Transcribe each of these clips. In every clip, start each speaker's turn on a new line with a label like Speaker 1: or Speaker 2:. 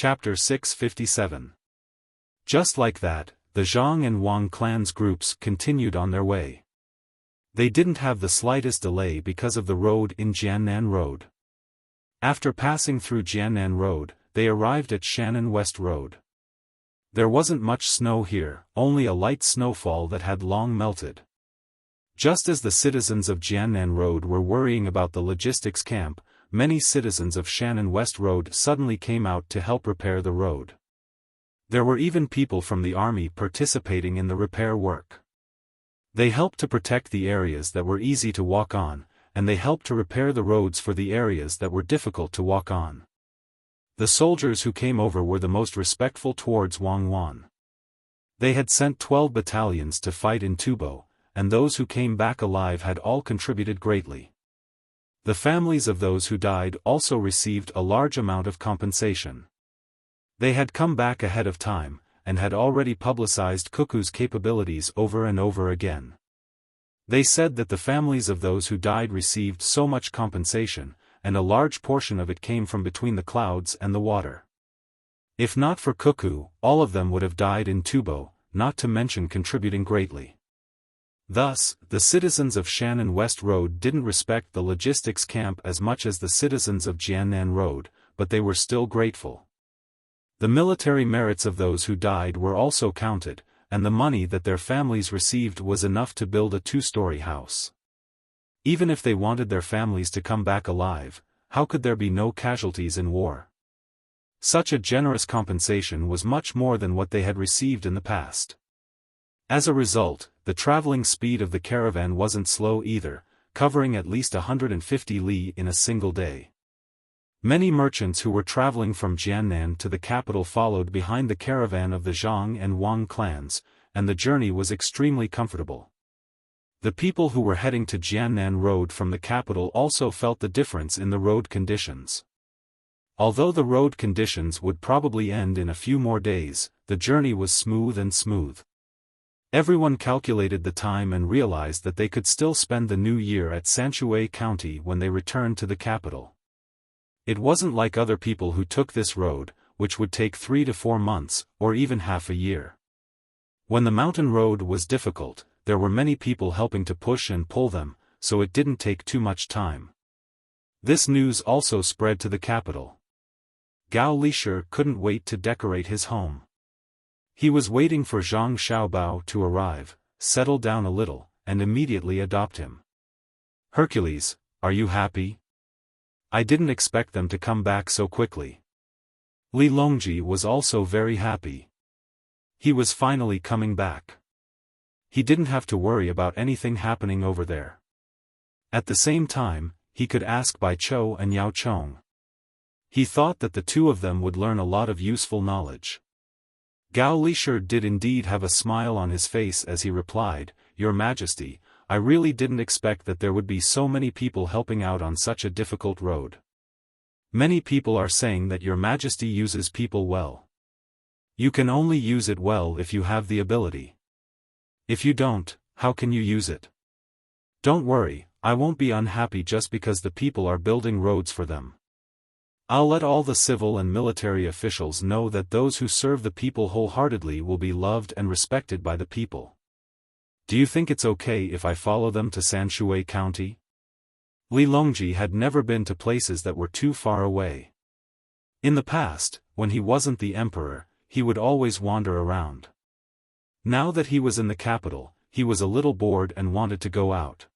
Speaker 1: Chapter 657. Just like that, the Zhang and Wang clans groups continued on their way. They didn't have the slightest delay because of the road in Jiannan Road. After passing through Jiannan Road, they arrived at Shannon West Road. There wasn't much snow here, only a light snowfall that had long melted. Just as the citizens of Jiannan Road were worrying about the logistics camp, many citizens of Shannon West Road suddenly came out to help repair the road. There were even people from the army participating in the repair work. They helped to protect the areas that were easy to walk on, and they helped to repair the roads for the areas that were difficult to walk on. The soldiers who came over were the most respectful towards Wang Wan. They had sent 12 battalions to fight in Tubo, and those who came back alive had all contributed greatly. The families of those who died also received a large amount of compensation. They had come back ahead of time, and had already publicized Cuckoo's capabilities over and over again. They said that the families of those who died received so much compensation, and a large portion of it came from between the clouds and the water. If not for Cuckoo, all of them would have died in Tubo, not to mention contributing greatly. Thus, the citizens of Shannon West Road didn't respect the logistics camp as much as the citizens of Jiannan Road, but they were still grateful. The military merits of those who died were also counted, and the money that their families received was enough to build a 2-story house. Even if they wanted their families to come back alive, how could there be no casualties in war? Such a generous compensation was much more than what they had received in the past. As a result, the traveling speed of the caravan wasn't slow either, covering at least 150 li in a single day. Many merchants who were traveling from Jiannan to the capital followed behind the caravan of the Zhang and Wang clans, and the journey was extremely comfortable. The people who were heading to Jiannan Road from the capital also felt the difference in the road conditions. Although the road conditions would probably end in a few more days, the journey was smooth and smooth. Everyone calculated the time and realized that they could still spend the new year at Sanshui County when they returned to the capital. It wasn't like other people who took this road, which would take 3 to 4 months, or even half a year. When the mountain road was difficult, there were many people helping to push and pull them, so it didn't take too much time. This news also spread to the capital. Gao Lisher couldn't wait to decorate his home. He was waiting for Zhang Xiaobao to arrive, settle down a little, and immediately adopt him. Hercules, are you happy? I didn't expect them to come back so quickly. Li Longji was also very happy. He was finally coming back. He didn't have to worry about anything happening over there. At the same time, he could ask Bai Chou and Yao Chong. He thought that the two of them would learn a lot of useful knowledge. Gao Lisher did indeed have a smile on his face as he replied, "Your Majesty, I really didn't expect that there would be so many people helping out on such a difficult road. Many people are saying that Your Majesty uses people well. You can only use it well if you have the ability. If you don't, how can you use it? Don't worry, I won't be unhappy just because the people are building roads for them. I'll let all the civil and military officials know that those who serve the people wholeheartedly will be loved and respected by the people. Do you think it's okay if I follow them to Sanshui County?" Li Longji had never been to places that were too far away. In the past, when he wasn't the emperor, he would always wander around. Now that he was in the capital, he was a little bored and wanted to go out.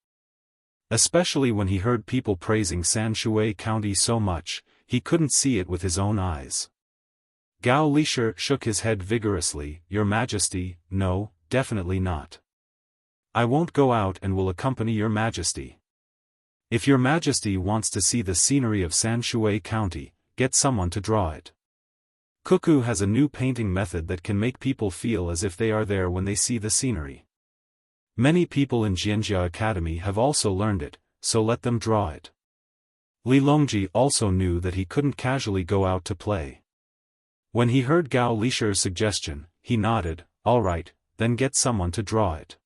Speaker 1: Especially when he heard people praising Sanshui County so much, he couldn't see it with his own eyes. Gao Lisher shook his head vigorously, "Your Majesty, no, definitely not. I won't go out and will accompany Your Majesty. If Your Majesty wants to see the scenery of Sanshui County, get someone to draw it. Cuckoo has a new painting method that can make people feel as if they are there when they see the scenery. Many people in Jianjia Academy have also learned it, so let them draw it." Li Longji also knew that he couldn't casually go out to play. When he heard Gao Lisher's suggestion, he nodded, "All right, then get someone to draw it.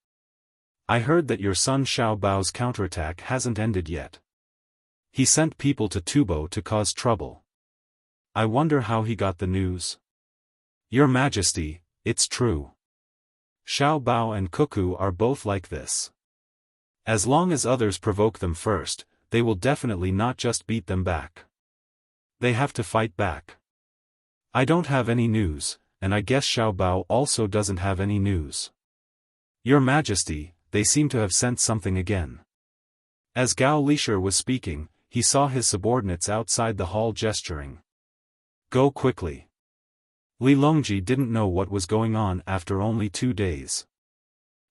Speaker 1: I heard that your son Xiao Bao's counterattack hasn't ended yet. He sent people to Tubo to cause trouble. I wonder how he got the news. Your Majesty, it's true. Xiao Bao and Cuckoo are both like this. As long as others provoke them first, they will definitely not just beat them back. They have to fight back. I don't have any news, and I guess Xiao Bao also doesn't have any news. Your Majesty, they seem to have sent something again. As Gao Lishir was speaking, he saw his subordinates outside the hall gesturing. Go quickly. Li Longji didn't know what was going on after only 2 days.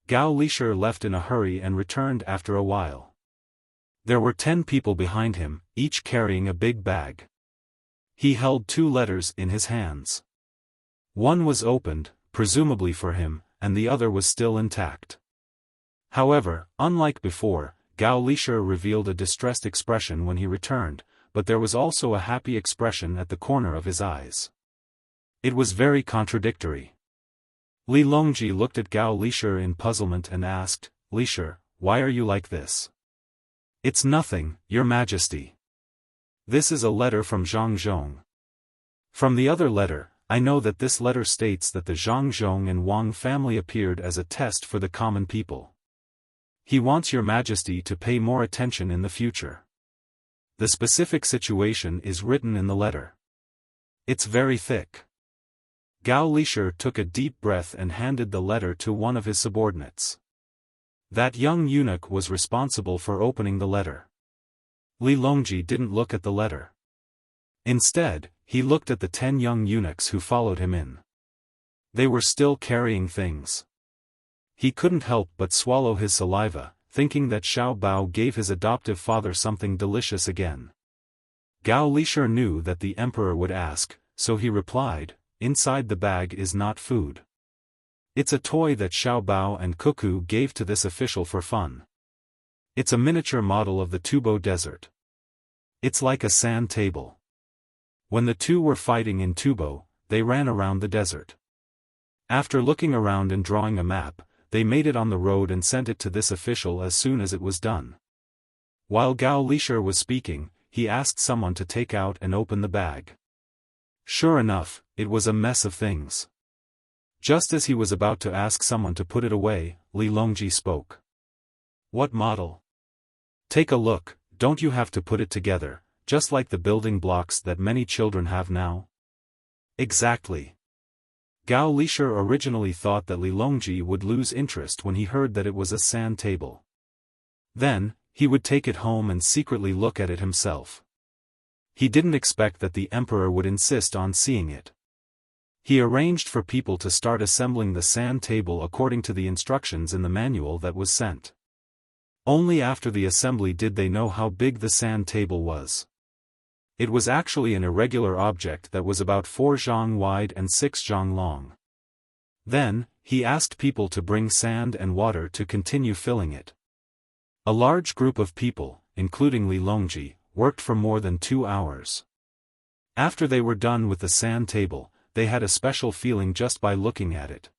Speaker 1: Gao Lishir left in a hurry and returned after a while. There were 10 people behind him, each carrying a big bag. He held 2 letters in his hands. One was opened, presumably for him, and the other was still intact. However, unlike before, Gao Lishir revealed a distressed expression when he returned, but there was also a happy expression at the corner of his eyes. It was very contradictory. Li Longji looked at Gao Lishir in puzzlement and asked, Lishir, why are you like this? It's nothing, Your Majesty. This is a letter from Zhang Zhong. From the other letter, I know that this letter states that the Zhang Zhong and Wang family appeared as a test for the common people. He wants Your Majesty to pay more attention in the future. The specific situation is written in the letter. It's very thick. Gao Lishir took a deep breath and handed the letter to one of his subordinates. That young eunuch was responsible for opening the letter. Li Longji didn't look at the letter. Instead, he looked at the 10 young eunuchs who followed him in. They were still carrying things. He couldn't help but swallow his saliva, thinking that Xiao Bao gave his adoptive father something delicious again. Gao Lishir knew that the emperor would ask, so he replied, inside the bag is not food. It's a toy that Xiao Bao and Cuckoo gave to this official for fun. It's a miniature model of the Tubo Desert. It's like a sand table. When the two were fighting in Tubo, they ran around the desert. After looking around and drawing a map, they made it on the road and sent it to this official as soon as it was done. While Gao Lishir was speaking, he asked someone to take out and open the bag. Sure enough, it was a mess of things. Just as he was about to ask someone to put it away, Li Longji spoke. What model? Take a look, don't you have to put it together, just like the building blocks that many children have now? Exactly. Gao Lishir originally thought that Li Longji would lose interest when he heard that it was a sand table. Then, he would take it home and secretly look at it himself. He didn't expect that the emperor would insist on seeing it. He arranged for people to start assembling the sand table according to the instructions in the manual that was sent. Only after the assembly did they know how big the sand table was. It was actually an irregular object that was about 4 zhang wide and 6 zhang long. Then, he asked people to bring sand and water to continue filling it. A large group of people, including Li Longji, worked for more than 2 hours. After they were done with the sand table, they had a special feeling just by looking at it.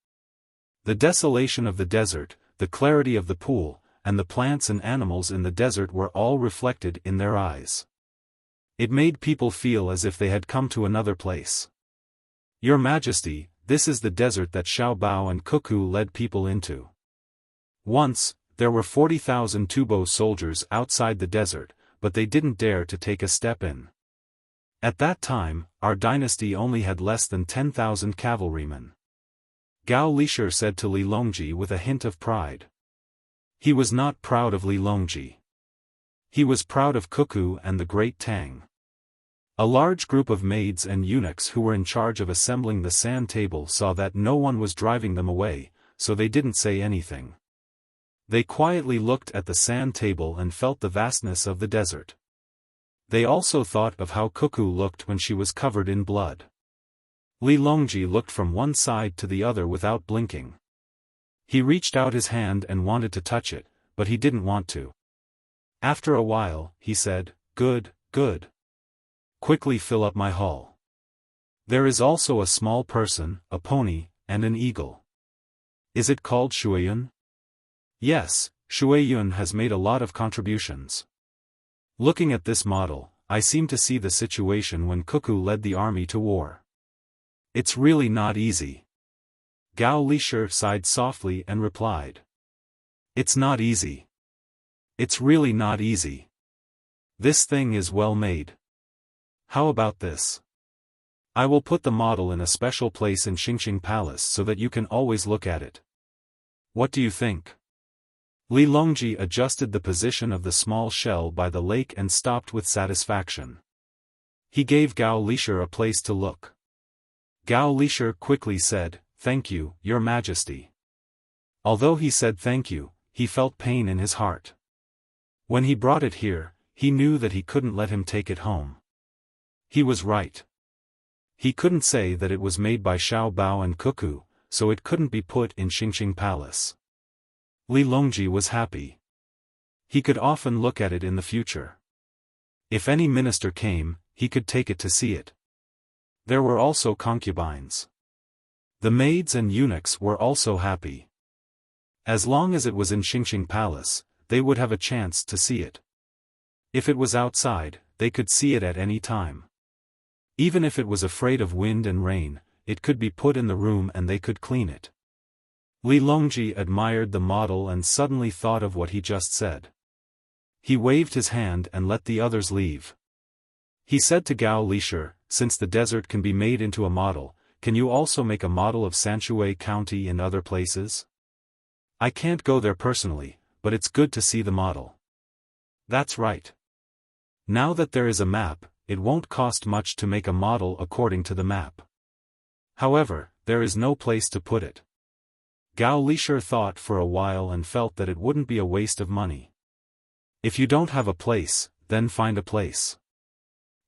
Speaker 1: The desolation of the desert, the clarity of the pool, and the plants and animals in the desert were all reflected in their eyes. It made people feel as if they had come to another place. Your Majesty, this is the desert that Xiao Bao and Cuckoo led people into. Once, there were 40,000 Tubo soldiers outside the desert, but they didn't dare to take a step in. At that time, our dynasty only had less than 10,000 cavalrymen. Gao Lishir said to Li Longji with a hint of pride. He was not proud of Li Longji. He was proud of Cuckoo and the great Tang. A large group of maids and eunuchs who were in charge of assembling the sand table saw that no one was driving them away, so they didn't say anything. They quietly looked at the sand table and felt the vastness of the desert. They also thought of how Cuckoo looked when she was covered in blood. Li Longji looked from one side to the other without blinking. He reached out his hand and wanted to touch it, but he didn't want to. After a while, he said, Good, good. Quickly fill up my hall. There is also a small person, a pony, and an eagle. Is it called Shuiyun? Yes, Shuiyun has made a lot of contributions. Looking at this model, I seem to see the situation when Cuckoo led the army to war. It's really not easy. Gao Lisher sighed softly and replied. It's not easy. It's really not easy. This thing is well made. How about this? I will put the model in a special place in Xingqing Palace so that you can always look at it. What do you think? Li Longji adjusted the position of the small shell by the lake and stopped with satisfaction. He gave Gao Lisher a place to look. Gao Lisher quickly said, "Thank you, Your Majesty." Although he said thank you, he felt pain in his heart. When he brought it here, he knew that he couldn't let him take it home. He was right. He couldn't say that it was made by Xiao Bao and Cuckoo, so it couldn't be put in Xingqing Palace. Li Longji was happy. He could often look at it in the future. If any minister came, he could take it to see it. There were also concubines. The maids and eunuchs were also happy. As long as it was in Xingqing Palace, they would have a chance to see it. If it was outside, they could see it at any time. Even if it was afraid of wind and rain, it could be put in the room and they could clean it. Li Longji admired the model and suddenly thought of what he just said. He waved his hand and let the others leave. He said to Gao Lisher, "Since the desert can be made into a model, can you also make a model of Sanshui County and other places? I can't go there personally, but it's good to see the model." That's right. Now that there is a map, it won't cost much to make a model according to the map. However, there is no place to put it. Gao Lisher thought for a while and felt that it wouldn't be a waste of money. If you don't have a place, then find a place.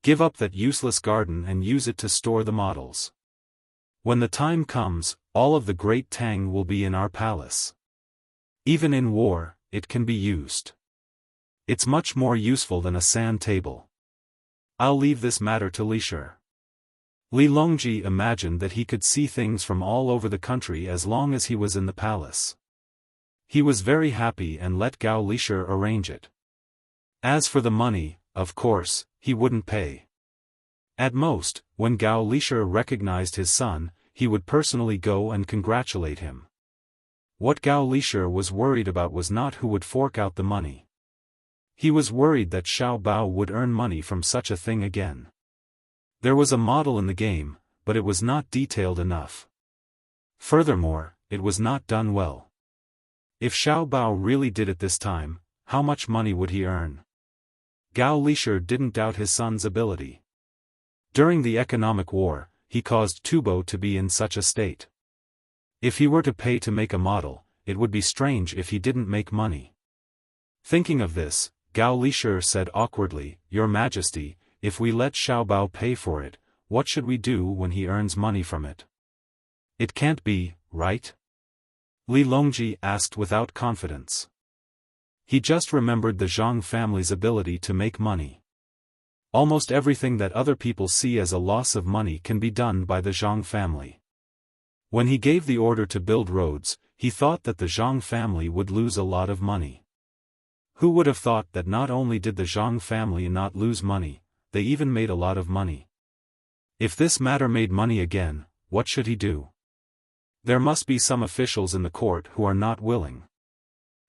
Speaker 1: Give up that useless garden and use it to store the models. When the time comes, all of the great Tang will be in our palace. Even in war, it can be used. It's much more useful than a sand table. I'll leave this matter to Lisher. Li Longji imagined that he could see things from all over the country as long as he was in the palace. He was very happy and let Gao Lisher arrange it. As for the money, of course, he wouldn't pay. At most, when Gao Lisher recognized his son, he would personally go and congratulate him. What Gao Lisher was worried about was not who would fork out the money. He was worried that Xiao Bao would earn money from such a thing again. There was a model in the game, but it was not detailed enough. Furthermore, it was not done well. If Xiao Bao really did it this time, how much money would he earn? Gao Lisher didn't doubt his son's ability. During the economic war, he caused Tubo to be in such a state. If he were to pay to make a model, it would be strange if he didn't make money. Thinking of this, Gao Lisher said awkwardly, "Your Majesty, if we let Xiao Bao pay for it, what should we do when he earns money from it?" "It can't be, right?" Li Longji asked without confidence. He just remembered the Zhang family's ability to make money. Almost everything that other people see as a loss of money can be done by the Zhang family. When he gave the order to build roads, he thought that the Zhang family would lose a lot of money. Who would have thought that not only did the Zhang family not lose money, they even made a lot of money? If this matter made money again, what should he do? There must be some officials in the court who are not willing.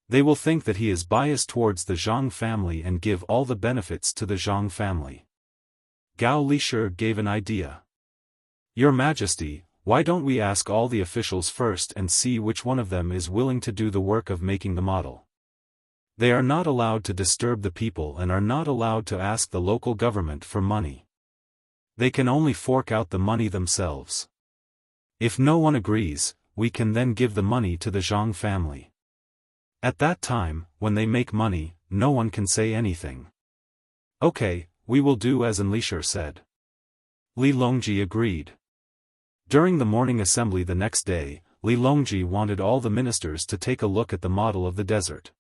Speaker 1: They will think that he is biased towards the Zhang family and give all the benefits to the Zhang family. Gao Lisher gave an idea. "Your Majesty, why don't we ask all the officials first and see which one of them is willing to do the work of making the model? They are not allowed to disturb the people and are not allowed to ask the local government for money. They can only fork out the money themselves. If no one agrees, we can then give the money to the Zhang family. At that time, when they make money, no one can say anything." "Okay, we will do as Lisher said." Li Longji agreed. During the morning assembly the next day, Li Longji wanted all the ministers to take a look at the model of the desert.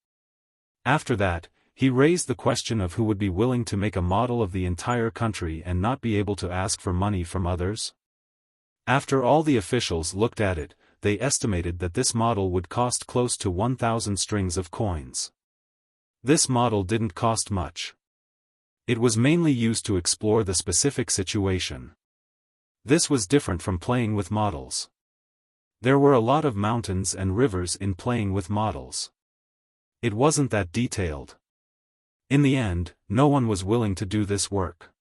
Speaker 1: After that, he raised the question of who would be willing to make a model of the entire country and not be able to ask for money from others. After all the officials looked at it, they estimated that this model would cost close to 1,000 strings of coins. This model didn't cost much. It was mainly used to explore the specific situation. This was different from playing with models. There were a lot of mountains and rivers in playing with models. It wasn't that detailed. In the end, no one was willing to do this work.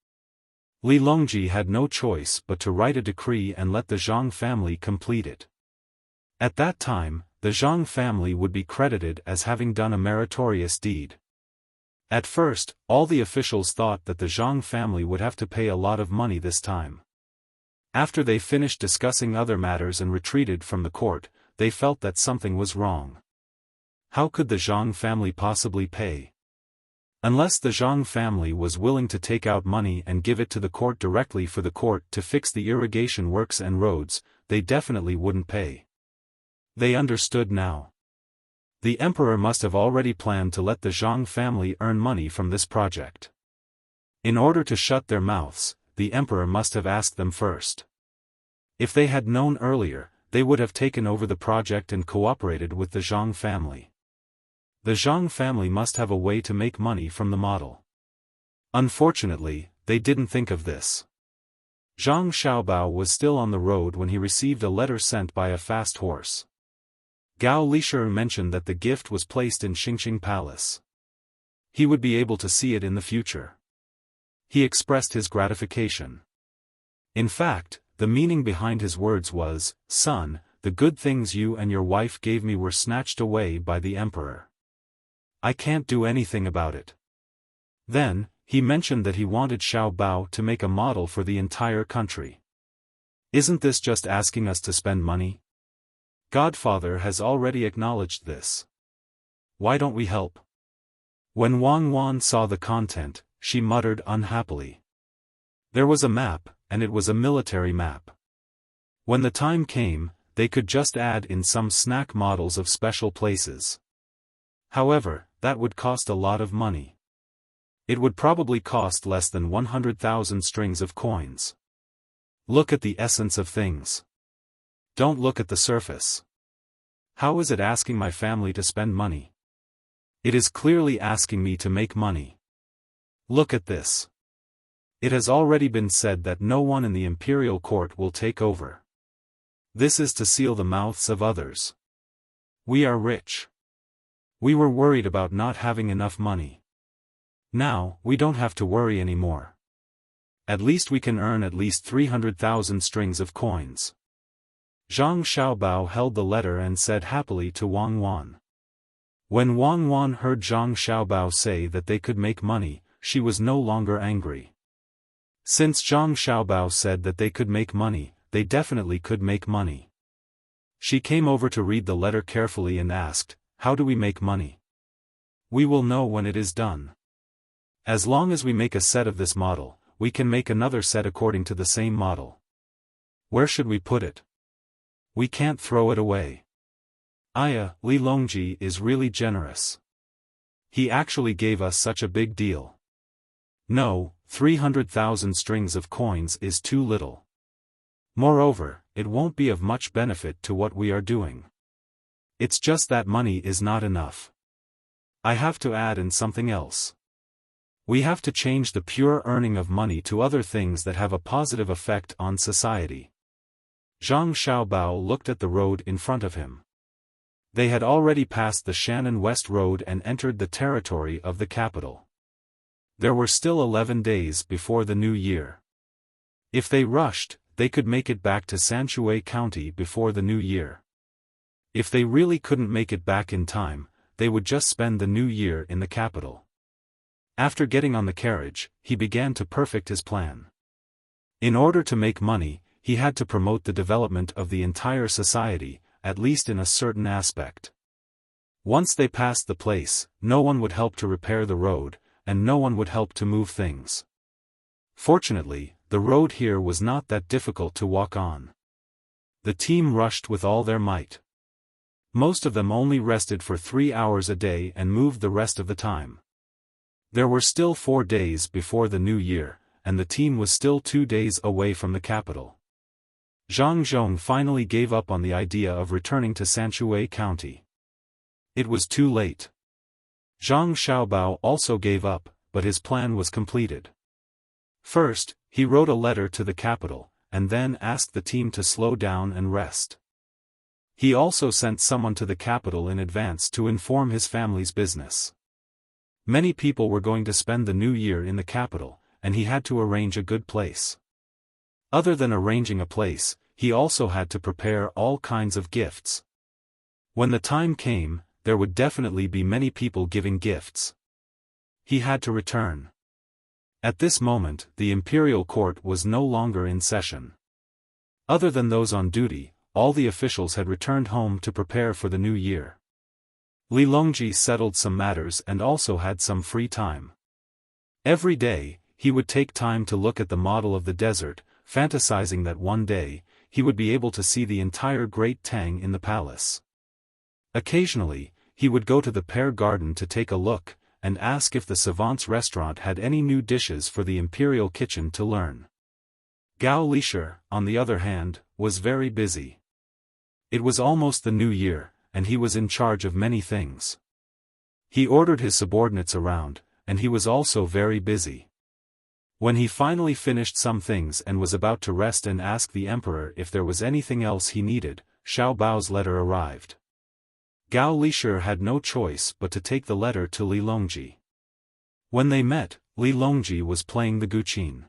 Speaker 1: Li Longji had no choice but to write a decree and let the Zhang family complete it. At that time, the Zhang family would be credited as having done a meritorious deed. At first, all the officials thought that the Zhang family would have to pay a lot of money this time. After they finished discussing other matters and retreated from the court, they felt that something was wrong. How could the Zhang family possibly pay? Unless the Zhang family was willing to take out money and give it to the court directly for the court to fix the irrigation works and roads, they definitely wouldn't pay. They understood now. The emperor must have already planned to let the Zhang family earn money from this project. In order to shut their mouths, the emperor must have asked them first. If they had known earlier, they would have taken over the project and cooperated with the Zhang family. The Zhang family must have a way to make money from the model. Unfortunately, they didn't think of this. Zhang Xiaobao was still on the road when he received a letter sent by a fast horse. Gao Lishur mentioned that the gift was placed in Xingqing Palace. He would be able to see it in the future. He expressed his gratification. In fact, the meaning behind his words was, "Son, the good things you and your wife gave me were snatched away by the emperor. I can't do anything about it." Then, he mentioned that he wanted Xiao Bao to make a model for the entire country. Isn't this just asking us to spend money? Godfather has already acknowledged this. Why don't we help? When Wang Wan saw the content, she muttered unhappily. There was a map, and it was a military map. When the time came, they could just add in some snack models of special places. However, that would cost a lot of money. It would probably cost less than 100,000 strings of coins. Look at the essence of things. Don't look at the surface. How is it asking my family to spend money? It is clearly asking me to make money. Look at this. It has already been said that no one in the imperial court will take over. This is to seal the mouths of others. We are rich. We were worried about not having enough money. Now, we don't have to worry anymore. At least we can earn at least 300,000 strings of coins. Zhang Xiaobao held the letter and said happily to Wang Wan. When Wang Wan heard Zhang Xiaobao say that they could make money, she was no longer angry. Since Zhang Xiaobao said that they could make money, they definitely could make money. She came over to read the letter carefully and asked, "How do we make money?" "We will know when it is done. As long as we make a set of this model, we can make another set according to the same model. Where should we put it? We can't throw it away." Li Longji is really generous. He actually gave us such a big deal. No, 300,000 strings of coins is too little. Moreover, it won't be of much benefit to what we are doing. It's just that money is not enough. I have to add in something else. We have to change the pure earning of money to other things that have a positive effect on society. Zhang Xiaobao looked at the road in front of him. They had already passed the Shannon West Road and entered the territory of the capital. There were still 11 days before the new year. If they rushed, they could make it back to Sanshui County before the new year. If they really couldn't make it back in time, they would just spend the new year in the capital. After getting on the carriage, he began to perfect his plan. In order to make money, he had to promote the development of the entire society, at least in a certain aspect. Once they passed the place, no one would help to repair the road, and no one would help to move things. Fortunately, the road here was not that difficult to walk on. The team rushed with all their might. Most of them only rested for 3 hours a day and moved the rest of the time. There were still 4 days before the new year, and the team was still 2 days away from the capital. Zhang Zhong finally gave up on the idea of returning to Sanshui County. It was too late. Zhang Xiaobao also gave up, but his plan was completed. First, he wrote a letter to the capital, and then asked the team to slow down and rest. He also sent someone to the capital in advance to inform his family's business. Many people were going to spend the new year in the capital, and he had to arrange a good place. Other than arranging a place, he also had to prepare all kinds of gifts. When the time came, there would definitely be many people giving gifts. He had to return. At this moment, the imperial court was no longer in session. Other than those on duty, all the officials had returned home to prepare for the new year. Li Longji settled some matters and also had some free time. Every day, he would take time to look at the model of the desert, fantasizing that one day, he would be able to see the entire Great Tang in the palace. Occasionally, he would go to the pear garden to take a look, and ask if the savant's restaurant had any new dishes for the imperial kitchen to learn. Gao Lisher, on the other hand, was very busy. It was almost the new year, and he was in charge of many things. He ordered his subordinates around, and he was also very busy. When he finally finished some things and was about to rest and ask the emperor if there was anything else he needed, Xiao Bao's letter arrived. Gao Lisher had no choice but to take the letter to Li Longji. When they met, Li Longji was playing the guqin.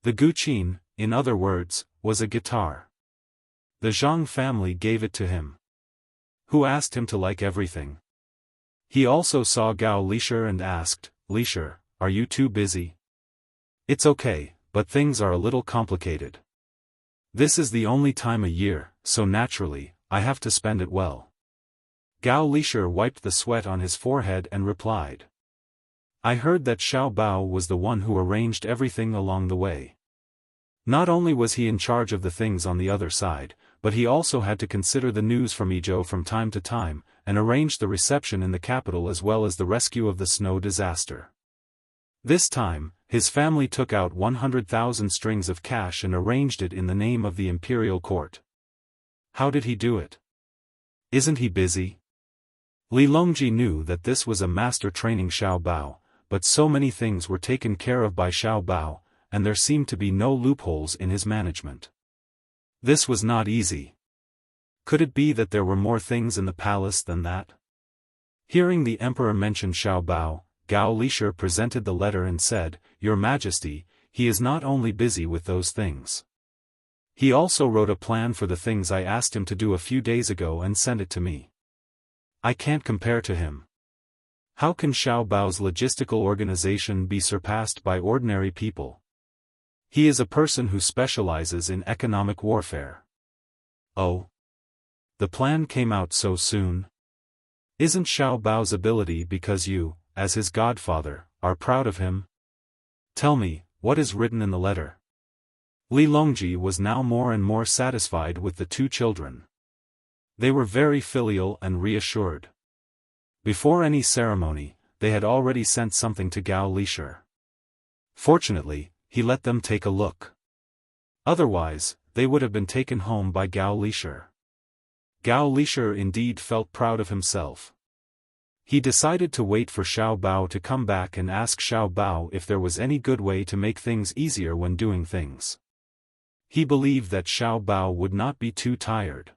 Speaker 1: The guqin, in other words, was a guitar. The Zhang family gave it to him. Who asked him to like everything. He also saw Gao Lisher and asked, "Lisher, are you too busy?" "It's okay, but things are a little complicated. This is the only time a year, so naturally, I have to spend it well." Gao Lisher wiped the sweat on his forehead and replied. "I heard that Xiao Bao was the one who arranged everything along the way. Not only was he in charge of the things on the other side, but he also had to consider the news from Izhou from time to time, and arrange the reception in the capital as well as the rescue of the snow disaster. This time, his family took out 100,000 strings of cash and arranged it in the name of the imperial court. How did he do it? Isn't he busy?" Li Longji knew that this was a master training Xiao Bao, but so many things were taken care of by Xiao Bao, and there seemed to be no loopholes in his management. This was not easy. Could it be that there were more things in the palace than that? Hearing the emperor mention Xiao Bao, Gao Lisher presented the letter and said, "Your Majesty, he is not only busy with those things. He also wrote a plan for the things I asked him to do a few days ago and sent it to me. I can't compare to him. How can Xiao Bao's logistical organization be surpassed by ordinary people? He is a person who specializes in economic warfare." "Oh. The plan came out so soon? Isn't Xiao Bao's ability because you, as his godfather, are proud of him? Tell me, what is written in the letter?" Li Longji was now more and more satisfied with the two children. They were very filial and reassured. Before any ceremony, they had already sent something to Gao Lisher. Fortunately, he let them take a look. Otherwise, they would have been taken home by Gao Lisher. Gao Lisher indeed felt proud of himself. He decided to wait for Xiao Bao to come back and ask Xiao Bao if there was any good way to make things easier when doing things. He believed that Xiao Bao would not be too tired.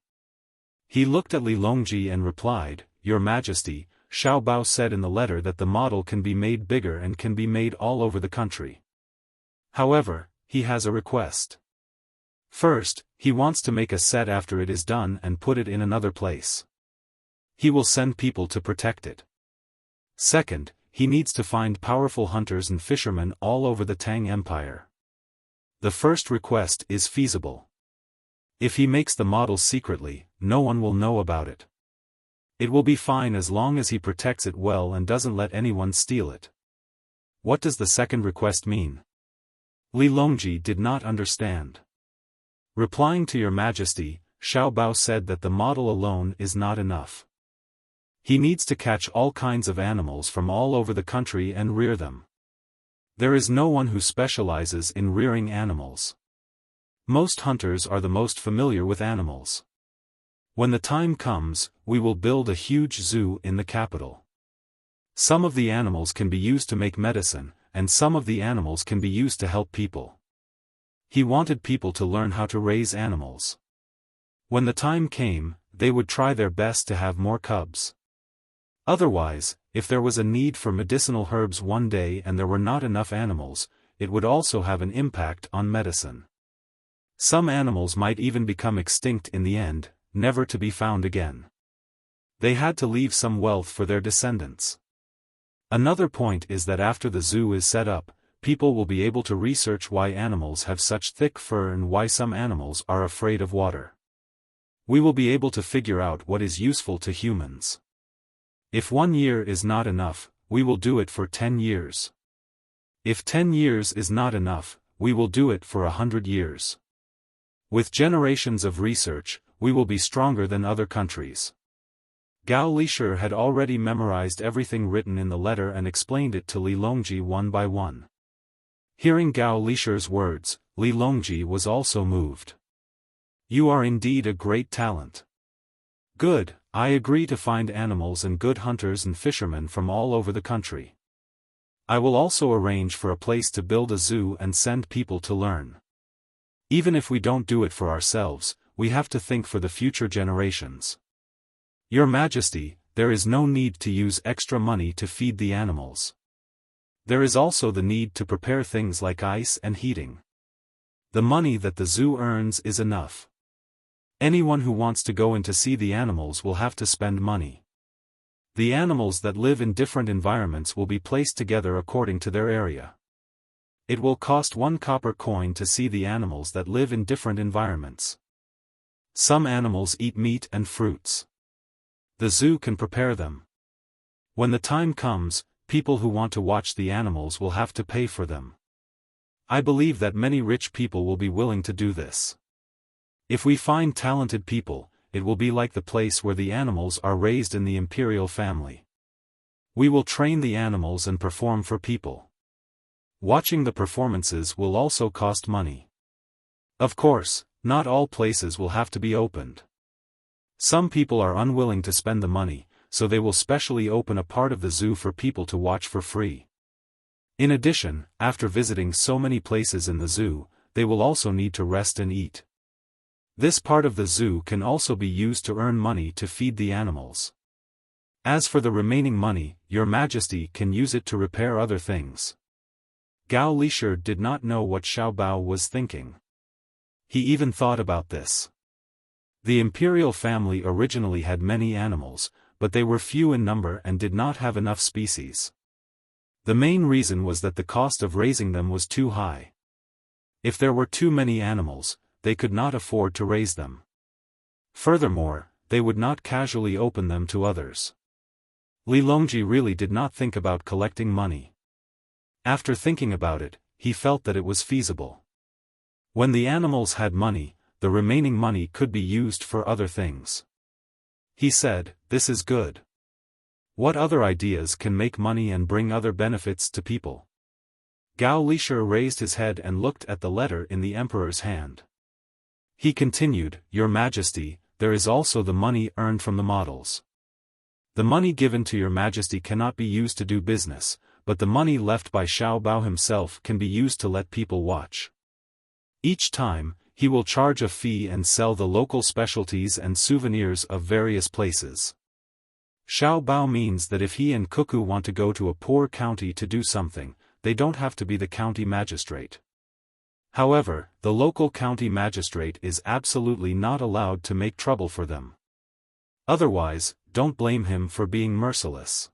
Speaker 1: He looked at Li Longji and replied, "Your Majesty, Xiao Bao said in the letter that the model can be made bigger and can be made all over the country. However, he has a request. First, he wants to make a set after it is done and put it in another place. He will send people to protect it. Second, he needs to find powerful hunters and fishermen all over the Tang Empire. The first request is feasible. If he makes the model secretly, no one will know about it. It will be fine as long as he protects it well and doesn't let anyone steal it." "What does the second request mean?" Li Longji did not understand. Replying to Your Majesty, Xiao Bao said that the model alone is not enough. He needs to catch all kinds of animals from all over the country and rear them. There is no one who specializes in rearing animals. Most hunters are the most familiar with animals. When the time comes, we will build a huge zoo in the capital. Some of the animals can be used to make medicine, and some of the animals can be used to help people. He wanted people to learn how to raise animals. When the time came, they would try their best to have more cubs. Otherwise, if there was a need for medicinal herbs one day and there were not enough animals, it would also have an impact on medicine. Some animals might even become extinct in the end, never to be found again. They had to leave some wealth for their descendants. Another point is that after the zoo is set up, people will be able to research why animals have such thick fur and why some animals are afraid of water. We will be able to figure out what is useful to humans. If 1 year is not enough, we will do it for 10 years. If 10 years is not enough, we will do it for 100 years. With generations of research, we will be stronger than other countries. Gao Lishir had already memorized everything written in the letter and explained it to Li Longji one by one. Hearing Gao Lishir's words, Li Longji was also moved. You are indeed a great talent. Good, I agree to find animals and good hunters and fishermen from all over the country. I will also arrange for a place to build a zoo and send people to learn. Even if we don't do it for ourselves, we have to think for the future generations. Your Majesty, there is no need to use extra money to feed the animals. There is also the need to prepare things like ice and heating. The money that the zoo earns is enough. Anyone who wants to go in to see the animals will have to spend money. The animals that live in different environments will be placed together according to their area. It will cost 1 copper coin to see the animals that live in different environments. Some animals eat meat and fruits. The zoo can prepare them. When the time comes, people who want to watch the animals will have to pay for them. I believe that many rich people will be willing to do this. If we find talented people, it will be like the place where the animals are raised in the imperial family. We will train the animals and perform for people. Watching the performances will also cost money. Of course, not all places will have to be opened. Some people are unwilling to spend the money, so they will specially open a part of the zoo for people to watch for free. In addition, after visiting so many places in the zoo, they will also need to rest and eat. This part of the zoo can also be used to earn money to feed the animals. As for the remaining money, Your Majesty can use it to repair other things. Gao Lishir did not know what Xiao Bao was thinking. He even thought about this. The imperial family originally had many animals, but they were few in number and did not have enough species. The main reason was that the cost of raising them was too high. If there were too many animals, they could not afford to raise them. Furthermore, they would not casually open them to others. Li Longji really did not think about collecting money. After thinking about it, he felt that it was feasible. When the animals had money, the remaining money could be used for other things. He said, "This is good. What other ideas can make money and bring other benefits to people?" Gao Lishir raised his head and looked at the letter in the emperor's hand. He continued, "Your Majesty, there is also the money earned from the models. The money given to Your Majesty cannot be used to do business, but the money left by Xiao Bao himself can be used to let people watch. Each time, he will charge a fee and sell the local specialties and souvenirs of various places. Xiao Bao means that if he and Cuckoo want to go to a poor county to do something, they don't have to be the county magistrate. However, the local county magistrate is absolutely not allowed to make trouble for them. Otherwise, don't blame him for being merciless.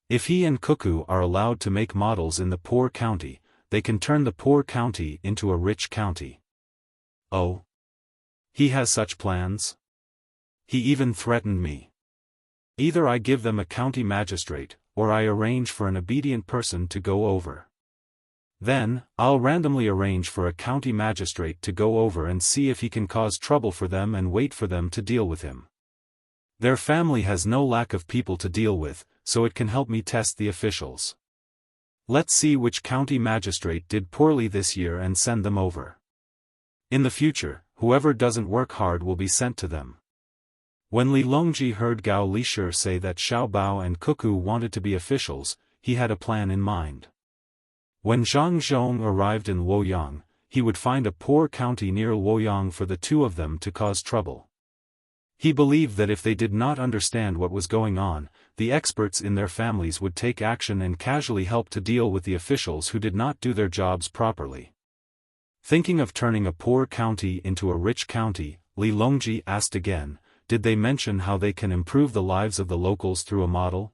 Speaker 1: If he and Cuckoo are allowed to make models in the poor county, they can turn the poor county into a rich county. Oh. He has such plans? He even threatened me. Either I give them a county magistrate, or I arrange for an obedient person to go over. Then, I'll randomly arrange for a county magistrate to go over and see if he can cause trouble for them and wait for them to deal with him. Their family has no lack of people to deal with, so it can help me test the officials. Let's see which county magistrate did poorly this year and send them over. In the future, whoever doesn't work hard will be sent to them. When Li Longji heard Gao Lishir say that Xiao Bao and Cuckoo wanted to be officials, he had a plan in mind. When Zhang Zhong arrived in Luoyang, he would find a poor county near Luoyang for the two of them to cause trouble. He believed that if they did not understand what was going on, the experts in their families would take action and casually help to deal with the officials who did not do their jobs properly. Thinking of turning a poor county into a rich county, Li Longji asked again, did they mention how they can improve the lives of the locals through a model?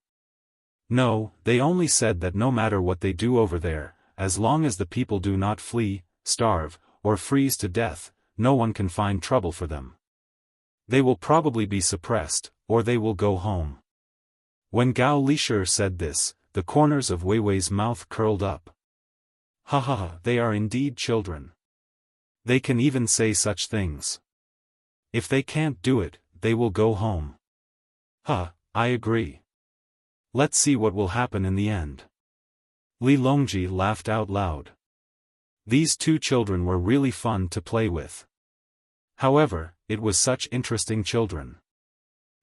Speaker 1: No, they only said that no matter what they do over there, as long as the people do not flee, starve, or freeze to death, no one can find trouble for them. They will probably be suppressed, or they will go home. When Gao Lishir said this, the corners of Weiwei's mouth curled up. Ha ha ha, they are indeed children. They can even say such things. If they can't do it, they will go home. I agree. Let's see what will happen in the end. Li Longji laughed out loud. These two children were really fun to play with. However, it was such interesting children.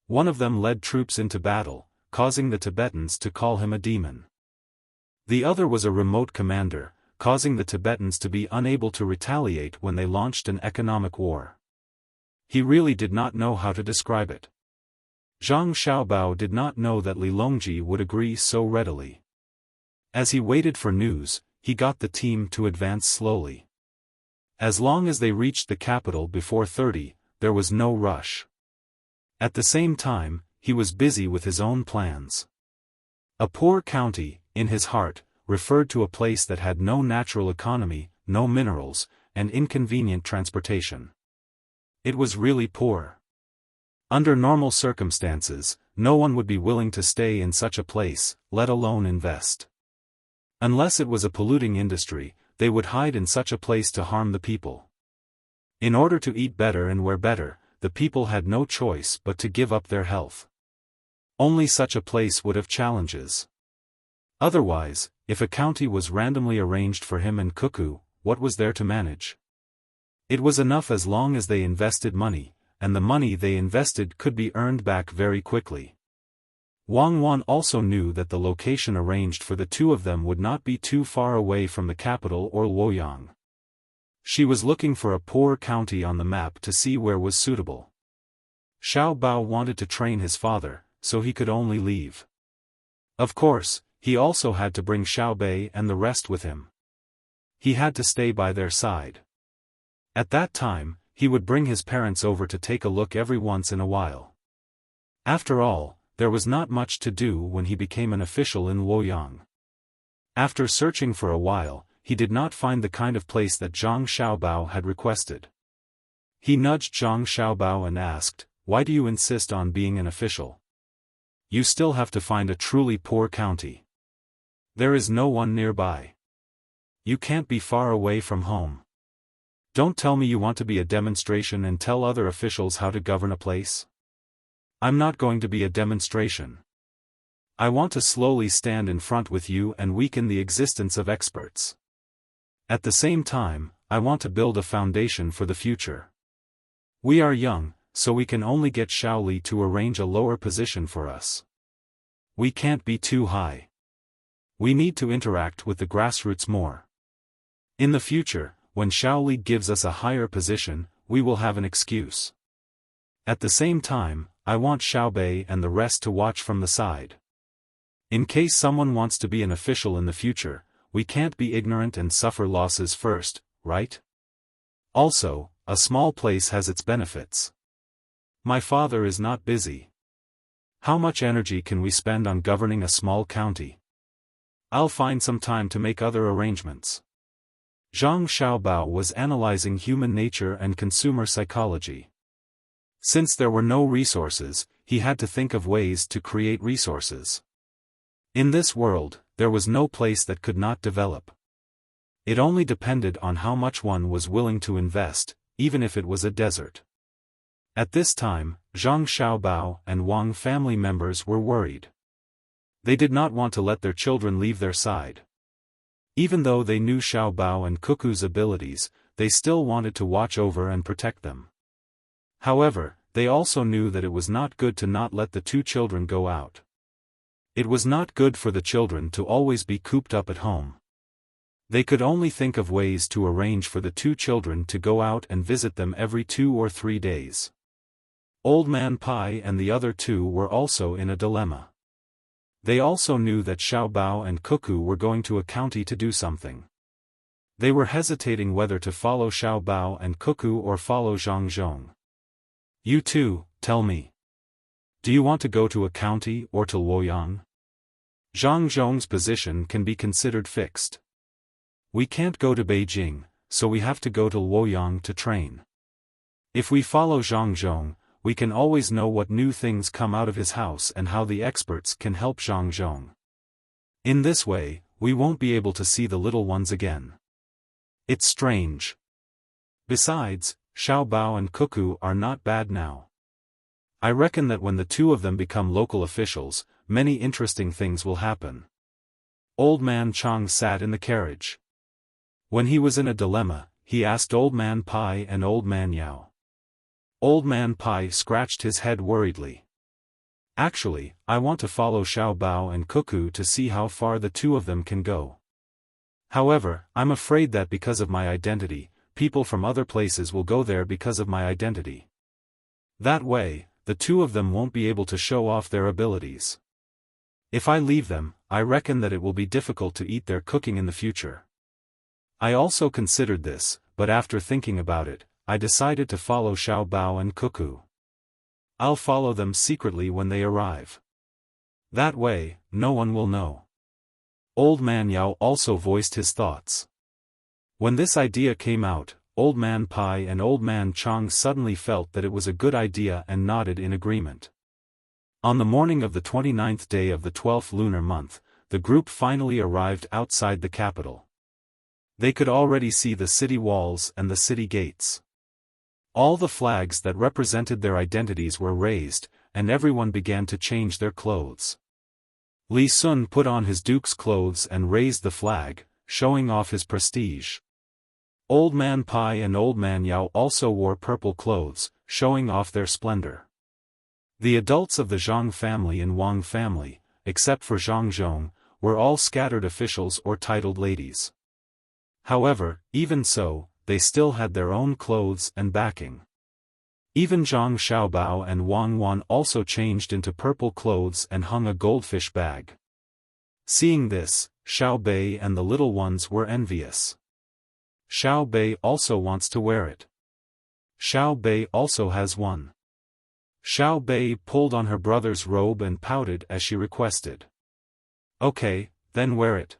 Speaker 1: One of them led troops into battle, causing the Tibetans to call him a demon. The other was a remote commander, causing the Tibetans to be unable to retaliate when they launched an economic war. He really did not know how to describe it. Zhang Xiaobao did not know that Li Longji would agree so readily. As he waited for news, he got the team to advance slowly. As long as they reached the capital before 30, there was no rush. At the same time, he was busy with his own plans. A poor county, in his heart, referred to a place that had no natural economy, no minerals, and inconvenient transportation. It was really poor. Under normal circumstances, no one would be willing to stay in such a place, let alone invest. Unless it was a polluting industry, they would hide in such a place to harm the people. In order to eat better and wear better, the people had no choice but to give up their health. Only such a place would have challenges. Otherwise, if a county was randomly arranged for him and Cuckoo, what was there to manage? It was enough as long as they invested money, and the money they invested could be earned back very quickly. Wang Wan also knew that the location arranged for the two of them would not be too far away from the capital or Luoyang. She was looking for a poor county on the map to see where was suitable. Xiao Bao wanted to train his father, so he could only leave. Of course, he also had to bring Xiao Bei and the rest with him. He had to stay by their side. At that time, he would bring his parents over to take a look every once in a while. After all, there was not much to do when he became an official in Luoyang. After searching for a while, he did not find the kind of place that Zhang Xiaobao had requested. He nudged Zhang Xiaobao and asked, "Why do you insist on being an official? You still have to find a truly poor county. There is no one nearby. You can't be far away from home. Don't tell me you want to be a demonstration and tell other officials how to govern a place. I'm not going to be a demonstration. I want to slowly stand in front with you and weaken the existence of experts. At the same time, I want to build a foundation for the future. We are young, so we can only get Shaoli to arrange a lower position for us. We can't be too high. We need to interact with the grassroots more. In the future, when Shaoli gives us a higher position, we will have an excuse. At the same time, I want Xiaobei and the rest to watch from the side. In case someone wants to be an official in the future, we can't be ignorant and suffer losses first, right? Also, a small place has its benefits. My father is not busy. How much energy can we spend on governing a small county? I'll find some time to make other arrangements." Zhang Xiaobao was analyzing human nature and consumer psychology. Since there were no resources, he had to think of ways to create resources. In this world, there was no place that could not develop. It only depended on how much one was willing to invest, even if it was a desert. At this time, Zhang Xiaobao and Wang family members were worried. They did not want to let their children leave their side. Even though they knew Xiao Bao and Cuckoo's abilities, they still wanted to watch over and protect them. However, they also knew that it was not good to not let the two children go out. It was not good for the children to always be cooped up at home. They could only think of ways to arrange for the two children to go out and visit them every 2 or 3 days. Old Man Pai and the other two were also in a dilemma. They also knew that Xiaobao and Cuckoo were going to a county to do something. They were hesitating whether to follow Xiaobao and Cuckoo or follow Zhang Zhong. You two, tell me. Do you want to go to a county or to Luoyang? Zhang Zhong's position can be considered fixed. We can't go to Beijing, so we have to go to Luoyang to train. If we follow Zhang Zhong, we can always know what new things come out of his house and how the experts can help Zhang Zhong. In this way, we won't be able to see the little ones again. It's strange. Besides, Xiaobao and Cuckoo are not bad now. I reckon that when the two of them become local officials, many interesting things will happen. Old Man Chang sat in the carriage. When he was in a dilemma, he asked Old Man Pai and Old Man Yao. Old Man Pai scratched his head worriedly. Actually, I want to follow Xiaobao and Cuckoo to see how far the two of them can go. However, I'm afraid that because of my identity, people from other places will go there because of my identity. That way, the two of them won't be able to show off their abilities. If I leave them, I reckon that it will be difficult to eat their cooking in the future. I also considered this, but after thinking about it, I decided to follow Xiaobao and Cuckoo. I'll follow them secretly when they arrive. That way, no one will know. Old Man Yao also voiced his thoughts. When this idea came out, Old Man Pai and Old Man Chang suddenly felt that it was a good idea and nodded in agreement. On the morning of the 29th day of the 12th lunar month, the group finally arrived outside the capital. They could already see the city walls and the city gates. All the flags that represented their identities were raised, and everyone began to change their clothes. Li Sun put on his duke's clothes and raised the flag, showing off his prestige. Old Man Pai and Old Man Yao also wore purple clothes, showing off their splendor. The adults of the Zhang family and Wang family, except for Zhang Zhong, were all scattered officials or titled ladies. However, even so, they still had their own clothes and backing. Even Zhang Xiaobao and Wang Wan also changed into purple clothes and hung a goldfish bag. Seeing this, Xiao Bei and the little ones were envious. Xiao Bei also wants to wear it. Xiao Bei also has one. Xiao Bei pulled on her brother's robe and pouted as she requested. Okay, then wear it.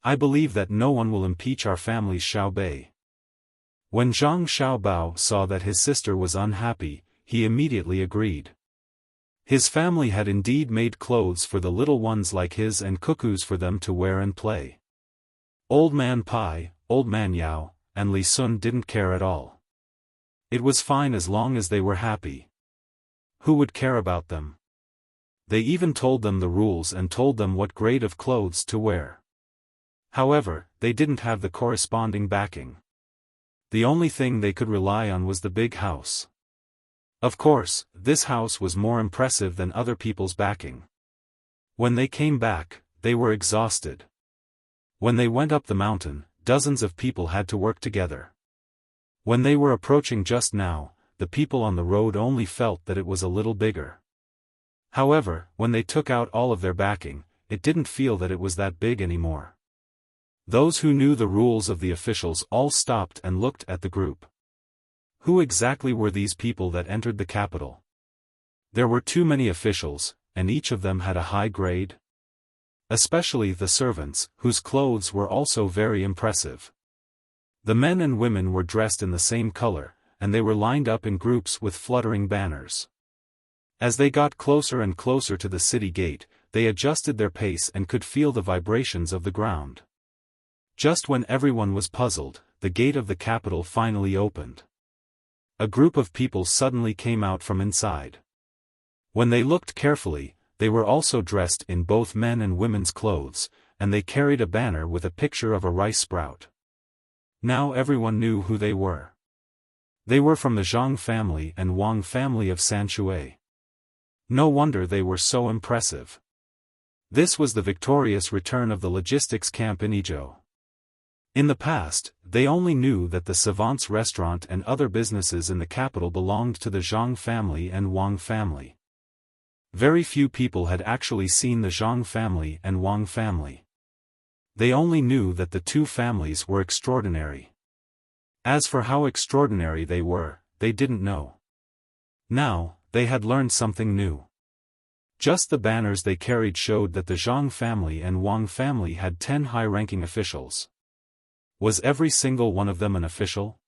Speaker 1: I believe that no one will impeach our family's Xiao Bei. When Zhang Xiaobao saw that his sister was unhappy, he immediately agreed. His family had indeed made clothes for the little ones like his and Cuckoo's for them to wear and play. Old Man Pai, Old Man Yao, and Li Sun didn't care at all. It was fine as long as they were happy. Who would care about them? They even told them the rules and told them what grade of clothes to wear. However, they didn't have the corresponding backing. The only thing they could rely on was the big house. Of course, this house was more impressive than other people's backing. When they came back, they were exhausted. When they went up the mountain, dozens of people had to work together. When they were approaching just now, the people on the road only felt that it was a little bigger. However, when they took out all of their backing, it didn't feel that it was that big anymore. Those who knew the rules of the officials all stopped and looked at the group. Who exactly were these people that entered the capital? There were too many officials, and each of them had a high grade. Especially the servants, whose clothes were also very impressive. The men and women were dressed in the same color, and they were lined up in groups with fluttering banners. As they got closer and closer to the city gate, they adjusted their pace and could feel the vibrations of the ground. Just when everyone was puzzled, the gate of the capital finally opened. A group of people suddenly came out from inside. When they looked carefully, they were also dressed in both men and women's clothes, and they carried a banner with a picture of a rice sprout. Now everyone knew who they were. They were from the Zhang family and Wang family of Sanshui. No wonder they were so impressive. This was the victorious return of the logistics camp in Izhou. In the past, they only knew that the Savant's restaurant and other businesses in the capital belonged to the Zhang family and Wang family. Very few people had actually seen the Zhang family and Wang family. They only knew that the two families were extraordinary. As for how extraordinary they were, they didn't know. Now, they had learned something new. Just the banners they carried showed that the Zhang family and Wang family had 10 high-ranking officials. Was every single one of them an official?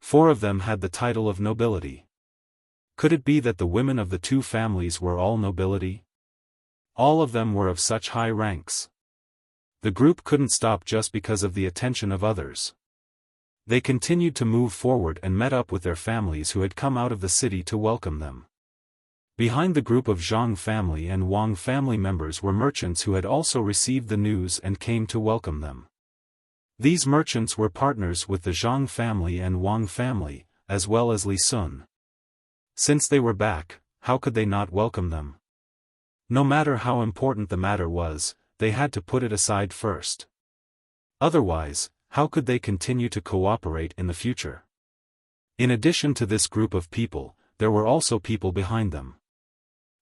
Speaker 1: 4 of them had the title of nobility. Could it be that the women of the two families were all nobility? All of them were of such high ranks. The group couldn't stop just because of the attention of others. They continued to move forward and met up with their families who had come out of the city to welcome them. Behind the group of Zhang family and Wang family members were merchants who had also received the news and came to welcome them. These merchants were partners with the Zhang family and Wang family, as well as Li Sun. Since they were back, how could they not welcome them? No matter how important the matter was, they had to put it aside first. Otherwise, how could they continue to cooperate in the future? In addition to this group of people, there were also people behind them.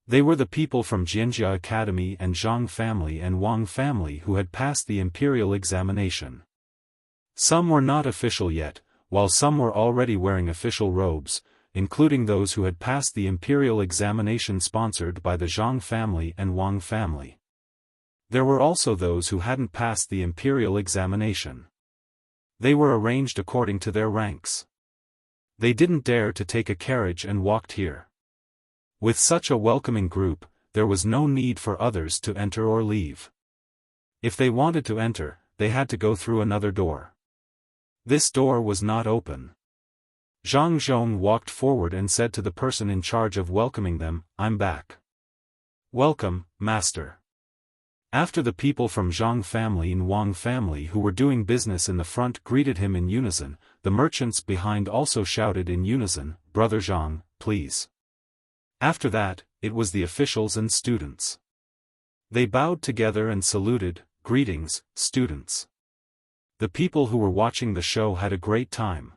Speaker 1: They were the people from Jianjia Academy and Zhang family and Wang family who had passed the imperial examination. Some were not official yet, while some were already wearing official robes, including those who had passed the imperial examination sponsored by the Zhang family and Wang family. There were also those who hadn't passed the imperial examination. They were arranged according to their ranks. They didn't dare to take a carriage and walked here. With such a welcoming group, there was no need for others to enter or leave. If they wanted to enter, they had to go through another door. This door was not open. Zhang Zhong walked forward and said to the person in charge of welcoming them, "I'm back." "Welcome, master." After the people from Zhang family and Wang family who were doing business in the front greeted him in unison, the merchants behind also shouted in unison, "Brother Zhang, please." After that, it was the officials and students. They bowed together and saluted, "Greetings, students." The people who were watching the show had a great time.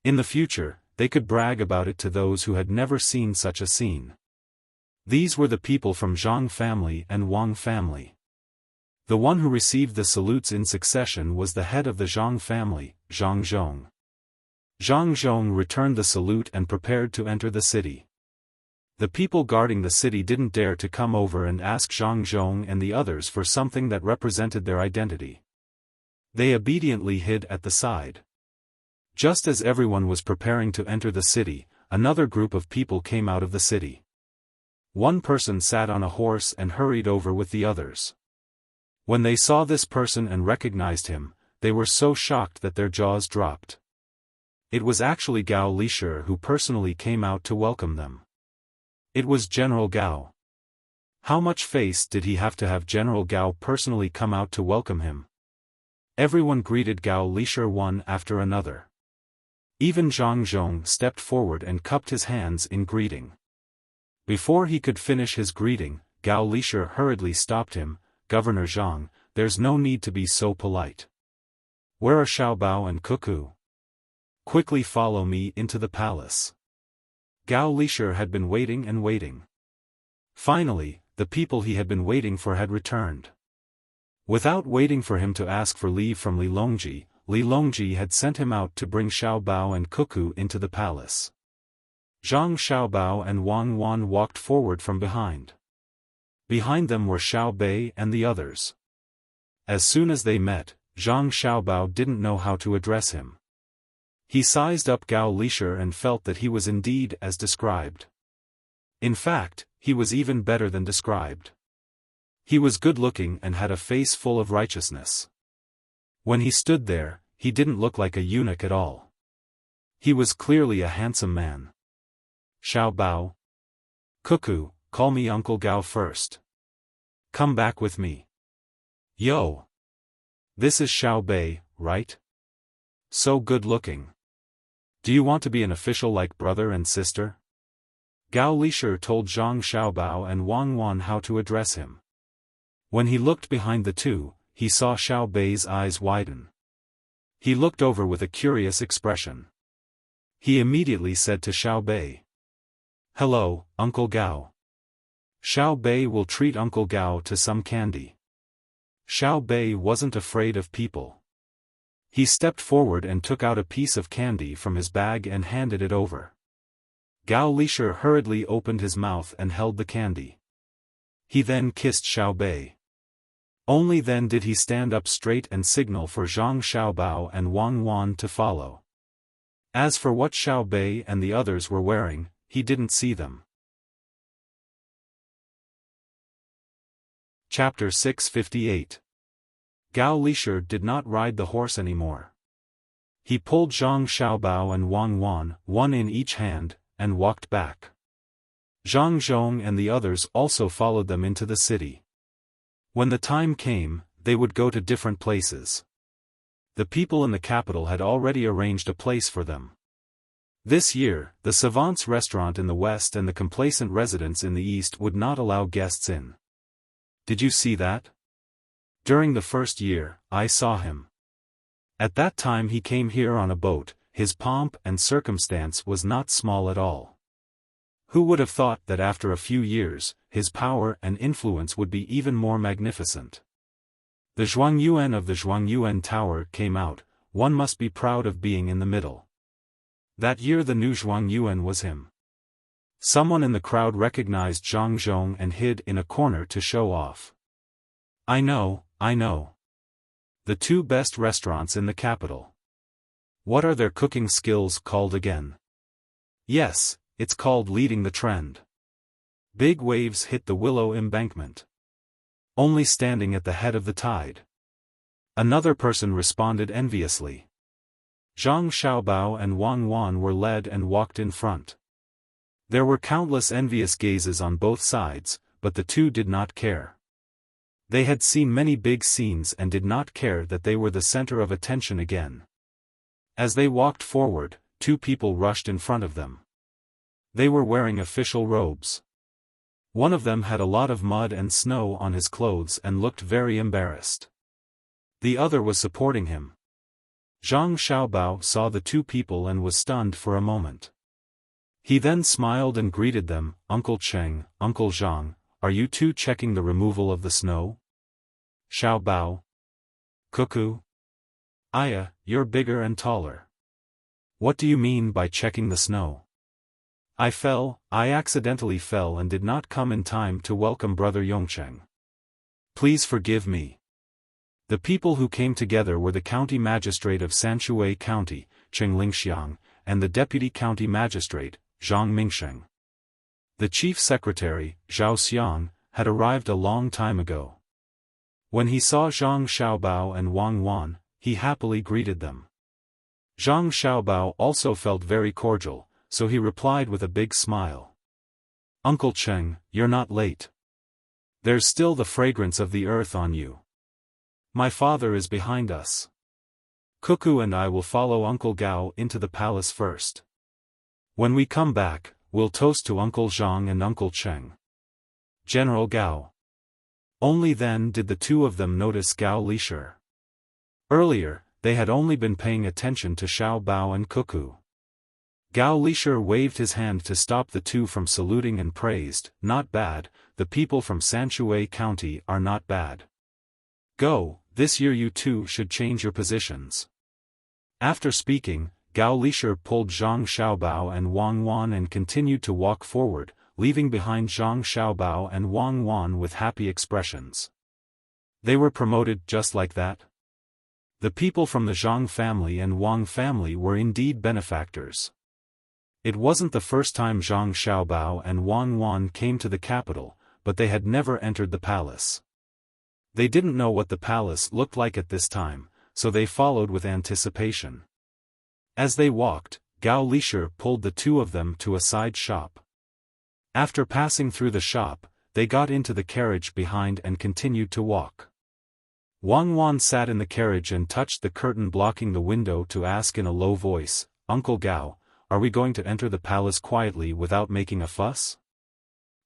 Speaker 1: In the future, they could brag about it to those who had never seen such a scene. These were the people from Zhang family and Wang family. The one who received the salutes in succession was the head of the Zhang family, Zhang Zhong. Zhang Zhong returned the salute and prepared to enter the city. The people guarding the city didn't dare to come over and ask Zhang Zhong and the others for something that represented their identity. They obediently hid at the side. Just as everyone was preparing to enter the city, another group of people came out of the city. One person sat on a horse and hurried over with the others. When they saw this person and recognized him, they were so shocked that their jaws dropped. It was actually Gao Lishir who personally came out to welcome them. It was General Gao. How much face did he have to have General Gao personally come out to welcome him? Everyone greeted Gao Lishir one after another. Even Zhang Zhong stepped forward and cupped his hands in greeting. Before he could finish his greeting, Gao Lishir hurriedly stopped him, "Governor Zhang, there's no need to be so polite. Where are Xiaobao and Cuckoo? Quickly follow me into the palace." Gao Lishir had been waiting and waiting. Finally, the people he had been waiting for had returned. Without waiting for him to ask for leave from Li Longji had sent him out to bring Xiaobao and Cuckoo into the palace. Zhang Xiaobao and Wang Wan walked forward from behind. Behind them were Xiaobei and the others. As soon as they met, Zhang Xiaobao didn't know how to address him. He sized up Gao Lishir and felt that he was indeed as described. In fact, he was even better than described. He was good-looking and had a face full of righteousness. When he stood there, he didn't look like a eunuch at all. He was clearly a handsome man. "Xiaobao. Cuckoo, call me Uncle Gao first. Come back with me." "Yo. This is Xiaobei, right? So good-looking. Do you want to be an official like brother and sister? Gao Lishir told Zhang Xiaobao and Wang Wan how to address him. When he looked behind the two, he saw Xiao Bei's eyes widen. He looked over with a curious expression. He immediately said to Xiao Bei, "Hello, Uncle Gao." Xiao Bei will treat Uncle Gao to some candy. Xiao Bei wasn't afraid of people. He stepped forward and took out a piece of candy from his bag and handed it over. Gao Lishir hurriedly opened his mouth and held the candy. He then kissed Xiao Bei. Only then did he stand up straight and signal for Zhang Xiaobao and Wang Wan to follow. As for what Xiao Bei and the others were wearing, he didn't see them. Chapter 658. Gao Lishir did not ride the horse anymore. He pulled Zhang Xiaobao and Wang Wan, one in each hand, and walked back. Zhang Zhong and the others also followed them into the city. When the time came, they would go to different places. The people in the capital had already arranged a place for them. This year, the Savants restaurant in the west and the complacent residence in the east would not allow guests in. Did you see that? During the first year, I saw him. At that time he came here on a boat. His pomp and circumstance was not small at all. Who would have thought that after a few years, his power and influence would be even more magnificent? The Zhuangyuan of the Zhuangyuan Tower came out. One must be proud of being in the middle. That year the new Zhuangyuan was him. Someone in the crowd recognized Zhang Zhong and hid in a corner to show off. I know. The two best restaurants in the capital. What are their cooking skills called again? Yes, it's called leading the trend. Big waves hit the willow embankment. Only standing at the head of the tide. Another person responded enviously. Zhang Xiaobao and Wang Wan were led and walked in front. There were countless envious gazes on both sides, but the two did not care. They had seen many big scenes and did not care that they were the center of attention again. As they walked forward, two people rushed in front of them. They were wearing official robes. One of them had a lot of mud and snow on his clothes and looked very embarrassed. The other was supporting him. Zhang Xiaobao saw the two people and was stunned for a moment. He then smiled and greeted them. Uncle Cheng, Uncle Zhang, are you two checking the removal of the snow? Xiaobao. Cuckoo. Aya, you're bigger and taller. What do you mean by checking the snow? I accidentally fell and did not come in time to welcome Brother Yongcheng. Please forgive me. The people who came together were the county magistrate of Sanshui County, Cheng Lingxiang, and the deputy county magistrate, Zhang Mingsheng. The chief secretary, Zhao Xiang, had arrived a long time ago. When he saw Zhang Xiaobao and Wang Wan, he happily greeted them. Zhang Xiaobao also felt very cordial, so he replied with a big smile. Uncle Cheng, you're not late. There's still the fragrance of the earth on you. My father is behind us. Cuckoo and I will follow Uncle Gao into the palace first. When we come back, we'll toast to Uncle Zhang and Uncle Cheng. General Gao. Only then did the two of them notice Gao Lishir. Earlier, they had only been paying attention to Xiao Bao and Cuckoo. Gao Lishir waved his hand to stop the two from saluting and praised, not bad, the people from Sanshui County are not bad. Go, this year you two should change your positions. After speaking, Gao Lishir pulled Zhang Xiaobao and Wang Wan and continued to walk forward, leaving behind Zhang Xiaobao and Wang Wan with happy expressions. They were promoted just like that? The people from the Zhang family and Wang family were indeed benefactors. It wasn't the first time Zhang Xiaobao and Wang Wan came to the capital, but they had never entered the palace. They didn't know what the palace looked like at this time, so they followed with anticipation. As they walked, Gao Lishir pulled the two of them to a side shop. After passing through the shop, they got into the carriage behind and continued to walk. Wang Wan sat in the carriage and touched the curtain blocking the window to ask in a low voice, Uncle Gao, are we going to enter the palace quietly without making a fuss?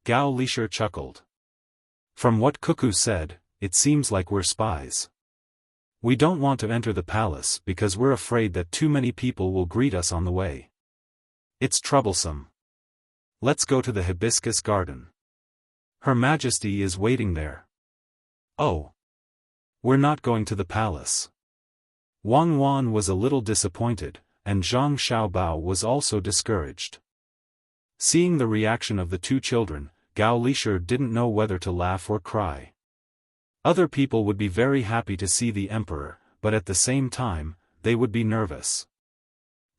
Speaker 1: Gao Lisher chuckled. From what Cuckoo said, it seems like we're spies. We don't want to enter the palace because we're afraid that too many people will greet us on the way. It's troublesome. Let's go to the hibiscus garden. Her Majesty is waiting there. Oh. We're not going to the palace. Wang Wan was a little disappointed, and Zhang Xiaobao was also discouraged. Seeing the reaction of the two children, Gao Lisher didn't know whether to laugh or cry. Other people would be very happy to see the emperor, but at the same time, they would be nervous.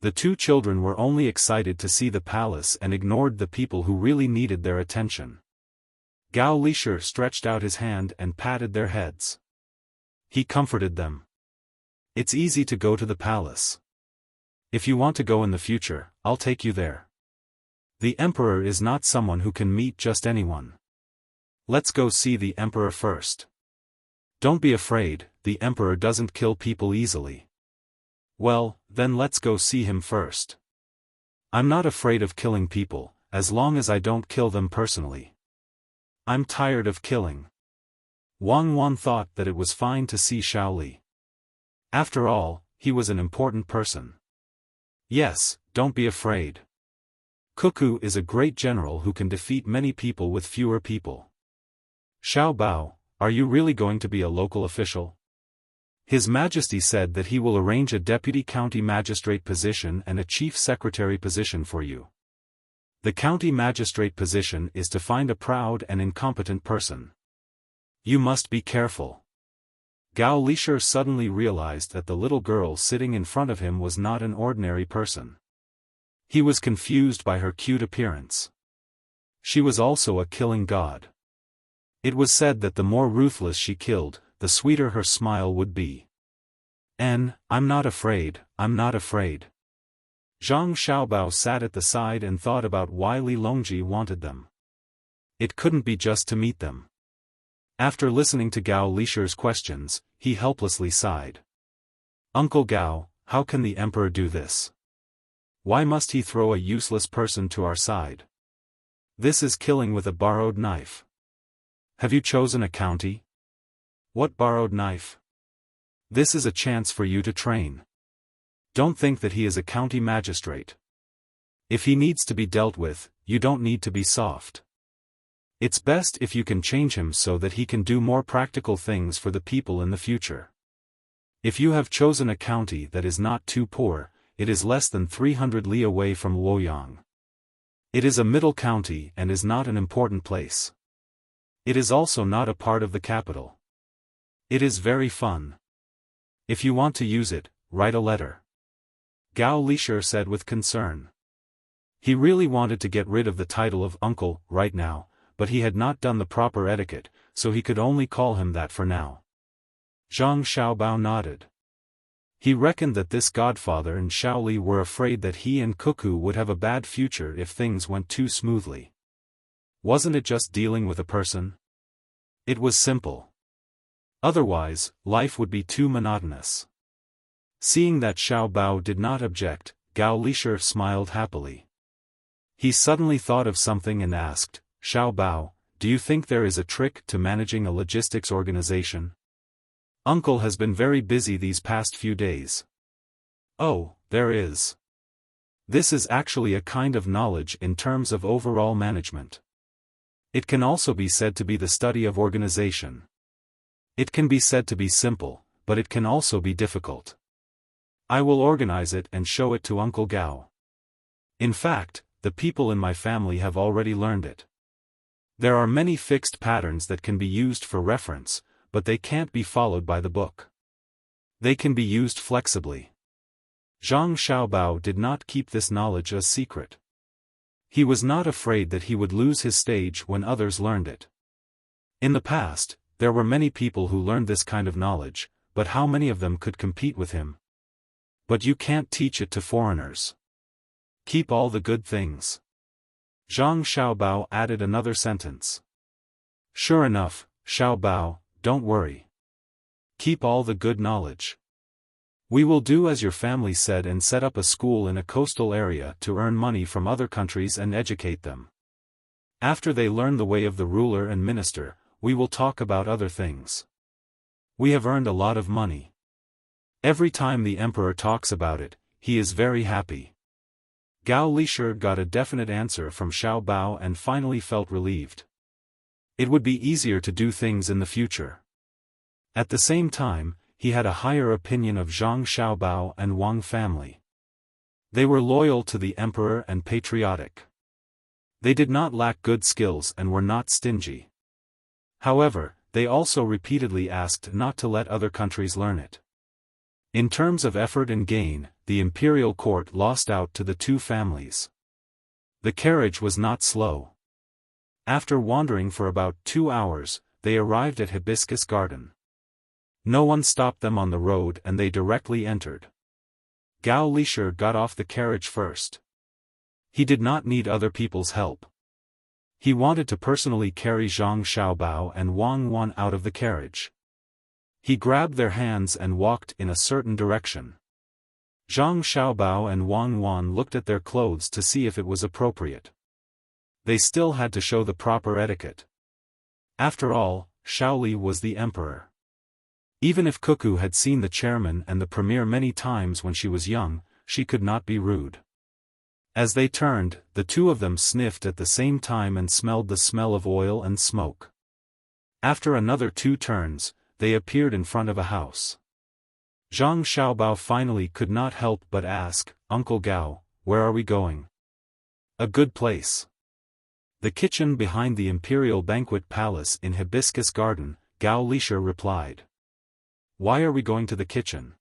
Speaker 1: The two children were only excited to see the palace and ignored the people who really needed their attention. Gao Lisher stretched out his hand and patted their heads. He comforted them. It's easy to go to the palace. If you want to go in the future, I'll take you there. The emperor is not someone who can meet just anyone. Let's go see the emperor first. Don't be afraid, the emperor doesn't kill people easily. Well, then let's go see him first. I'm not afraid of killing people, as long as I don't kill them personally. I'm tired of killing. Wang Wan thought that it was fine to see Xiaoli. After all, he was an important person. Yes, don't be afraid. Cuckoo is a great general who can defeat many people with fewer people. Xiao Bao, are you really going to be a local official? His Majesty said that he will arrange a deputy county magistrate position and a chief secretary position for you. The county magistrate position is to find a proud and incompetent person. You must be careful. Gao Lisher suddenly realized that the little girl sitting in front of him was not an ordinary person. He was confused by her cute appearance. She was also a killing god. It was said that the more ruthless she killed, the sweeter her smile would be. I'm not afraid, I'm not afraid. Zhang Xiaobao sat at the side and thought about why Li Longji wanted them. It couldn't be just to meet them. After listening to Gao Lisher's questions, he helplessly sighed. Uncle Gao, how can the emperor do this? Why must he throw a useless person to our side? This is killing with a borrowed knife. Have you chosen a county? What borrowed knife? This is a chance for you to train. Don't think that he is a county magistrate. If he needs to be dealt with, you don't need to be soft. It's best if you can change him so that he can do more practical things for the people in the future. If you have chosen a county that is not too poor, it is less than 300 li away from Luoyang. It is a middle county and is not an important place. It is also not a part of the capital. It is very fun. If you want to use it, write a letter. Gao Lisher said with concern. He really wanted to get rid of the title of uncle right now, but he had not done the proper etiquette, so he could only call him that for now. Zhang Xiaobao nodded. He reckoned that this godfather and Xiaoli were afraid that he and Cuckoo would have a bad future if things went too smoothly. Wasn't it just dealing with a person? It was simple. Otherwise, life would be too monotonous. Seeing that Xiao Bao did not object, Gao Lisher smiled happily. He suddenly thought of something and asked, Xiao Bao, do you think there is a trick to managing a logistics organization? Uncle has been very busy these past few days. Oh, there is. This is actually a kind of knowledge in terms of overall management. It can also be said to be the study of organization. It can be said to be simple, but it can also be difficult. I will organize it and show it to Uncle Gao. In fact, the people in my family have already learned it. There are many fixed patterns that can be used for reference, but they can't be followed by the book. They can be used flexibly. Zhang Xiaobao did not keep this knowledge a secret. He was not afraid that he would lose his stage when others learned it. In the past, there were many people who learned this kind of knowledge, but how many of them could compete with him? But you can't teach it to foreigners. Keep all the good things. Zhang Xiaobao added another sentence. Sure enough, Xiao Bao, don't worry. Keep all the good knowledge. We will do as your family said and set up a school in a coastal area to earn money from other countries and educate them. After they learn the way of the ruler and minister, we will talk about other things. We have earned a lot of money. Every time the emperor talks about it, he is very happy. Gao Lisher got a definite answer from Xiao Bao and finally felt relieved. It would be easier to do things in the future. At the same time, he had a higher opinion of Zhang Xiaobao and Wang family. They were loyal to the emperor and patriotic. They did not lack good skills and were not stingy. However, they also repeatedly asked not to let other countries learn it. In terms of effort and gain, the imperial court lost out to the two families. The carriage was not slow. After wandering for about 2 hours, they arrived at Hibiscus Garden. No one stopped them on the road and they directly entered. Gao Lisher got off the carriage first. He did not need other people's help. He wanted to personally carry Zhang Xiaobao and Wang Wan out of the carriage. He grabbed their hands and walked in a certain direction. Zhang Xiaobao and Wang Wan looked at their clothes to see if it was appropriate. They still had to show the proper etiquette. After all, Shaoli was the emperor. Even if Cuckoo had seen the chairman and the premier many times when she was young, she could not be rude. As they turned, the two of them sniffed at the same time and smelled the smell of oil and smoke. After another 2 turns, they appeared in front of a house. Zhang Xiaobao finally could not help but ask, "Uncle Gao, where are we going?" "A good place. The kitchen behind the imperial banquet palace in Hibiscus Garden," Gao Lisher replied. "Why are we going to the kitchen?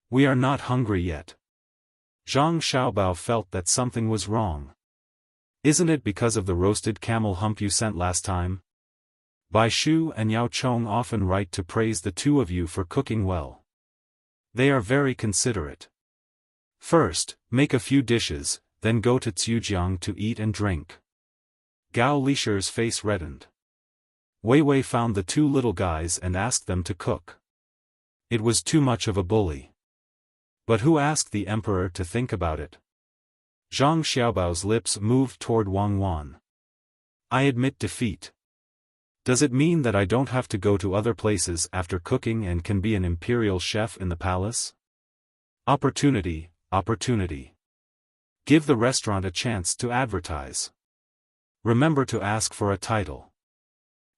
Speaker 1: We are not hungry yet." Zhang Xiaobao felt that something was wrong. "Isn't it because of the roasted camel hump you sent last time? Bai Shu and Yao Chong often write to praise the two of you for cooking well. They are very considerate. First, make a few dishes, then go to Zhujiang to eat and drink." Gao Lisher's face reddened. Wei Wei found the 2 little guys and asked them to cook. It was too much of a bully. But who asked the emperor to think about it? Zhang Xiaobao's lips moved toward Wang Wan. "I admit defeat. Does it mean that I don't have to go to other places after cooking and can be an imperial chef in the palace? Opportunity, opportunity. Give the restaurant a chance to advertise. Remember to ask for a title.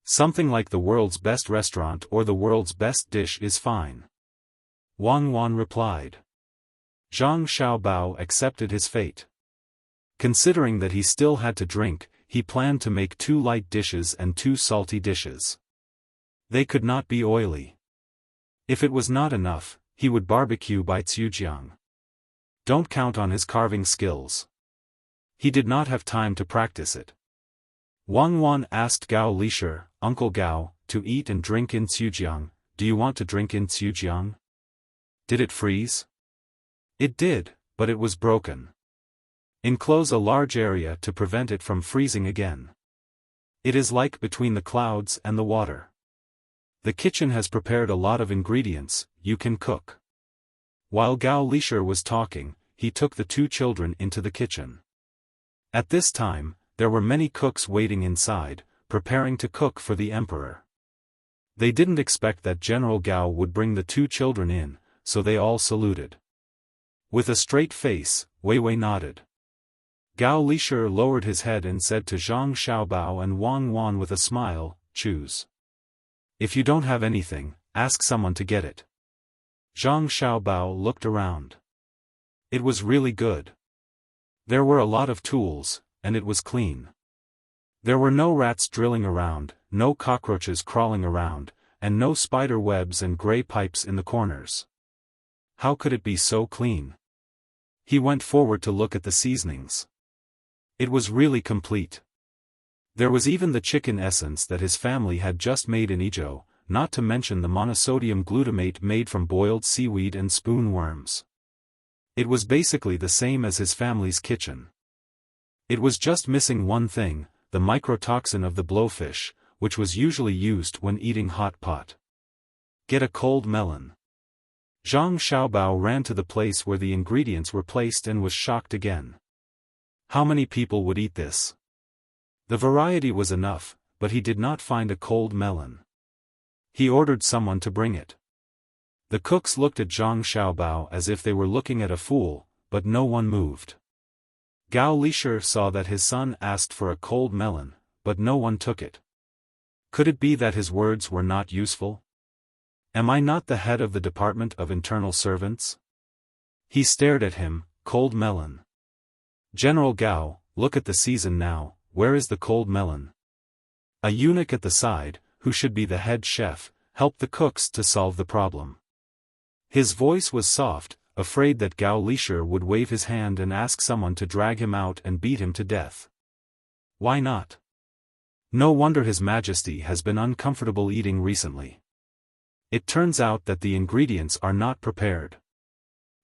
Speaker 1: Something like the world's best restaurant or the world's best dish is fine." Wang Wan replied. Zhang Xiaobao accepted his fate. Considering that he still had to drink, he planned to make 2 light dishes and 2 salty dishes. They could not be oily. If it was not enough, he would barbecue by Zhujiang. Don't count on his carving skills. He did not have time to practice it. Wang Wan asked Gao Lisher, "Uncle Gao, to eat and drink in Zhujiang, do you want to drink in Zhujiang? Did it freeze?" "It did, but it was broken. Enclose a large area to prevent it from freezing again. It is like between the clouds and the water. The kitchen has prepared a lot of ingredients, you can cook." While Gao Lisher was talking, he took the 2 children into the kitchen. At this time, there were many cooks waiting inside, preparing to cook for the emperor. They didn't expect that General Gao would bring the 2 children in, so they all saluted. With a straight face, Wei Wei nodded. Gao Lisher lowered his head and said to Zhang Xiaobao and Wang Wan with a smile, "Choose. If you don't have anything, ask someone to get it." Zhang Xiaobao looked around. It was really good. There were a lot of tools, and it was clean. There were no rats drilling around, no cockroaches crawling around, and no spider webs and gray pipes in the corners. How could it be so clean? He went forward to look at the seasonings. It was really complete. There was even the chicken essence that his family had just made in Izhou, not to mention the monosodium glutamate made from boiled seaweed and spoon worms. It was basically the same as his family's kitchen. It was just missing one thing, the microtoxin of the blowfish, which was usually used when eating hot pot. Get a cold melon. Zhang Xiaobao ran to the place where the ingredients were placed and was shocked again. How many people would eat this? The variety was enough, but he did not find a cold melon. He ordered someone to bring it. The cooks looked at Zhang Xiaobao as if they were looking at a fool, but no one moved. Gao Lishir saw that his son asked for a cold melon, but no one took it. Could it be that his words were not useful? Am I not the head of the Department of Internal Servants? He stared at him. Cold melon. General Gao, look at the season now, where is the cold melon? A eunuch at the side, who should be the head chef, helped the cooks to solve the problem. His voice was soft, afraid that Gao Lishir would wave his hand and ask someone to drag him out and beat him to death. Why not? No wonder His Majesty has been uncomfortable eating recently. It turns out that the ingredients are not prepared.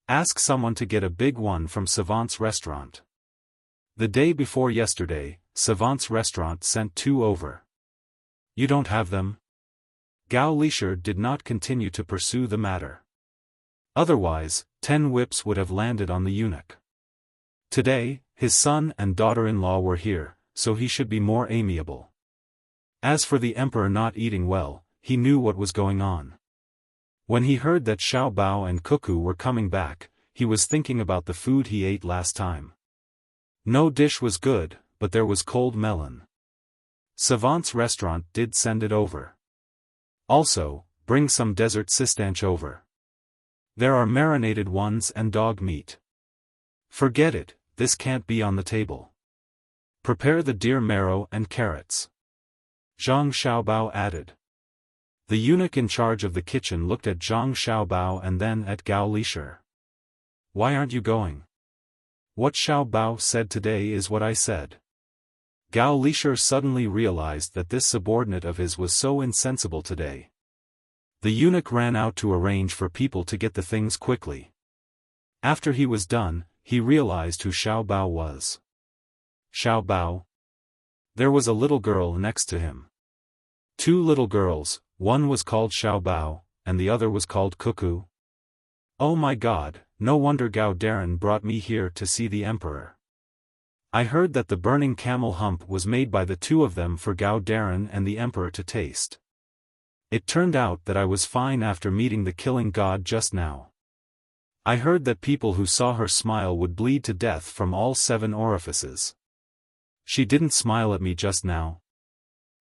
Speaker 1: Ask someone to get a big one from Savant's restaurant. The day before yesterday, Savant's restaurant sent 2 over. You don't have them? Gao Lishir did not continue to pursue the matter. Otherwise, 10 whips would have landed on the eunuch. Today, his son and daughter-in-law were here, so he should be more amiable. As for the emperor not eating well, he knew what was going on. When he heard that Xiao Bao and Cuckoo were coming back, he was thinking about the food he ate last time. No dish was good, but there was cold melon. Savant's restaurant did send it over. Also, bring some desert sistanch over. There are marinated ones and dog meat. Forget it, this can't be on the table. Prepare the deer marrow and carrots. Zhang Xiaobao added. The eunuch in charge of the kitchen looked at Zhang Xiaobao and then at Gao Lishir. Why aren't you going? What Xiaobao said today is what I said. Gao Lishir suddenly realized that this subordinate of his was so insensible today. The eunuch ran out to arrange for people to get the things quickly. After he was done, he realized who Xiaobao was. Xiaobao? There was a little girl next to him. 2 little girls, one was called Xiaobao, and the other was called Cuckoo. Oh my God, no wonder Gao Darren brought me here to see the emperor. I heard that the burning camel hump was made by the 2 of them for Gao Darren and the emperor to taste. It turned out that I was fine after meeting the killing god just now. I heard that people who saw her smile would bleed to death from all 7 orifices. She didn't smile at me just now.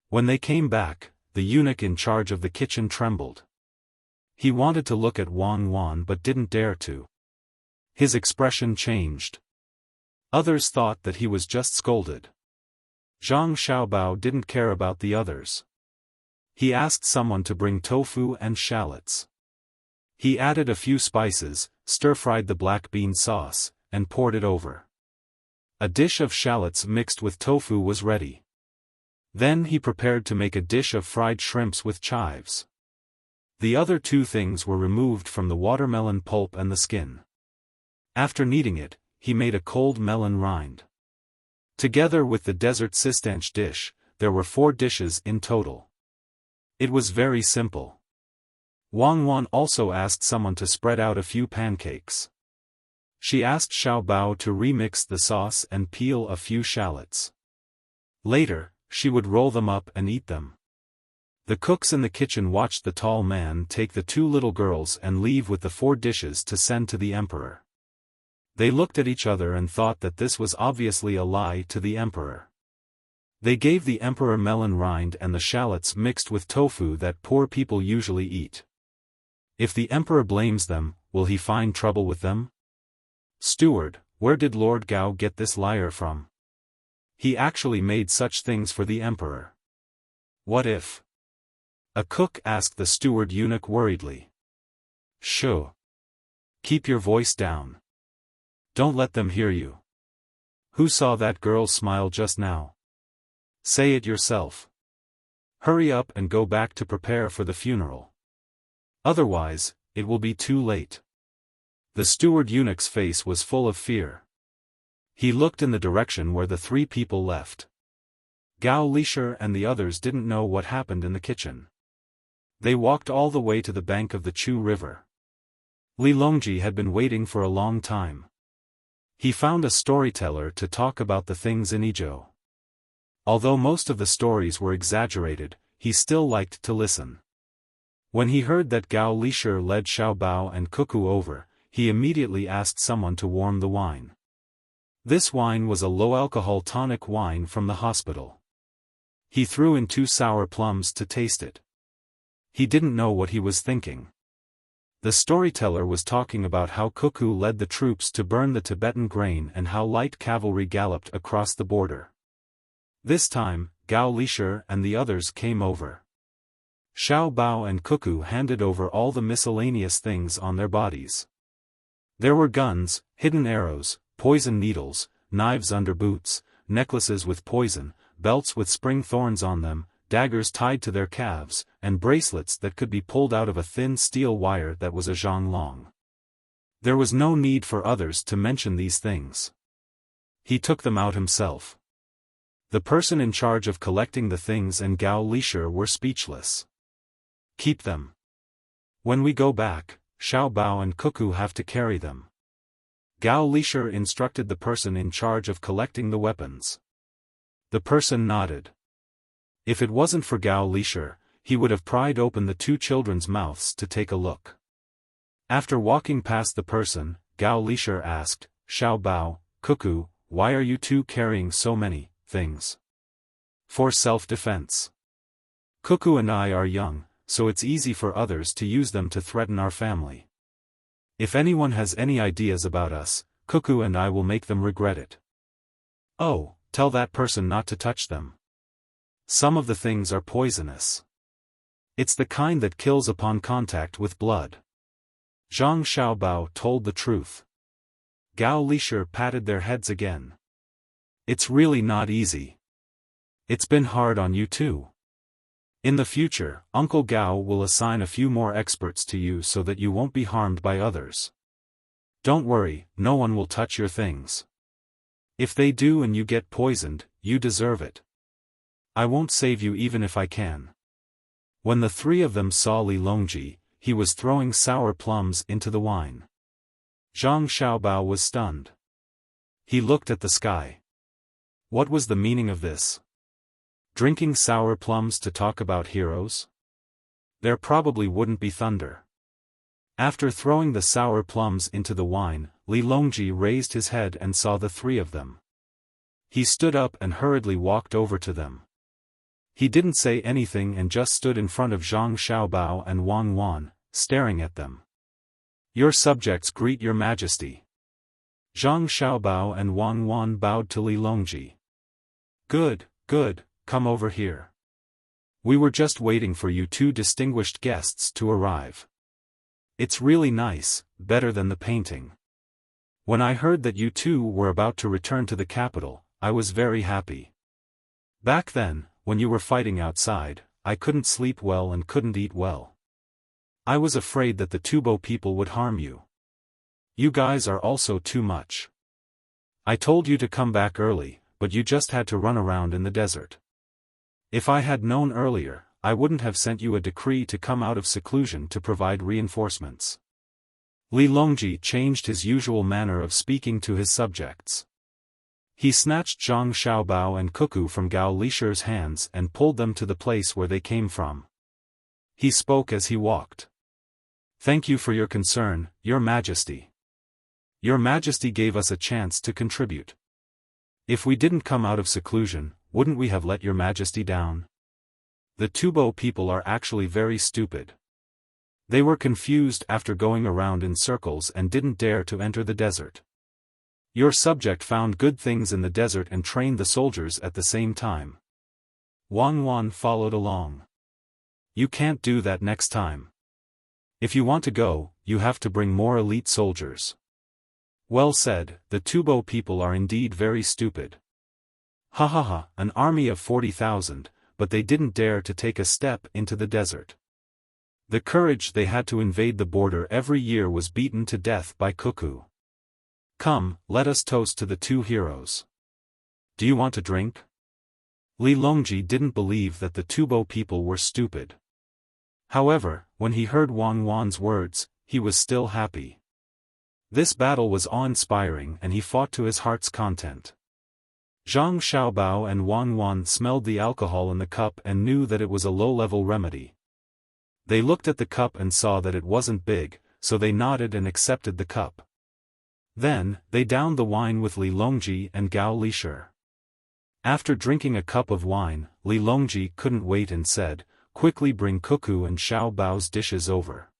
Speaker 1: When they came back, the eunuch in charge of the kitchen trembled. He wanted to look at Wang Wan but didn't dare to. His expression changed. Others thought that he was just scolded. Zhang Xiaobao didn't care about the others. He asked someone to bring tofu and shallots. He added a few spices, stir-fried the black bean sauce, and poured it over. A dish of shallots mixed with tofu was ready. Then he prepared to make a dish of fried shrimps with chives. The other 2 things were removed from the watermelon pulp and the skin. After kneading it, he made a cold melon rind. Together with the desert sistanch dish, there were 4 dishes in total. It was very simple. Wang Wan also asked someone to spread out a few pancakes. She asked Xiao Bao to remix the sauce and peel a few shallots. Later, she would roll them up and eat them. The cooks in the kitchen watched the tall man take the 2 little girls and leave with the 4 dishes to send to the emperor. They looked at each other and thought that this was obviously a lie to the emperor. They gave the emperor melon rind and the shallots mixed with tofu that poor people usually eat. If the emperor blames them, will he find trouble with them? Steward, where did Lord Gao get this liar from? He actually made such things for the emperor. What if? A cook asked the steward eunuch worriedly. Shoo. Keep your voice down. Don't let them hear you. Who saw that girl smile just now? Say it yourself. Hurry up and go back to prepare for the funeral. Otherwise, it will be too late. The steward eunuch's face was full of fear. He looked in the direction where the 3 people left. Gao Lishir and the others didn't know what happened in the kitchen. They walked all the way to the bank of the Chu River. Li Longji had been waiting for a long time. He found a storyteller to talk about the things in Izhou. Although most of the stories were exaggerated, he still liked to listen. When he heard that Gao Lishir led Xiaobao and Cuckoo over, he immediately asked someone to warm the wine. This wine was a low-alcohol tonic wine from the hospital. He threw in 2 sour plums to taste it. He didn't know what he was thinking. The storyteller was talking about how Cuckoo led the troops to burn the Tibetan grain and how light cavalry galloped across the border. This time, Gao Lishir and the others came over. Xiaobao and Cuckoo handed over all the miscellaneous things on their bodies. There were guns, hidden arrows, poison needles, knives under boots, necklaces with poison, belts with spring thorns on them, daggers tied to their calves, and bracelets that could be pulled out of a thin steel wire that was a zhang long. There was no need for others to mention these things. He took them out himself. The person in charge of collecting the things and Gao Lishir were speechless. Keep them. When we go back, Xiaobao and Cuckoo have to carry them. Gao Lishir instructed the person in charge of collecting the weapons. The person nodded. If it wasn't for Gao Lishir, he would have pried open the 2 children's mouths to take a look. After walking past the person, Gao Lishir asked, Xiaobao, Cuckoo, why are you 2 carrying so many things? For self-defense. Cuckoo and I are young, so it's easy for others to use them to threaten our family. If anyone has any ideas about us, Cuckoo and I will make them regret it. Oh, tell that person not to touch them. Some of the things are poisonous. It's the kind that kills upon contact with blood. Zhang Xiaobao told the truth. Gao Lishir patted their heads again. It's really not easy. It's been hard on you too. In the future, Uncle Gao will assign a few more experts to you so that you won't be harmed by others. Don't worry, no one will touch your things. If they do and you get poisoned, you deserve it. I won't save you even if I can. When the 3 of them saw Li Longji, he was throwing sour plums into the wine. Zhang Xiaobao was stunned. He looked at the sky. What was the meaning of this? Drinking sour plums to talk about heroes? There probably wouldn't be thunder. After throwing the sour plums into the wine, Li Longji raised his head and saw the 3 of them. He stood up and hurriedly walked over to them. He didn't say anything and just stood in front of Zhang Xiaobao and Wang Wan, staring at them. Your subjects greet your majesty. Zhang Xiaobao and Wang Wan bowed to Li Longji. Good, good, come over here. We were just waiting for you 2 distinguished guests to arrive. It's really nice, better than the painting. When I heard that you 2 were about to return to the capital, I was very happy. Back then, when you were fighting outside, I couldn't sleep well and couldn't eat well. I was afraid that the Tubo people would harm you. You guys are also too much. I told you to come back early, but you just had to run around in the desert. If I had known earlier, I wouldn't have sent you a decree to come out of seclusion to provide reinforcements. Li Longji changed his usual manner of speaking to his subjects. He snatched Zhang Xiaobao and Cuckoo from Gao Lishir's hands and pulled them to the place where they came from. He spoke as he walked. Thank you for your concern, Your Majesty. Your Majesty gave us a chance to contribute. If we didn't come out of seclusion, wouldn't we have let Your Majesty down? The Tubo people are actually very stupid. They were confused after going around in circles and didn't dare to enter the desert. Your subject found good things in the desert and trained the soldiers at the same time. Wang Wan followed along. You can't do that next time. If you want to go, you have to bring more elite soldiers. Well said, the Tubo people are indeed very stupid. Ha ha ha, an army of 40,000, but they didn't dare to take a step into the desert. The courage they had to invade the border every year was beaten to death by Cuckoo. Come, let us toast to the 2 heroes. Do you want to drink? Li Longji didn't believe that the Tubo people were stupid. However, when he heard Wang Wan's words, he was still happy. This battle was awe-inspiring and he fought to his heart's content. Zhang Xiaobao and Wang Wan smelled the alcohol in the cup and knew that it was a low-level remedy. They looked at the cup and saw that it wasn't big, so they nodded and accepted the cup. Then, they downed the wine with Li Longji and Gao Lishir. After drinking a cup of wine, Li Longji couldn't wait and said, "Quickly bring Cuckoo and Xiao Bao's dishes over.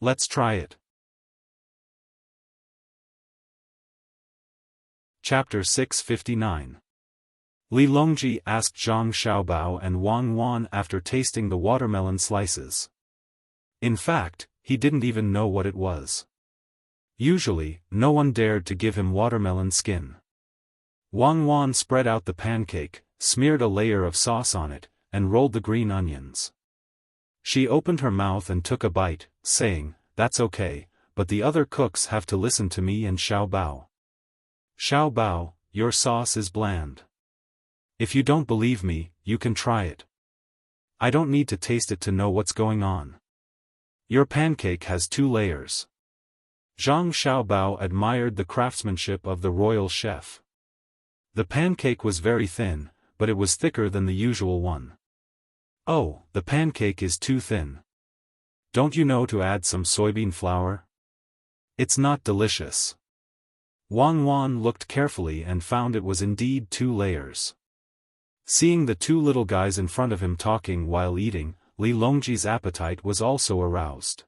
Speaker 1: Let's try it." Chapter 659. Li Longji asked Zhang Xiaobao and Wang Wan after tasting the watermelon slices. In fact, he didn't even know what it was. Usually, no one dared to give him watermelon skin. Wang Wan spread out the pancake, smeared a layer of sauce on it, and rolled the green onions. She opened her mouth and took a bite, saying, "That's okay, but the other cooks have to listen to me and Xiao Bao. Xiao Bao, your sauce is bland. If you don't believe me, you can try it. I don't need to taste it to know what's going on. Your pancake has 2 layers." Zhang Xiaobao admired the craftsmanship of the royal chef. The pancake was very thin, but it was thicker than the usual one. "Oh, the pancake is too thin. Don't you know to add some soybean flour? It's not delicious." Wang Wan looked carefully and found it was indeed 2 layers. Seeing the 2 little guys in front of him talking while eating, Li Longji's appetite was also aroused.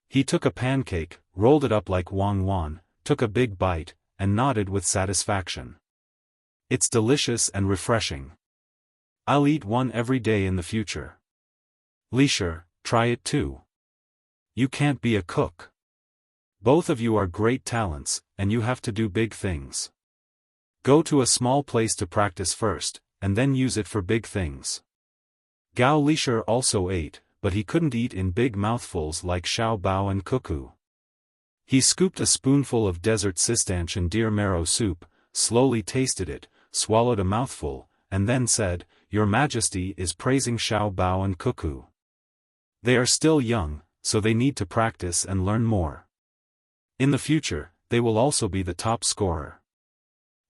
Speaker 1: He took a pancake, rolled it up like Wang Wan, took a big bite, and nodded with satisfaction. "It's delicious and refreshing. I'll eat one every day in the future." "Lishir, try it too. You can't be a cook. Both of you are great talents, and you have to do big things. Go to a small place to practice first, and then use it for big things." Gao Lishir also ate, but he couldn't eat in big mouthfuls like Xiao Bao and Cuckoo. He scooped a spoonful of desert sistanch and deer marrow soup, slowly tasted it, swallowed a mouthful, and then said, "Your Majesty is praising Xiao Bao and Cuckoo. They are still young, so they need to practice and learn more. In the future, they will also be the top scorer.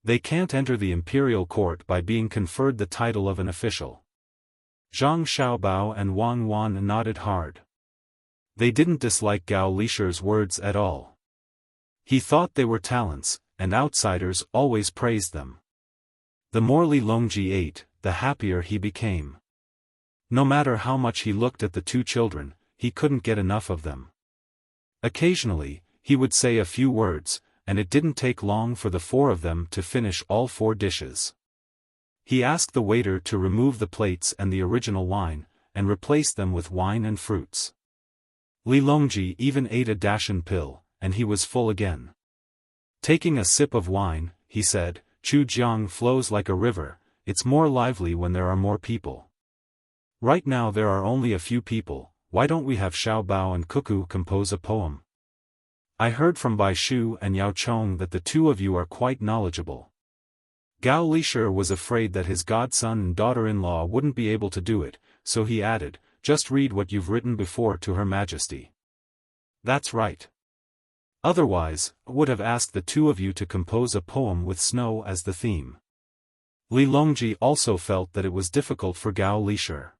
Speaker 1: They can't enter the imperial court by being conferred the title of an official." Zhang Xiaobao and Wang Wan nodded hard. They didn't dislike Gao Lishir's words at all. He thought they were talents, and outsiders always praised them. The more Li Longji ate, the happier he became. No matter how much he looked at the 2 children, he couldn't get enough of them. Occasionally, he would say a few words, and it didn't take long for the 4 of them to finish all 4 dishes. He asked the waiter to remove the plates and the original wine, and replace them with wine and fruits. Li Longji even ate a dashan pill, and he was full again. Taking a sip of wine, he said, "Chujiang flows like a river, it's more lively when there are more people. Right now there are only a few people, why don't we have Xiao Bao and Cuckoo compose a poem? I heard from Bai Shu and Yao Chong that the 2 of you are quite knowledgeable." Gao Lishir was afraid that his godson and daughter-in-law wouldn't be able to do it, so he added, "Just read what you've written before to Her Majesty." "That's right. Otherwise, I would have asked the 2 of you to compose a poem with snow as the theme." Li Longji also felt that it was difficult for Gao Lishir.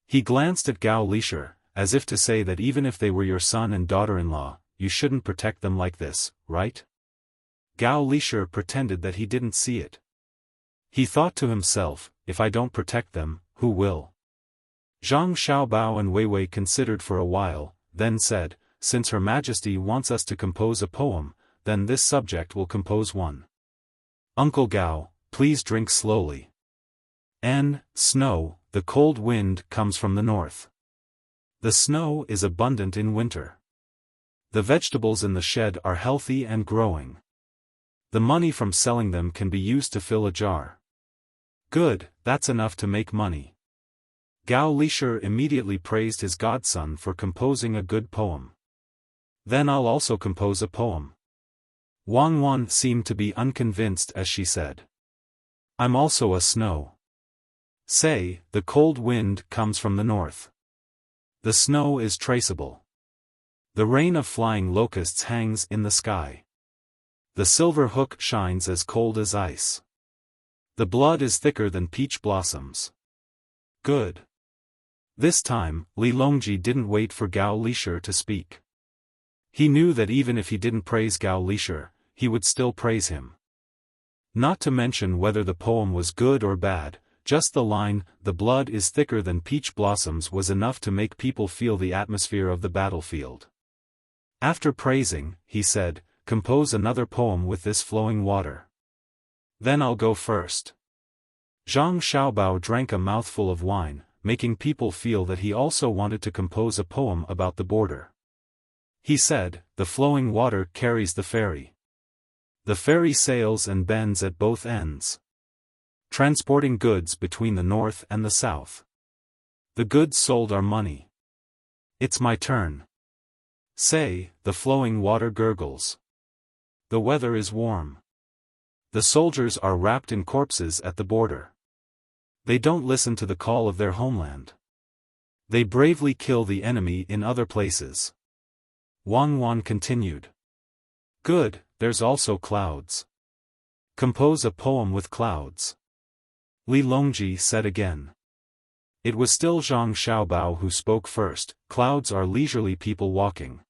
Speaker 1: He glanced at Gao Lishir, as if to say that even if they were your son and daughter-in-law, you shouldn't protect them like this, right? Gao Lishir pretended that he didn't see it. He thought to himself, if I don't protect them, who will? Zhang Xiaobao and Weiwei considered for a while, then said, "Since Her Majesty wants us to compose a poem, then this subject will compose one. Uncle Gao, please drink slowly. Snow, the cold wind comes from the north. The snow is abundant in winter. The vegetables in the shed are healthy and growing. The money from selling them can be used to fill a jar. Good, that's enough to make money." Gao Lishir immediately praised his godson for composing a good poem. "Then I'll also compose a poem." Wang Wan seemed to be unconvinced as she said, "I'm also a snow. Say, the cold wind comes from the north. The snow is traceable. The rain of flying locusts hangs in the sky. The silver hook shines as cold as ice. The blood is thicker than peach blossoms. Good. This time, Li Longji didn't wait for Gao Lisher to speak. He knew that even if he didn't praise Gao Lisher, he would still praise him. Not to mention whether the poem was good or bad, just the line, "The blood is thicker than peach blossoms," was enough to make people feel the atmosphere of the battlefield. After praising, he said, "Compose another poem with this flowing water. Then I'll go first." Zhang Xiaobao drank a mouthful of wine, making people feel that he also wanted to compose a poem about the border. He said, "The flowing water carries the ferry. The ferry sails and bends at both ends, transporting goods between the north and the south. The goods sold are money. It's my turn. Say, the flowing water gurgles. The weather is warm. The soldiers are wrapped in corpses at the border. They don't listen to the call of their homeland. They bravely kill the enemy in other places." Wang Wan continued. "Good, there's also clouds. Compose a poem with clouds." Li Longji said again. It was still Zhang Xiaobao who spoke first. "Clouds are leisurely people walking.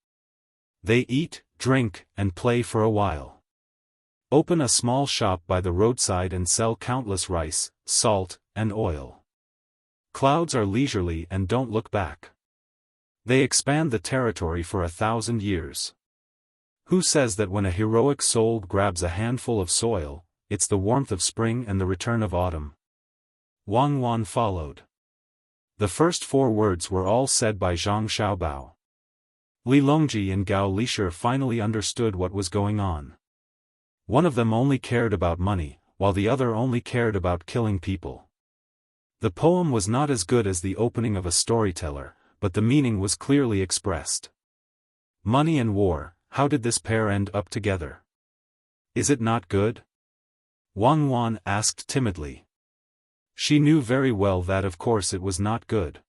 Speaker 1: They eat, drink, and play for a while. Open a small shop by the roadside and sell countless rice, salt, and oil. Clouds are leisurely and don't look back. They expand the territory for 1,000 years. Who says that when a heroic soul grabs a handful of soil, it's the warmth of spring and the return of autumn?" Wang Wan followed. The first 4 words were all said by Zhang Xiaobao. Li Longji and Gao Lisher finally understood what was going on. One of them only cared about money, while the other only cared about killing people. The poem was not as good as the opening of a storyteller, but the meaning was clearly expressed. Money and war, how did this pair end up together? Is it not good? Wang Wan asked timidly. She knew very well that of course it was not good.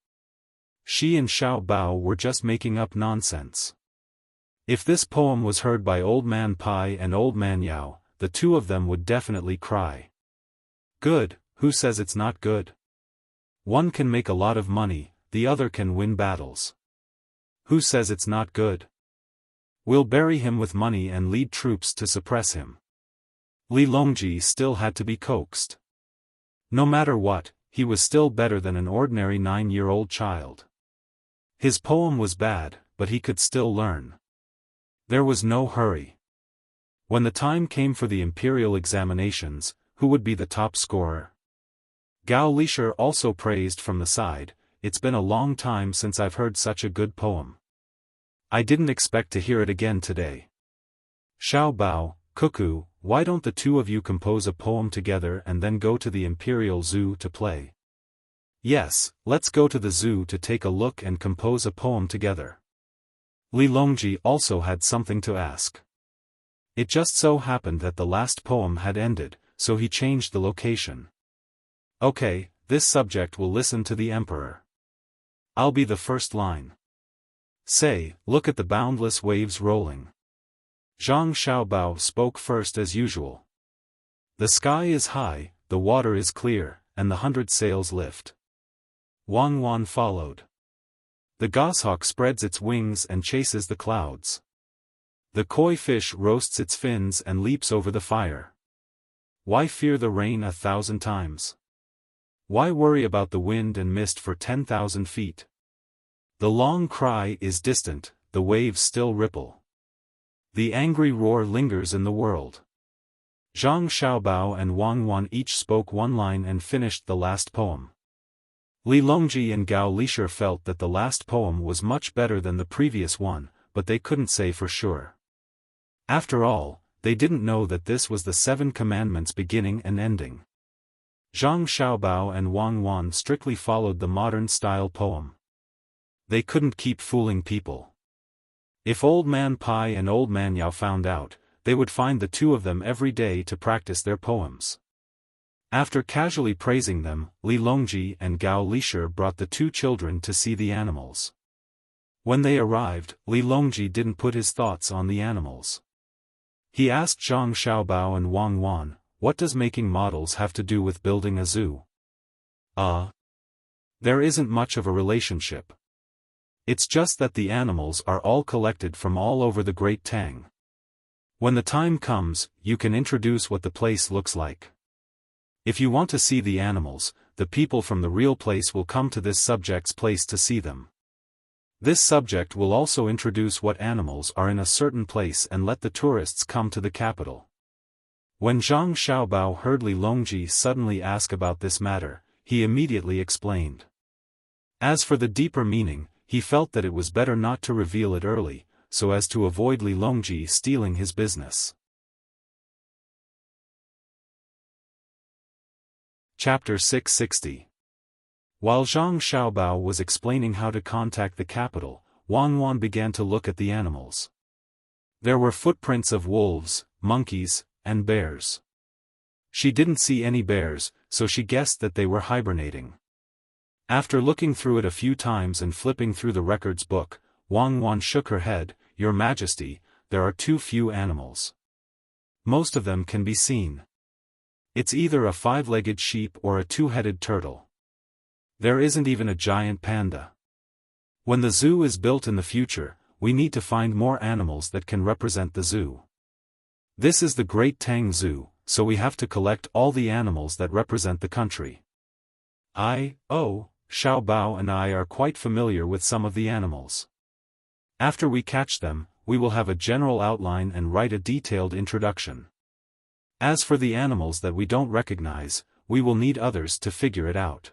Speaker 1: She and Xiao Bao were just making up nonsense. If this poem was heard by Old Man Pai and Old Man Yao, the two of them would definitely cry. Good, who says it's not good? One can make a lot of money, the other can win battles. Who says it's not good? We'll bury him with money and lead troops to suppress him. Li Longji still had to be coaxed. No matter what, he was still better than an ordinary 9-year-old child. His poem was bad, but he could still learn. There was no hurry. When the time came for the imperial examinations, who would be the top scorer? Gao Lisher also praised from the side, "It's been a long time since I've heard such a good poem. I didn't expect to hear it again today. Xiao Bao, Cuckoo, why don't the two of you compose a poem together and then go to the imperial zoo to play? Yes, let's go to the zoo to take a look and compose a poem together." Li Longji also had something to ask. It just so happened that the last poem had ended, so he changed the location. "Okay, this subject will listen to the emperor. I'll be the first line. Say, look at the boundless waves rolling." Zhang Xiaobao spoke first as usual. "The sky is high, the water is clear, and the 100 sails lift." Wang Wan followed. "The goshawk spreads its wings and chases the clouds. The koi fish roasts its fins and leaps over the fire. Why fear the rain 1,000 times? Why worry about the wind and mist for 10,000 feet? The long cry is distant, the waves still ripple. The angry roar lingers in the world." Zhang Xiaobao and Wang Wan each spoke one line and finished the last poem. Li Longji and Gao Lisher felt that the last poem was much better than the previous one, but they couldn't say for sure. After all, they didn't know that this was the 7 commandments beginning and ending. Zhang Xiaobao and Wang Wan strictly followed the modern-style poem. They couldn't keep fooling people. If Old Man Pai and Old Man Yao found out, they would find the two of them every day to practice their poems. After casually praising them, Li Longji and Gao Lisher brought the two children to see the animals. When they arrived, Li Longji didn't put his thoughts on the animals. He asked Zhang Xiaobao and Wang Wan, "What does making models have to do with building a zoo?" There isn't much of a relationship. It's just that the animals are all collected from all over the Great Tang. When the time comes, you can introduce what the place looks like. If you want to see the animals, the people from the real place will come to this subject's place to see them. This subject will also introduce what animals are in a certain place and let the tourists come to the capital. When Zhang Xiaobao heard Li Longji suddenly ask about this matter, he immediately explained. As for the deeper meaning, he felt that it was better not to reveal it early, so as to avoid Li Longji stealing his business. Chapter 660. While Zhang Xiaobao was explaining how to contact the capital, Wang Wan began to look at the animals. There were footprints of wolves, monkeys, and bears. She didn't see any bears, so she guessed that they were hibernating. After looking through it a few times and flipping through the records book, Wang Wan shook her head. "Your Majesty, there are too few animals. Most of them can be seen. It's either a 5-legged sheep or a 2-headed turtle. There isn't even a giant panda. When the zoo is built in the future, we need to find more animals that can represent the zoo. This is the Great Tang Zoo, so we have to collect all the animals that represent the country. Xiaobao and I are quite familiar with some of the animals. After we catch them, we will have a general outline and write a detailed introduction. As for the animals that we don't recognize, we will need others to figure it out.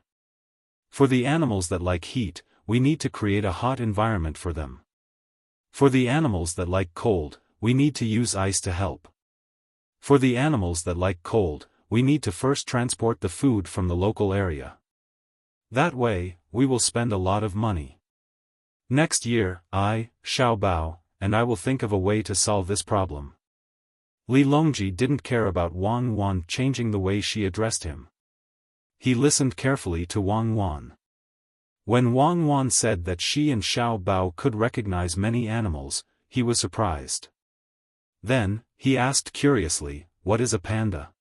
Speaker 1: For the animals that like heat, we need to create a hot environment for them. For the animals that like cold, we need to use ice to help. For the animals that like cold, we need to first transport the food from the local area. That way, we will spend a lot of money. Next year, Xiaobao, and I will think of a way to solve this problem." Li Longji didn't care about Wang Wan changing the way she addressed him. He listened carefully to Wang Wan. When Wang Wan said that she and Xiaobao could recognize many animals, he was surprised. Then, he asked curiously, "What is a panda?"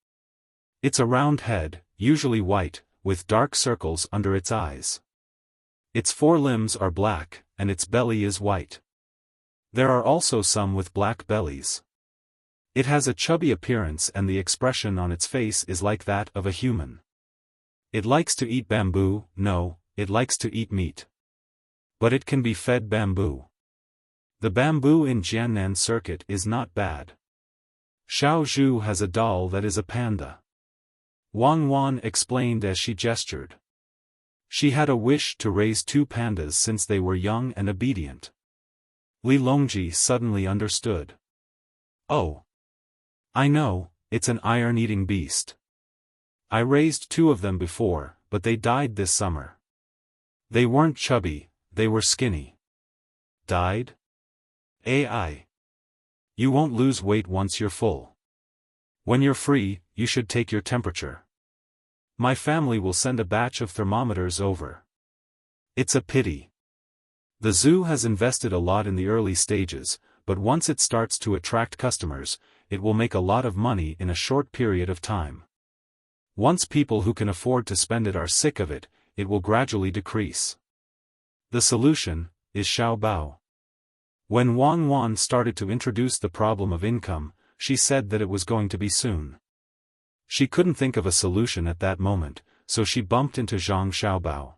Speaker 1: "It's a round head, usually white, with dark circles under its eyes. Its 4 limbs are black, and its belly is white. There are also some with black bellies. It has a chubby appearance and the expression on its face is like that of a human. It likes to eat bamboo. No, it likes to eat meat. But it can be fed bamboo. The bamboo in Jiannan circuit is not bad. Xiao Zhu has a doll that is a panda." Wang Wan explained as she gestured. She had a wish to raise 2 pandas since they were young and obedient. Li Longji suddenly understood. "Oh. I know, it's an iron-eating beast. I raised 2 of them before, but they died this summer. They weren't chubby, they were skinny." "Died? You won't lose weight once you're full. When you're free, you should take your temperature. My family will send a batch of thermometers over. It's a pity. The zoo has invested a lot in the early stages, but once it starts to attract customers, it will make a lot of money in a short period of time. Once people who can afford to spend it are sick of it, it will gradually decrease. The solution is Xiaobao." When Wang Wan started to introduce the problem of income, she said that it was going to be soon. She couldn't think of a solution at that moment, so she bumped into Zhang Xiaobao.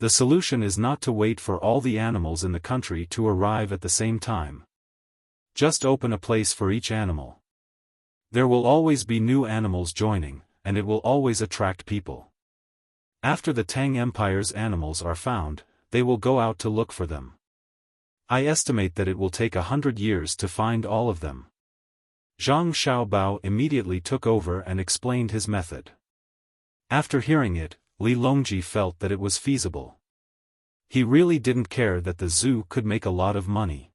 Speaker 1: "The solution is not to wait for all the animals in the country to arrive at the same time. Just open a place for each animal. There will always be new animals joining, and it will always attract people. After the Tang Empire's animals are found, they will go out to look for them. I estimate that it will take 100 years to find all of them." Zhang Xiaobao immediately took over and explained his method. After hearing it, Li Longji felt that it was feasible. He really didn't care that the zoo could make a lot of money.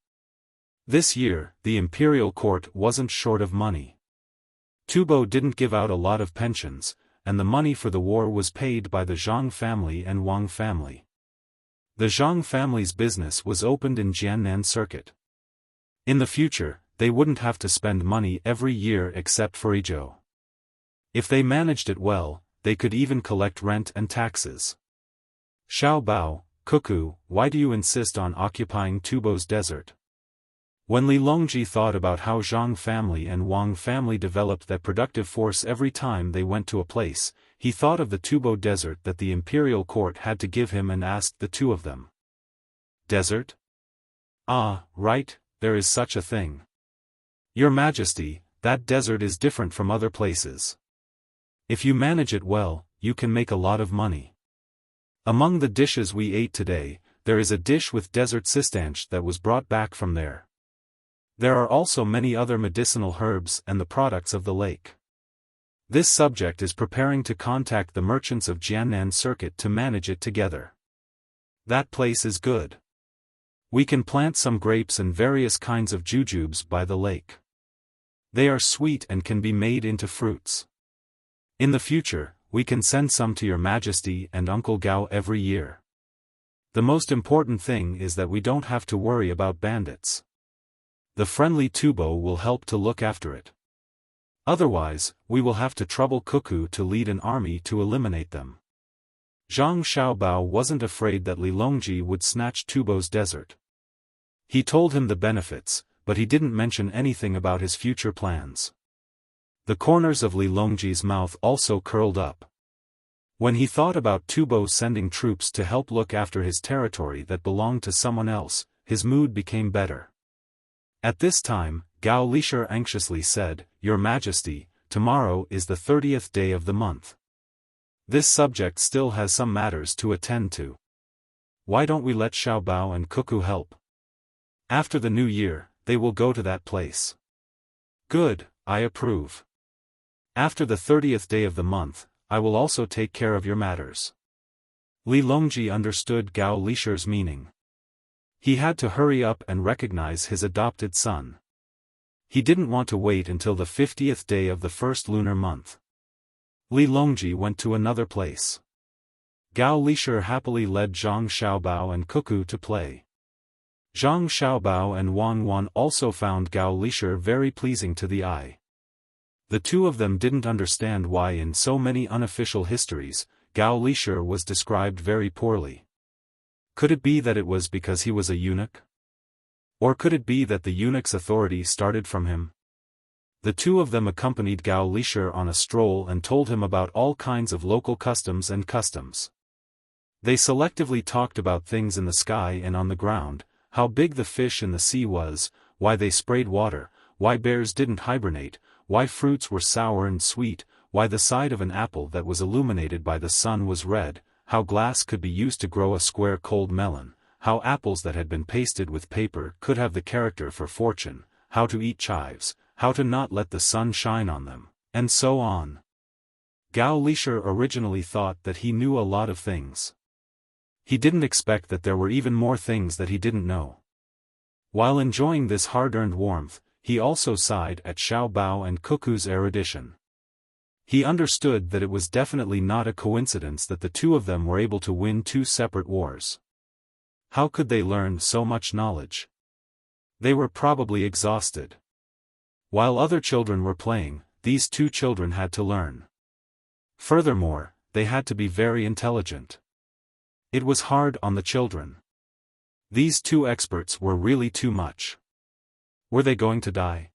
Speaker 1: This year, the imperial court wasn't short of money. Tubo didn't give out a lot of pensions, and the money for the war was paid by the Zhang family and Wang family. The Zhang family's business was opened in Jiannan Circuit. In the future, they wouldn't have to spend money every year except for Izhou. If they managed it well, they could even collect rent and taxes. Xiao Bao, Cuckoo, why do you insist on occupying Tubo's desert? When Li Longji thought about how Zhang family and Wang family developed that productive force every time they went to a place, he thought of the Tubo desert that the imperial court had to give him and asked the two of them. Desert? Ah, right, there is such a thing. Your Majesty, that desert is different from other places. If you manage it well, you can make a lot of money. Among the dishes we ate today, there is a dish with desert cistanche that was brought back from there. There are also many other medicinal herbs and the products of the lake. This subject is preparing to contact the merchants of Jiannan Circuit to manage it together. That place is good. We can plant some grapes and various kinds of jujubes by the lake. They are sweet and can be made into fruits. In the future, we can send some to Your Majesty and Uncle Gao every year. The most important thing is that we don't have to worry about bandits. The friendly Tubo will help to look after it. Otherwise, we will have to trouble Cuckoo to lead an army to eliminate them. Zhang Xiaobao wasn't afraid that Li Longji would snatch Tubo's desert. He told him the benefits, but he didn't mention anything about his future plans. The corners of Li Longji's mouth also curled up. When he thought about Tubo sending troops to help look after his territory that belonged to someone else, his mood became better. At this time, Gao Lishir anxiously said, Your Majesty, tomorrow is the 30th day of the month. This subject still has some matters to attend to. Why don't we let Xiao Bao and Cuckoo help? After the new year, they will go to that place. Good, I approve. After the 30th day of the month, I will also take care of your matters. Li Longji understood Gao Lishir's meaning. He had to hurry up and recognize his adopted son. He didn't want to wait until the 50th day of the first lunar month. Li Longji went to another place. Gao Lishir happily led Zhang Xiaobao and Cuckoo to play. Zhang Xiaobao and Wang Wan also found Gao Lishir very pleasing to the eye. The two of them didn't understand why in so many unofficial histories, Gao Lishir was described very poorly. Could it be that it was because he was a eunuch? Or could it be that the eunuch's authority started from him? The two of them accompanied Gao Lishir on a stroll and told him about all kinds of local customs and customs. They selectively talked about things in the sky and on the ground, how big the fish in the sea was, why they sprayed water, why bears didn't hibernate, why fruits were sour and sweet, why the side of an apple that was illuminated by the sun was red, how glass could be used to grow a square cold melon, how apples that had been pasted with paper could have the character for fortune, how to eat chives, how to not let the sun shine on them, and so on. Gao Lishir originally thought that he knew a lot of things. He didn't expect that there were even more things that he didn't know. While enjoying this hard-earned warmth, he also sighed at Xiao Bao and Cuckoo's erudition. He understood that it was definitely not a coincidence that the two of them were able to win two separate wars. How could they learn so much knowledge? They were probably exhausted. While other children were playing, these two children had to learn. Furthermore, they had to be very intelligent. It was hard on the children. These two experts were really too much. Were they going to die?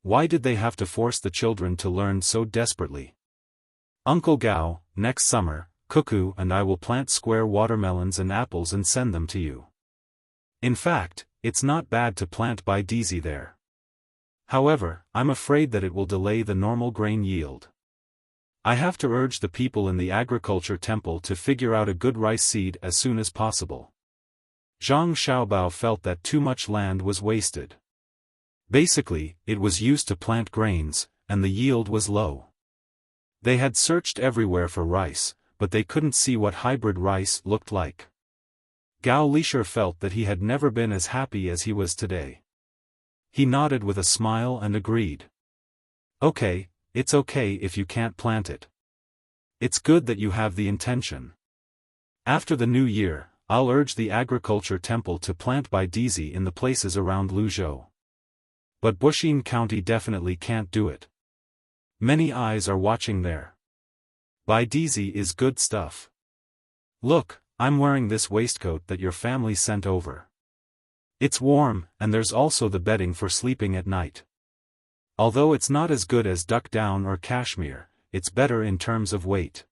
Speaker 1: Why did they have to force the children to learn so desperately? Uncle Gao, next summer, Cuckoo and I will plant square watermelons and apples and send them to you. In fact, it's not bad to plant by Daisy there. However, I'm afraid that it will delay the normal grain yield. I have to urge the people in the agriculture temple to figure out a good rice seed as soon as possible. Zhang Xiaobao felt that too much land was wasted. Basically, it was used to plant grains, and the yield was low. They had searched everywhere for rice, but they couldn't see what hybrid rice looked like. Gao Lishir felt that he had never been as happy as he was today. He nodded with a smile and agreed. Okay, it's okay if you can't plant it. It's good that you have the intention. After the new year, I'll urge the agriculture temple to plant Baidizi in the places around Luzhou. But Buxin County definitely can't do it. Many eyes are watching there. Baidizi is good stuff. Look, I'm wearing this waistcoat that your family sent over. It's warm, and there's also the bedding for sleeping at night. Although it's not as good as duck down or cashmere, it's better in terms of weight.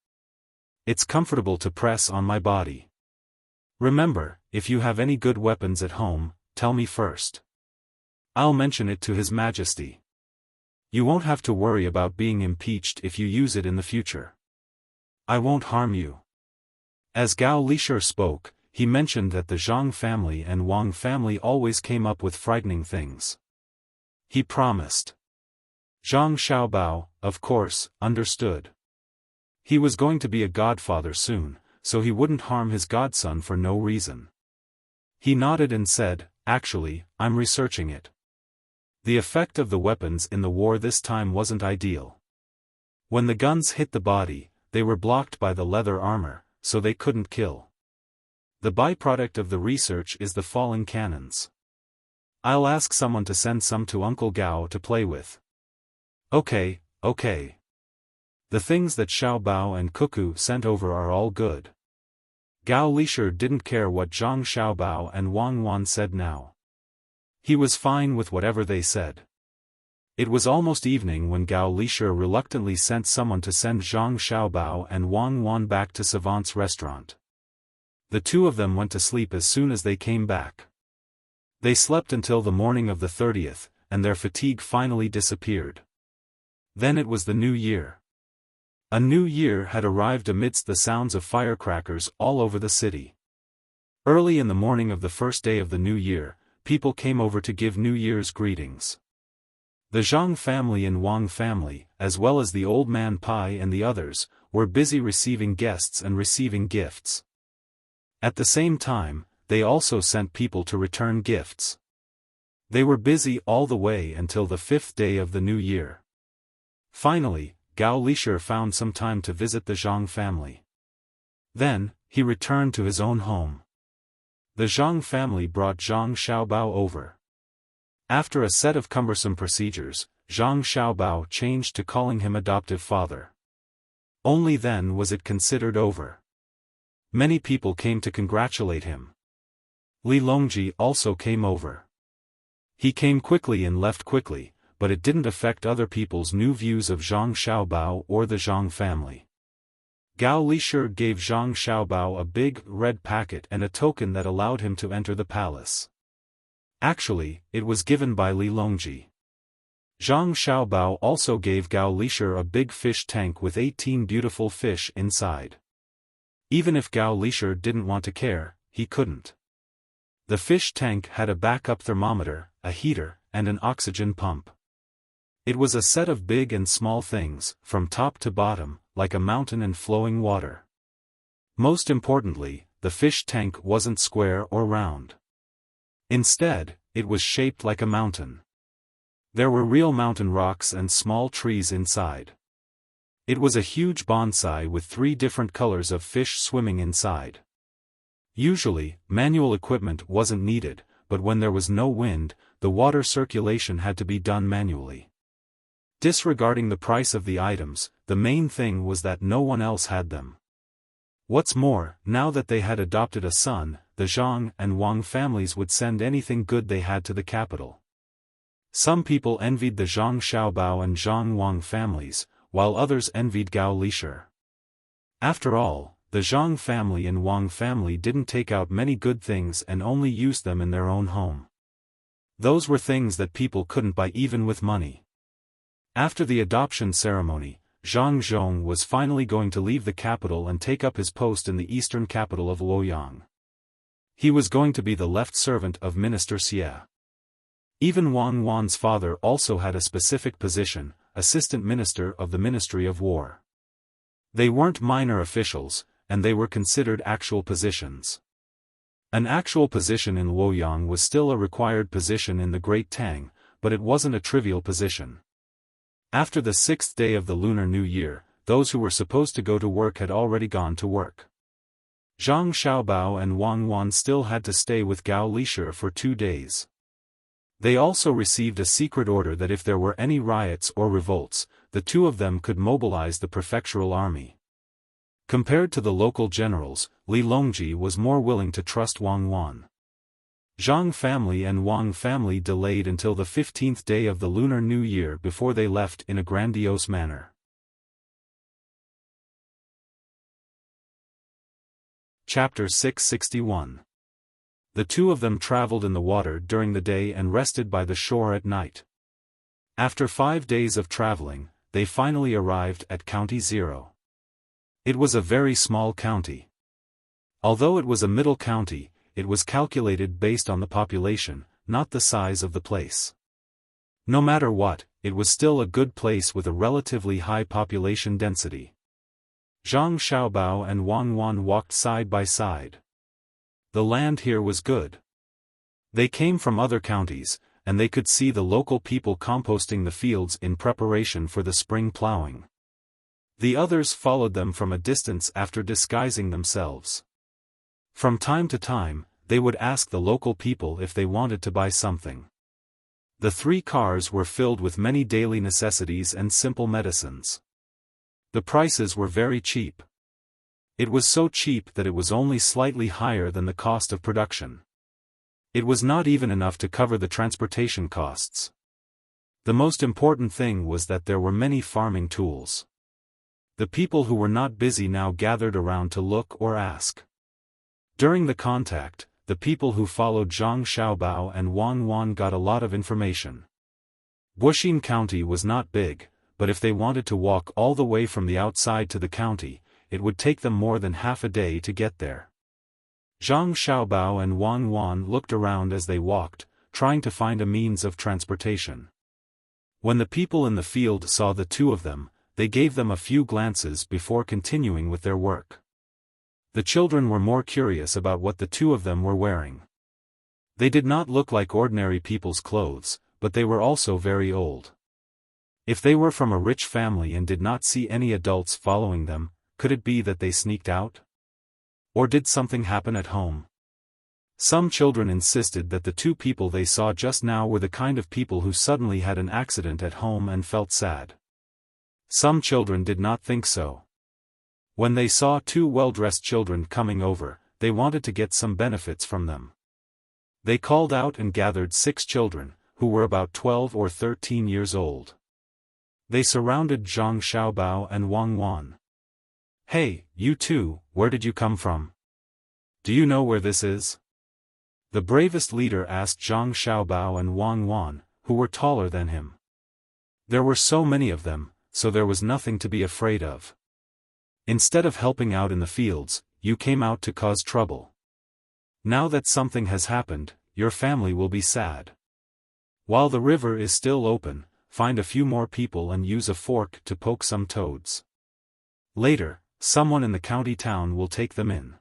Speaker 1: It's comfortable to press on my body. Remember, if you have any good weapons at home, tell me first. I'll mention it to His Majesty. You won't have to worry about being impeached if you use it in the future. I won't harm you. As Gao Lishur spoke, he mentioned that the Zhang family and Wang family always came up with frightening things. He promised. Zhang Xiaobao, of course, understood. He was going to be a godfather soon, so he wouldn't harm his godson for no reason. He nodded and said, "Actually, I'm researching it." The effect of the weapons in the war this time wasn't ideal. When the guns hit the body, they were blocked by the leather armor, so they couldn't kill. The byproduct of the research is the falling cannons. I'll ask someone to send some to Uncle Gao to play with. Okay. The things that Xiaobao and Cuckoo sent over are all good. Gao Lishur didn't care what Zhang Xiaobao and Wang Wan said now. He was fine with whatever they said. It was almost evening when Gao Lishur reluctantly sent someone to send Zhang Xiaobao and Wang Wan back to Savant's restaurant. The two of them went to sleep as soon as they came back. They slept until the morning of the 30th, and their fatigue finally disappeared. Then it was the new year. A new year had arrived amidst the sounds of firecrackers all over the city. Early in the morning of the first day of the new year, people came over to give New Year's greetings. The Zhang family and Wang family, as well as the old man Pai and the others, were busy receiving guests and receiving gifts. At the same time, they also sent people to return gifts. They were busy all the way until the 5th day of the new year. Finally, Gao Lishur found some time to visit the Zhang family. Then, he returned to his own home. The Zhang family brought Zhang Xiaobao over. After a set of cumbersome procedures, Zhang Xiaobao changed to calling him adoptive father. Only then was it considered over. Many people came to congratulate him. Li Longji also came over. He came quickly and left quickly, but it didn't affect other people's new views of Zhang Xiaobao or the Zhang family. Gao Lishur gave Zhang Xiaobao a big, red packet and a token that allowed him to enter the palace. Actually, it was given by Li Longji. Zhang Xiaobao also gave Gao Lishur a big fish tank with 18 beautiful fish inside. Even if Gao Lishur didn't want to care, he couldn't. The fish tank had a backup thermometer, a heater, and an oxygen pump. It was a set of big and small things, from top to bottom, like a mountain and flowing water. Most importantly, the fish tank wasn't square or round. Instead, it was shaped like a mountain. There were real mountain rocks and small trees inside. It was a huge bonsai with 3 different colors of fish swimming inside. Usually, manual equipment wasn't needed, but when there was no wind, the water circulation had to be done manually. Disregarding the price of the items, the main thing was that no one else had them. What's more, now that they had adopted a son, the Zhang and Wang families would send anything good they had to the capital. Some people envied the Zhang Xiaobao and Zhang Wang families, while others envied Gao Lishur. After all, the Zhang family and Wang family didn't take out many good things and only used them in their own home. Those were things that people couldn't buy even with money. After the adoption ceremony, Zhang Zhong was finally going to leave the capital and take up his post in the eastern capital of Luoyang. He was going to be the left servant of Minister Xie. Even Wang Wan's father also had a specific position, assistant minister of the Ministry of War. They weren't minor officials, and they were considered actual positions. An actual position in Luoyang was still a required position in the Great Tang, but it wasn't a trivial position. After the 6th day of the Lunar New Year, those who were supposed to go to work had already gone to work. Zhang Xiaobao and Wang Wan still had to stay with Gao Lisher for 2 days. They also received a secret order that if there were any riots or revolts, the two of them could mobilize the prefectural army. Compared to the local generals, Li Longji was more willing to trust Wang Wan. Zhang family and Wang family delayed until the 15th day of the Lunar New Year before they left in a grandiose manner. Chapter 661. The two of them traveled in the water during the day and rested by the shore at night. After 5 days of traveling, they finally arrived at County 0. It was a very small county. Although it was a middle county, it was calculated based on the population, not the size of the place. No matter what, it was still a good place with a relatively high population density. Zhang Xiaobao and Wang Wan walked side by side. The land here was good. They came from other counties, and they could see the local people composting the fields in preparation for the spring plowing. The others followed them from a distance after disguising themselves. From time to time, they would ask the local people if they wanted to buy something. The 3 cars were filled with many daily necessities and simple medicines. The prices were very cheap. It was so cheap that it was only slightly higher than the cost of production. It was not even enough to cover the transportation costs. The most important thing was that there were many farming tools. The people who were not busy now gathered around to look or ask. During the contact, the people who followed Zhang Xiaobao and Wang Wan got a lot of information. Wuxia County was not big, but if they wanted to walk all the way from the outside to the county, it would take them more than half a day to get there. Zhang Xiaobao and Wang Wan looked around as they walked, trying to find a means of transportation. When the people in the field saw the two of them, they gave them a few glances before continuing with their work. The children were more curious about what the two of them were wearing. They did not look like ordinary people's clothes, but they were also very old. If they were from a rich family and did not see any adults following them, could it be that they sneaked out? Or did something happen at home? Some children insisted that the two people they saw just now were the kind of people who suddenly had an accident at home and felt sad. Some children did not think so. When they saw 2 well-dressed children coming over, they wanted to get some benefits from them. They called out and gathered 6 children, who were about 12 or 13 years old. They surrounded Zhang Xiaobao and Wang Wan. "Hey, you two, where did you come from? Do you know where this is?" The bravest leader asked Zhang Xiaobao and Wang Wan, who were taller than him. There were so many of them, so there was nothing to be afraid of. Instead of helping out in the fields, you came out to cause trouble. Now that something has happened, your family will be sad. While the river is still open, find a few more people and use a fork to poke some toads. Later, someone in the county town will take them in.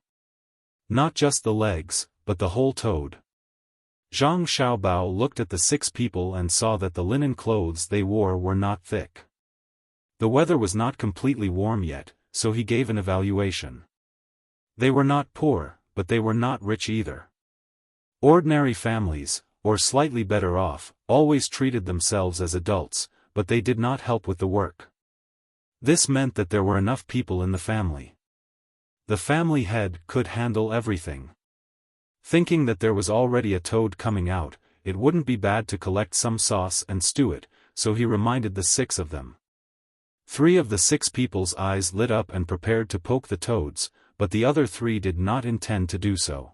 Speaker 1: Not just the legs, but the whole toad. Zhang Xiaobao looked at the 6 people and saw that the linen clothes they wore were not thick. The weather was not completely warm yet, so he gave an evaluation. They were not poor, but they were not rich either. Ordinary families, or slightly better off, always treated themselves as adults, but they did not help with the work. This meant that there were enough people in the family. The family head could handle everything. Thinking that there was already a toad coming out, it wouldn't be bad to collect some sauce and stew it, so he reminded the 6 of them. 3 of the 6 people's eyes lit up and prepared to poke the toads, but the other 3 did not intend to do so.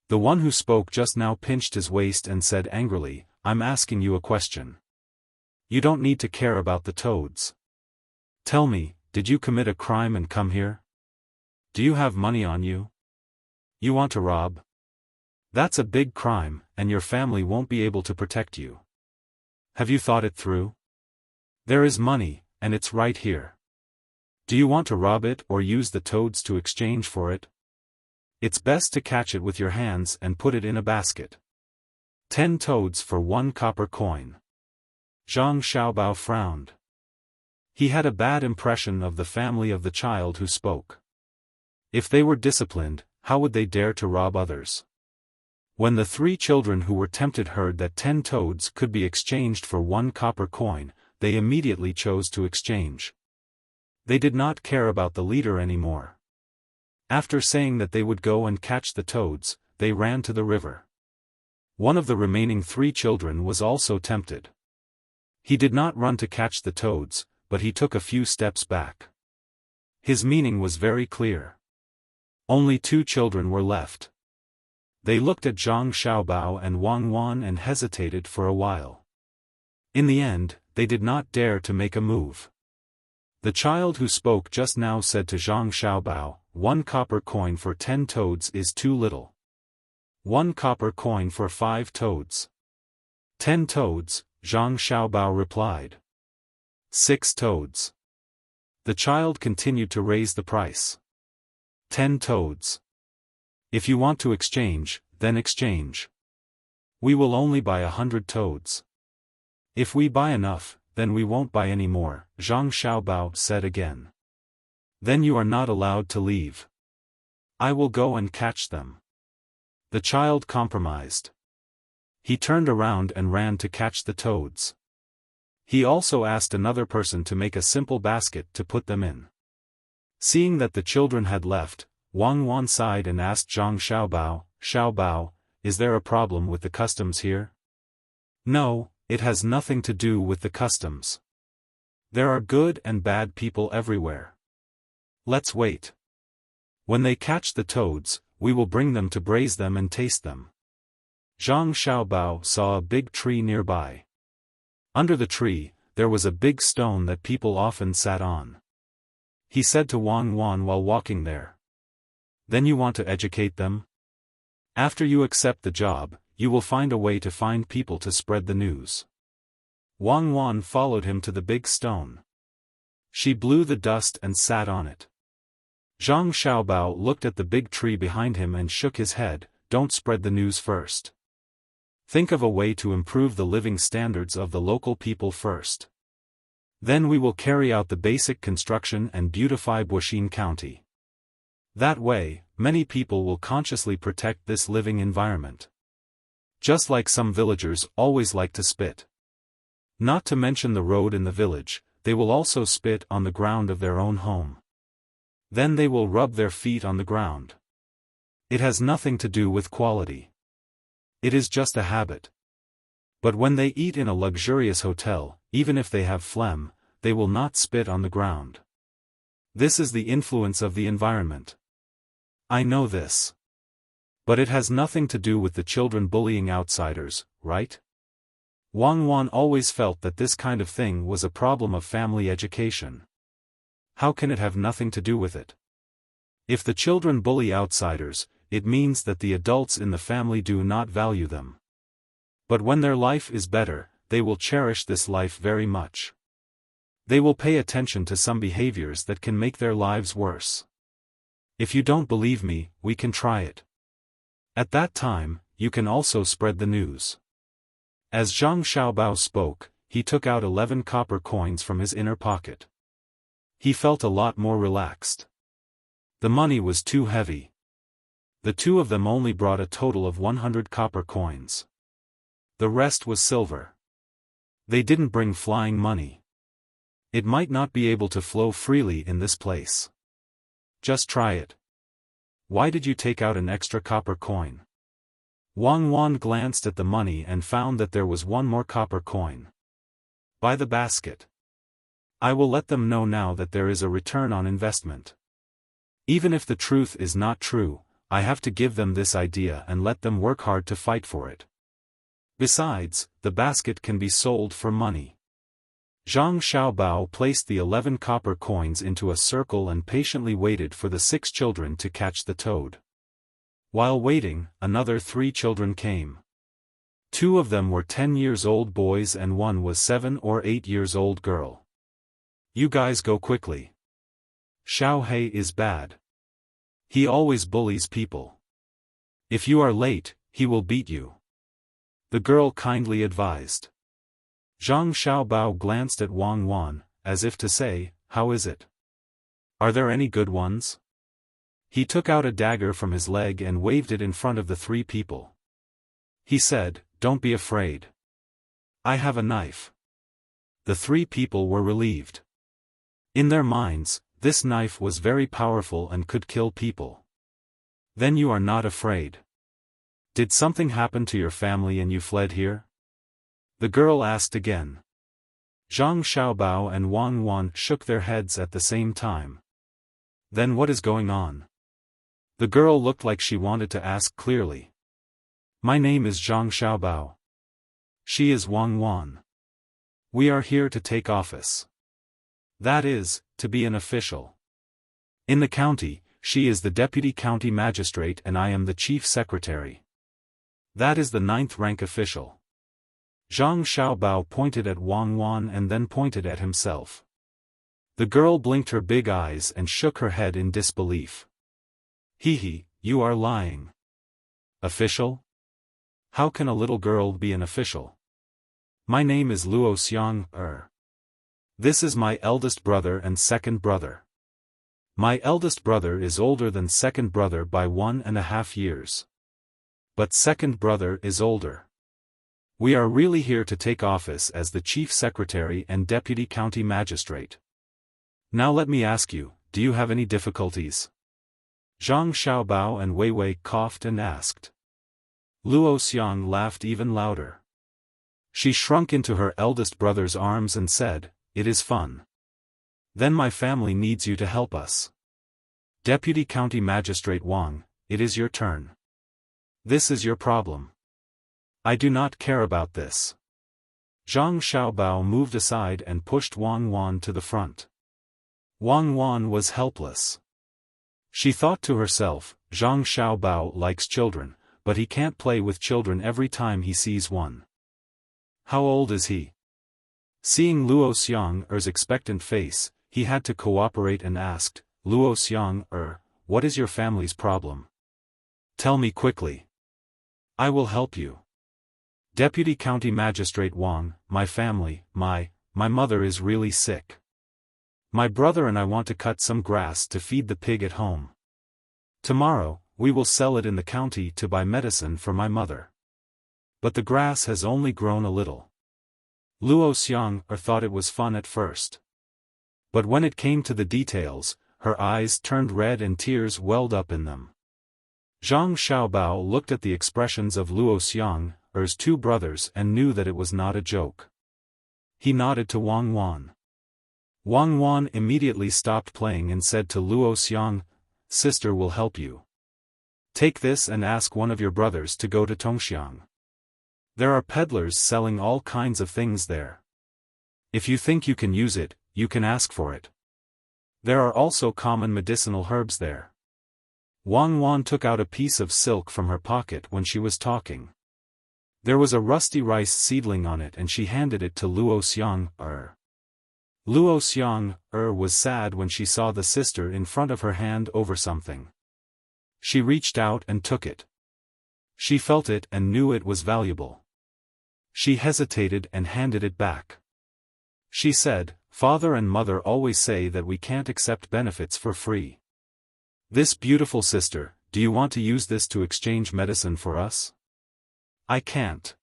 Speaker 1: The one who spoke just now pinched his waist and said angrily, "I'm asking you a question. You don't need to care about the toads. Tell me, did you commit a crime and come here? Do you have money on you? You want to rob? That's a big crime, and your family won't be able to protect you. Have you thought it through? There is money, and it's right here. Do you want to rob it or use the toads to exchange for it? It's best to catch it with your hands and put it in a basket. 10 toads for 1 copper coin." Zhang Xiaobao frowned. He had a bad impression of the family of the child who spoke. If they were disciplined, how would they dare to rob others? When the 3 children who were tempted heard that 10 toads could be exchanged for 1 copper coin, they immediately chose to exchange. They did not care about the leader anymore. After saying that they would go and catch the toads, they ran to the river. One of the remaining 3 children was also tempted. He did not run to catch the toads, but he took a few steps back. His meaning was very clear. Only 2 children were left. They looked at Zhang Xiaobao and Wang Wan and hesitated for a while. In the end, they did not dare to make a move. The child who spoke just now said to Zhang Xiaobao, 1 copper coin for 10 toads is too little. 1 copper coin for 5 toads. 10 toads, Zhang Xiaobao replied. 6 toads. The child continued to raise the price. 10 toads. If you want to exchange, then exchange. We will only buy 100 toads. If we buy enough, then we won't buy any more, Zhang Xiaobao said again. Then you are not allowed to leave. I will go and catch them. The child compromised. He turned around and ran to catch the toads. He also asked another person to make a simple basket to put them in. Seeing that the children had left, Wang Wan sighed and asked Zhang Xiaobao, Xiaobao, is there a problem with the customs here? No, it has nothing to do with the customs. There are good and bad people everywhere. Let's wait. When they catch the toads, we will bring them to braise them and taste them. Zhang Xiaobao saw a big tree nearby. Under the tree, there was a big stone that people often sat on. He said to Wang Wan while walking there. Then you want to educate them? After you accept the job, you will find a way to find people to spread the news. Wang Wan followed him to the big stone. She blew the dust and sat on it. Zhang Xiaobao looked at the big tree behind him and shook his head, don't spread the news first. Think of a way to improve the living standards of the local people first. Then we will carry out the basic construction and beautify Wuxia County. That way, many people will consciously protect this living environment. Just like some villagers always like to spit. Not to mention the road in the village, they will also spit on the ground of their own home. Then they will rub their feet on the ground. It has nothing to do with quality. It is just a habit. But when they eat in a luxurious hotel, even if they have phlegm, they will not spit on the ground. This is the influence of the environment. I know this. But it has nothing to do with the children bullying outsiders, right? Wang Wan always felt that this kind of thing was a problem of family education. How can it have nothing to do with it? If the children bully outsiders, it means that the adults in the family do not value them. But when their life is better, they will cherish this life very much. They will pay attention to some behaviors that can make their lives worse. If you don't believe me, we can try it. At that time, you can also spread the news. As Zhang Xiaobao spoke, he took out 11 copper coins from his inner pocket. He felt a lot more relaxed. The money was too heavy. The 2 of them only brought a total of 100 copper coins. The rest was silver. They didn't bring flying money. It might not be able to flow freely in this place. Just try it. Why did you take out an extra copper coin? Wang Wan glanced at the money and found that there was 1 more copper coin. Buy the basket. I will let them know now that there is a return on investment. Even if the truth is not true, I have to give them this idea and let them work hard to fight for it. Besides, the basket can be sold for money. Zhang Xiaobao placed the 11 copper coins into a circle and patiently waited for the 6 children to catch the toad. While waiting, another 3 children came. 2 of them were 10-year-old boys and 1 was 7 or 8-year-old girl. You guys go quickly. Xiao He is bad. He always bullies people. If you are late, he will beat you. The girl kindly advised. Zhang Xiaobao glanced at Wang Wan, as if to say, how is it? Are there any good ones? He took out a dagger from his leg and waved it in front of the three people. He said, "Don't be afraid. I have a knife." The three people were relieved. In their minds, this knife was very powerful and could kill people. "Then you are not afraid? Did something happen to your family and you fled here?" the girl asked again. Zhang Xiaobao and Wang Wan shook their heads at the same time. "Then what is going on?" The girl looked like she wanted to ask clearly. "My name is Zhang Xiaobao. She is Wang Wan. We are here to take office. That is, to be an official. In the county, she is the deputy county magistrate and I am the chief secretary. That is the 9th rank official." Zhang Xiaobao pointed at Wang Wan and then pointed at himself. The girl blinked her big eyes and shook her head in disbelief. "Hee, you are lying. Official? How can a little girl be an official? My name is Luo Xiang. This is my eldest brother and second brother. My eldest brother is older than second brother by 1.5 years. But second brother is older. We are really here to take office as the chief secretary and deputy county magistrate. Now let me ask you, do you have any difficulties?" Zhang Xiaobao and Wei Wei coughed and asked. Luo Xiang laughed even louder. She shrunk into her eldest brother's arms and said, "It is fun. Then my family needs you to help us. Deputy County Magistrate Wang, it is your turn. This is your problem." "I do not care about this." Zhang Xiaobao moved aside and pushed Wang Wan to the front. Wang Wan was helpless. She thought to herself, Zhang Xiaobao likes children, but he can't play with children every time he sees one. How old is he? Seeing Luo Xiang's expectant face, he had to cooperate and asked, "Luo Xiang, what is your family's problem? Tell me quickly. I will help you." Deputy County Magistrate Wang, "My family, my mother is really sick. My brother and I want to cut some grass to feed the pig at home. Tomorrow, we will sell it in the county to buy medicine for my mother. But the grass has only grown a little." Luo Xiang thought it was fun at first. But when it came to the details, her eyes turned red and tears welled up in them. Zhang Xiaobao looked at the expressions of Luo Xiang's two brothers and knew that it was not a joke. He nodded to Wang Wan. Wang Wan immediately stopped playing and said to Luo Xiang, "Sister will help you. Take this and ask one of your brothers to go to Tongxiang. There are peddlers selling all kinds of things there. If you think you can use it, you can ask for it. There are also common medicinal herbs there." Wang Wan took out a piece of silk from her pocket when she was talking. There was a rusty rice seedling on it and she handed it to Luo Xiang. Luo Xiang was sad when she saw the sister in front of her hand over something. She reached out and took it. She felt it and knew it was valuable. She hesitated and handed it back. She said, "Father and mother always say that we can't accept benefits for free. This beautiful sister, do you want to use this to exchange medicine for us?" "I can't."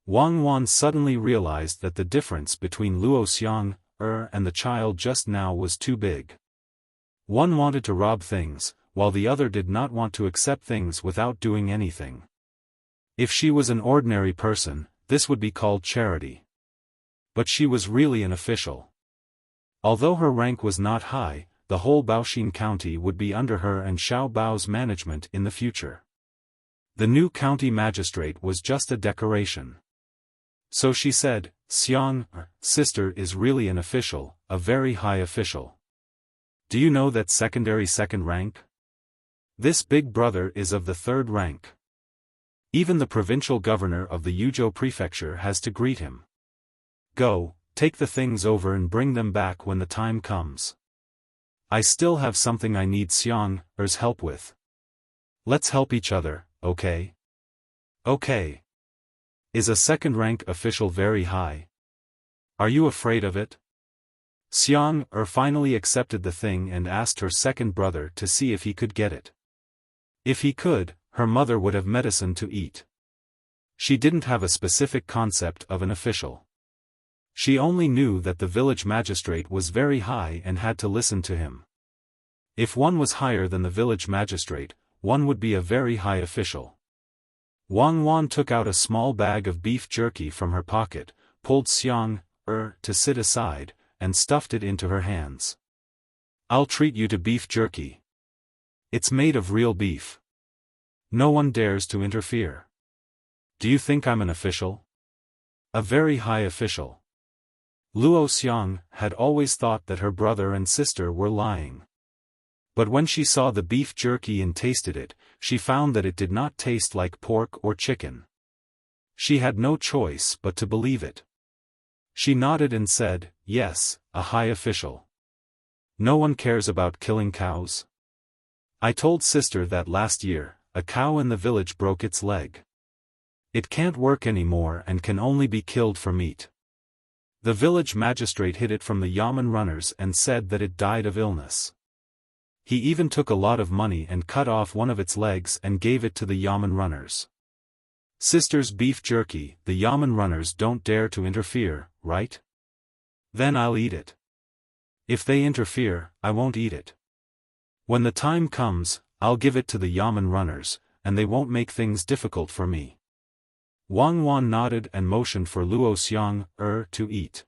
Speaker 1: Wang Wan suddenly realized that the difference between Luo Xiang and the child just now was too big. One wanted to rob things, while the other did not want to accept things without doing anything. If she was an ordinary person, this would be called charity. But she was really an official. Although her rank was not high, the whole Baoxin County would be under her and Xiao Bao's management in the future. The new county magistrate was just a decoration. So she said, "Xiang, sister is really an official, a very high official. Do you know that secondary second rank? This big brother is of the 3rd rank. Even the provincial governor of the Yuzhou prefecture has to greet him. Go, take the things over and bring them back when the time comes. I still have something I need Xiang's help with. Let's help each other, okay?" "Okay. Is a second rank official very high? Are you afraid of it?" Xiang finally accepted the thing and asked her second brother to see if he could get it. If he could, her mother would have medicine to eat. She didn't have a specific concept of an official. She only knew that the village magistrate was very high and had to listen to him. If one was higher than the village magistrate, one would be a very high official. Wang Wan took out a small bag of beef jerky from her pocket, pulled Xiang to sit aside, and stuffed it into her hands. I'll treat you to beef jerky. It's made of real beef. No one dares to interfere. Do you think I'm an official? A very high official. Luo Xiang had always thought that her brother and sister were lying. But when she saw the beef jerky and tasted it, she found that it did not taste like pork or chicken. She had no choice but to believe it. She nodded and said, "Yes, a high official. No one cares about killing cows. I told sister that last year, a cow in the village broke its leg. It can't work anymore and can only be killed for meat. The village magistrate hid it from the yamen runners and said that it died of illness. He even took a lot of money and cut off one of its legs and gave it to the yamen runners. Sister's beef jerky, the yamen runners don't dare to interfere, right? Then I'll eat it. If they interfere, I won't eat it. When the time comes, I'll give it to the yamen runners, and they won't make things difficult for me." Wang Wan nodded and motioned for Luo Xiang to eat.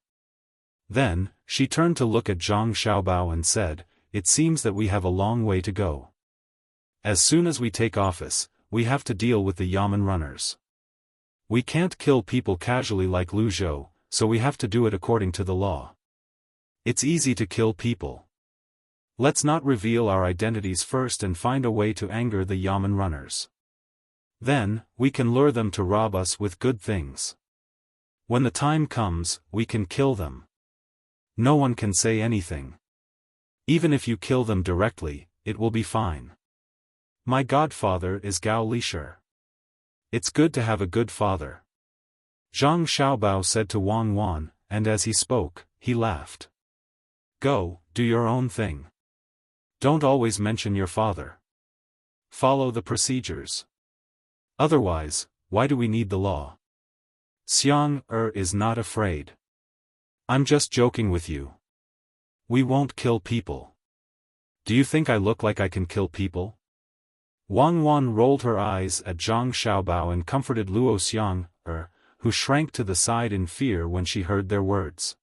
Speaker 1: Then, she turned to look at Zhang Xiaobao and said, "It seems that we have a long way to go. As soon as we take office, we have to deal with the yamen runners. We can't kill people casually like Lu Zhou, so we have to do it according to the law. It's easy to kill people. Let's not reveal our identities first and find a way to anger the yamen runners. Then, we can lure them to rob us with good things. When the time comes, we can kill them. No one can say anything. Even if you kill them directly, it will be fine. My godfather is Gao Lisher. It's good to have a good father." Zhang Xiaobao said to Wang Wan, and as he spoke, he laughed. "Go, do your own thing. Don't always mention your father. Follow the procedures. Otherwise, why do we need the law? Xiang is not afraid. I'm just joking with you. We won't kill people. Do you think I look like I can kill people?" Wang Wan rolled her eyes at Zhang Xiaobao and comforted Luo Xiang, who shrank to the side in fear when she heard their words.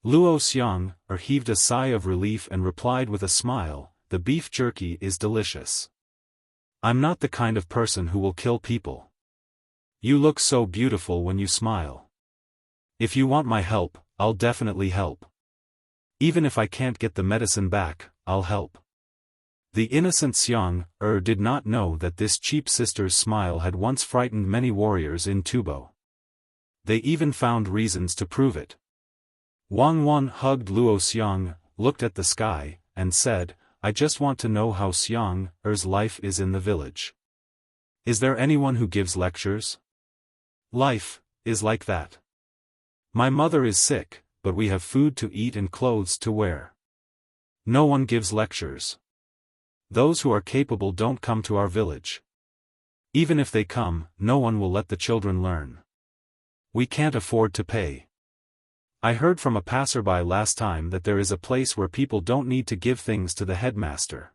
Speaker 1: Luo Xiang heaved a sigh of relief and replied with a smile, "The beef jerky is delicious. I'm not the kind of person who will kill people. You look so beautiful when you smile. If you want my help, I'll definitely help. Even if I can't get the medicine back, I'll help." The innocent Xiang did not know that this cheap sister's smile had once frightened many warriors in Tubo. They even found reasons to prove it. Wang Wan hugged Luo Xiang, looked at the sky, and said, "I just want to know how Xiang's life is in the village. Is there anyone who gives lectures? Life is like that. My mother is sick, but we have food to eat and clothes to wear. No one gives lectures. Those who are capable don't come to our village. Even if they come, no one will let the children learn. We can't afford to pay. I heard from a passerby last time that there is a place where people don't need to give things to the headmaster."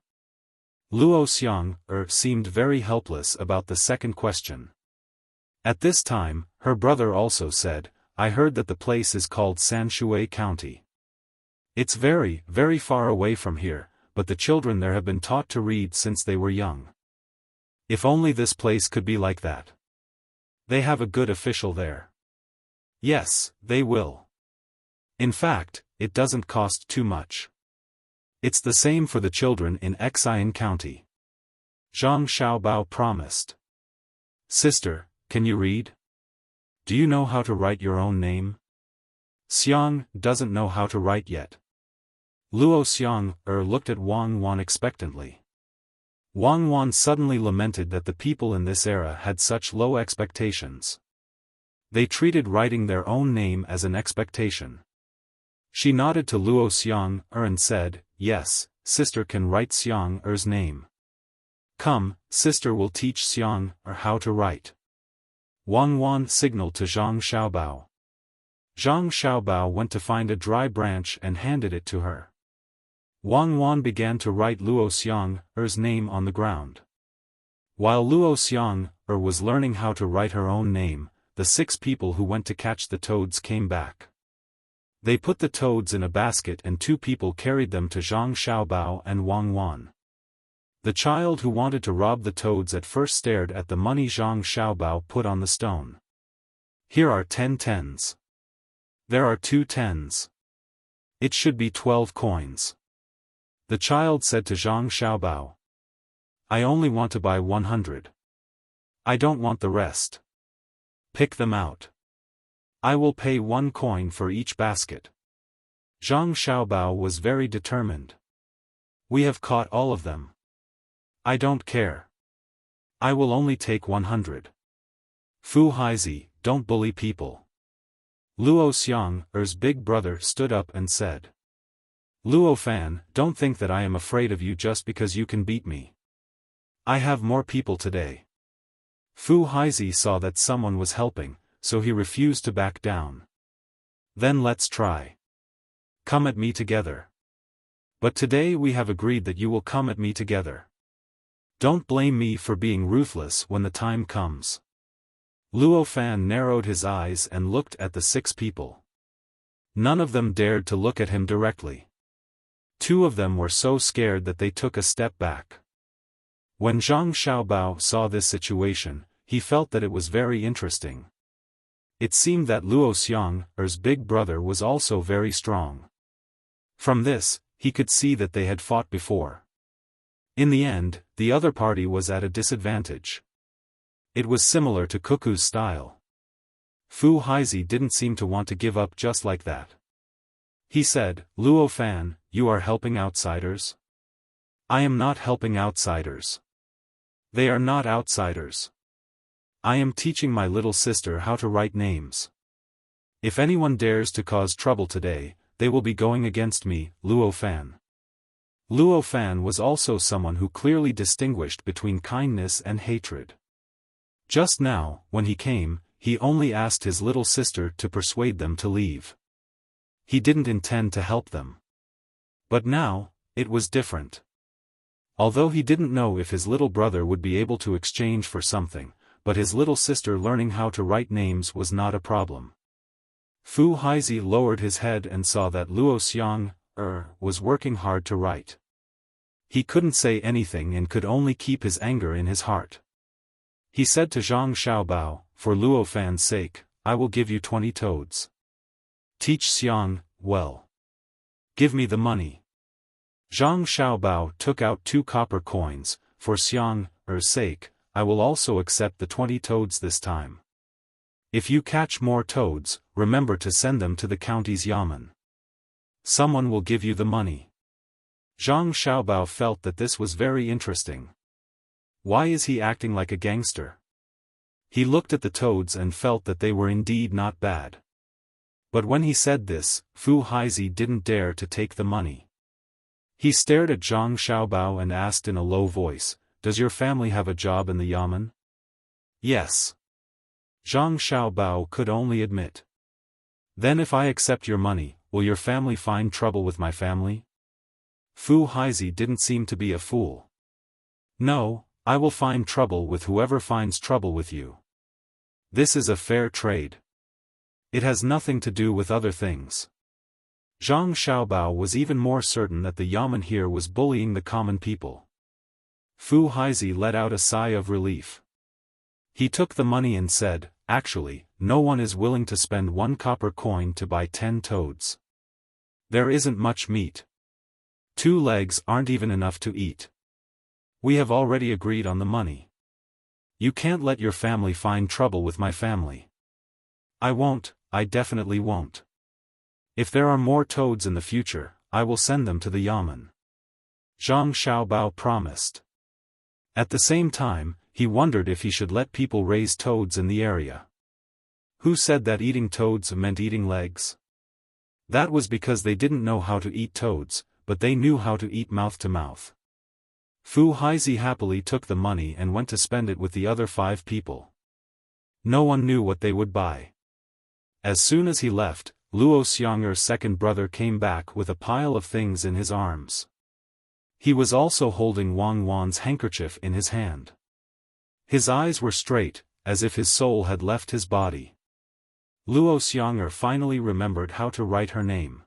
Speaker 1: Luo Xiang seemed very helpless about the second question. At this time, her brother also said, "I heard that the place is called Sanshui County. It's very, very far away from here, but the children there have been taught to read since they were young. If only this place could be like that. They have a good official there. Yes, they will. In fact, it doesn't cost too much. It's the same for the children in Xian County." Zhang Xiaobao promised. "Sister, can you read? Do you know how to write your own name?" Xiang doesn't know how to write yet. Luo Xiang looked at Wang Wan expectantly. Wang Wan suddenly lamented that the people in this era had such low expectations. They treated writing their own name as an expectation. She nodded to Luo Xiang and said, yes, sister can write Xiang name. Come, sister will teach Xiang how to write. Wang Wan signaled to Zhang Xiaobao. Zhang Xiaobao went to find a dry branch and handed it to her. Wang Wan began to write Luo Xiang's name on the ground. While Luo Xiang was learning how to write her own name, the 6 people who went to catch the toads came back. They put the toads in a basket and 2 people carried them to Zhang Xiaobao and Wang Wan. The child who wanted to rob the toads at first stared at the money Zhang Xiaobao put on the stone. Here are 10 tens. There are 2 tens. It should be 12 coins. The child said to Zhang Xiaobao. I only want to buy 100. I don't want the rest. Pick them out. I will pay 1 coin for each basket. Zhang Xiaobao was very determined. We have caught all of them. I don't care. I will only take 100. Fu Haizi, don't bully people. Luo Xiang's big brother stood up and said. Luo Fan, don't think that I am afraid of you just because you can beat me. I have more people today. Fu Haizi saw that someone was helping, so he refused to back down. Then let's try. Come at me together. But today we have agreed that you will come at me together. Don't blame me for being ruthless when the time comes. Luo Fan narrowed his eyes and looked at the 6 people. None of them dared to look at him directly. 2 of them were so scared that they took a step back. When Zhang Xiaobao saw this situation, he felt that it was very interesting. It seemed that Luo Xiang's big brother was also very strong. From this, he could see that they had fought before. In the end, the other party was at a disadvantage. It was similar to Cuckoo's style. Fu Haizi didn't seem to want to give up just like that. He said, Luo Fan, you are helping outsiders? I am not helping outsiders. They are not outsiders. I am teaching my little sister how to write names. If anyone dares to cause trouble today, they will be going against me, Luo Fan. Luo Fan was also someone who clearly distinguished between kindness and hatred. Just now, when he came, he only asked his little sister to persuade them to leave. He didn't intend to help them. But now, it was different. Although he didn't know if his little brother would be able to exchange for something, but his little sister learning how to write names was not a problem. Fu Haizi lowered his head and saw that Luo Xiang was working hard to write. He couldn't say anything and could only keep his anger in his heart. He said to Zhang Xiaobao, for Luo Fan's sake, I will give you 20 toads. Teach Xiang well. Give me the money. Zhang Xiaobao took out 2 copper coins. For Xiang's sake, I will also accept the 20 toads this time. If you catch more toads, remember to send them to the county's yamen. Someone will give you the money. Zhang Xiaobao felt that this was very interesting. Why is he acting like a gangster? He looked at the toads and felt that they were indeed not bad. But when he said this, Fu Haizi didn't dare to take the money. He stared at Zhang Xiaobao and asked in a low voice, Does your family have a job in the yamen? Yes. Zhang Xiaobao could only admit. Then if I accept your money, will your family find trouble with my family? Fu Haizi didn't seem to be a fool. No, I will find trouble with whoever finds trouble with you. This is a fair trade. It has nothing to do with other things. Zhang Xiaobao was even more certain that the yamen here was bullying the common people. Fu Haizi let out a sigh of relief. He took the money and said, Actually, no one is willing to spend 1 copper coin to buy 10 toads. There isn't much meat. 2 legs aren't even enough to eat. We have already agreed on the money. You can't let your family find trouble with my family. I won't, I definitely won't. If there are more toads in the future, I will send them to the yamen. Zhang Xiaobao promised. At the same time, he wondered if he should let people raise toads in the area. Who said that eating toads meant eating legs? That was because they didn't know how to eat toads, but they knew how to eat mouth to mouth. Fu Haizi happily took the money and went to spend it with the other 5 people. No one knew what they would buy. As soon as he left, Luo Xianger's second brother came back with a pile of things in his arms. He was also holding Wang Wan's handkerchief in his hand. His eyes were straight, as if his soul had left his body. Luo Xianger finally remembered how to write her name.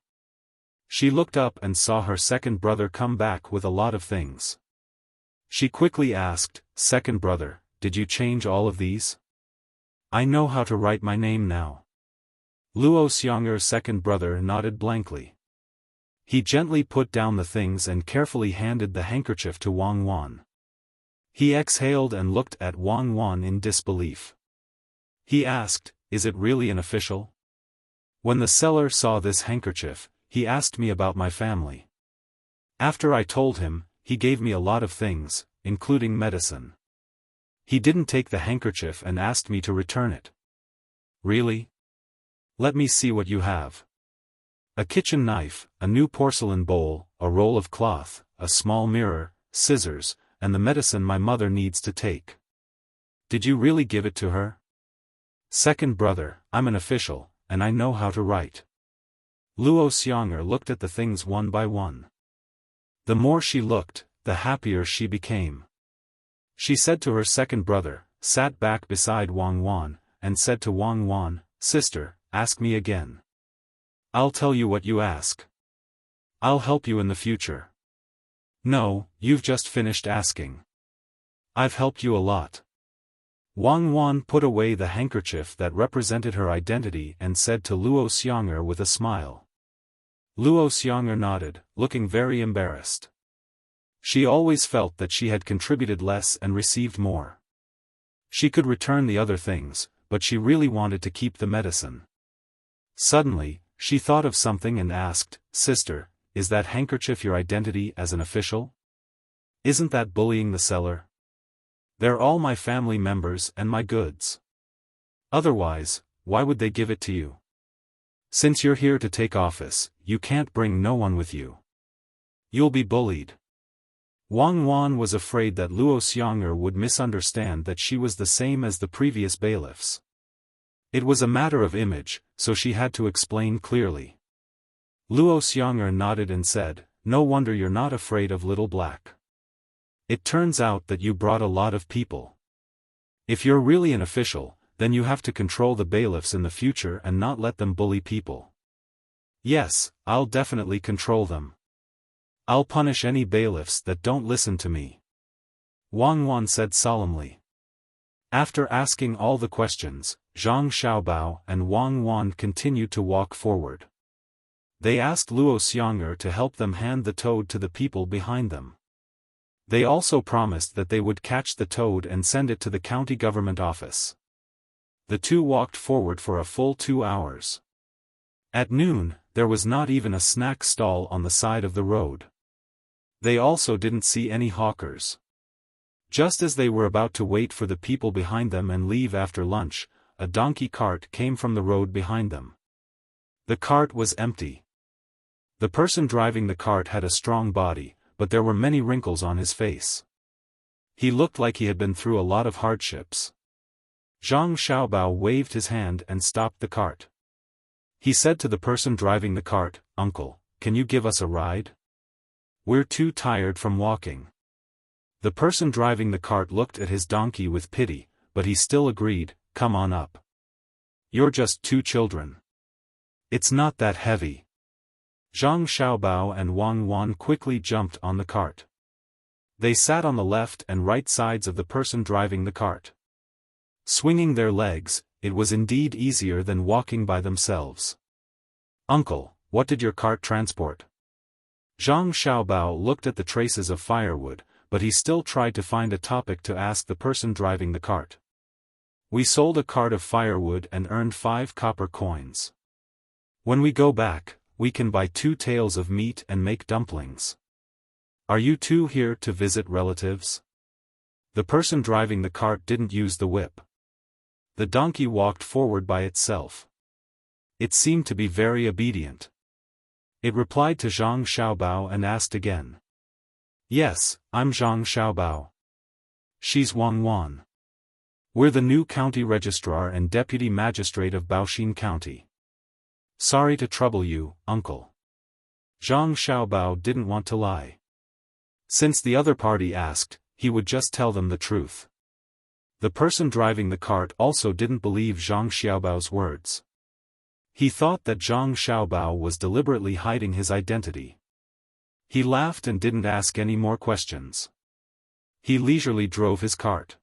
Speaker 1: She looked up and saw her second brother come back with a lot of things. She quickly asked, "Second brother, did you change all of these? I know how to write my name now." Luo Xianger's second brother nodded blankly. He gently put down the things and carefully handed the handkerchief to Wang Wan. He exhaled and looked at Wang Wan in disbelief. He asked, "Is it really an official? When the seller saw this handkerchief, he asked me about my family. After I told him, he gave me a lot of things, including medicine. He didn't take the handkerchief and asked me to return it." "Really? Let me see what you have." "A kitchen knife, a new porcelain bowl, a roll of cloth, a small mirror, scissors, and the medicine my mother needs to take." "Did you really give it to her?" "Second brother, I'm an official, and I know how to write." Luo Xianger looked at the things one by one. The more she looked, the happier she became. She said to her second brother, sat back beside Wang Wan, and said to Wang Wan, "Sister, ask me again. I'll tell you what you ask. I'll help you in the future." "No, you've just finished asking. I've helped you a lot." Wang Wan put away the handkerchief that represented her identity and said to Luo Xianger with a smile. Luo Xianger nodded, looking very embarrassed. She always felt that she had contributed less and received more. She could return the other things, but she really wanted to keep the medicine. Suddenly, she thought of something and asked, "Sister, is that handkerchief your identity as an official? Isn't that bullying the seller? They're all my family members and my goods. Otherwise, why would they give it to you? Since you're here to take office, you can't bring no one with you. You'll be bullied." Wang Wan was afraid that Luo Xianger would misunderstand that she was the same as the previous bailiffs. It was a matter of image, so she had to explain clearly. Luo Xianger nodded and said, "No wonder you're not afraid of Little Black. It turns out that you brought a lot of people. If you're really an official, then you have to control the bailiffs in the future and not let them bully people." "Yes, I'll definitely control them. I'll punish any bailiffs that don't listen to me," Wang Wan said solemnly. After asking all the questions, Zhang Xiaobao and Wang Wan continued to walk forward. They asked Luo Xianger to help them hand the toad to the people behind them. They also promised that they would catch the toad and send it to the county government office. The two walked forward for a full 2 hours. At noon, there was not even a snack stall on the side of the road. They also didn't see any hawkers. Just as they were about to wait for the people behind them and leave after lunch, a donkey cart came from the road behind them. The cart was empty. The person driving the cart had a strong body, but there were many wrinkles on his face. He looked like he had been through a lot of hardships. Zhang Xiaobao waved his hand and stopped the cart. He said to the person driving the cart, "Uncle, can you give us a ride? We're too tired from walking." The person driving the cart looked at his donkey with pity, but he still agreed, "Come on up. You're just 2 children. It's not that heavy." Zhang Xiaobao and Wang Wan quickly jumped on the cart. They sat on the left and right sides of the person driving the cart. Swinging their legs, it was indeed easier than walking by themselves. "Uncle, what did your cart transport?" Zhang Xiaobao looked at the traces of firewood, but he still tried to find a topic to ask the person driving the cart. "We sold a cart of firewood and earned 5 copper coins. When we go back, we can buy 2 tails of meat and make dumplings. Are you two here to visit relatives?" The person driving the cart didn't use the whip. The donkey walked forward by itself. It seemed to be very obedient. It replied to Zhang Xiaobao and asked again. Yes, I'm Zhang Xiaobao. She's Wang Wan. We're the new county registrar and deputy magistrate of Baoxin County. Sorry to trouble you, uncle. Zhang Xiaobao didn't want to lie. Since the other party asked, he would just tell them the truth. The person driving the cart also didn't believe Zhang Xiaobao's words. He thought that Zhang Xiaobao was deliberately hiding his identity. He laughed and didn't ask any more questions. He leisurely drove his cart.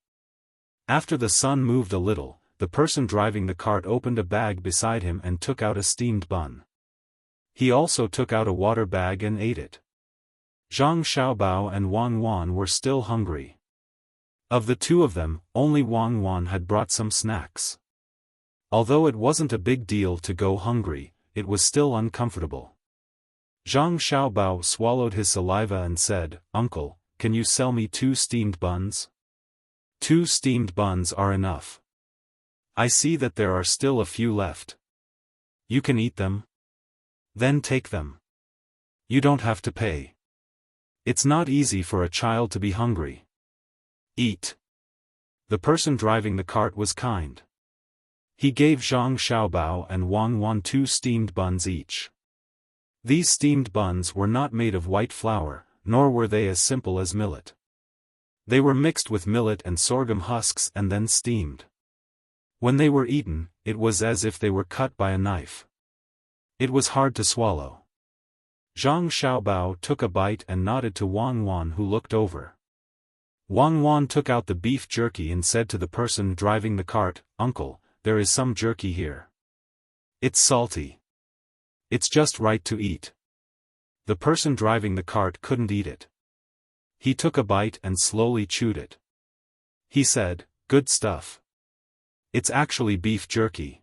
Speaker 1: After the sun moved a little, the person driving the cart opened a bag beside him and took out a steamed bun. He also took out a water bag and ate it. Zhang Xiaobao and Wang Wan were still hungry. Of the two of them, only Wang Wan had brought some snacks. Although it wasn't a big deal to go hungry, it was still uncomfortable. Zhang Xiaobao swallowed his saliva and said, "Uncle, can you sell me 2 steamed buns?" 2 steamed buns are enough. I see that there are still a few left. You can eat them? Then take them. You don't have to pay. It's not easy for a child to be hungry. Eat. The person driving the cart was kind. He gave Zhang Xiaobao and Wang Wan 2 steamed buns each. These steamed buns were not made of white flour, nor were they as simple as millet. They were mixed with millet and sorghum husks and then steamed. When they were eaten, it was as if they were cut by a knife. It was hard to swallow. Zhang Xiaobao took a bite and nodded to Wang Wan, who looked over. Wang Wan took out the beef jerky and said to the person driving the cart, "Uncle, there is some jerky here. It's salty. It's just right to eat." The person driving the cart couldn't eat it. He took a bite and slowly chewed it. He said, "Good stuff. It's actually beef jerky.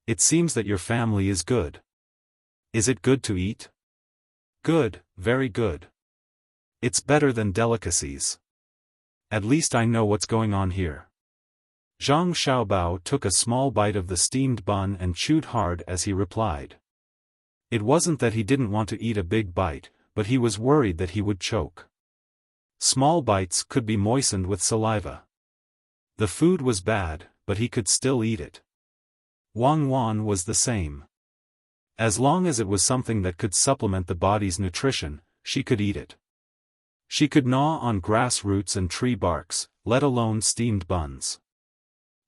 Speaker 1: It seems that your family is good. Is it good to eat?" "Good, very good. It's better than delicacies. At least I know what's going on here." Zhang Xiaobao took a small bite of the steamed bun and chewed hard as he replied. It wasn't that he didn't want to eat a big bite, but he was worried that he would choke. Small bites could be moistened with saliva. The food was bad, but he could still eat it. Wang Wan was the same. As long as it was something that could supplement the body's nutrition, she could eat it. She could gnaw on grass roots and tree barks, let alone steamed buns.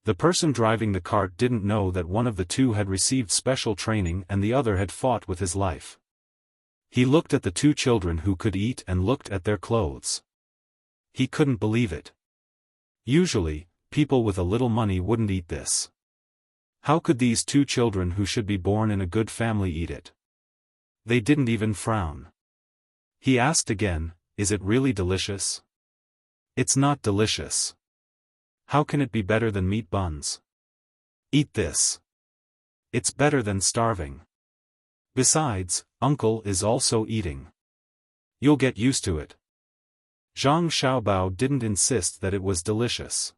Speaker 1: The person driving the cart didn't know that one of the two had received special training and the other had fought with his life. He looked at the 2 children who could eat and looked at their clothes. He couldn't believe it. Usually, people with a little money wouldn't eat this. How could these 2 children who should be born in a good family eat it? They didn't even frown. He asked again, "Is it really delicious?" "It's not delicious. How can it be better than meat buns?" "Eat this. It's better than starving. Besides, Uncle is also eating. You'll get used to it." Zhang Xiaobao didn't insist that it was delicious.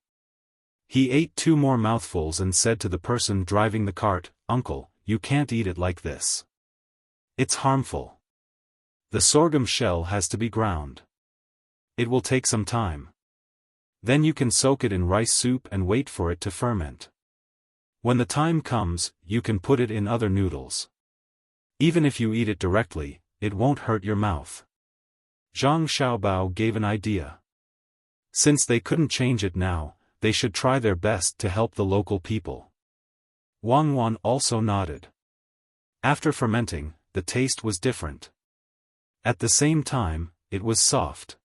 Speaker 1: He ate 2 more mouthfuls and said to the person driving the cart, "Uncle, you can't eat it like this. It's harmful. The sorghum shell has to be ground. It will take some time. Then you can soak it in rice soup and wait for it to ferment. When the time comes, you can put it in other noodles. Even if you eat it directly, it won't hurt your mouth." Zhang Xiaobao gave an idea. Since they couldn't change it now, they should try their best to help the local people. Wang Wan also nodded. After fermenting, the taste was different. At the same time, it was soft.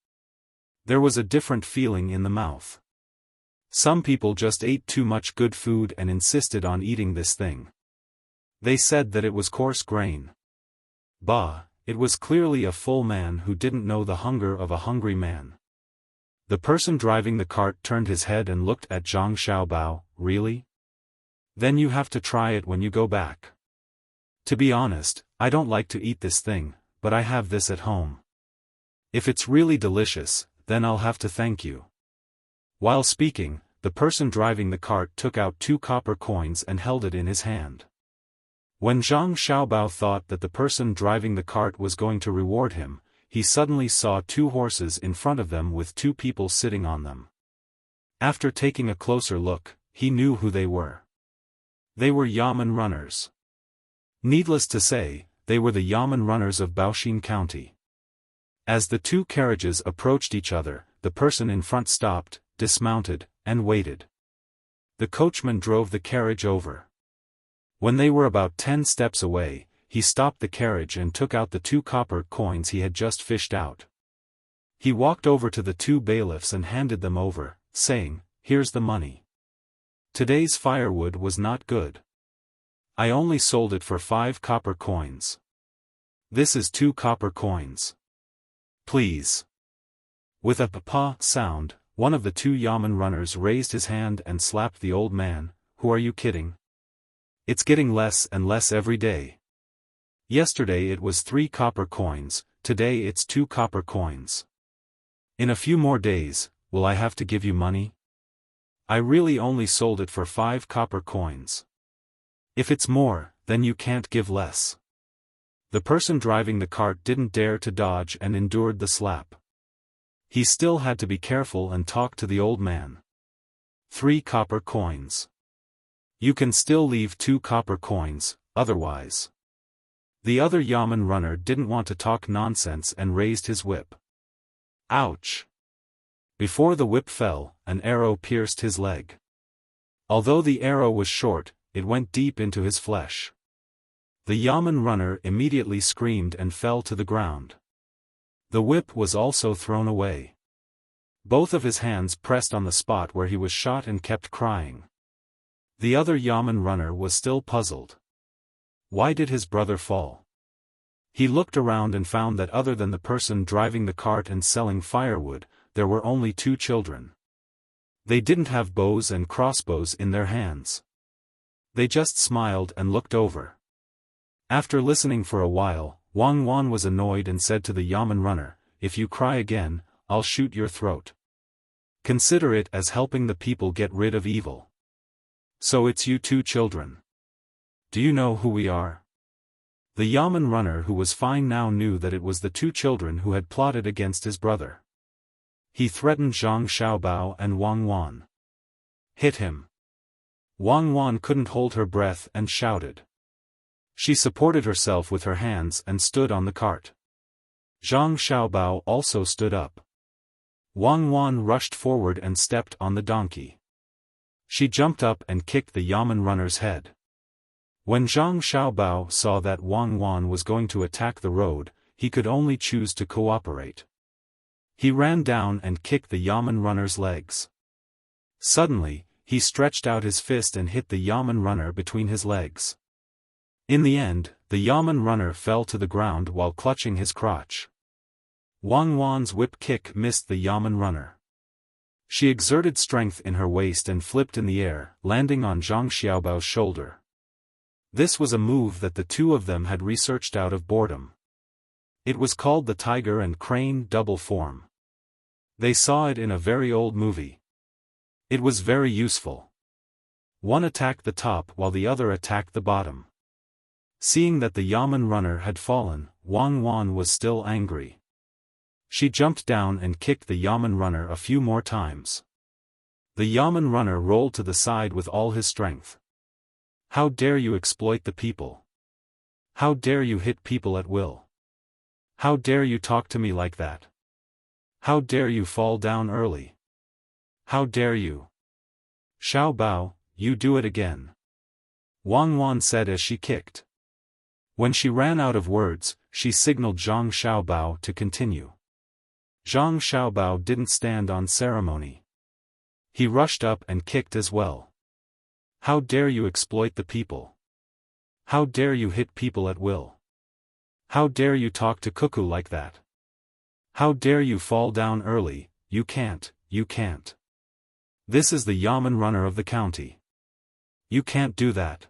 Speaker 1: There was a different feeling in the mouth. Some people just ate too much good food and insisted on eating this thing. They said that it was coarse grain. Bah, it was clearly a full man who didn't know the hunger of a hungry man. The person driving the cart turned his head and looked at Zhang Xiaobao. "Really? Then you have to try it when you go back. To be honest, I don't like to eat this thing, but I have this at home. If it's really delicious, then I'll have to thank you." While speaking, the person driving the cart took out 2 copper coins and held it in his hand. When Zhang Xiaobao thought that the person driving the cart was going to reward him, he suddenly saw two horses in front of them with two people sitting on them. After taking a closer look, he knew who they were. They were Yamen runners. Needless to say, they were the Yamen runners of Baoxin County. As the two carriages approached each other, the person in front stopped, dismounted, and waited. The coachman drove the carriage over. When they were about 10 steps away, he stopped the carriage and took out the 2 copper coins he had just fished out. He walked over to the 2 bailiffs and handed them over, saying, "Here's the money. Today's firewood was not good. I only sold it for 5 copper coins. This is 2 copper coins. Please." With a pa sound, one of the 2 Yamen runners raised his hand and slapped the old man. "Who are you kidding? It's getting less and less every day. Yesterday it was 3 copper coins, today it's 2 copper coins. In a few more days, will I have to give you money? I really only sold it for 5 copper coins. If it's more, then you can't give less." The person driving the cart didn't dare to dodge and endured the slap. He still had to be careful and talk to the old man. 3 copper coins. You can still leave 2 copper coins, otherwise. The other Yamen runner didn't want to talk nonsense and raised his whip. Ouch! Before the whip fell, an arrow pierced his leg. Although the arrow was short, it went deep into his flesh. The Yamen runner immediately screamed and fell to the ground. The whip was also thrown away. Both of his hands pressed on the spot where he was shot and kept crying. The other Yamen runner was still puzzled. Why did his brother fall? He looked around and found that other than the person driving the cart and selling firewood, there were only 2 children. They didn't have bows and crossbows in their hands. They just smiled and looked over. After listening for a while, Wang Wan was annoyed and said to the Yamen runner, "If you cry again, I'll shoot your throat. Consider it as helping the people get rid of evil. So it's you 2 children. Do you know who we are?" The Yamen runner who was fine now knew that it was the 2 children who had plotted against his brother. He threatened Zhang Xiaobao and Wang Wan. "Hit him." Wang Wan couldn't hold her breath and shouted. She supported herself with her hands and stood on the cart. Zhang Xiaobao also stood up. Wang Wan rushed forward and stepped on the donkey. She jumped up and kicked the Yamen runner's head. When Zhang Xiaobao saw that Wang Wan was going to attack the road, he could only choose to cooperate. He ran down and kicked the Yamen runner's legs. Suddenly, he stretched out his fist and hit the Yamen runner between his legs. In the end, the Yamen runner fell to the ground while clutching his crotch. Wang Wan's whip kick missed the Yamen runner. She exerted strength in her waist and flipped in the air, landing on Zhang Xiaobao's shoulder. This was a move that the 2 of them had researched out of boredom. It was called the tiger and crane double form. They saw it in a very old movie. It was very useful. One attacked the top while the other attacked the bottom. Seeing that the Yamen runner had fallen, Wang Wan was still angry. She jumped down and kicked the Yamen runner a few more times. The Yamen runner rolled to the side with all his strength. "How dare you exploit the people? How dare you hit people at will? How dare you talk to me like that? How dare you fall down early? How dare you? Xiaobao, you do it again," Wang Wan said as she kicked. When she ran out of words, she signaled Zhang Xiaobao to continue. Zhang Xiaobao didn't stand on ceremony. He rushed up and kicked as well. "How dare you exploit the people? How dare you hit people at will? How dare you talk to Cuckoo like that? How dare you fall down early? You can't, you can't. This is the Yamen runner of the county. You can't do that."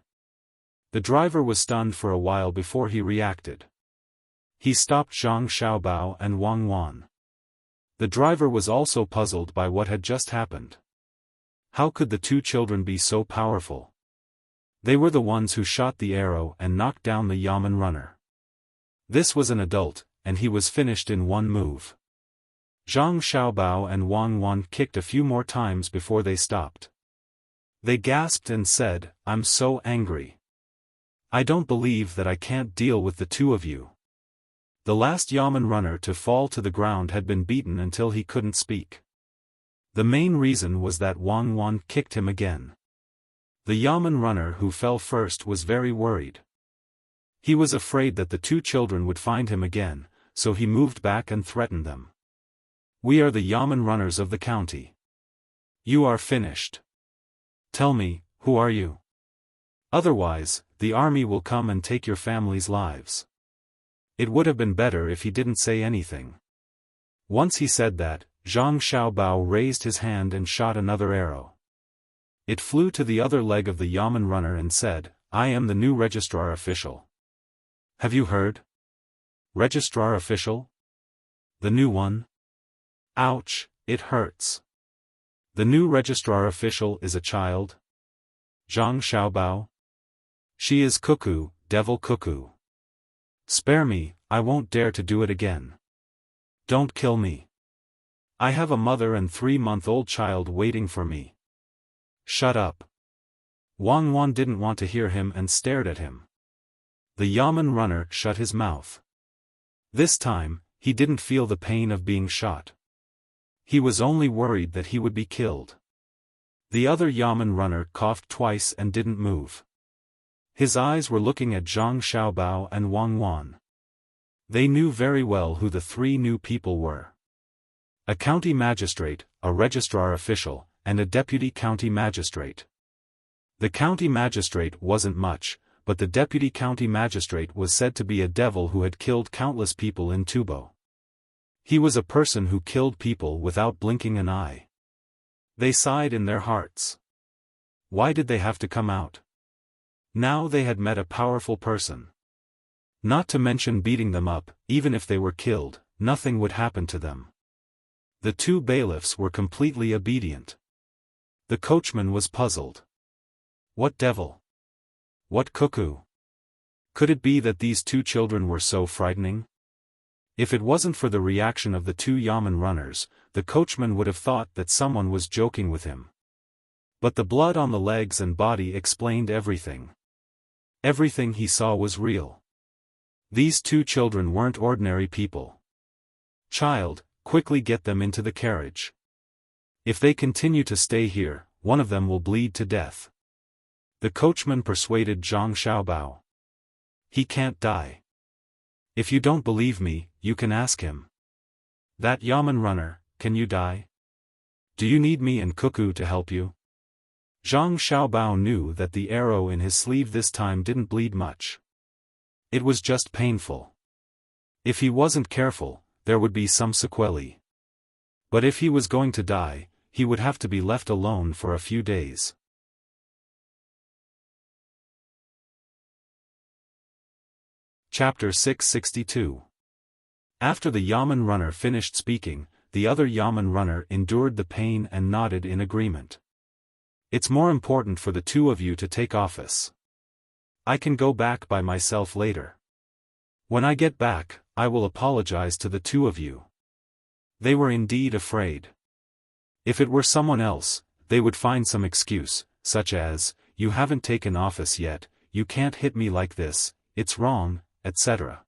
Speaker 1: The driver was stunned for a while before he reacted. He stopped Zhang Xiaobao and Wang Wan. The driver was also puzzled by what had just happened. How could the 2 children be so powerful? They were the ones who shot the arrow and knocked down the Yamen runner. This was an adult, and he was finished in one move. Zhang Xiaobao and Wang Wan kicked a few more times before they stopped. They gasped and said, "I'm so angry. I don't believe that I can't deal with the two of you." The last Yamen runner to fall to the ground had been beaten until he couldn't speak. The main reason was that Wang Wan kicked him again. The Yamen runner who fell first was very worried. He was afraid that the two children would find him again, so he moved back and threatened them. "We are the Yamen runners of the county. You are finished. Tell me, who are you? Otherwise, the army will come and take your family's lives." It would have been better if he didn't say anything. Once he said that, Zhang Xiaobao raised his hand and shot another arrow. It flew to the other leg of the Yamen runner and said, "I am the new registrar official. Have you heard? Registrar official? The new one? Ouch, it hurts. The new registrar official is a child? Zhang Xiaobao? She is cuckoo, devil cuckoo. Spare me, I won't dare to do it again. Don't kill me. I have a mother and 3-month-old child waiting for me." "Shut up." Wang Wan didn't want to hear him and stared at him. The Yamen runner shut his mouth. This time, he didn't feel the pain of being shot. He was only worried that he would be killed. The other Yamen runner coughed twice and didn't move. His eyes were looking at Zhang Xiaobao and Wang Wan. They knew very well who the three new people were. A county magistrate, a registrar official, and a deputy county magistrate. The county magistrate wasn't much, but the deputy county magistrate was said to be a devil who had killed countless people in Tubo. He was a person who killed people without blinking an eye. They sighed in their hearts. Why did they have to come out? Now they had met a powerful person. Not to mention beating them up, even if they were killed, nothing would happen to them. The two bailiffs were completely obedient. The coachman was puzzled. What devil? What cuckoo? Could it be that these two children were so frightening? If it wasn't for the reaction of the two Yamen runners, the coachman would have thought that someone was joking with him. But the blood on the legs and body explained everything. Everything he saw was real. These two children weren't ordinary people. "Child, quickly get them into the carriage. If they continue to stay here, one of them will bleed to death." The coachman persuaded Zhang Xiaobao. "He can't die. If you don't believe me, you can ask him. That Yamen runner, can you die? Do you need me and Cuckoo to help you?" Zhang Xiaobao knew that the arrow in his sleeve this time didn't bleed much. It was just painful. If he wasn't careful, there would be some sequelae. But if he was going to die, he would have to be left alone for a few days. Chapter 662. After the Yamen runner finished speaking, the other Yamen runner endured the pain and nodded in agreement. "It's more important for the two of you to take office. I can go back by myself later. When I get back, I will apologize to the two of you." They were indeed afraid. If it were someone else, they would find some excuse, such as, "You haven't taken office yet, you can't hit me like this, it's wrong," etc.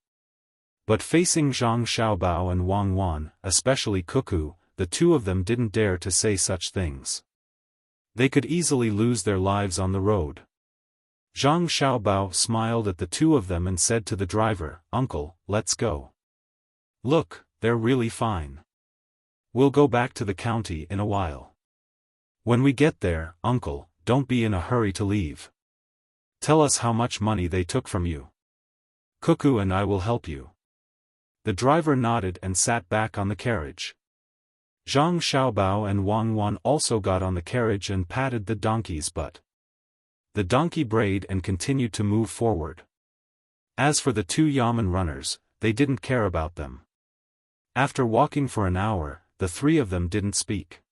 Speaker 1: But facing Zhang Xiaobao and Wang Wan, especially Cuckoo, the two of them didn't dare to say such things. They could easily lose their lives on the road. Zhang Xiaobao smiled at the two of them and said to the driver, "Uncle, let's go. Look, they're really fine. We'll go back to the county in a while. When we get there, Uncle, don't be in a hurry to leave. Tell us how much money they took from you. Cuckoo and I will help you." The driver nodded and sat back on the carriage. Zhang Xiaobao and Wang Wan also got on the carriage and patted the donkey's butt. The donkey brayed and continued to move forward. As for the two Yamen runners, they didn't care about them. After walking for an hour, the three of them didn't speak.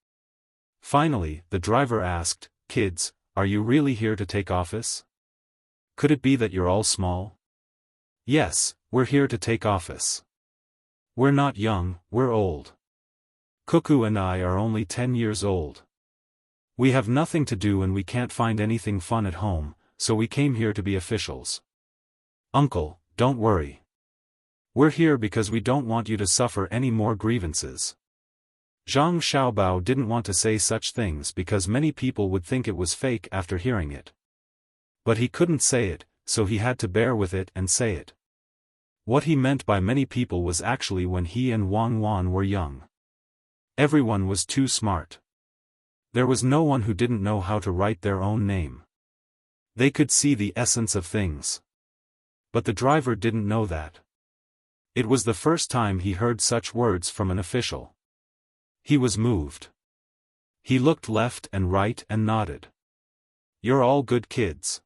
Speaker 1: Finally, the driver asked, "Kids, are you really here to take office?" Could it be that you're all small? Yes, we're here to take office. We're not young, we're old. Cuckoo and I are only 10 years old. We have nothing to do and we can't find anything fun at home, so we came here to be officials. Uncle, don't worry. We're here because we don't want you to suffer any more grievances. Zhang Xiaobao didn't want to say such things because many people would think it was fake after hearing it. But he couldn't say it, so he had to bear with it and say it. What he meant by many people was actually when he and Wang Wan were young. Everyone was too smart. There was no one who didn't know how to write their own name. They could see the essence of things. But the driver didn't know that. It was the first time he heard such words from an official. He was moved. He looked left and right and nodded. You're all good kids.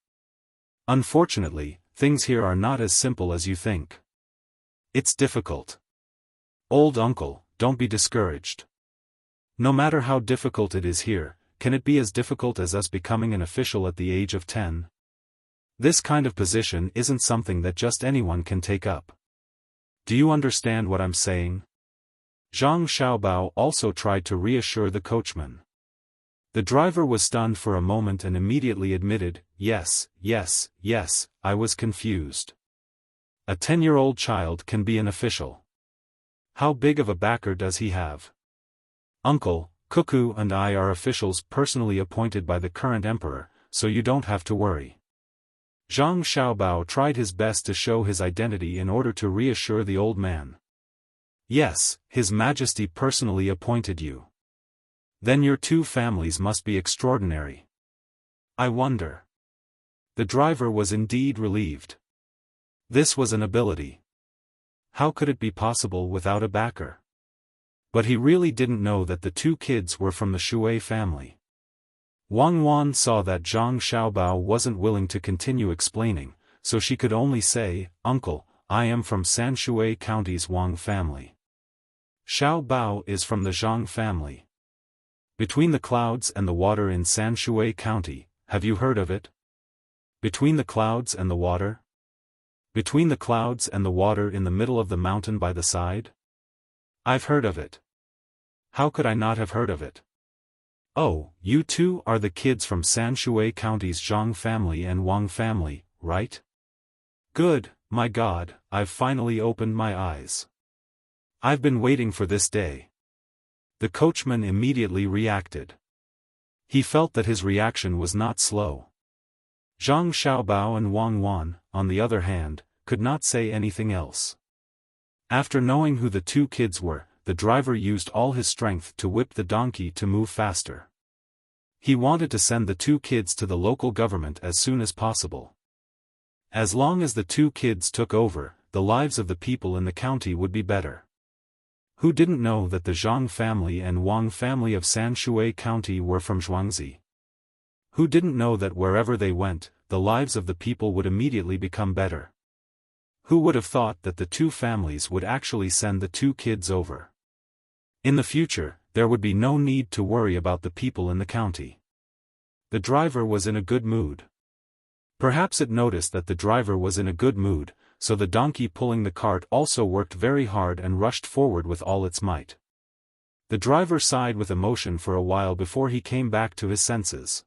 Speaker 1: Unfortunately, things here are not as simple as you think. It's difficult. Old uncle, don't be discouraged. No matter how difficult it is here, can it be as difficult as us becoming an official at the age of 10? This kind of position isn't something that just anyone can take up. Do you understand what I'm saying? Zhang Xiaobao also tried to reassure the coachman. The driver was stunned for a moment and immediately admitted, yes, I was confused. A 10-year-old child can be an official. How big of a backer does he have? Uncle, Cuckoo and I are officials personally appointed by the current emperor, so you don't have to worry. Zhang Xiaobao tried his best to show his identity in order to reassure the old man. Yes, His Majesty personally appointed you. Then your two families must be extraordinary. I wonder. The driver was indeed relieved. This was an ability. How could it be possible without a backer? But he really didn't know that the two kids were from the Shui family. Wang Wan saw that Zhang Xiaobao wasn't willing to continue explaining, so she could only say, Uncle, I am from Sanshui County's Wang family. Xiaobao is from the Zhang family. Between the clouds and the water in Sanshui County, have you heard of it? Between the clouds and the water? Between the clouds and the water in the middle of the mountain by the side? I've heard of it. How could I not have heard of it? Oh, you two are the kids from Sanshui County's Zhang family and Wang family, right? Good, my God, I've finally opened my eyes. I've been waiting for this day. The coachman immediately reacted. He felt that his reaction was not slow. Zhang Xiaobao and Wang Wan, on the other hand, could not say anything else. After knowing who the two kids were, the driver used all his strength to whip the donkey to move faster. He wanted to send the two kids to the local government as soon as possible. As long as the two kids took over, the lives of the people in the county would be better. Who didn't know that the Zhang family and Wang family of Sanshui County were from Zhuangzi? Who didn't know that wherever they went, the lives of the people would immediately become better? Who would have thought that the two families would actually send the two kids over? In the future, there would be no need to worry about the people in the county. The driver was in a good mood. Perhaps it noticed that the driver was in a good mood, so the donkey pulling the cart also worked very hard and rushed forward with all its might. The driver sighed with emotion for a while before he came back to his senses.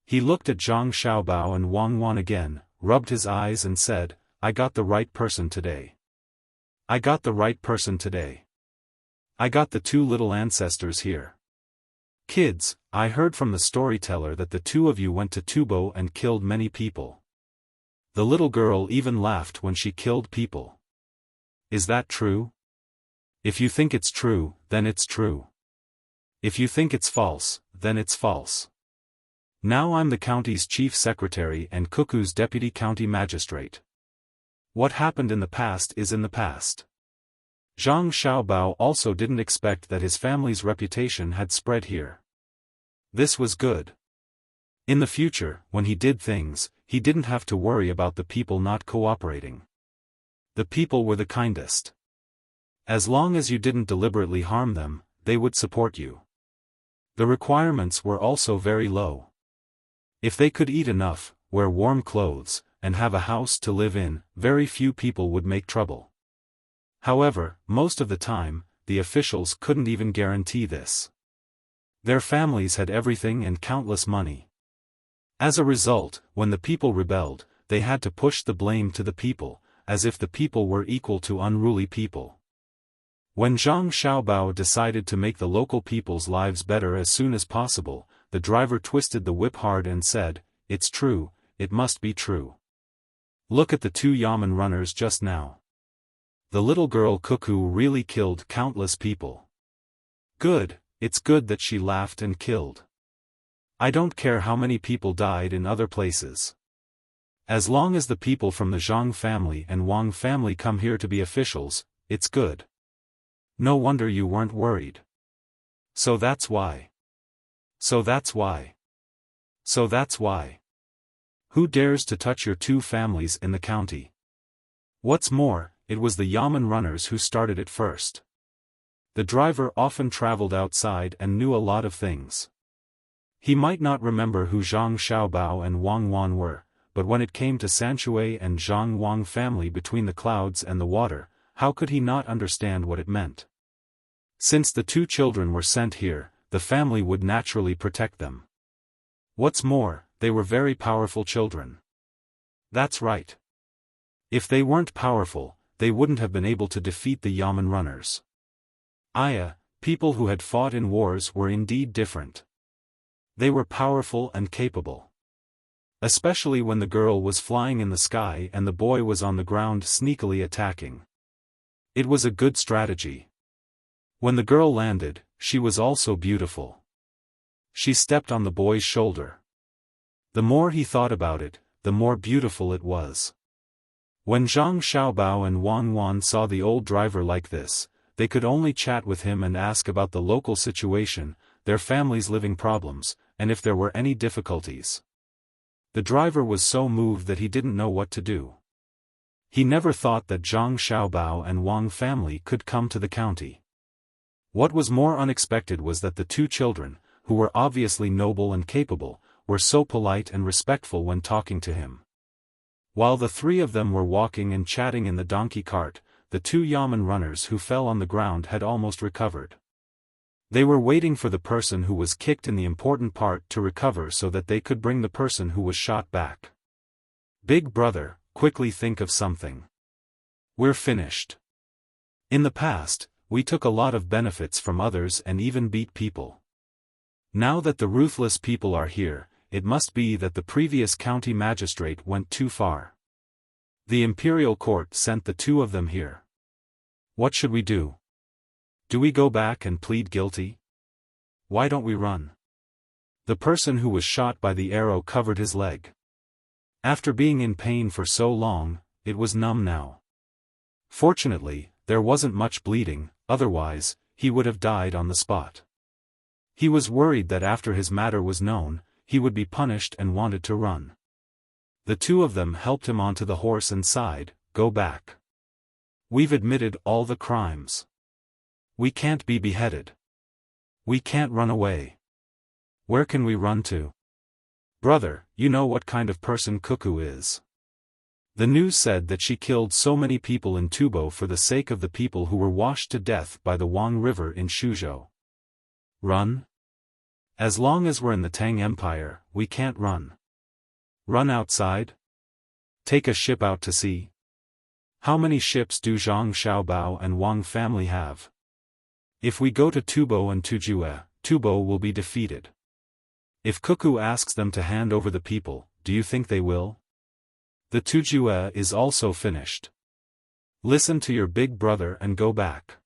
Speaker 1: He looked at Zhang Xiaobao and Wang Wan again, rubbed his eyes and said, I got the right person today. I got the right person today. I got the two little ancestors here. Kids, I heard from the storyteller that the two of you went to Tubo and killed many people. The little girl even laughed when she killed people. Is that true? If you think it's true, then it's true. If you think it's false, then it's false. Now I'm the county's chief secretary and Cuckoo's deputy county magistrate. What happened in the past is in the past. Zhang Xiaobao also didn't expect that his family's reputation had spread here. This was good. In the future, when he did things, he didn't have to worry about the people not cooperating. The people were the kindest. As long as you didn't deliberately harm them, they would support you. The requirements were also very low. If they could eat enough, wear warm clothes, and have a house to live in, very few people would make trouble. However, most of the time, the officials couldn't even guarantee this. Their families had everything and countless money. As a result, when the people rebelled, they had to push the blame to the people, as if the people were equal to unruly people. When Zhang Xiaobao decided to make the local people's lives better as soon as possible, the driver twisted the whip hard and said, "It's true, it must be true. Look at the two yamen runners just now. The little girl Cuckoo really killed countless people. Good, it's good that she laughed and killed. I don't care how many people died in other places. As long as the people from the Zhang family and Wang family come here to be officials, it's good. No wonder you weren't worried. So that's why. So that's why. So that's why. Who dares to touch your two families in the county? What's more, it was the yamen runners who started it first. The driver often traveled outside and knew a lot of things. He might not remember who Zhang Xiaobao and Wang Wan were, but when it came to Sanshui and Zhang Wang family between the clouds and the water, how could he not understand what it meant? Since the two children were sent here, the family would naturally protect them. What's more, they were very powerful children. That's right. If they weren't powerful, they wouldn't have been able to defeat the yamen runners. People who had fought in wars were indeed different. They were powerful and capable. Especially when the girl was flying in the sky and the boy was on the ground sneakily attacking. It was a good strategy. When the girl landed, she was also beautiful. She stepped on the boy's shoulder. The more he thought about it, the more beautiful it was. When Zhang Xiaobao and Wang Wan saw the old driver like this, they could only chat with him and ask about the local situation, their family's living problems, and if there were any difficulties. The driver was so moved that he didn't know what to do. He never thought that Zhang Xiaobao and Wang family could come to the county. What was more unexpected was that the two children, who were obviously noble and capable, were so polite and respectful when talking to him. While the three of them were walking and chatting in the donkey cart, the two yamen runners who fell on the ground had almost recovered. They were waiting for the person who was kicked in the important part to recover so that they could bring the person who was shot back. Big brother, quickly think of something. We're finished. In the past, we took a lot of benefits from others and even beat people. Now that the ruthless people are here, it must be that the previous county magistrate went too far. The imperial court sent the two of them here. What should we do? Do we go back and plead guilty? Why don't we run? The person who was shot by the arrow covered his leg. After being in pain for so long, it was numb now. Fortunately, there wasn't much bleeding, otherwise, he would have died on the spot. He was worried that after his matter was known, he would be punished and wanted to run. The two of them helped him onto the horse and sighed, "Go back. We've admitted all the crimes. We can't be beheaded. We can't run away. Where can we run to? Brother, you know what kind of person Cuckoo is. The news said that she killed so many people in Tubo for the sake of the people who were washed to death by the Wang River in Shuzhou. Run? As long as we're in the Tang Empire, we can't run. Run outside? Take a ship out to sea? How many ships do Zhang Xiaobao and Wang family have? If we go to Tubo and Tujue, Tubo will be defeated. If Cuckoo asks them to hand over the people, do you think they will? The Tujue is also finished. Listen to your big brother and go back."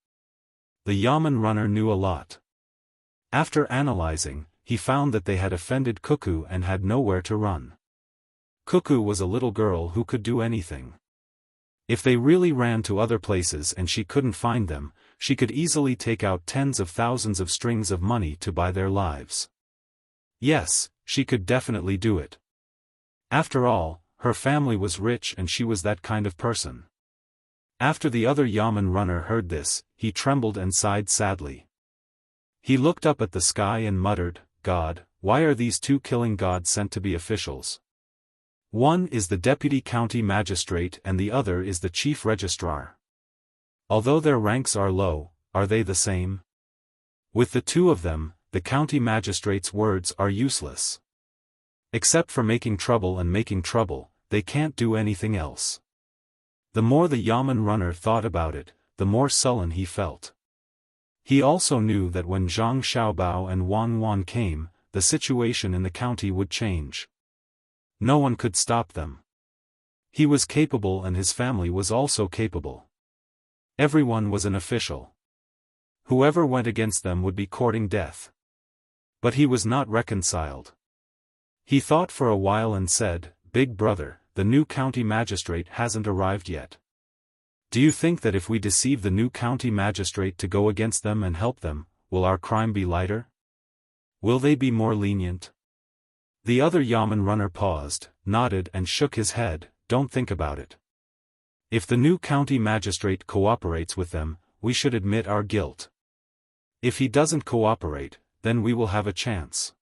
Speaker 1: The yamen runner knew a lot. After analyzing, he found that they had offended Cuckoo and had nowhere to run. Cuckoo was a little girl who could do anything. If they really ran to other places and she couldn't find them, she could easily take out tens of thousands of strings of money to buy their lives. Yes, she could definitely do it. After all, her family was rich and she was that kind of person. After the other yamen runner heard this, he trembled and sighed sadly. He looked up at the sky and muttered, "God, why are these two killing gods sent to be officials? One is the deputy county magistrate and the other is the chief registrar. Although their ranks are low, are they the same? With the two of them, the county magistrate's words are useless. Except for making trouble and making trouble, they can't do anything else. The more the Yamen runner thought about it, the more sullen he felt. He also knew that when Zhang Xiaobao and Wang Wan came, the situation in the county would change. No one could stop them. He was capable and his family was also capable. Everyone was an official. Whoever went against them would be courting death. But he was not reconciled. He thought for a while and said, "Big brother, the new county magistrate hasn't arrived yet. Do you think that if we deceive the new county magistrate to go against them and help them, will our crime be lighter? Will they be more lenient?" The other Yamen runner paused, nodded and shook his head. "Don't think about it. If the new county magistrate cooperates with them, we should admit our guilt. If he doesn't cooperate, then we will have a chance.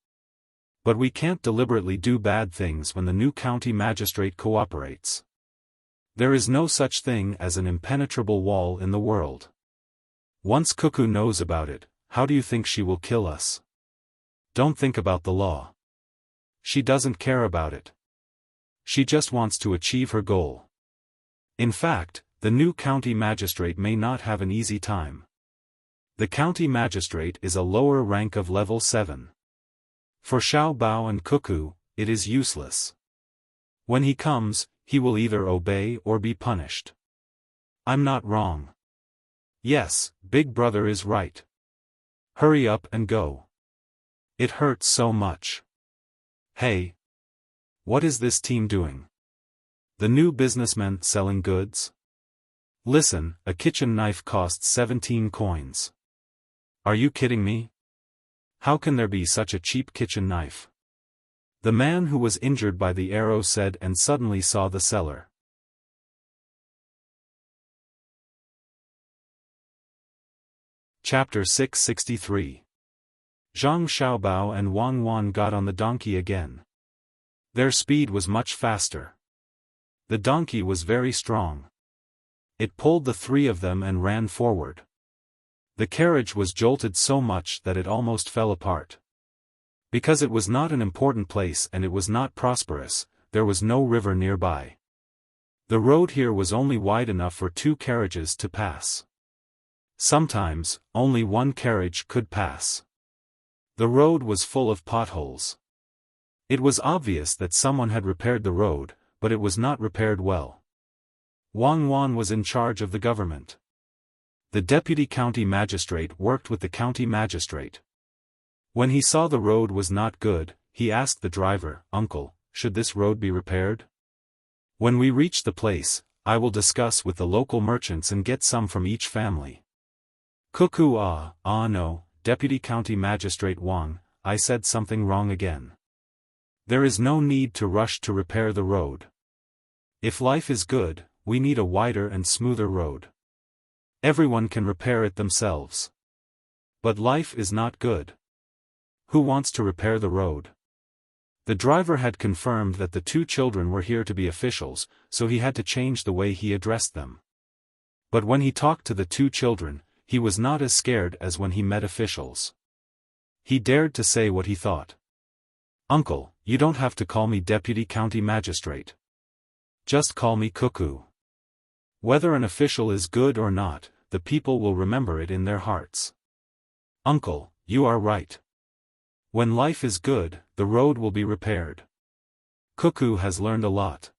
Speaker 1: But we can't deliberately do bad things when the new county magistrate cooperates. There is no such thing as an impenetrable wall in the world. Once Cuckoo knows about it, how do you think she will kill us? Don't think about the law. She doesn't care about it. She just wants to achieve her goal. In fact, the new county magistrate may not have an easy time. The county magistrate is a lower rank of level 7. For Xiao Bao and Cuckoo, it is useless. When he comes, he will either obey or be punished. I'm not wrong. Yes, Big Brother is right. Hurry up and go. It hurts so much. Hey! What is this team doing? The new businessman selling goods? Listen, a kitchen knife costs 17 coins. Are you kidding me? How can there be such a cheap kitchen knife? The man who was injured by the arrow said and suddenly saw the seller. Chapter 663. Zhang Xiaobao and Wang Wan got on the donkey again. Their speed was much faster. The donkey was very strong. It pulled the three of them and ran forward. The carriage was jolted so much that it almost fell apart. Because it was not an important place and it was not prosperous, there was no river nearby. The road here was only wide enough for 2 carriages to pass. Sometimes, only 1 carriage could pass. The road was full of potholes. It was obvious that someone had repaired the road, but it was not repaired well. Wang Wan was in charge of the government. The deputy county magistrate worked with the county magistrate. When he saw the road was not good, he asked the driver, "Uncle, should this road be repaired? When we reach the place, I will discuss with the local merchants and get some from each family." Cuckoo, no, Deputy County Magistrate Wang, I said something wrong again. There is no need to rush to repair the road. If life is good, we need a wider and smoother road. Everyone can repair it themselves. But life is not good. Who wants to repair the road? The driver had confirmed that the 2 children were here to be officials, so he had to change the way he addressed them. But when he talked to the 2 children, he was not as scared as when he met officials. He dared to say what he thought. "Uncle, you don't have to call me Deputy County Magistrate. Just call me Cuckoo. Whether an official is good or not, the people will remember it in their hearts." "Uncle, you are right. When life is good, the road will be repaired." Cuckoo has learned a lot.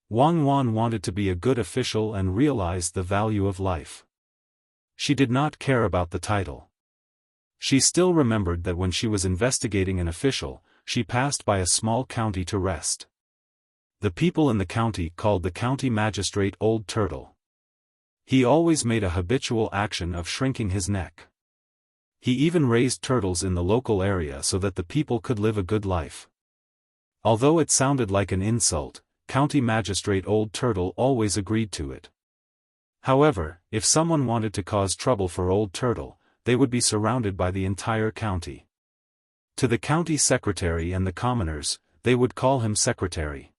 Speaker 1: Wang Wan wanted to be a good official and realized the value of life. She did not care about the title. She still remembered that when she was investigating an official, she passed by a small county to rest. The people in the county called the county magistrate Old Turtle. He always made a habitual action of shrinking his neck. He even raised turtles in the local area so that the people could live a good life. Although it sounded like an insult, County Magistrate Old Turtle always agreed to it. However, if someone wanted to cause trouble for Old Turtle, they would be surrounded by the entire county. To the county secretary and the commoners, they would call him secretary.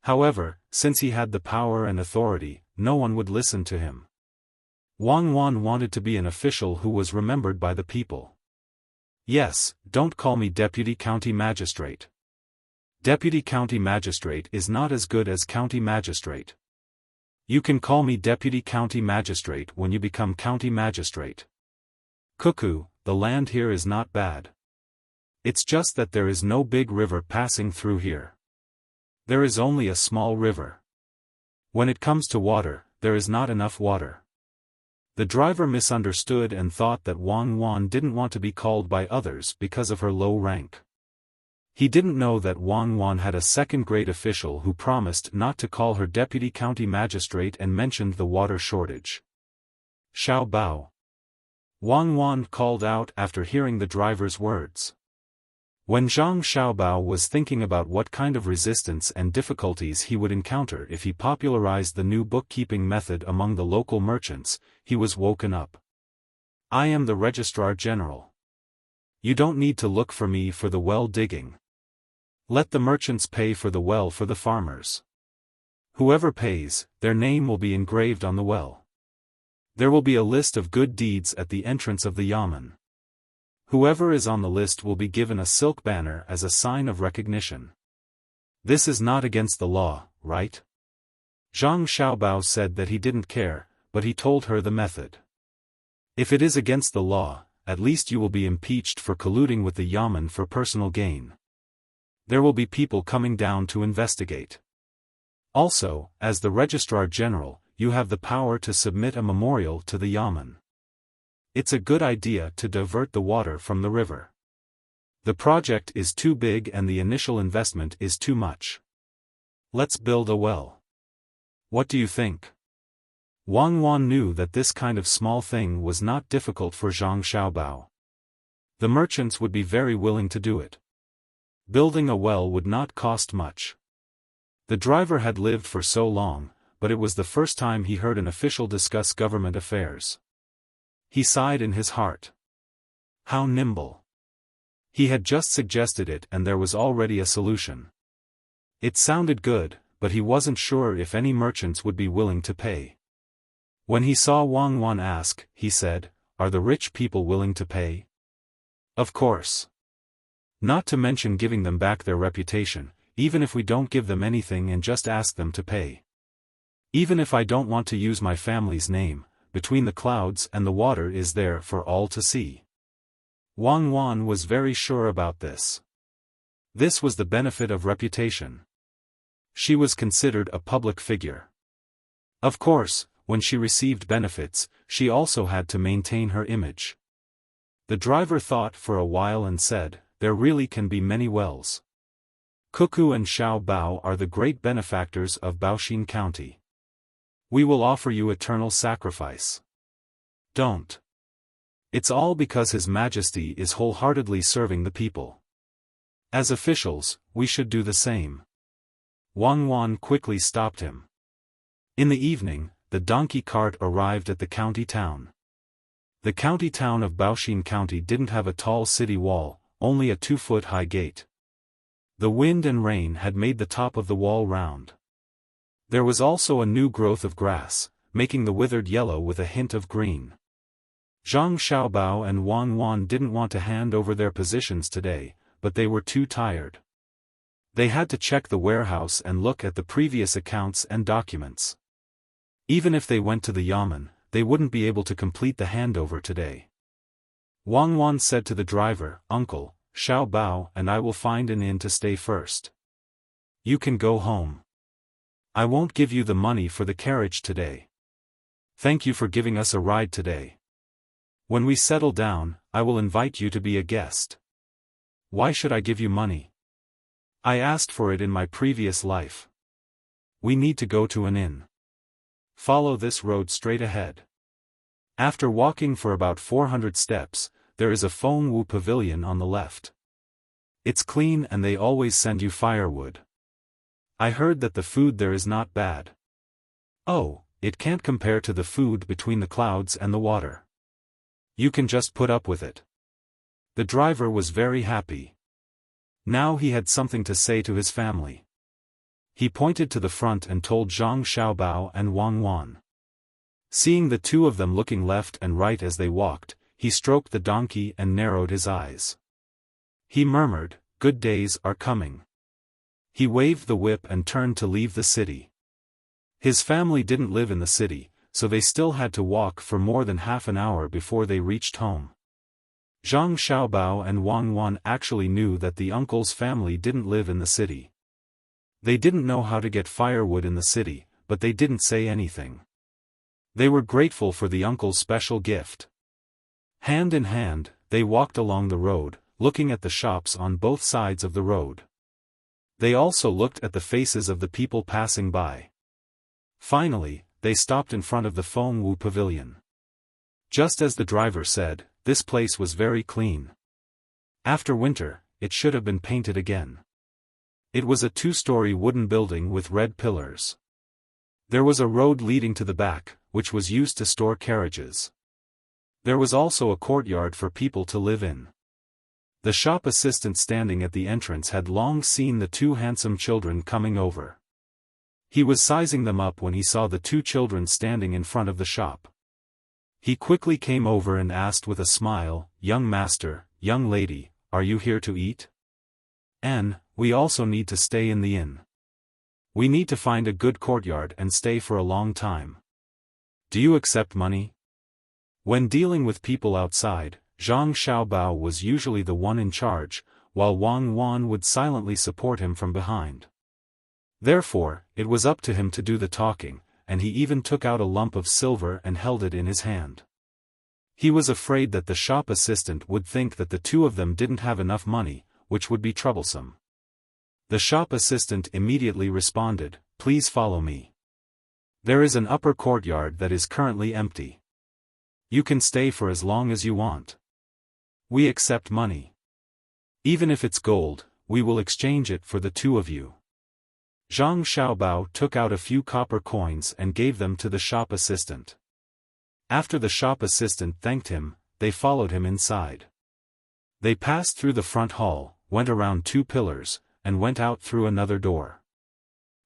Speaker 1: However, since he had the power and authority, no one would listen to him. Wang Wan wanted to be an official who was remembered by the people. Yes, don't call me Deputy County Magistrate. Deputy County Magistrate is not as good as County Magistrate. You can call me Deputy County Magistrate when you become County Magistrate. Cuckoo, the land here is not bad. It's just that there is no big river passing through here. There is only a small river. When it comes to water, there is not enough water. The driver misunderstood and thought that Wang Wan didn't want to be called by others because of her low rank. He didn't know that Wang Wan had a second-grade official who promised not to call her deputy county magistrate and mentioned the water shortage. Xiao Bao. Wang Wan called out after hearing the driver's words. When Zhang Xiaobao was thinking about what kind of resistance and difficulties he would encounter if he popularized the new bookkeeping method among the local merchants, he was woken up. I am the Registrar General. You don't need to look for me for the well digging. Let the merchants pay for the well for the farmers. Whoever pays, their name will be engraved on the well. There will be a list of good deeds at the entrance of the yamen. Whoever is on the list will be given a silk banner as a sign of recognition. This is not against the law, right? Zhang Xiaobao said that he didn't care, but he told her the method. If it is against the law, at least you will be impeached for colluding with the yamen for personal gain. There will be people coming down to investigate. Also, as the Registrar General, you have the power to submit a memorial to the yamen. It's a good idea to divert the water from the river. The project is too big and the initial investment is too much. Let's build a well. What do you think? Wang Wan knew that this kind of small thing was not difficult for Zhang Xiaobao. The merchants would be very willing to do it. Building a well would not cost much. The driver had lived for so long, but it was the first time he heard an official discuss government affairs. He sighed in his heart. How nimble. He had just suggested it and there was already a solution. It sounded good, but he wasn't sure if any merchants would be willing to pay. When he saw Wang Wan ask, he said, "Are the rich people willing to pay?" Of course. Not to mention giving them back their reputation, even if we don't give them anything and just ask them to pay. Even if I don't want to use my family's name, between the clouds and the water is there for all to see. Wang Wan was very sure about this. This was the benefit of reputation. She was considered a public figure. Of course, when she received benefits, she also had to maintain her image. The driver thought for a while and said, "There really can be many wells. Cuckoo and Xiao Bao are the great benefactors of Baoxin County. We will offer you eternal sacrifice." Don't. It's all because His Majesty is wholeheartedly serving the people. As officials, we should do the same. Wang Wan quickly stopped him. In the evening, the donkey cart arrived at the county town. The county town of Baoxin County didn't have a tall city wall, only a 2-foot-high gate. The wind and rain had made the top of the wall round. There was also a new growth of grass, making the withered yellow with a hint of green. Zhang Xiaobao and Wang Wan didn't want to hand over their positions today, but they were too tired. They had to check the warehouse and look at the previous accounts and documents. Even if they went to the yamen, they wouldn't be able to complete the handover today. Wang Wan said to the driver, "Uncle, Xiao Bao and I will find an inn to stay first. You can go home. I won't give you the money for the carriage today. Thank you for giving us a ride today. When we settle down, I will invite you to be a guest." "Why should I give you money? I asked for it in my previous life. We need to go to an inn. Follow this road straight ahead." After walking for about 400 steps, there is a Feng Wu pavilion on the left. It's clean and they always send you firewood. I heard that the food there is not bad. Oh, it can't compare to the food between the clouds and the water. You can just put up with it. The driver was very happy. Now he had something to say to his family. He pointed to the front and told Zhang Xiaobao and Wang Wan. Seeing the two of them looking left and right as they walked, he stroked the donkey and narrowed his eyes. He murmured, "Good days are coming." He waved the whip and turned to leave the city. His family didn't live in the city, so they still had to walk for more than half an hour before they reached home. Zhang Xiaobao and Wang Wan actually knew that the uncle's family didn't live in the city. They didn't know how to get firewood in the city, but they didn't say anything. They were grateful for the uncle's special gift. Hand in hand, they walked along the road, looking at the shops on both sides of the road. They also looked at the faces of the people passing by. Finally, they stopped in front of the Fengwu Pavilion. Just as the driver said, this place was very clean. After winter, it should have been painted again. It was a 2-story wooden building with red pillars. There was a road leading to the back, which was used to store carriages. There was also a courtyard for people to live in. The shop assistant standing at the entrance had long seen the 2 handsome children coming over. He was sizing them up when he saw the 2 children standing in front of the shop. He quickly came over and asked with a smile, "Young master, young lady, are you here to eat? And, we also need to stay in the inn. We need to find a good courtyard and stay for a long time. Do you accept money?" When dealing with people outside, Zhang Xiaobao was usually the one in charge, while Wang Wan would silently support him from behind. Therefore, it was up to him to do the talking, and he even took out a lump of silver and held it in his hand. He was afraid that the shop assistant would think that the 2 of them didn't have enough money, which would be troublesome. The shop assistant immediately responded, "Please follow me. There is an upper courtyard that is currently empty. You can stay for as long as you want. We accept money. Even if it's gold, we will exchange it for the 2 of you." Zhang Xiaobao took out a few copper coins and gave them to the shop assistant. After the shop assistant thanked him, they followed him inside. They passed through the front hall, went around 2 pillars, and went out through another door.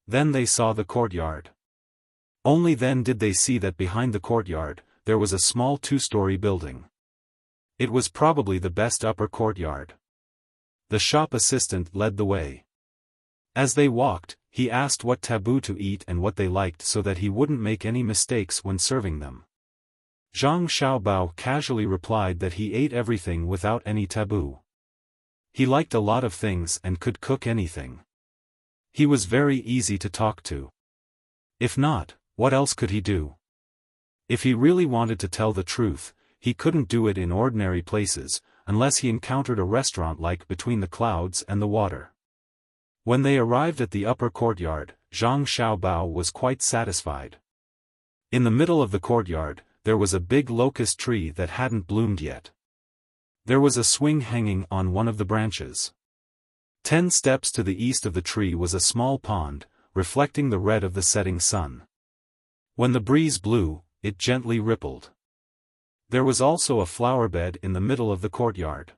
Speaker 1: Then they saw the courtyard. Only then did they see that behind the courtyard, there was a small 2-story building. It was probably the best upper courtyard. The shop assistant led the way. As they walked, he asked what taboo to eat and what they liked so that he wouldn't make any mistakes when serving them. Zhang Xiaobao casually replied that he ate everything without any taboo. He liked a lot of things and could cook anything. He was very easy to talk to. If not, what else could he do? If he really wanted to tell the truth, he couldn't do it in ordinary places, unless he encountered a restaurant like Between the Clouds and the Water. When they arrived at the upper courtyard, Zhang Xiaobao was quite satisfied. In the middle of the courtyard, there was a big locust tree that hadn't bloomed yet. There was a swing hanging on one of the branches. 10 steps to the east of the tree was a small pond, reflecting the red of the setting sun. When the breeze blew, it gently rippled. There was also a flower bed in the middle of the courtyard.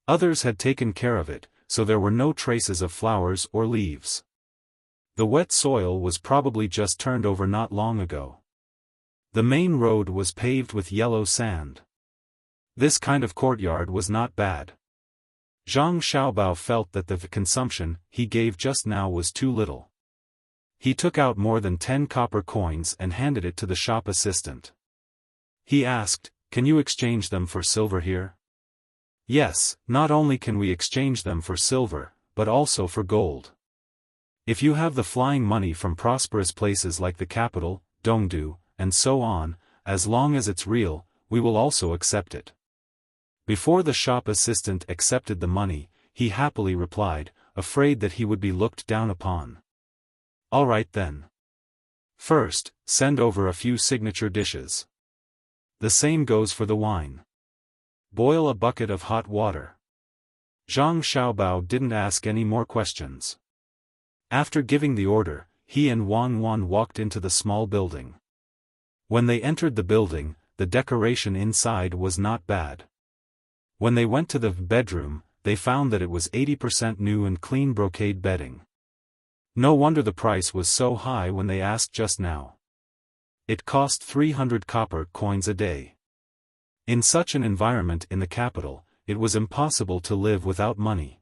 Speaker 1: Others had taken care of it, so there were no traces of flowers or leaves. The wet soil was probably just turned over not long ago. The main road was paved with yellow sand. This kind of courtyard was not bad. Zhang Xiaobao felt that the consumption he gave just now was too little. He took out more than 10 copper coins and handed it to the shop assistant. He asked, "Can you exchange them for silver here?" "Yes, not only can we exchange them for silver, but also for gold. If you have the flying money from prosperous places like the capital, Dongdu, and so on, as long as it's real, we will also accept it." Before the shop assistant accepted the money, he happily replied, afraid that he would be looked down upon. "All right then. First, send over a few signature dishes. The same goes for the wine. Boil a bucket of hot water." Zhang Xiaobao didn't ask any more questions. After giving the order, he and Wang Wan walked into the small building. When they entered the building, the decoration inside was not bad. When they went to the bedroom, they found that it was 80% new and clean brocade bedding. No wonder the price was so high when they asked just now. It cost 300 copper coins a day. In such an environment in the capital, it was impossible to live without money.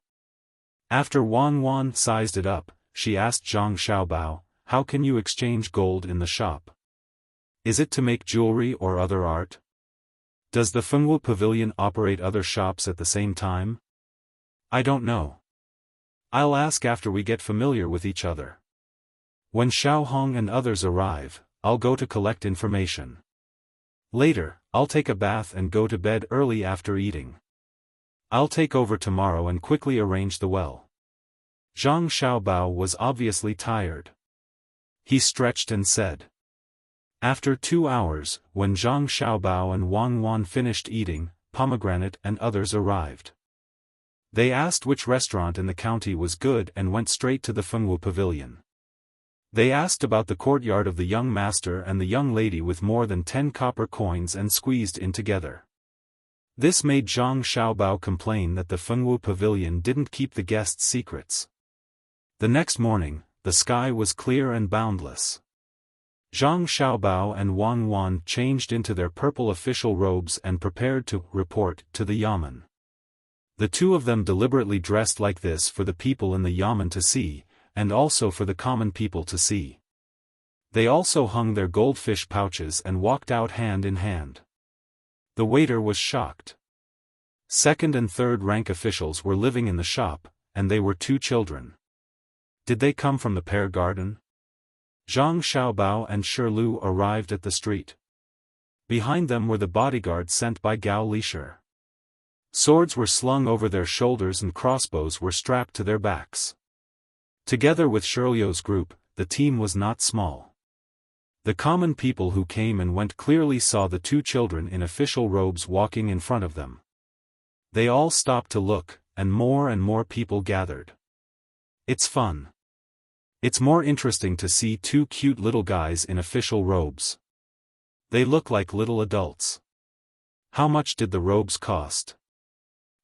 Speaker 1: After Wan sized it up, she asked Zhang Xiaobao, "How can you exchange gold in the shop? Is it to make jewelry or other art? Does the Fengwu Pavilion operate other shops at the same time? I don't know. I'll ask after we get familiar with each other. When Xiaohong and others arrive, I'll go to collect information. Later, I'll take a bath and go to bed early after eating. I'll take over tomorrow and quickly arrange the well." Zhang Xiaobao was obviously tired. He stretched and said. After 2 hours, when Zhang Xiaobao and Wan finished eating, Pomegranate and others arrived. They asked which restaurant in the county was good and went straight to the Fengwu Pavilion. They asked about the courtyard of the young master and the young lady with more than 10 copper coins and squeezed in together. This made Zhang Xiaobao complain that the Fengwu Pavilion didn't keep the guests' secrets. The next morning, the sky was clear and boundless. Zhang Xiaobao and Wan changed into their purple official robes and prepared to report to the yamen. The two of them deliberately dressed like this for the people in the yamen to see, and also for the common people to see. They also hung their goldfish pouches and walked out hand in hand. The waiter was shocked. Second and third rank officials were living in the shop, and they were 2 children. Did they come from the pear garden? Zhang Xiaobao and Shirlu arrived at the street. Behind them were the bodyguards sent by Gao Lishir. Swords were slung over their shoulders and crossbows were strapped to their backs. Together with Shirlio's group, the team was not small. The common people who came and went clearly saw the 2 children in official robes walking in front of them. They all stopped to look, and more people gathered. It's fun. It's more interesting to see 2 cute little guys in official robes. They look like little adults. How much did the robes cost?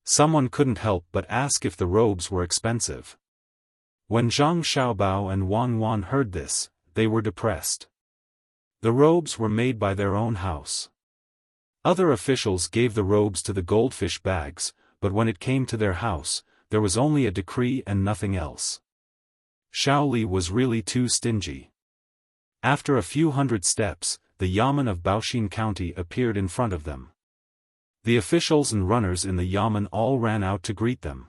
Speaker 1: Someone couldn't help but ask if the robes were expensive. When Zhang Xiaobao and Wan heard this, they were depressed. The robes were made by their own house. Other officials gave the robes to the goldfish bags, but when it came to their house, there was only a decree and nothing else. Shaoli was really too stingy. After a few hundred steps, the yamen of Baoxin County appeared in front of them. The officials and runners in the yamen all ran out to greet them.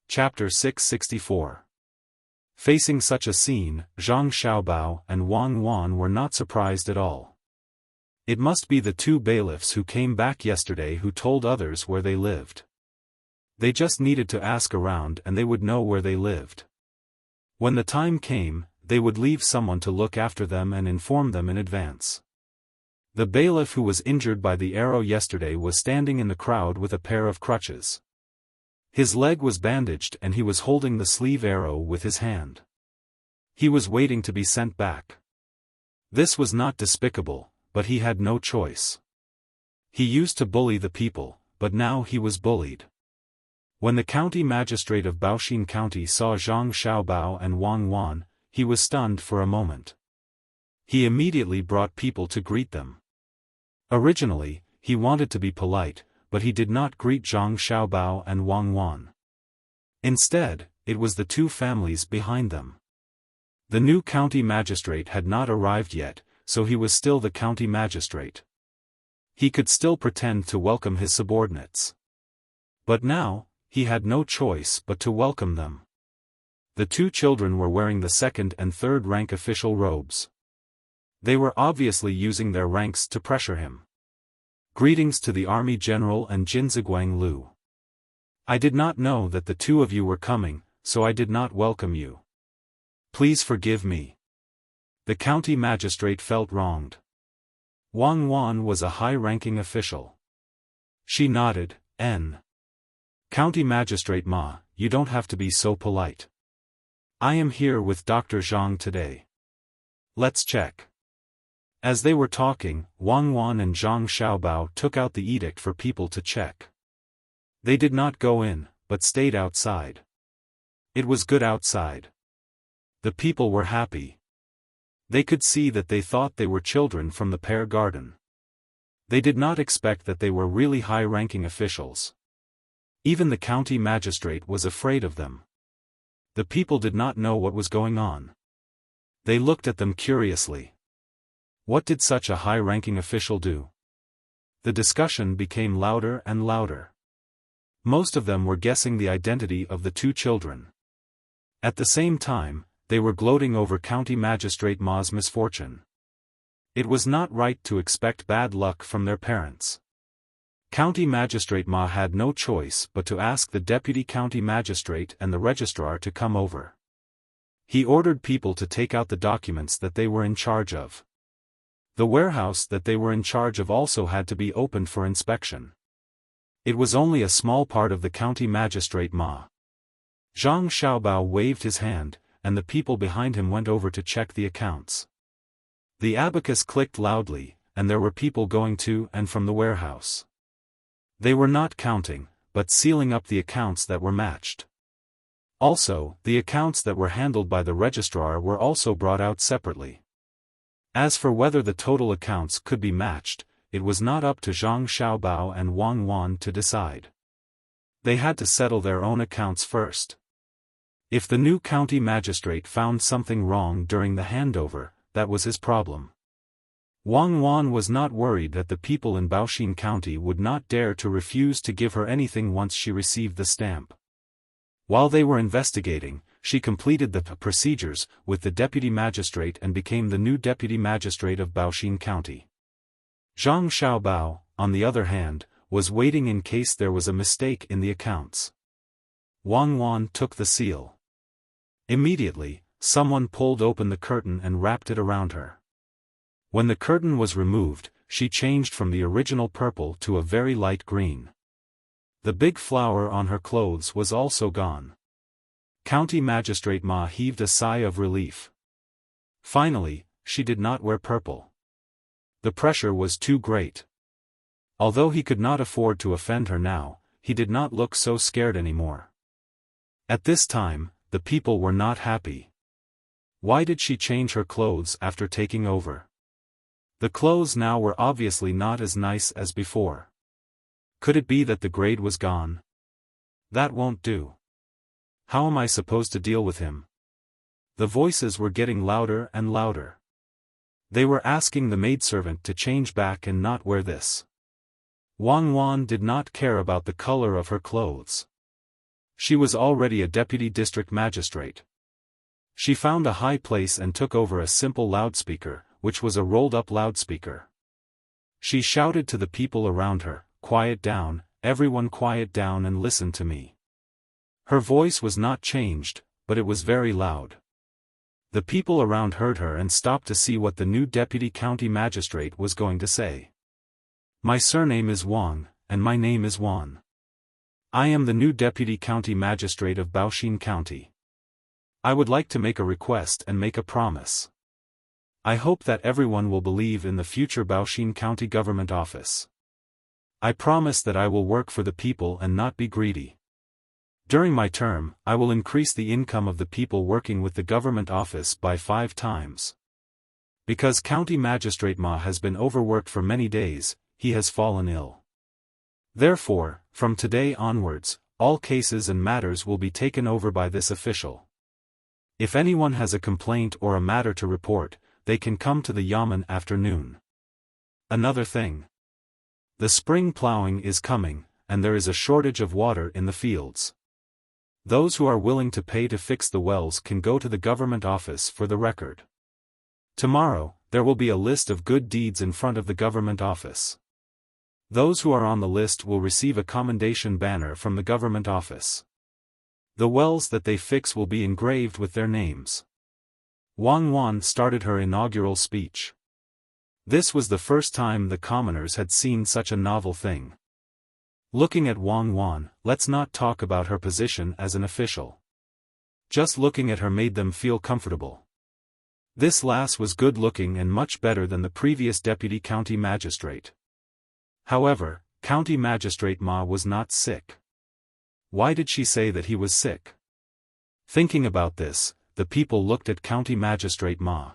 Speaker 1: Chapter 664. Facing such a scene, Zhang Xiaobao and Wan were not surprised at all. It must be the 2 bailiffs who came back yesterday who told others where they lived. They just needed to ask around and they would know where they lived. When the time came, they would leave someone to look after them and inform them in advance. The bailiff who was injured by the arrow yesterday was standing in the crowd with a pair of crutches. His leg was bandaged and he was holding the sleeve arrow with his hand. He was waiting to be sent back. This was not despicable, but he had no choice. He used to bully the people, but now he was bullied. When the county magistrate of Baoxin County saw Zhang Xiaobao and Wan, he was stunned for a moment. He immediately brought people to greet them. Originally, he wanted to be polite, but he did not greet Zhang Xiaobao and Wan. Instead, it was the 2 families behind them. The new county magistrate had not arrived yet, so he was still the county magistrate. He could still pretend to welcome his subordinates. But now, he had no choice but to welcome them. The 2 children were wearing the 2nd and 3rd rank official robes. They were obviously using their ranks to pressure him. Greetings to the Army General and Jinziguang Lu. I did not know that the 2 of you were coming, so I did not welcome you. Please forgive me. The county magistrate felt wronged. Wan was a high-ranking official. She nodded, County Magistrate Ma, you don't have to be so polite. I am here with Dr. Zhang today. Let's check. As they were talking, Wan and Zhang Xiaobao took out the edict for people to check. They did not go in, but stayed outside. It was good outside. The people were happy. They could see that they thought they were children from the pear garden. They did not expect that they were really high-ranking officials. Even the county magistrate was afraid of them. The people did not know what was going on. They looked at them curiously. What did such a high-ranking official do? The discussion became louder and louder. Most of them were guessing the identity of the two children. At the same time, they were gloating over County Magistrate Ma's misfortune. It was not right to expect bad luck from their parents. County Magistrate Ma had no choice but to ask the Deputy County Magistrate and the Registrar to come over. He ordered people to take out the documents that they were in charge of. The warehouse that they were in charge of also had to be opened for inspection. It was only a small part of the County Magistrate Ma. Zhang Xiaobao waved his hand, and the people behind him went over to check the accounts. The abacus clicked loudly, and there were people going to and from the warehouse. They were not counting, but sealing up the accounts that were matched. Also, the accounts that were handled by the registrar were also brought out separately. As for whether the total accounts could be matched, it was not up to Zhang Xiaobao and Wang Wan to decide. They had to settle their own accounts first. If the new county magistrate found something wrong during the handover, that was his problem. Wang Wan was not worried that the people in Baoxin County would not dare to refuse to give her anything once she received the stamp. While they were investigating, she completed the procedures with the deputy magistrate and became the new deputy magistrate of Baoxin County. Zhang Xiaobao, on the other hand, was waiting in case there was a mistake in the accounts. Wang Wan took the seal. Immediately, someone pulled open the curtain and wrapped it around her. When the curtain was removed, she changed from the original purple to a very light green. The big flower on her clothes was also gone. County Magistrate Ma heaved a sigh of relief. Finally, she did not wear purple. The pressure was too great. Although he could not afford to offend her now, he did not look so scared anymore. At this time, the people were not happy. Why did she change her clothes after taking over? The clothes now were obviously not as nice as before. Could it be that the grade was gone? That won't do. How am I supposed to deal with him? The voices were getting louder and louder. They were asking the maidservant to change back and not wear this. Wang Wan did not care about the color of her clothes. She was already a deputy district magistrate. She found a high place and took over a simple loudspeaker, which was a rolled-up loudspeaker. She shouted to the people around her, "Quiet down, everyone quiet down and listen to me." Her voice was not changed, but it was very loud. The people around heard her and stopped to see what the new deputy county magistrate was going to say. "My surname is Wang, and my name is Wan. I am the new deputy county magistrate of Baoxin County. I would like to make a request and make a promise. I hope that everyone will believe in the future Baoxin County government office. I promise that I will work for the people and not be greedy. During my term, I will increase the income of the people working with the government office by 5 times. Because County Magistrate Ma has been overworked for many days, he has fallen ill. Therefore, from today onwards, all cases and matters will be taken over by this official. If anyone has a complaint or a matter to report, they can come to the yamen after noon. Another thing. The spring plowing is coming, and there is a shortage of water in the fields. Those who are willing to pay to fix the wells can go to the government office for the record. Tomorrow, there will be a list of good deeds in front of the government office. Those who are on the list will receive a commendation banner from the government office. The wells that they fix will be engraved with their names." Wang Wan started her inaugural speech. This was the first time the commoners had seen such a novel thing. Looking at Wang Wan, let's not talk about her position as an official. Just looking at her made them feel comfortable. This lass was good-looking and much better than the previous deputy county magistrate. However, County Magistrate Ma was not sick. Why did she say that he was sick? Thinking about this, the people looked at County Magistrate Ma.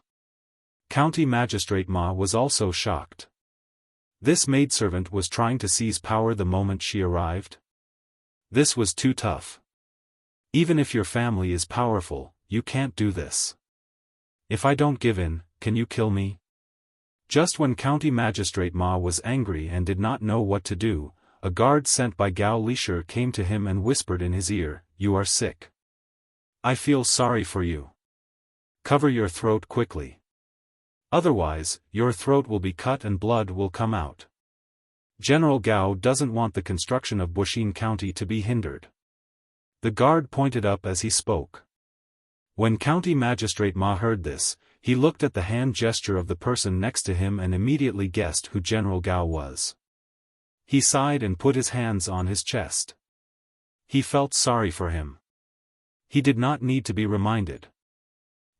Speaker 1: County Magistrate Ma was also shocked. This maidservant was trying to seize power the moment she arrived? This was too tough. Even if your family is powerful, you can't do this. If I don't give in, can you kill me? Just when County Magistrate Ma was angry and did not know what to do, a guard sent by Gao Lisher came to him and whispered in his ear, "You are sick. I feel sorry for you. Cover your throat quickly. Otherwise, your throat will be cut and blood will come out." General Gao doesn't want the construction of Bushin County to be hindered. The guard pointed up as he spoke. When County Magistrate Ma heard this, he looked at the hand gesture of the person next to him and immediately guessed who General Gao was. He sighed and put his hands on his chest. He felt sorry for him. He did not need to be reminded.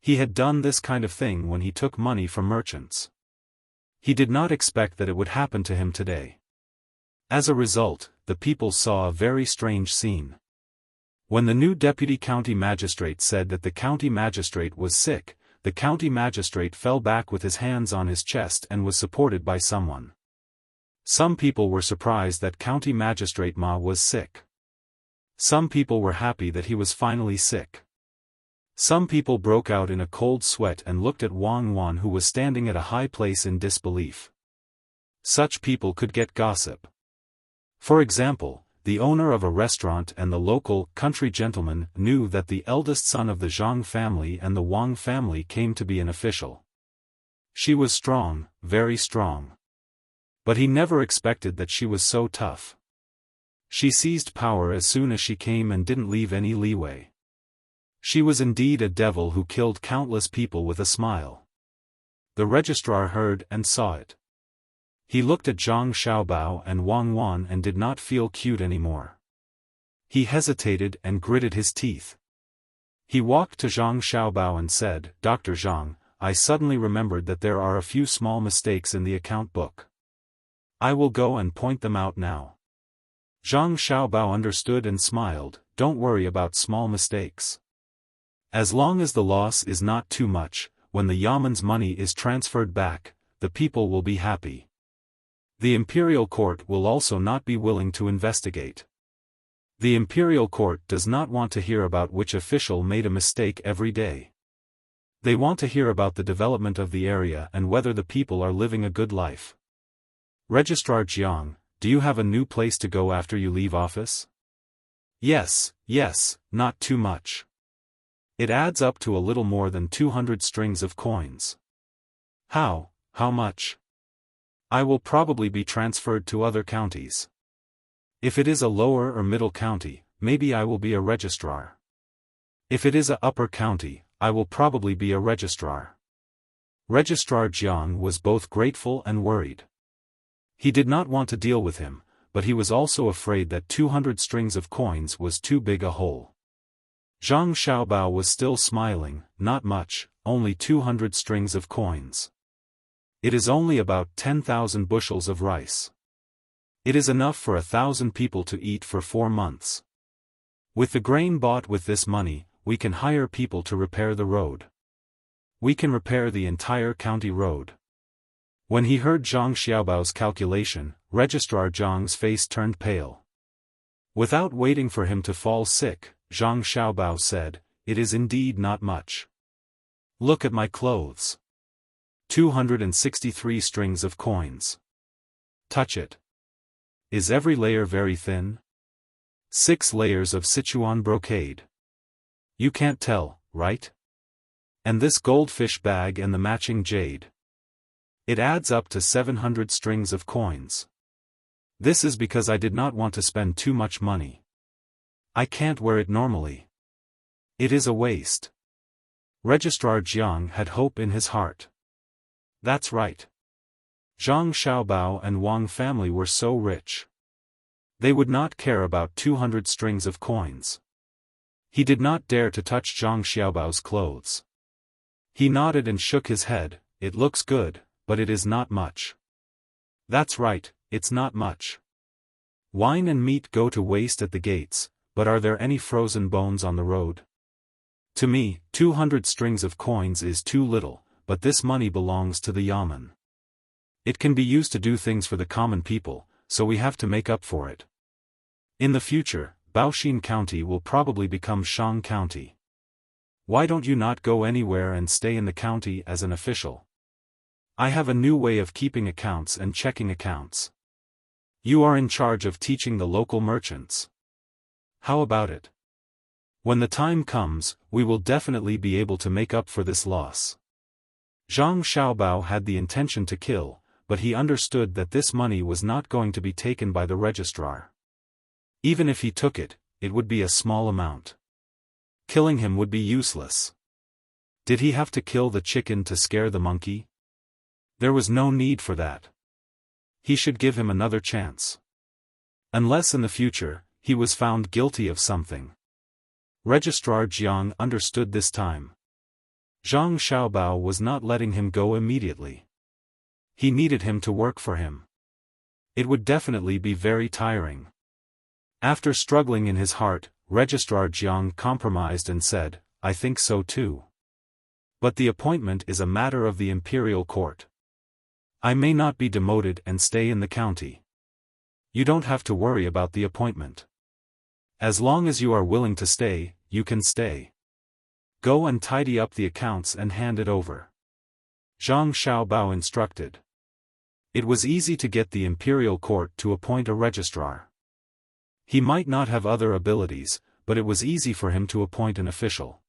Speaker 1: He had done this kind of thing when he took money from merchants. He did not expect that it would happen to him today. As a result, the people saw a very strange scene. When the new deputy county magistrate said that the county magistrate was sick, the county magistrate fell back with his hands on his chest and was supported by someone. Some people were surprised that County Magistrate Ma was sick. Some people were happy that he was finally sick. Some people broke out in a cold sweat and looked at Wang Wan, who was standing at a high place, in disbelief. Such people could get gossip. For example, the owner of a restaurant and the local country gentleman knew that the eldest son of the Zhang family and the Wang family came to be an official. She was strong, very strong. But he never expected that she was so tough. She seized power as soon as she came and didn't leave any leeway. She was indeed a devil who killed countless people with a smile. The registrar heard and saw it. He looked at Zhang Xiaobao and Wang Wan and did not feel cute anymore. He hesitated and gritted his teeth. He walked to Zhang Xiaobao and said, "Dr. Zhang, I suddenly remembered that there are a few small mistakes in the account book. I will go and point them out now." Zhang Xiaobao understood and smiled. "Don't worry about small mistakes. As long as the loss is not too much, when the Yaman's money is transferred back, the people will be happy. The imperial court will also not be willing to investigate. The imperial court does not want to hear about which official made a mistake every day. They want to hear about the development of the area and whether the people are living a good life. Registrar Jiang, do you have a new place to go after you leave office?" Yes, not too much. It adds up to a little more than 200 strings of coins." How much?" "I will probably be transferred to other counties. If it is a lower or middle county, maybe I will be a registrar. If it is a upper county, I will probably be a registrar." Registrar Jiang was both grateful and worried. He did not want to deal with him, but he was also afraid that 200 strings of coins was too big a hole. Zhang Xiaobao was still smiling. "Not much, only 200 strings of coins. It is only about 10,000 bushels of rice. It is enough for 1,000 people to eat for 4 months. With the grain bought with this money, we can hire people to repair the road. We can repair the entire county road." When he heard Zhang Xiaobao's calculation, Registrar Zhang's face turned pale. Without waiting for him to fall sick, Zhang Xiaobao said, "It is indeed not much. Look at my clothes. 263 strings of coins. Touch it. Is every layer very thin? 6 layers of Sichuan brocade. You can't tell, right? And this goldfish bag and the matching jade. It adds up to 700 strings of coins. This is because I did not want to spend too much money. I can't wear it normally. It is a waste." Registrar Jiang had hope in his heart. That's right. Zhang Xiaobao and Wang family were so rich. They would not care about 200 strings of coins. He did not dare to touch Zhang Xiaobao's clothes. He nodded and shook his head. "It looks good, but it is not much." "That's right, it's not much. Wine and meat go to waste at the gates, but are there any frozen bones on the road? To me, 200 strings of coins is too little, but this money belongs to the yamen. It can be used to do things for the common people, so we have to make up for it. In the future, Baoxin County will probably become Shang County. Why don't you not go anywhere and stay in the county as an official? I have a new way of keeping accounts and checking accounts. You are in charge of teaching the local merchants. How about it? When the time comes, we will definitely be able to make up for this loss. Zhang Xiaobao had the intention to kill, but he understood that this money was not going to be taken by the registrar. Even if he took it, it would be a small amount. Killing him would be useless. Did he have to kill the chicken to scare the monkey? There was no need for that. He should give him another chance. Unless in the future, he was found guilty of something. Registrar Jiang understood this time. Zhang Xiaobao was not letting him go immediately. He needed him to work for him. It would definitely be very tiring. After struggling in his heart, Registrar Jiang compromised and said, I think so too. But the appointment is a matter of the imperial court. I may not be demoted and stay in the county. You don't have to worry about the appointment. As long as you are willing to stay, you can stay. Go and tidy up the accounts and hand it over. Zhang Xiaobao instructed. It was easy to get the imperial court to appoint a registrar. He might not have other abilities, but it was easy for him to appoint an official.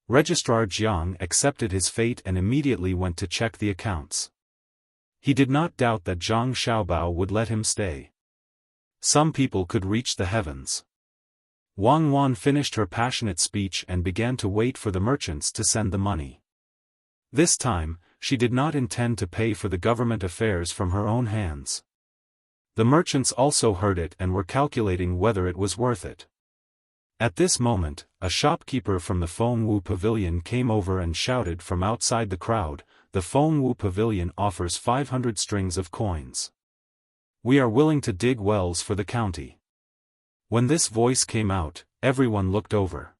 Speaker 1: Registrar Jiang accepted his fate and immediately went to check the accounts. He did not doubt that Zhang Xiaobao would let him stay. Some people could reach the heavens. Wang Wan finished her passionate speech and began to wait for the merchants to send the money. This time, she did not intend to pay for the government affairs from her own hands. The merchants also heard it and were calculating whether it was worth it. At this moment, a shopkeeper from the Fengwu Pavilion came over and shouted from outside the crowd, the Fengwu Pavilion offers 500 strings of coins. We are willing to dig wells for the county. When this voice came out, everyone looked over.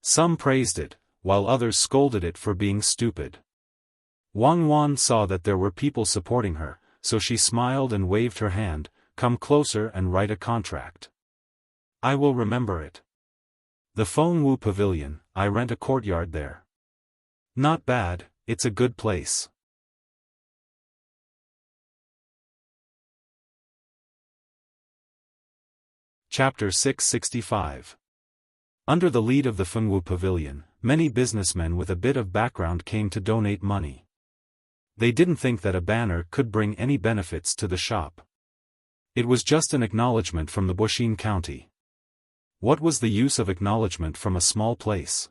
Speaker 1: Some praised it, while others scolded it for being stupid. Wang Wan saw that there were people supporting her, so she smiled and waved her hand, come closer and write a contract. I will remember it. The Fengwu Pavilion, I rent a courtyard there. Not bad, it's a good place. Chapter 665. Under the lead of the Fengwu Pavilion, many businessmen with a bit of background came to donate money. They didn't think that a banner could bring any benefits to the shop. It was just an acknowledgement from the Baoxin County. What was the use of acknowledgement from a small place?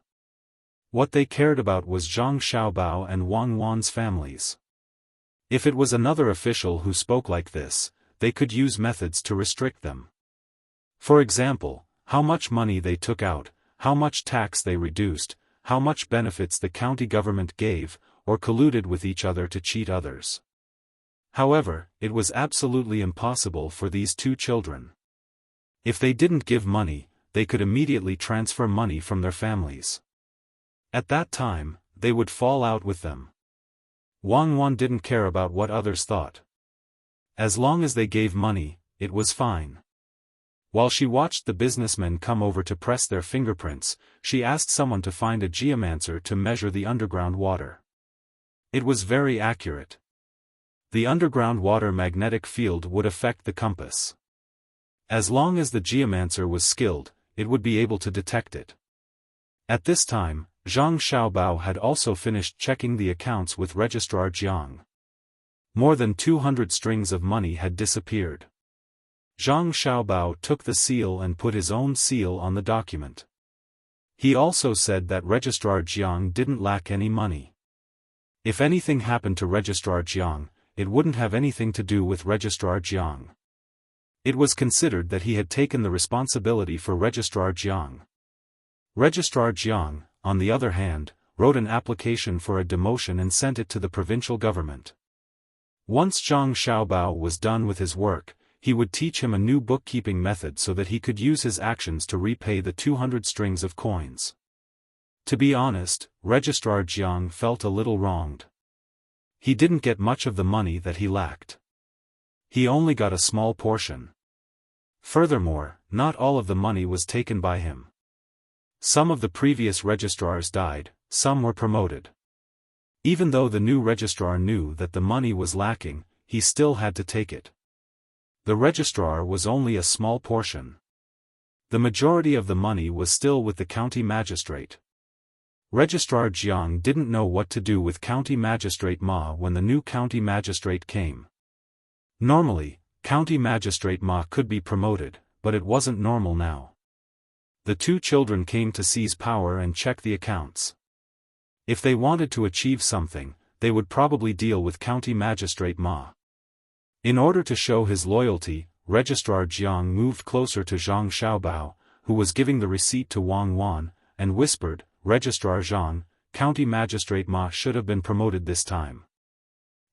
Speaker 1: What they cared about was Zhang Xiaobao and Wang Wan's families. If it was another official who spoke like this, they could use methods to restrict them. For example, how much money they took out, how much tax they reduced, how much benefits the county government gave, or colluded with each other to cheat others. However, it was absolutely impossible for these two children. If they didn't give money, they could immediately transfer money from their families. At that time, they would fall out with them. Wang Wan didn't care about what others thought. As long as they gave money, it was fine. While she watched the businessmen come over to press their fingerprints, she asked someone to find a geomancer to measure the underground water. It was very accurate. The underground water magnetic field would affect the compass. As long as the geomancer was skilled, it would be able to detect it. At this time, Zhang Xiaobao had also finished checking the accounts with Registrar Jiang. More than 200 strings of money had disappeared. Zhang Xiaobao took the seal and put his own seal on the document. He also said that Registrar Jiang didn't lack any money. If anything happened to Registrar Jiang, it wouldn't have anything to do with Registrar Jiang. It was considered that he had taken the responsibility for Registrar Jiang. Registrar Jiang, on the other hand, wrote an application for a demotion and sent it to the provincial government. Once Zhang Xiaobao was done with his work, he would teach him a new bookkeeping method so that he could use his actions to repay the 200 strings of coins. To be honest, Registrar Jiang felt a little wronged. He didn't get much of the money that he lacked. He only got a small portion. Furthermore, not all of the money was taken by him. Some of the previous registrars died, some were promoted. Even though the new registrar knew that the money was lacking, he still had to take it. The registrar was only a small portion. The majority of the money was still with the county magistrate. Registrar Jiang didn't know what to do with County Magistrate Ma when the new county magistrate came. Normally, County Magistrate Ma could be promoted, but it wasn't normal now. The two children came to seize power and check the accounts. If they wanted to achieve something, they would probably deal with County Magistrate Ma. In order to show his loyalty, Registrar Jiang moved closer to Zhang Xiaobao, who was giving the receipt to Wang Wan, and whispered, "Registrar Zhang, County Magistrate Ma should have been promoted this time.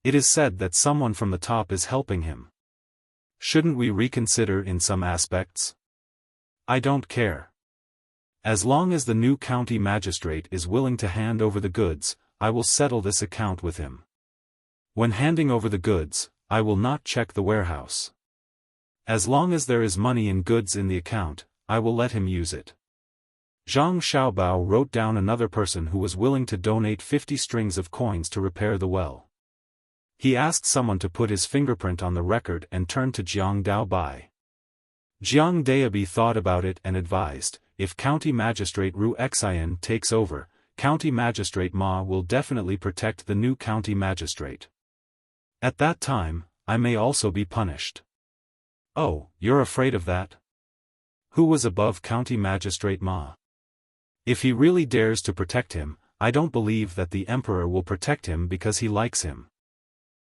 Speaker 1: It is said that someone from the top is helping him. Shouldn't we reconsider in some aspects? I don't care. As long as the new county magistrate is willing to hand over the goods, I will settle this account with him. When handing over the goods, I will not check the warehouse. As long as there is money in goods in the account, I will let him use it." Zhang Xiaobao wrote down another person who was willing to donate 50 strings of coins to repair the well. He asked someone to put his fingerprint on the record and turned to Jiang Daobai. Jiang Daobai thought about it and advised, "If County Magistrate Ru Xian takes over, County Magistrate Ma will definitely protect the new County Magistrate. At that time, I may also be punished." "Oh, you're afraid of that? Who was above County Magistrate Ma? If he really dares to protect him, I don't believe that the Emperor will protect him because he likes him.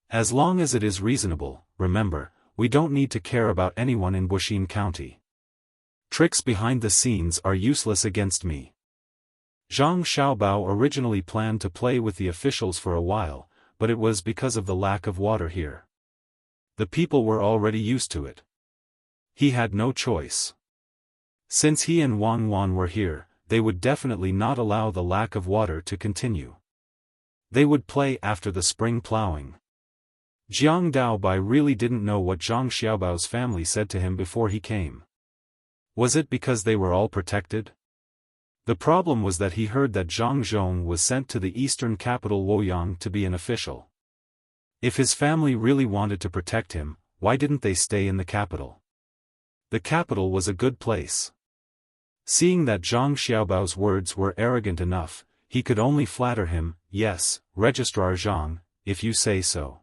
Speaker 1: As long as it is reasonable, remember, we don't need to care about anyone in Wuxia County. Tricks behind the scenes are useless against me." Zhang Xiaobao originally planned to play with the officials for a while, but it was because of the lack of water here. The people were already used to it. He had no choice. Since he and Wang Wan were here, they would definitely not allow the lack of water to continue. They would play after the spring plowing. Jiang Daobai really didn't know what Zhang Xiaobao's family said to him before he came. Was it because they were all protected? The problem was that he heard that Zhang Zhong was sent to the eastern capital Luoyang to be an official. If his family really wanted to protect him, why didn't they stay in the capital? The capital was a good place. Seeing that Zhang Xiaobao's words were arrogant enough, he could only flatter him, "Yes, Registrar Zhang, if you say so."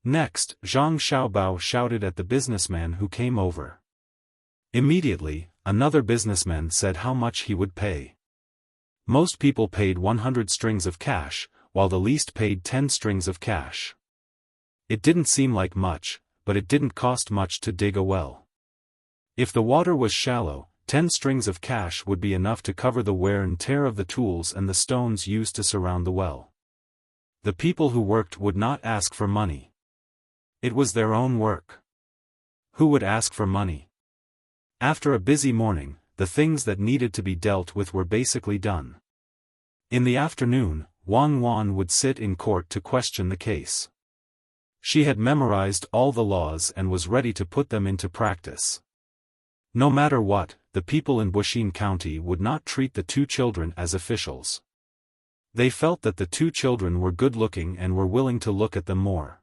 Speaker 1: Next, Zhang Xiaobao shouted at the businessman who came over. Immediately, another businessman said how much he would pay. Most people paid 100 strings of cash, while the least paid 10 strings of cash. It didn't seem like much, but it didn't cost much to dig a well. If the water was shallow, 10 strings of cash would be enough to cover the wear and tear of the tools and the stones used to surround the well. The people who worked would not ask for money. It was their own work. Who would ask for money? After a busy morning, the things that needed to be dealt with were basically done. In the afternoon, Wang Wan would sit in court to question the case. She had memorized all the laws and was ready to put them into practice. No matter what, the people in Wuxia County would not treat the two children as officials. They felt that the two children were good-looking and were willing to look at them more.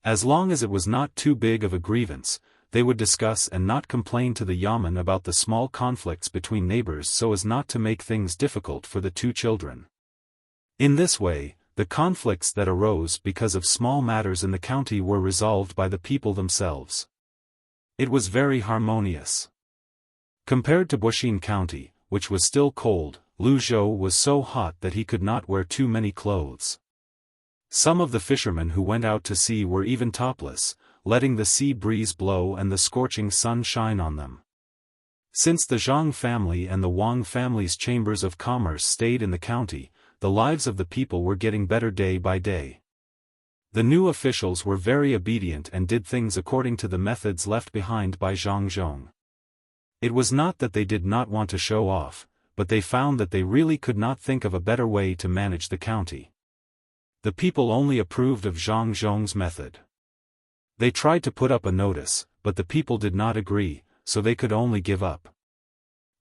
Speaker 1: As long as it was not too big of a grievance, they would discuss and not complain to the yamen about the small conflicts between neighbors so as not to make things difficult for the two children. In this way, the conflicts that arose because of small matters in the county were resolved by the people themselves. It was very harmonious. Compared to Wuxia County, which was still cold, Luzhou was so hot that he could not wear too many clothes. Some of the fishermen who went out to sea were even topless, letting the sea breeze blow and the scorching sun shine on them. Since the Zhang family and the Wang family's chambers of commerce stayed in the county, the lives of the people were getting better day by day. The new officials were very obedient and did things according to the methods left behind by Zhang Zhong. It was not that they did not want to show off, but they found that they really could not think of a better way to manage the county. The people only approved of Zhang Zhong's method. They tried to put up a notice, but the people did not agree, so they could only give up.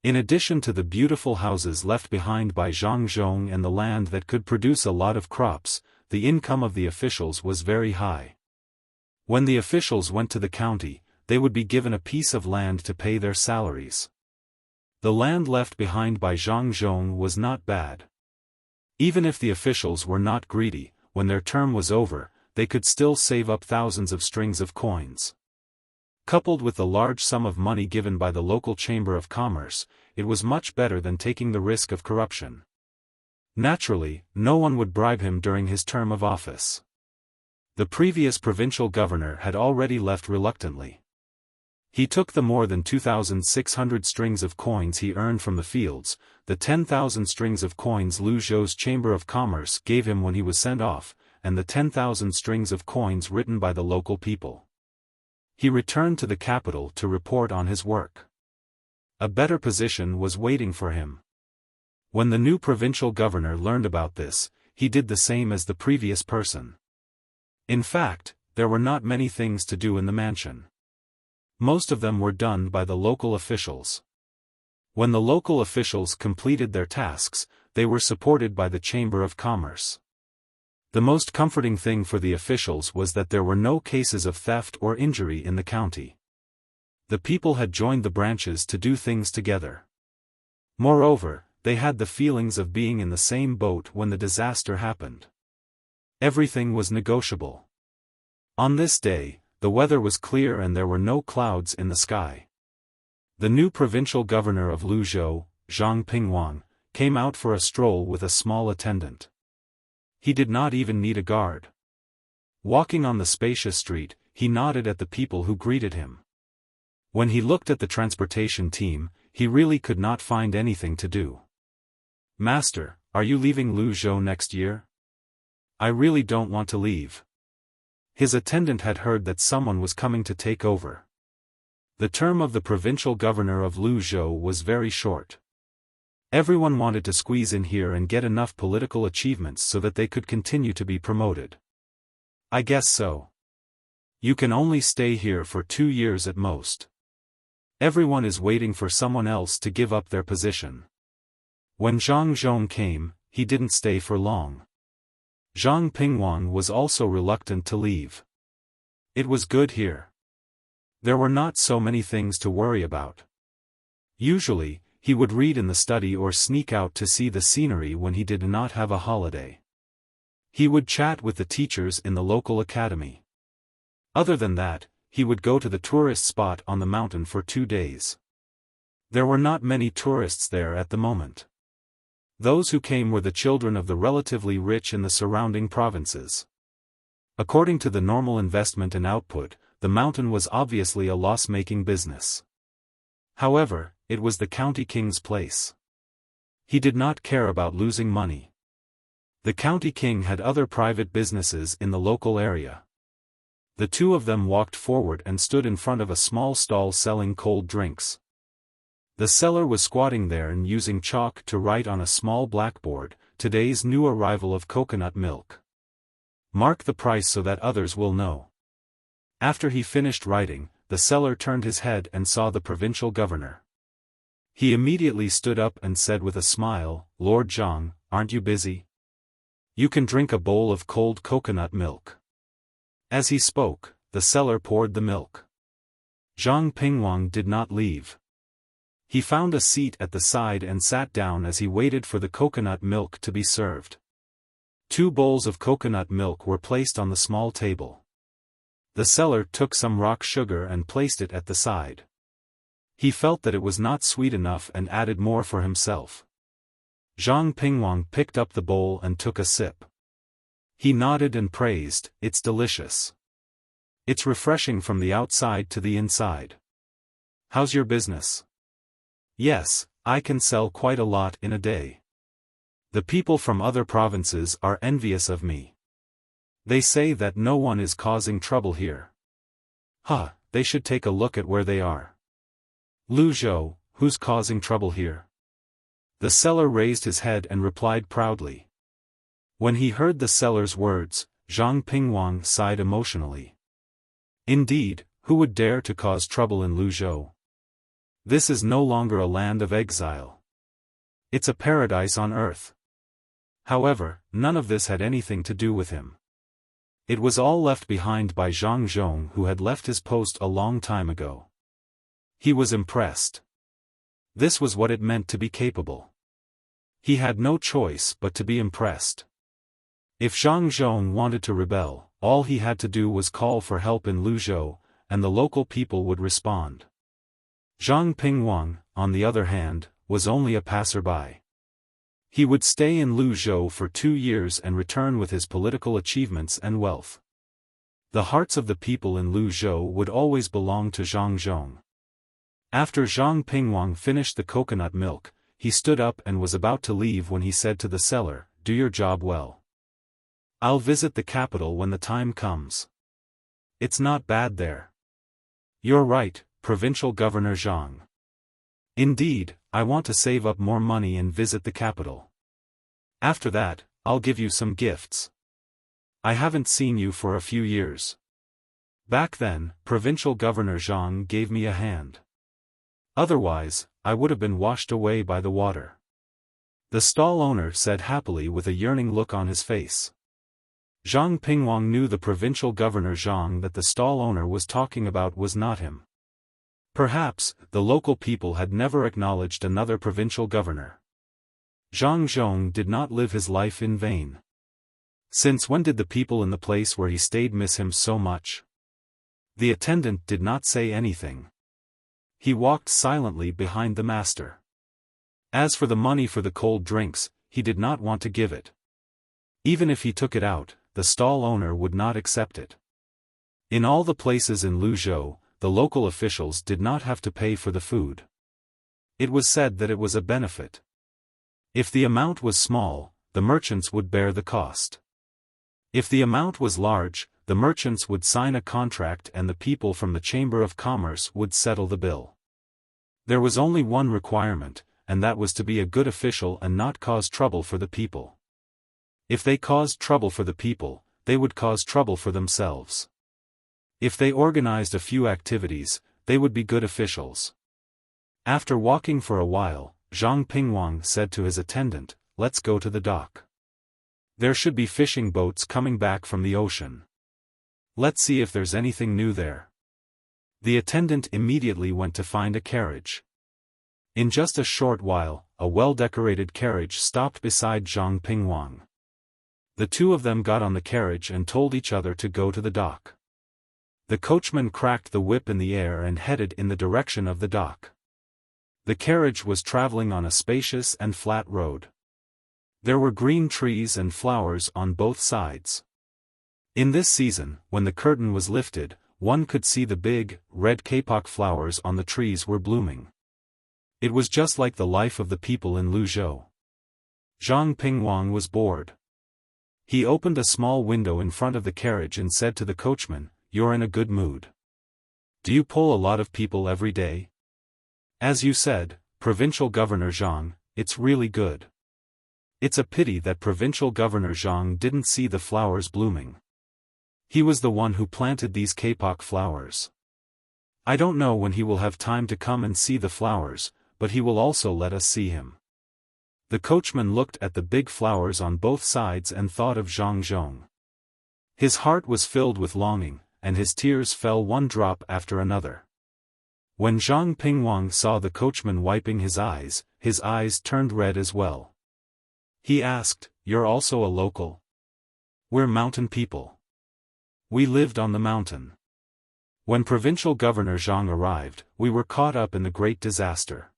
Speaker 1: In addition to the beautiful houses left behind by Zhang Zhong and the land that could produce a lot of crops, the income of the officials was very high. When the officials went to the county, they would be given a piece of land to pay their salaries. The land left behind by Zhang Zhong was not bad. Even if the officials were not greedy, when their term was over, they could still save up thousands of strings of coins. Coupled with the large sum of money given by the local Chamber of Commerce, it was much better than taking the risk of corruption. Naturally, no one would bribe him during his term of office. The previous provincial governor had already left reluctantly. He took the more than 2,600 strings of coins he earned from the fields, the 10,000 strings of coins Lu Zhou's Chamber of Commerce gave him when he was sent off, and the 10,000 strings of coins written by the local people. He returned to the capital to report on his work. A better position was waiting for him. When the new provincial governor learned about this, he did the same as the previous person. In fact, there were not many things to do in the mansion. Most of them were done by the local officials. When the local officials completed their tasks, they were supported by the Chamber of Commerce. The most comforting thing for the officials was that there were no cases of theft or injury in the county. The people had joined the branches to do things together. Moreover, they had the feelings of being in the same boat when the disaster happened. Everything was negotiable. On this day, the weather was clear and there were no clouds in the sky. The new provincial governor of Luzhou, Zhang Pingwang, came out for a stroll with a small attendant. He did not even need a guard. Walking on the spacious street, he nodded at the people who greeted him. When he looked at the transportation team, he really could not find anything to do. "Master, are you leaving Luzhou next year?" "I really don't want to leave." His attendant had heard that someone was coming to take over. The term of the provincial governor of Luzhou was very short. Everyone wanted to squeeze in here and get enough political achievements so that they could continue to be promoted. "I guess so. You can only stay here for 2 years at most. Everyone is waiting for someone else to give up their position." When Zhang Zhong came, he didn't stay for long. Zhang Pingwang was also reluctant to leave. It was good here. There were not so many things to worry about. Usually, he would read in the study or sneak out to see the scenery when he did not have a holiday. He would chat with the teachers in the local academy. Other than that, he would go to the tourist spot on the mountain for 2 days. There were not many tourists there at the moment. Those who came were the children of the relatively rich in the surrounding provinces. According to the normal investment and output, the mountain was obviously a loss-making business. However, it was the county king's place. He did not care about losing money. The county king had other private businesses in the local area. The two of them walked forward and stood in front of a small stall selling cold drinks. The seller was squatting there and using chalk to write on a small blackboard, "Today's new arrival of coconut milk. Mark the price so that others will know." After he finished writing, the seller turned his head and saw the provincial governor. He immediately stood up and said with a smile, "Lord Zhang, aren't you busy? You can drink a bowl of cold coconut milk." As he spoke, the seller poured the milk. Zhang Pingwang did not leave. He found a seat at the side and sat down as he waited for the coconut milk to be served. 2 bowls of coconut milk were placed on the small table. The seller took some rock sugar and placed it at the side. He felt that it was not sweet enough and added more for himself. Zhang Pingwang picked up the bowl and took a sip. He nodded and praised, "It's delicious. It's refreshing from the outside to the inside. How's your business?" "Yes, I can sell quite a lot in a day. The people from other provinces are envious of me. They say that no one is causing trouble here. Huh, they should take a look at where they are. Lu Zhou, who's causing trouble here? The seller raised his head and replied proudly. When he heard the seller's words, Zhang Pingwang sighed emotionally. Indeed, who would dare to cause trouble in Lu Zhou? This is no longer a land of exile. It's a paradise on earth. However, none of this had anything to do with him. It was all left behind by Zhang Zhong, who had left his post a long time ago. He was impressed. This was what it meant to be capable. He had no choice but to be impressed. If Zhang Zhong wanted to rebel, all he had to do was call for help in Lu Zhou, and the local people would respond. Zhang Pingwang, on the other hand, was only a passerby. He would stay in Lu Zhou for 2 years and return with his political achievements and wealth. The hearts of the people in Lu Zhou would always belong to Zhang Zhong. After Zhang Pingwang finished the coconut milk, he stood up and was about to leave when he said to the seller, "Do your job well. I'll visit the capital when the time comes. It's not bad there." "You're right, Provincial Governor Zhang. Indeed, I want to save up more money and visit the capital. After that, I'll give you some gifts. I haven't seen you for a few years. Back then, Provincial Governor Zhang gave me a hand. Otherwise, I would have been washed away by the water." The stall owner said happily with a yearning look on his face. Zhang Pingwang knew the Provincial Governor Zhang that the stall owner was talking about was not him. Perhaps, the local people had never acknowledged another provincial governor. Zhang Zhong did not live his life in vain. Since when did the people in the place where he stayed miss him so much? The attendant did not say anything. He walked silently behind the master. As for the money for the cold drinks, he did not want to give it. Even if he took it out, the stall owner would not accept it. In all the places in Lu Zhou, the local officials did not have to pay for the food. It was said that it was a benefit. If the amount was small, the merchants would bear the cost. If the amount was large, the merchants would sign a contract and the people from the Chamber of Commerce would settle the bill. There was only one requirement, and that was to be a good official and not cause trouble for the people. If they caused trouble for the people, they would cause trouble for themselves. If they organized a few activities, they would be good officials. After walking for a while, Zhang Pingwang said to his attendant, "Let's go to the dock. There should be fishing boats coming back from the ocean. Let's see if there's anything new there." The attendant immediately went to find a carriage. In just a short while, a well-decorated carriage stopped beside Zhang Pingwang. The two of them got on the carriage and told each other to go to the dock. The coachman cracked the whip in the air and headed in the direction of the dock. The carriage was traveling on a spacious and flat road. There were green trees and flowers on both sides. In this season, when the curtain was lifted, one could see the big, red kapok flowers on the trees were blooming. It was just like the life of the people in Lu Zhou. Zhang Pingwang was bored. He opened a small window in front of the carriage and said to the coachman, "You're in a good mood. Do you pull a lot of people every day?" "As you said, Provincial Governor Zhang, it's really good. It's a pity that Provincial Governor Zhang didn't see the flowers blooming. He was the one who planted these kapok flowers. I don't know when he will have time to come and see the flowers, but he will also let us see him." The coachman looked at the big flowers on both sides and thought of Zhang Zhong. His heart was filled with longing, and his tears fell one drop after another. When Zhang Pingwang saw the coachman wiping his eyes turned red as well. He asked, "You're also a local?" "We're mountain people. We lived on the mountain. When Provincial Governor Zhang arrived, we were caught up in the great disaster.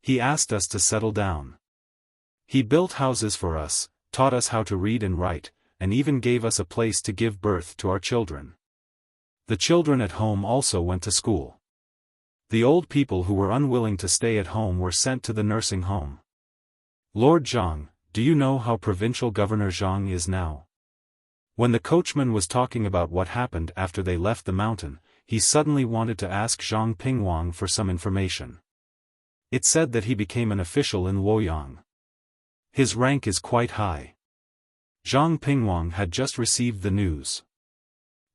Speaker 1: He asked us to settle down. He built houses for us, taught us how to read and write, and even gave us a place to give birth to our children. The children at home also went to school. The old people who were unwilling to stay at home were sent to the nursing home. Lord Zhang, do you know how Provincial Governor Zhang is now? When the coachman was talking about what happened after they left the mountain, he suddenly wanted to ask Zhang Pingwang for some information. It said that he became an official in Luoyang. His rank is quite high. Zhang Pingwang had just received the news.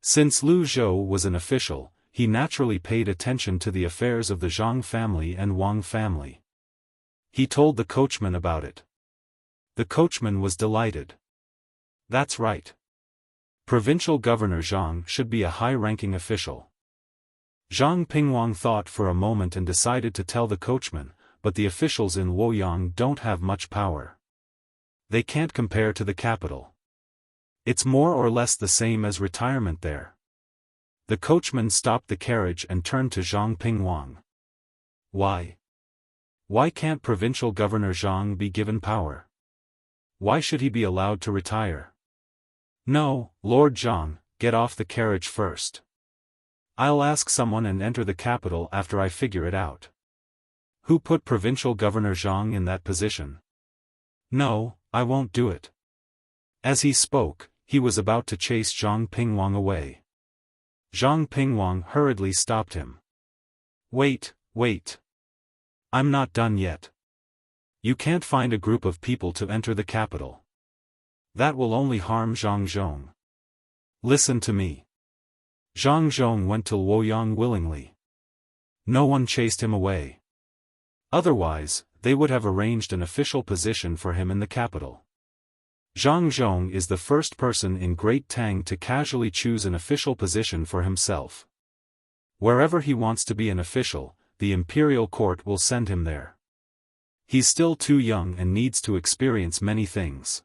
Speaker 1: Since Lu Zhou was an official, he naturally paid attention to the affairs of the Zhang family and Wang family. He told the coachman about it. The coachman was delighted. That's right. Provincial Governor Zhang should be a high-ranking official. Zhang Pingwang thought for a moment and decided to tell the coachman, but the officials in Luoyang don't have much power. They can't compare to the capital. It's more or less the same as retirement there. The coachman stopped the carriage and turned to Zhang Pingwang. Why? Why can't Provincial Governor Zhang be given power? Why should he be allowed to retire? No, Lord Zhang, get off the carriage first. I'll ask someone and enter the capital after I figure it out. Who put Provincial Governor Zhang in that position? No, I won't do it. As he spoke, he was about to chase Zhang Pingwang away. Zhang Pingwang hurriedly stopped him. Wait. I'm not done yet. You can't find a group of people to enter the capital. That will only harm Zhang Zhong. Listen to me. Zhang Zhong went to Luoyang willingly. No one chased him away. Otherwise, they would have arranged an official position for him in the capital. Zhang Zhong is the first person in Great Tang to casually choose an official position for himself. Wherever he wants to be an official, the imperial court will send him there. He's still too young and needs to experience many things.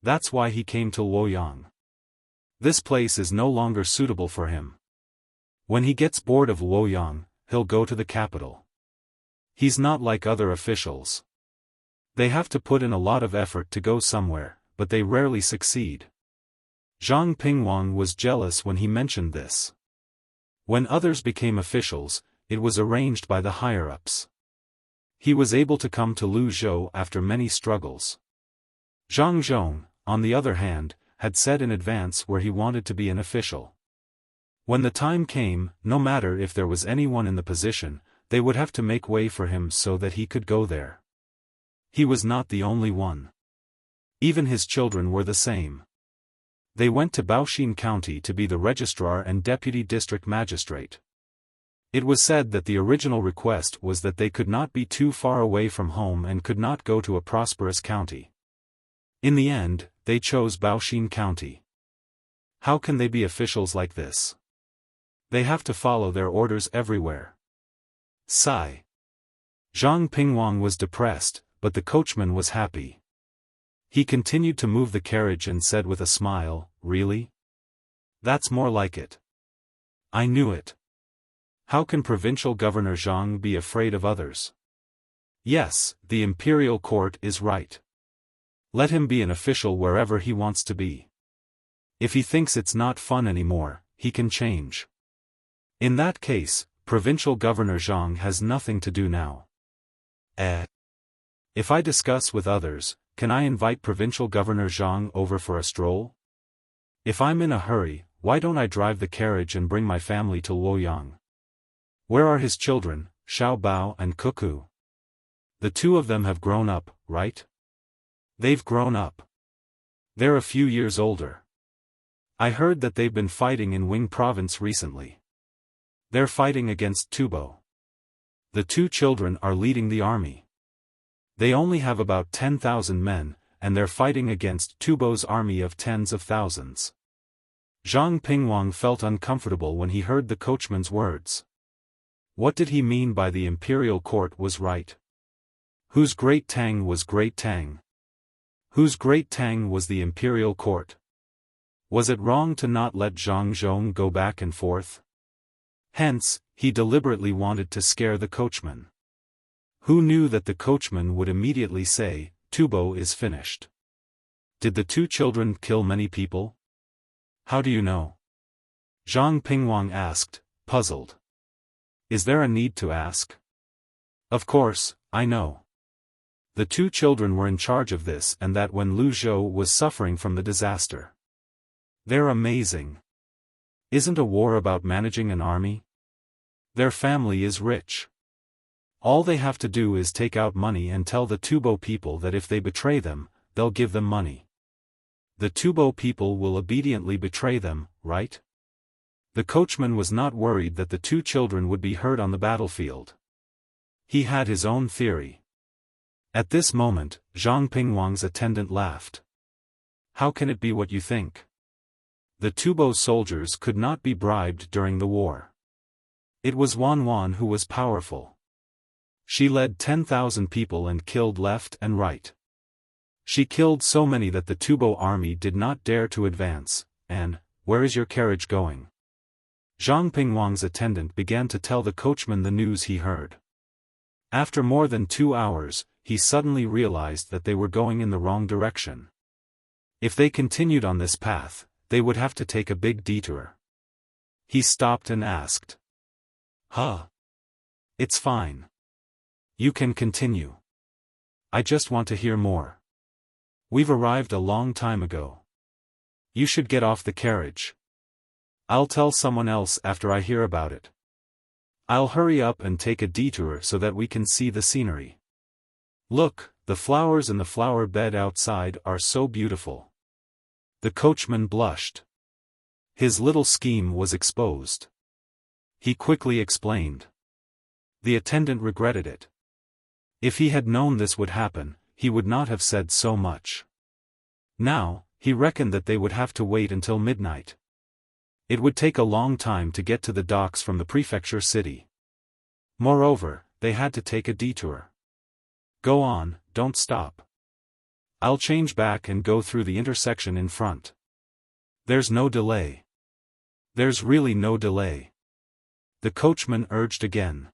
Speaker 1: That's why he came to Luoyang. This place is no longer suitable for him. When he gets bored of Luoyang, he'll go to the capital. He's not like other officials. They have to put in a lot of effort to go somewhere, but they rarely succeed. Zhang Pingwang was jealous when he mentioned this. When others became officials, it was arranged by the higher-ups. He was able to come to Lu Zhou after many struggles. Zhang Zhong, on the other hand, had said in advance where he wanted to be an official. When the time came, no matter if there was anyone in the position, they would have to make way for him so that he could go there. He was not the only one. Even his children were the same. They went to Baoxin County to be the registrar and deputy district magistrate. It was said that the original request was that they could not be too far away from home and could not go to a prosperous county. In the end, they chose Baoxin County. How can they be officials like this? They have to follow their orders everywhere. Sigh. Zhang Pingwang was depressed, but the coachman was happy. He continued to move the carriage and said with a smile, "Really? That's more like it. I knew it. How can Provincial Governor Zhang be afraid of others? Yes, the imperial court is right. Let him be an official wherever he wants to be. If he thinks it's not fun anymore, he can change. In that case, Provincial Governor Zhang has nothing to do now. If I discuss with others, can I invite Provincial Governor Zhang over for a stroll? If I'm in a hurry, why don't I drive the carriage and bring my family to Luoyang? Where are his children, Xiao Bao and Cuckoo? The two of them have grown up, right? They've grown up. They're a few years older. I heard that they've been fighting in Wing Province recently. They're fighting against Tubo. The two children are leading the army. They only have about 10,000 men, and they're fighting against Tubo's army of tens of thousands. Zhang Pingwang felt uncomfortable when he heard the coachman's words. What did he mean by the imperial court was right? Whose Great Tang was Great Tang? Whose Great Tang was the imperial court? Was it wrong to not let Zhang Zhong go back and forth? Hence, he deliberately wanted to scare the coachman. Who knew that the coachman would immediately say, "Tubo is finished"? Did the two children kill many people? How do you know? Zhang Pingwang asked, puzzled. Is there a need to ask? Of course, I know. The two children were in charge of this and that when Lu Zhou was suffering from the disaster. They're amazing. Isn't a war about managing an army? Their family is rich. All they have to do is take out money and tell the Tubo people that if they betray them, they'll give them money. The Tubo people will obediently betray them, right? The coachman was not worried that the two children would be hurt on the battlefield. He had his own theory. At this moment, Zhang Pingwang's attendant laughed. How can it be what you think? The Tubo soldiers could not be bribed during the war. It was Wan Wan who was powerful. She led 10,000 people and killed left and right. She killed so many that the Tubo army did not dare to advance, and, where is your carriage going? Zhang Pingwang's attendant began to tell the coachman the news he heard. After more than 2 hours, he suddenly realized that they were going in the wrong direction. If they continued on this path, they would have to take a big detour. He stopped and asked. Huh? It's fine. You can continue. I just want to hear more. We've arrived a long time ago. You should get off the carriage. I'll tell someone else after I hear about it. I'll hurry up and take a detour so that we can see the scenery. Look, the flowers in the flower bed outside are so beautiful. The coachman blushed. His little scheme was exposed. He quickly explained. The attendant regretted it. If he had known this would happen, he would not have said so much. Now, he reckoned that they would have to wait until midnight. It would take a long time to get to the docks from the prefecture city. Moreover, they had to take a detour. Go on, don't stop. I'll change back and go through the intersection in front. There's no delay. There's really no delay. The coachman urged again.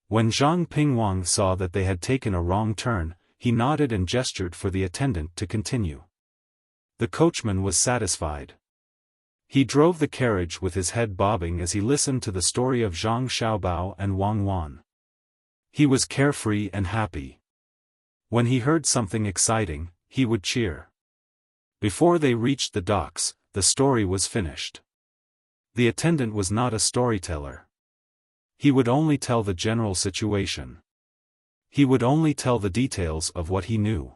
Speaker 1: When Zhang Pingwang saw that they had taken a wrong turn, he nodded and gestured for the attendant to continue. The coachman was satisfied. He drove the carriage with his head bobbing as he listened to the story of Zhang Xiaobao and Wang Wan. He was carefree and happy. When he heard something exciting, he would cheer. Before they reached the docks, the story was finished. The attendant was not a storyteller. He would only tell the general situation. He would only tell the details of what he knew.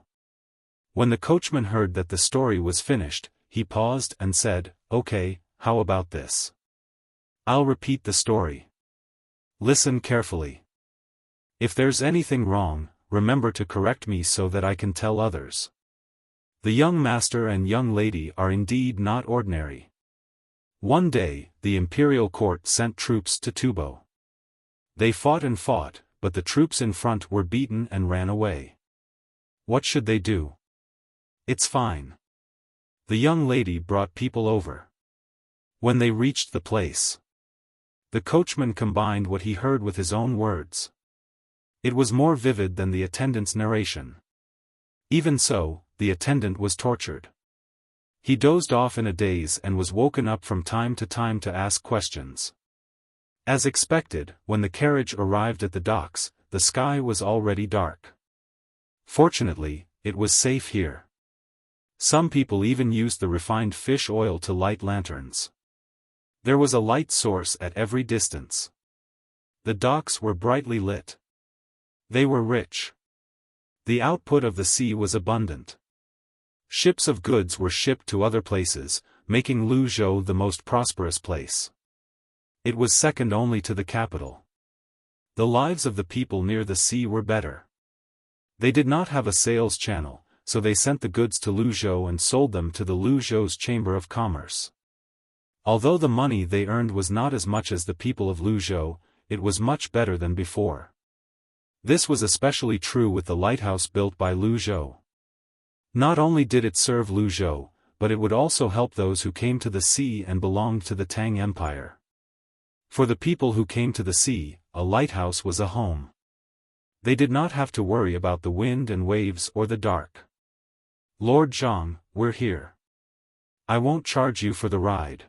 Speaker 1: When the coachman heard that the story was finished, he paused and said, "Okay, how about this? I'll repeat the story. Listen carefully. If there's anything wrong, remember to correct me so that I can tell others." The young master and young lady are indeed not ordinary. One day, the imperial court sent troops to Tubo. They fought and fought, but the troops in front were beaten and ran away. What should they do? It's fine. The young lady brought people over. When they reached the place, the coachman combined what he heard with his own words. It was more vivid than the attendant's narration. Even so, the attendant was tortured. He dozed off in a daze and was woken up from time to ask questions. As expected, when the carriage arrived at the docks, the sky was already dark. Fortunately, it was safe here. Some people even used the refined fish oil to light lanterns. There was a light source at every distance. The docks were brightly lit. They were rich. The output of the sea was abundant. Ships of goods were shipped to other places, making Luzhou the most prosperous place. It was second only to the capital. The lives of the people near the sea were better. They did not have a sales channel, so they sent the goods to Luzhou and sold them to the Luzhou's Chamber of Commerce. Although the money they earned was not as much as the people of Luzhou, it was much better than before. This was especially true with the lighthouse built by Luzhou. Not only did it serve Luzhou, but it would also help those who came to the sea and belonged to the Tang Empire. For the people who came to the sea, a lighthouse was a home. They did not have to worry about the wind and waves or the dark. Lord Zhang, we're here. I won't charge you for the ride.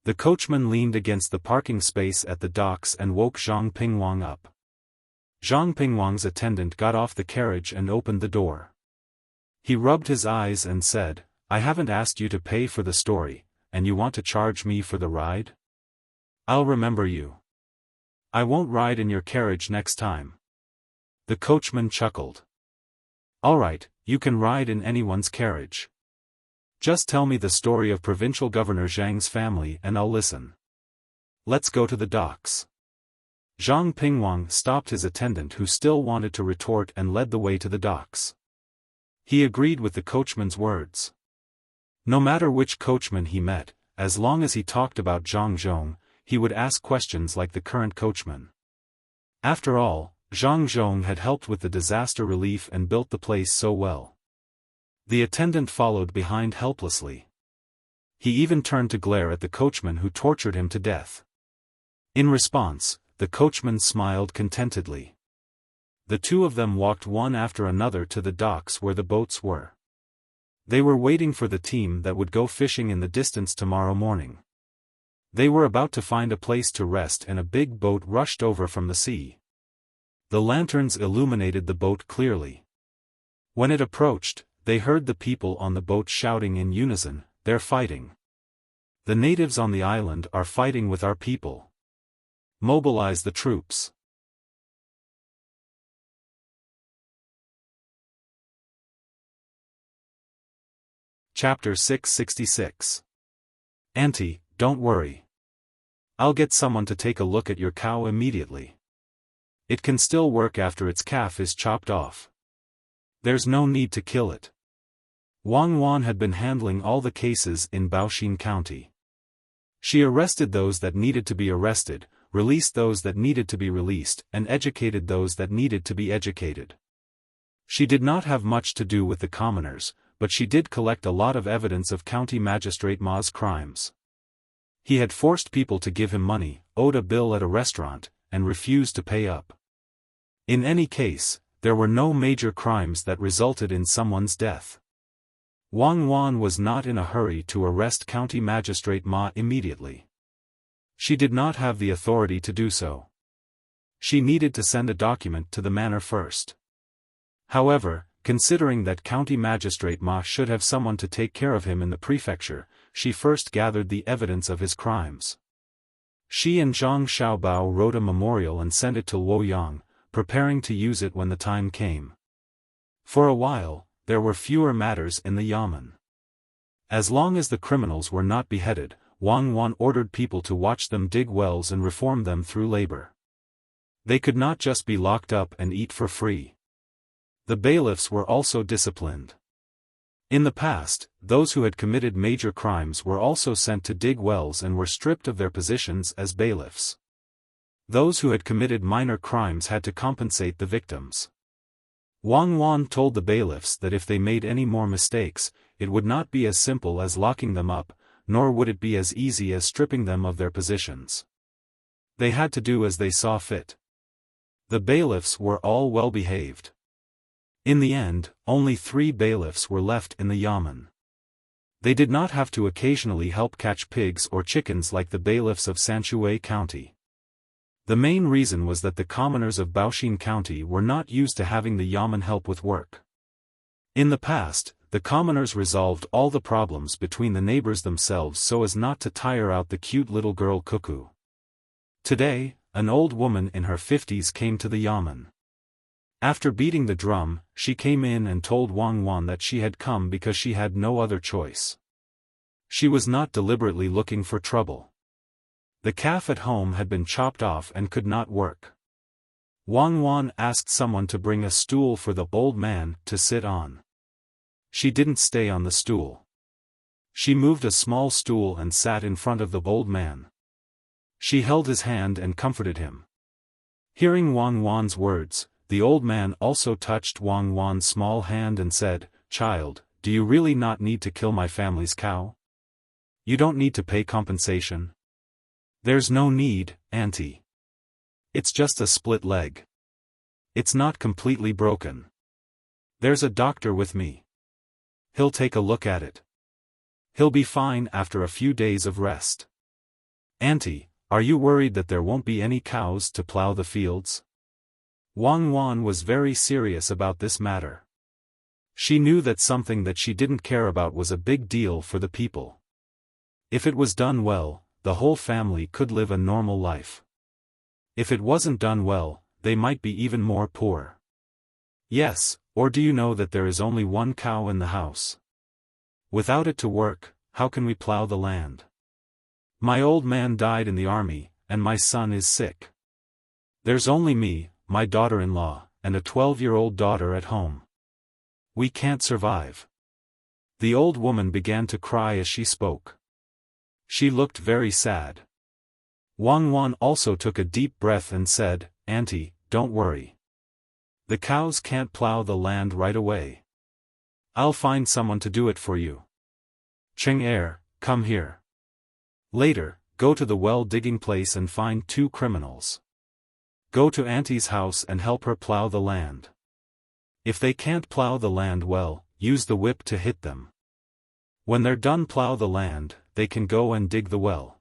Speaker 1: The coachman leaned against the parking space at the docks and woke Zhang Pingwang up. Zhang Pingwang's attendant got off the carriage and opened the door. He rubbed his eyes and said, I haven't asked you to pay for the story, and you want to charge me for the ride? I'll remember you. I won't ride in your carriage next time. The coachman chuckled. All right, you can ride in anyone's carriage. Just tell me the story of Provincial Governor Zhang's family and I'll listen. Let's go to the docks. Zhang Pingwang stopped his attendant who still wanted to retort and led the way to the docks. He agreed with the coachman's words. No matter which coachman he met, as long as he talked about Zhang Zhong, he would ask questions like the current coachman. After all, Zhang Zhong had helped with the disaster relief and built the place so well. The attendant followed behind helplessly. He even turned to glare at the coachman who tortured him to death. In response, the coachman smiled contentedly. The two of them walked one after another to the docks where the boats were. They were waiting for the team that would go fishing in the distance tomorrow morning. They were about to find a place to rest and a big boat rushed over from the sea. The lanterns illuminated the boat clearly. When it approached, they heard the people on the boat shouting in unison, "They're fighting. The natives on the island are fighting with our people. Mobilize the troops." Chapter 666. Auntie, don't worry. I'll get someone to take a look at your cow immediately. It can still work after its calf is chopped off. There's no need to kill it. Wang Wan had been handling all the cases in Baoxin County. She arrested those that needed to be arrested, released those that needed to be released, and educated those that needed to be educated. She did not have much to do with the commoners, but she did collect a lot of evidence of County Magistrate Ma's crimes. He had forced people to give him money, owed a bill at a restaurant, and refused to pay up. In any case, there were no major crimes that resulted in someone's death. Wang Wan was not in a hurry to arrest County Magistrate Ma immediately. She did not have the authority to do so. She needed to send a document to the manor first. However, considering that County Magistrate Ma should have someone to take care of him in the prefecture, she first gathered the evidence of his crimes. She and Zhang Xiaobao wrote a memorial and sent it to Luoyang, preparing to use it when the time came. For a while, there were fewer matters in the yamen. As long as the criminals were not beheaded, Wang Wan ordered people to watch them dig wells and reform them through labor. They could not just be locked up and eat for free. The bailiffs were also disciplined. In the past, those who had committed major crimes were also sent to dig wells and were stripped of their positions as bailiffs. Those who had committed minor crimes had to compensate the victims. Wang Wan told the bailiffs that if they made any more mistakes, it would not be as simple as locking them up, nor would it be as easy as stripping them of their positions. They had to do as they saw fit. The bailiffs were all well behaved. In the end, only 3 bailiffs were left in the yamen. They did not have to occasionally help catch pigs or chickens like the bailiffs of Sanshui County. The main reason was that the commoners of Baoxin County were not used to having the yamen help with work. In the past, the commoners resolved all the problems between the neighbors themselves so as not to tire out the cute little girl Cuckoo. Today, an old woman in her 50s came to the yamen. After beating the drum, she came in and told Wang Wan that she had come because she had no other choice. She was not deliberately looking for trouble. The calf at home had been chopped off and could not work. Wang Wan asked someone to bring a stool for the old man to sit on. She didn't stay on the stool. She moved a small stool and sat in front of the old man. She held his hand and comforted him. Hearing Wang Wan's words, the old man also touched Wang Wan's small hand and said, "Child, do you really not need to kill my family's cow? You don't need to pay compensation." "There's no need, Auntie. It's just a split leg. It's not completely broken. There's a doctor with me. He'll take a look at it. He'll be fine after a few days of rest." "Auntie, are you worried that there won't be any cows to plow the fields?" Wang Wan was very serious about this matter. She knew that something that she didn't care about was a big deal for the people. If it was done well, the whole family could live a normal life. If it wasn't done well, they might be even more poor. Yes, or do you know that there is only one cow in the house? Without it to work, how can we plow the land? My old man died in the army, and my son is sick. There's only me, my daughter-in-law, and a 12-year-old daughter at home. We can't survive. The old woman began to cry as she spoke. She looked very sad. Wang Wan also took a deep breath and said, "Auntie, don't worry. The cows can't plow the land right away. I'll find someone to do it for you. Cheng Er, come here. Later, go to the well-digging place and find 2 criminals. Go to Auntie's house and help her plow the land. If they can't plow the land well, use the whip to hit them. When they're done plow the land, they can go and dig the well.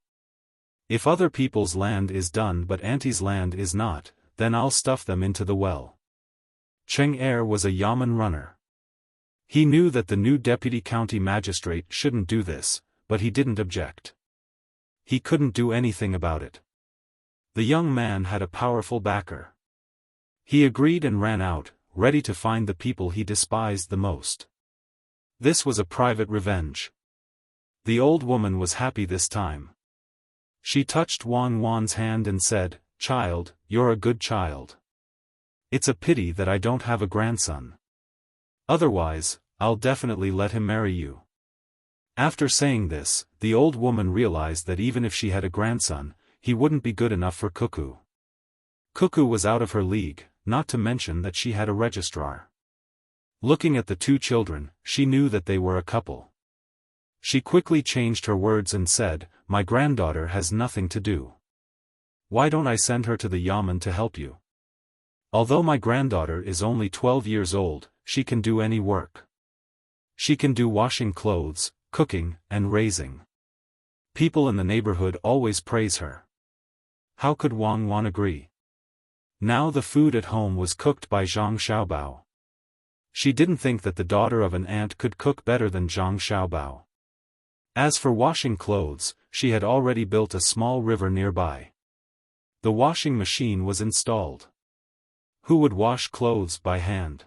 Speaker 1: If other people's land is done but Auntie's land is not, then I'll stuff them into the well." Cheng Er was a yamen runner. He knew that the new deputy county magistrate shouldn't do this, but he didn't object. He couldn't do anything about it. The young man had a powerful backer. He agreed and ran out, ready to find the people he despised the most. This was a private revenge. The old woman was happy this time. She touched Wang Wan's hand and said, "Child, you're a good child. It's a pity that I don't have a grandson. Otherwise, I'll definitely let him marry you." After saying this, the old woman realized that even if she had a grandson, he wouldn't be good enough for Cuckoo. Cuckoo was out of her league, not to mention that she had a registrar. Looking at the 2 children, she knew that they were a couple. She quickly changed her words and said, "My granddaughter has nothing to do. Why don't I send her to the yamen to help you? Although my granddaughter is only 12 years old, she can do any work. She can do washing clothes, cooking, and raising. People in the neighborhood always praise her." How could Wang Wan agree? Now the food at home was cooked by Zhang Xiaobao. She didn't think that the daughter of an aunt could cook better than Zhang Xiaobao. As for washing clothes, she had already built a small river nearby. The washing machine was installed. Who would wash clothes by hand?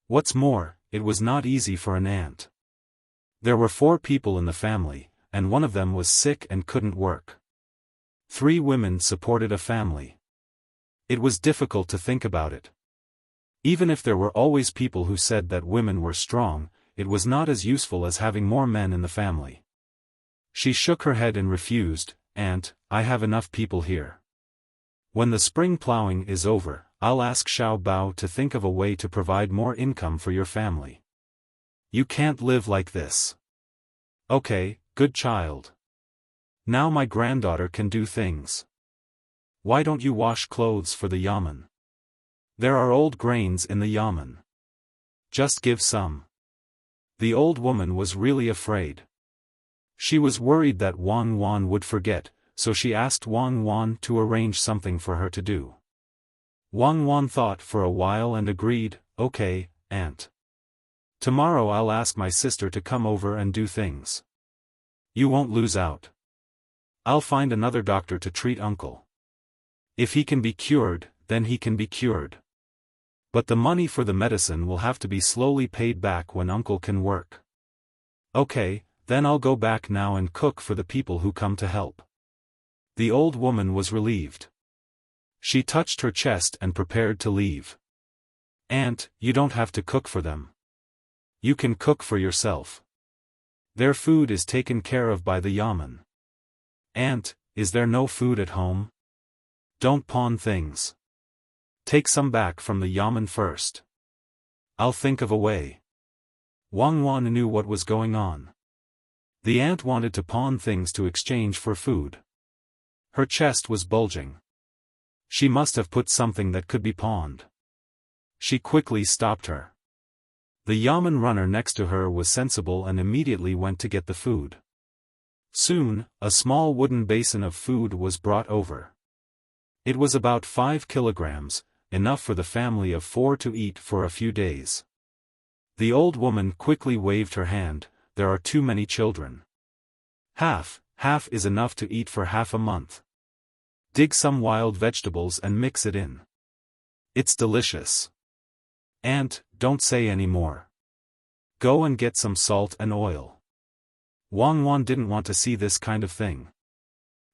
Speaker 1: What's more, it was not easy for an aunt. There were 4 people in the family, and one of them was sick and couldn't work. 3 women supported a family. It was difficult to think about it. Even if there were always people who said that women were strong, it was not as useful as having more men in the family. She shook her head and refused, "Aunt, I have enough people here. When the spring plowing is over, I'll ask Xiao Bao to think of a way to provide more income for your family. You can't live like this." "Okay, good child. Now my granddaughter can do things. Why don't you wash clothes for the yamen? There are old grains in the yamen. Just give some." The old woman was really afraid. She was worried that Wang Wan would forget, so she asked Wang Wan to arrange something for her to do. Wang Wan thought for a while and agreed, "Okay, Aunt. Tomorrow I'll ask my sister to come over and do things. You won't lose out. I'll find another doctor to treat Uncle. If he can be cured, then he can be cured. But the money for the medicine will have to be slowly paid back when Uncle can work. Okay, then I'll go back now and cook for the people who come to help." The old woman was relieved. She touched her chest and prepared to leave. "Aunt, you don't have to cook for them. You can cook for yourself. Their food is taken care of by the yamen." "Aunt, is there no food at home? Don't pawn things. Take some back from the yamen first. I'll think of a way." Wang Wan knew what was going on. The aunt wanted to pawn things to exchange for food. Her chest was bulging. She must have put something that could be pawned. She quickly stopped her. The yamen runner next to her was sensible and immediately went to get the food. Soon, a small wooden basin of food was brought over. It was about 5 kilograms, enough for the family of 4 to eat for a few days. The old woman quickly waved her hand. There are too many children. Half is enough to eat for half a month. Dig some wild vegetables and mix it in. It's delicious. Aunt, don't say any more. Go and get some salt and oil. Wang Wan didn't want to see this kind of thing.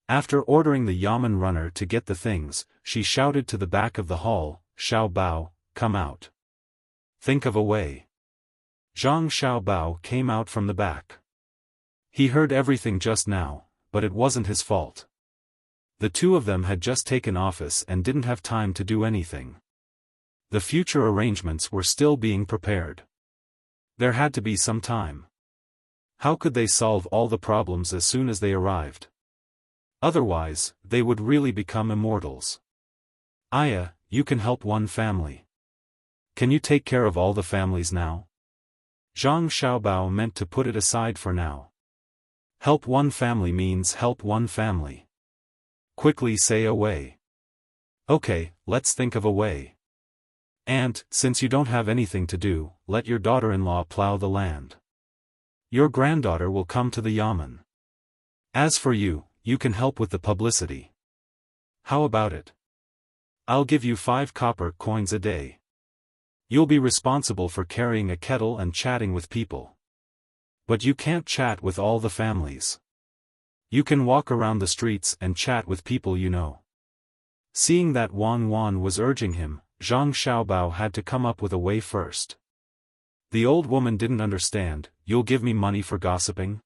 Speaker 1: After ordering the yamen runner to get the things, she shouted to the back of the hall, "Xiao Bao, come out. Think of a way." Zhang Xiaobao came out from the back. He heard everything just now, but it wasn't his fault. The two of them had just taken office and didn't have time to do anything. The future arrangements were still being prepared. There had to be some time. How could they solve all the problems as soon as they arrived? Otherwise, they would really become immortals. Aya, you can help one family. Can you take care of all the families now? Zhang Xiaobao meant to put it aside for now. Help one family means help one family. Quickly say a way. Okay, let's think of a way. Aunt, since you don't have anything to do, let your daughter-in-law plow the land. Your granddaughter will come to the yamen. As for you, you can help with the publicity. How about it? I'll give you 5 copper coins a day. You'll be responsible for carrying a kettle and chatting with people. But you can't chat with all the families. You can walk around the streets and chat with people you know. Seeing that Wang Wan was urging him, Zhang Xiaobao had to come up with a way first. The old woman didn't understand. You'll give me money for gossiping?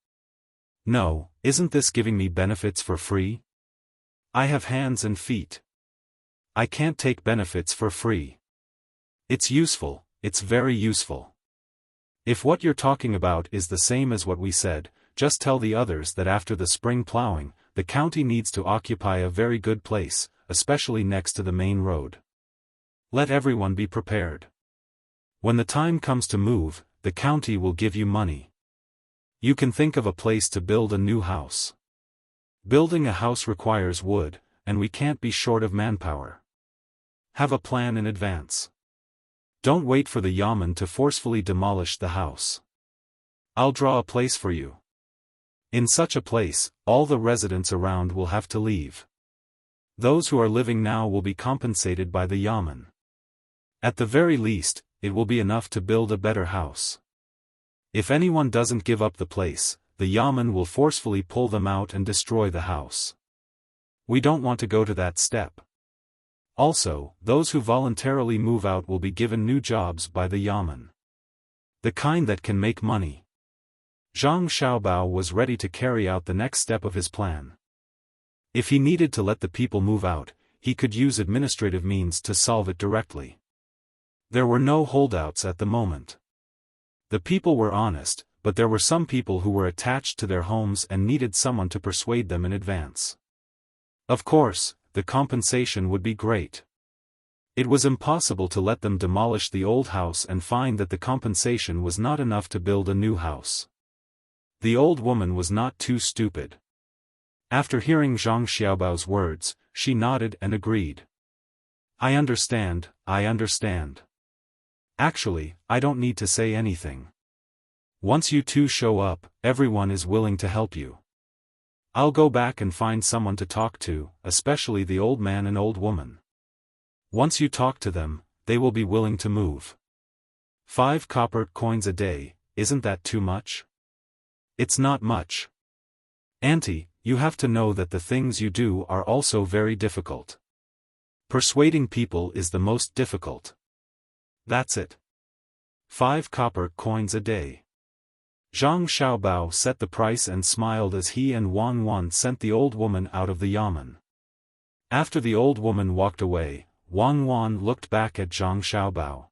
Speaker 1: No, isn't this giving me benefits for free? I have hands and feet. I can't take benefits for free. It's useful, it's very useful. If what you're talking about is the same as what we said, just tell the others that after the spring plowing, the county needs to occupy a very good place, especially next to the main road. Let everyone be prepared. When the time comes to move, the county will give you money. You can think of a place to build a new house. Building a house requires wood, and we can't be short of manpower. Have a plan in advance. Don't wait for the yamen to forcefully demolish the house. I'll draw a place for you. In such a place, all the residents around will have to leave. Those who are living now will be compensated by the yamen. At the very least, it will be enough to build a better house. If anyone doesn't give up the place, the yamen will forcefully pull them out and destroy the house. We don't want to go to that step. Also, those who voluntarily move out will be given new jobs by the yamen. The kind that can make money. Zhang Xiaobao was ready to carry out the next step of his plan. If he needed to let the people move out, he could use administrative means to solve it directly. There were no holdouts at the moment. The people were honest, but there were some people who were attached to their homes and needed someone to persuade them in advance. Of course, the compensation would be great. It was impossible to let them demolish the old house and find that the compensation was not enough to build a new house. The old woman was not too stupid. After hearing Zhang Xiaobao's words, she nodded and agreed. I understand. Actually, I don't need to say anything. Once you two show up, everyone is willing to help you. I'll go back and find someone to talk to, especially the old man and old woman. Once you talk to them, they will be willing to move. 5 copper coins a day, isn't that too much? It's not much. Auntie, you have to know that the things you do are also very difficult. Persuading people is the most difficult. That's it. 5 copper coins a day. Zhang Xiaobao set the price and smiled as he and Wang Wan sent the old woman out of the yamen. After the old woman walked away, Wang Wan looked back at Zhang Xiaobao.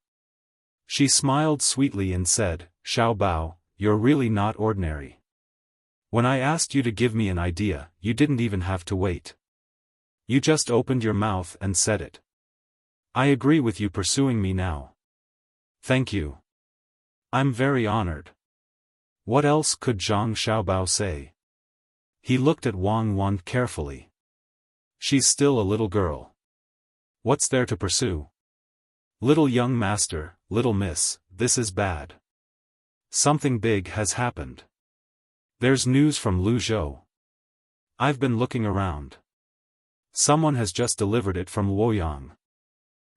Speaker 1: She smiled sweetly and said, Xiaobao, you're really not ordinary. When I asked you to give me an idea, you didn't even have to wait. You just opened your mouth and said it. I agree with you pursuing me now. Thank you. I'm very honored. What else could Zhang Xiaobao say? He looked at Wang Wan carefully. She's still a little girl. What's there to pursue? Little young master, little miss, this is bad. Something big has happened. There's news from Lu Zhou. I've been looking around. Someone has just delivered it from Luoyang.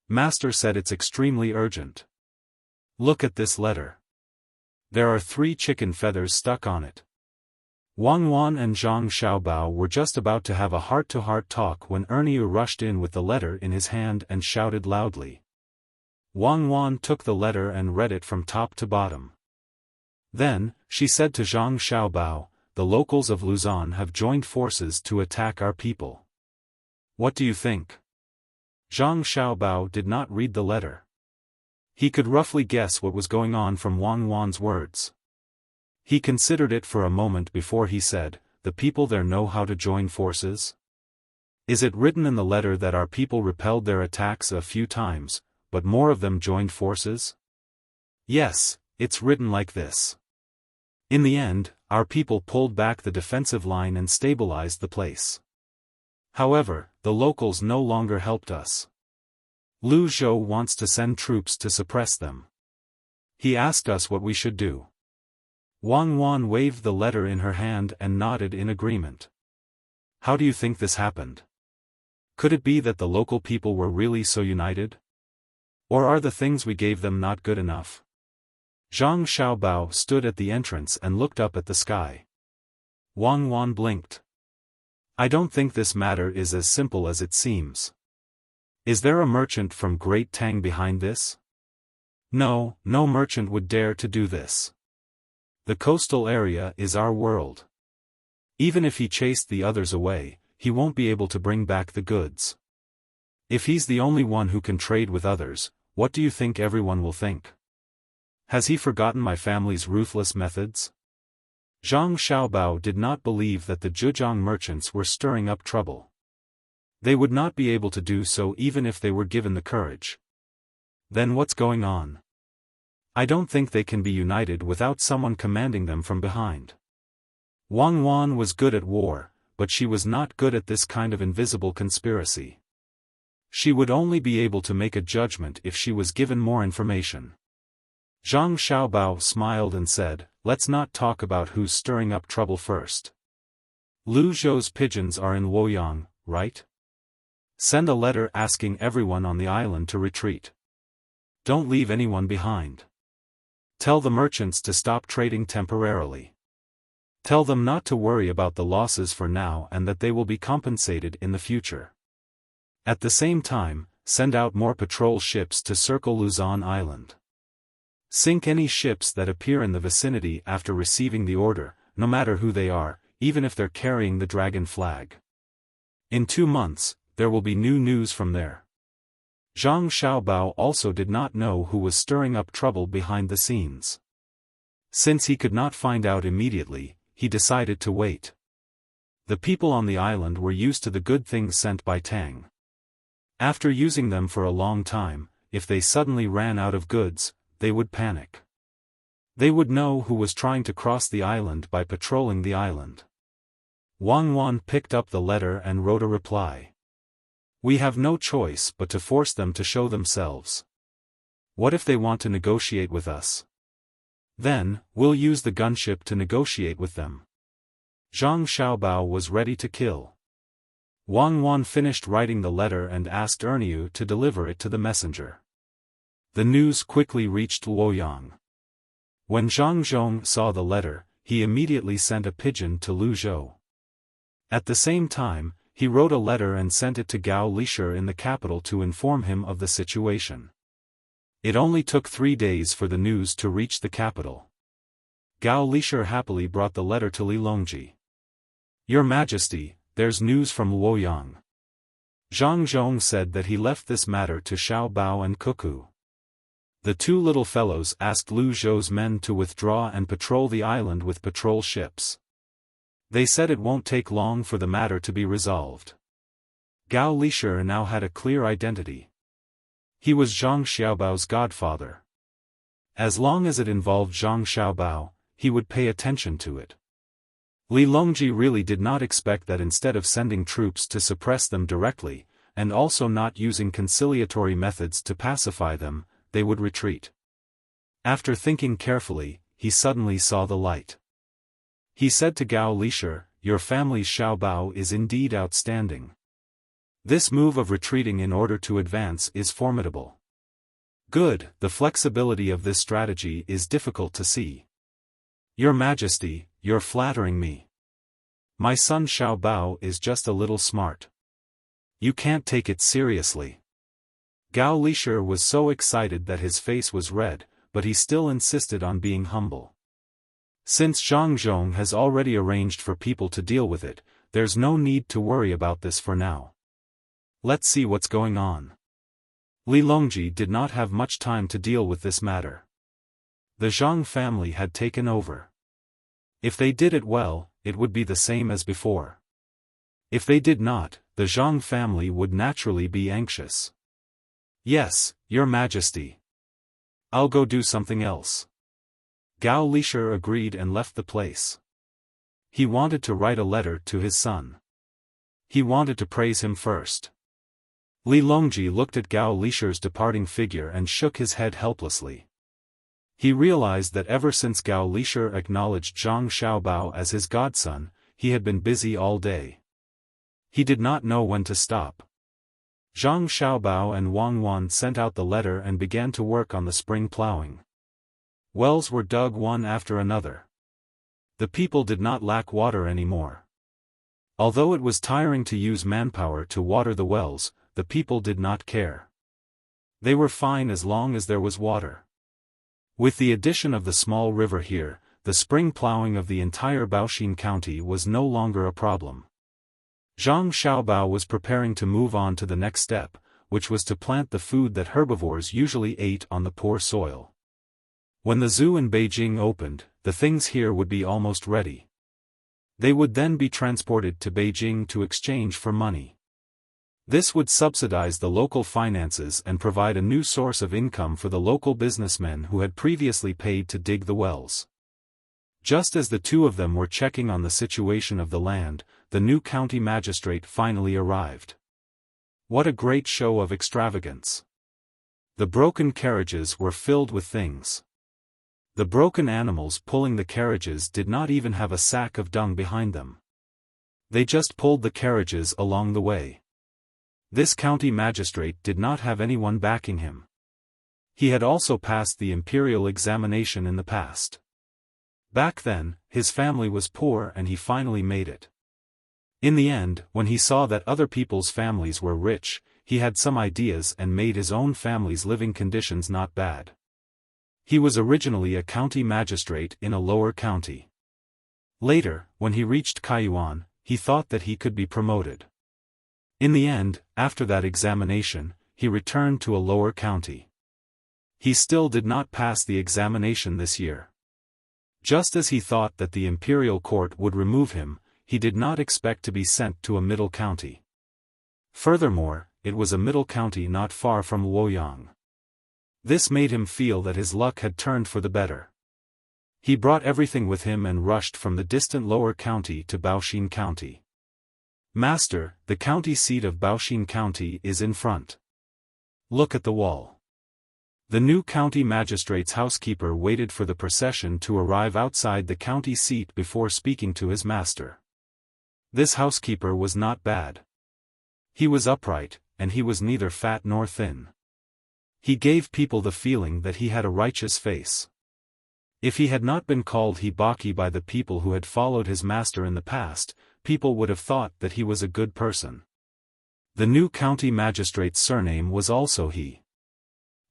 Speaker 1: Master said it's extremely urgent. Look at this letter. There are 3 chicken feathers stuck on it. Wang Wan and Zhang Xiaobao were just about to have a heart-to-heart talk when Erniu rushed in with the letter in his hand and shouted loudly. Wang Wan took the letter and read it from top to bottom. Then, she said to Zhang Xiaobao, the locals of Luzon have joined forces to attack our people. What do you think? Zhang Xiaobao did not read the letter. He could roughly guess what was going on from Wang Wan's words. He considered it for a moment before he said, the people there know how to join forces? Is it written in the letter that our people repelled their attacks a few times, but more of them joined forces? Yes, it's written like this. In the end, our people pulled back the defensive line and stabilized the place. However, the locals no longer helped us. Lu Zhou wants to send troops to suppress them. He asked us what we should do. Wang Wan waved the letter in her hand and nodded in agreement. How do you think this happened? Could it be that the local people were really so united? Or are the things we gave them not good enough? Zhang Xiaobao stood at the entrance and looked up at the sky. Wang Wan blinked. I don't think this matter is as simple as it seems. Is there a merchant from Great Tang behind this? No, no merchant would dare to do this. The coastal area is our world. Even if he chased the others away, he won't be able to bring back the goods. If he's the only one who can trade with others, what do you think everyone will think? Has he forgotten my family's ruthless methods? Zhang Xiaobao did not believe that the Zhejiang merchants were stirring up trouble. They would not be able to do so even if they were given the courage. Then what's going on? I don't think they can be united without someone commanding them from behind. Wang Wan was good at war, but she was not good at this kind of invisible conspiracy. She would only be able to make a judgment if she was given more information. Zhang Xiaobao smiled and said, let's not talk about who's stirring up trouble first. Lu Zhou's pigeons are in Luoyang, right? Send a letter asking everyone on the island to retreat. Don't leave anyone behind. Tell the merchants to stop trading temporarily. Tell them not to worry about the losses for now and that they will be compensated in the future. At the same time, send out more patrol ships to circle Luzon Island. Sink any ships that appear in the vicinity after receiving the order, no matter who they are, even if they're carrying the dragon flag. In 2 months, there will be new news from there. Zhang Xiaobao also did not know who was stirring up trouble behind the scenes. Since he could not find out immediately, he decided to wait. The people on the island were used to the good things sent by Tang. After using them for a long time, if they suddenly ran out of goods, they would panic. They would know who was trying to cross the island by patrolling the island. Wang Wan picked up the letter and wrote a reply. We have no choice but to force them to show themselves. What if they want to negotiate with us? Then, we'll use the gunship to negotiate with them. Zhang Xiaobao was ready to kill. Wang Wan finished writing the letter and asked Erniu to deliver it to the messenger. The news quickly reached Luoyang. When Zhang Zhong saw the letter, he immediately sent a pigeon to Lu Zhou. At the same time, he wrote a letter and sent it to Gao Lishir in the capital to inform him of the situation. It only took 3 days for the news to reach the capital. Gao Lishir happily brought the letter to Li Longji. Your Majesty, there's news from Luoyang. Zhang Zhong said that he left this matter to Xiao Bao and Cuckoo. The 2 little fellows asked Lu Zhou's men to withdraw and patrol the island with patrol ships. They said it won't take long for the matter to be resolved. Gao Lishir now had a clear identity. He was Zhang Xiaobao's godfather. As long as it involved Zhang Xiaobao, he would pay attention to it. Li Longji really did not expect that instead of sending troops to suppress them directly, and also not using conciliatory methods to pacify them, they would retreat. After thinking carefully, he suddenly saw the light. He said to Gao Lisher, "Your family's Xiaobao is indeed outstanding. This move of retreating in order to advance is formidable. Good, the flexibility of this strategy is difficult to see. Your Majesty, you're flattering me. My son Xiaobao is just a little smart. You can't take it seriously." Gao Lisher was so excited that his face was red, but he still insisted on being humble. Since Zhang Zhong has already arranged for people to deal with it, there's no need to worry about this for now. Let's see what's going on. Li Longji did not have much time to deal with this matter. The Zhang family had taken over. If they did it well, it would be the same as before. If they did not, the Zhang family would naturally be anxious. "Yes, Your Majesty. I'll go do something else." Gao Lisher agreed and left the place. He wanted to write a letter to his son. He wanted to praise him first. Li Longji looked at Gao Lisher's departing figure and shook his head helplessly. He realized that ever since Gao Lisher acknowledged Zhang Xiaobao as his godson, he had been busy all day. He did not know when to stop. Zhang Xiaobao and Wang Wan sent out the letter and began to work on the spring plowing. Wells were dug one after another. The people did not lack water anymore. Although it was tiring to use manpower to water the wells, the people did not care. They were fine as long as there was water. With the addition of the small river here, the spring plowing of the entire Baoxin County was no longer a problem. Zhang Xiaobao was preparing to move on to the next step, which was to plant the food that herbivores usually ate on the poor soil. When the zoo in Beijing opened, the things here would be almost ready. They would then be transported to Beijing to exchange for money. This would subsidize the local finances and provide a new source of income for the local businessmen who had previously paid to dig the wells. Just as the two of them were checking on the situation of the land, the new county magistrate finally arrived. What a great show of extravagance! The broken carriages were filled with things. The broken animals pulling the carriages did not even have a sack of dung behind them. They just pulled the carriages along the way. This county magistrate did not have anyone backing him. He had also passed the imperial examination in the past. Back then, his family was poor and he finally made it. In the end, when he saw that other people's families were rich, he had some ideas and made his own family's living conditions not bad. He was originally a county magistrate in a lower county. Later, when he reached Kaiyuan, he thought that he could be promoted. In the end, after that examination, he returned to a lower county. He still did not pass the examination this year. Just as he thought that the imperial court would remove him, he did not expect to be sent to a middle county. Furthermore, it was a middle county not far from Luoyang. This made him feel that his luck had turned for the better. He brought everything with him and rushed from the distant lower county to Baoxin County. "Master, the county seat of Baoxin County is in front. Look at the wall." The new county magistrate's housekeeper waited for the procession to arrive outside the county seat before speaking to his master. This housekeeper was not bad. He was upright, and he was neither fat nor thin. He gave people the feeling that he had a righteous face. If he had not been called Hibaki by the people who had followed his master in the past, people would have thought that he was a good person. The new county magistrate's surname was also He.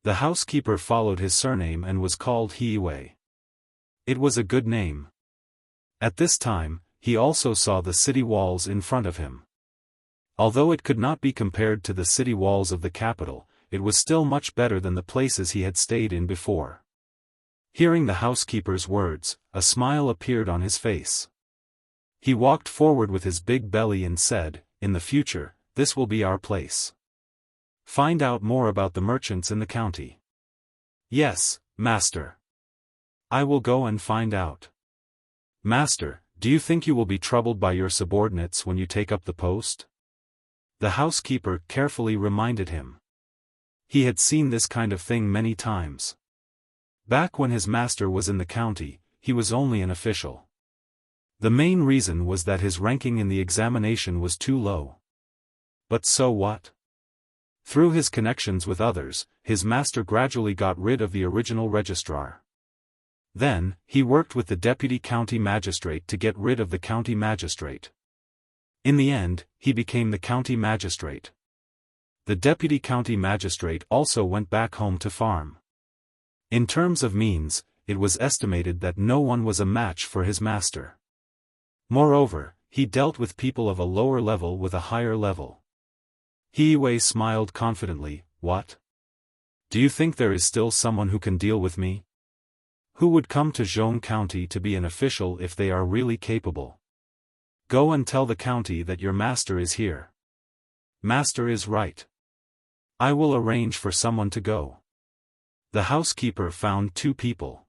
Speaker 1: The housekeeper followed his surname and was called Hiwei. It was a good name. At this time, he also saw the city walls in front of him. Although it could not be compared to the city walls of the capital, it was still much better than the places he had stayed in before. Hearing the housekeeper's words, a smile appeared on his face. He walked forward with his big belly and said, "In the future, this will be our place. Find out more about the merchants in the county." "Yes, master. I will go and find out." "Master, do you think you will be troubled by your subordinates when you take up the post?" The housekeeper carefully reminded him. He had seen this kind of thing many times. Back when his master was in the county, he was only an official. The main reason was that his ranking in the examination was too low. But so what? Through his connections with others, his master gradually got rid of the original registrar. Then, he worked with the deputy county magistrate to get rid of the county magistrate. In the end, he became the county magistrate. The deputy county magistrate also went back home to farm. In terms of means, it was estimated that no one was a match for his master. Moreover, he dealt with people of a lower level with a higher level. He Wei smiled confidently. What? Do you think there is still someone who can deal with me? Who would come to Zhong County to be an official if they are really capable? Go and tell the county that your master is here. Master is right. I will arrange for someone to go. The housekeeper found 2 people.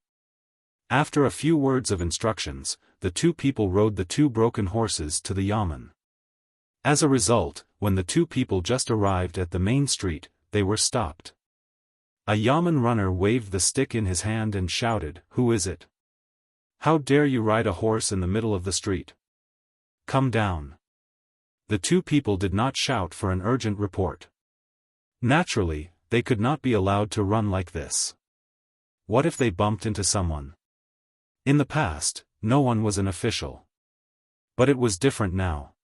Speaker 1: After a few words of instructions, the 2 people rode the 2 broken horses to the yamen. As a result, when the 2 people just arrived at the main street, they were stopped. A yamen runner waved the stick in his hand and shouted, "Who is it? How dare you ride a horse in the middle of the street? Come down." The 2 people did not shout for an urgent report. Naturally, they could not be allowed to run like this. What if they bumped into someone? In the past, no one was an official. But it was different now.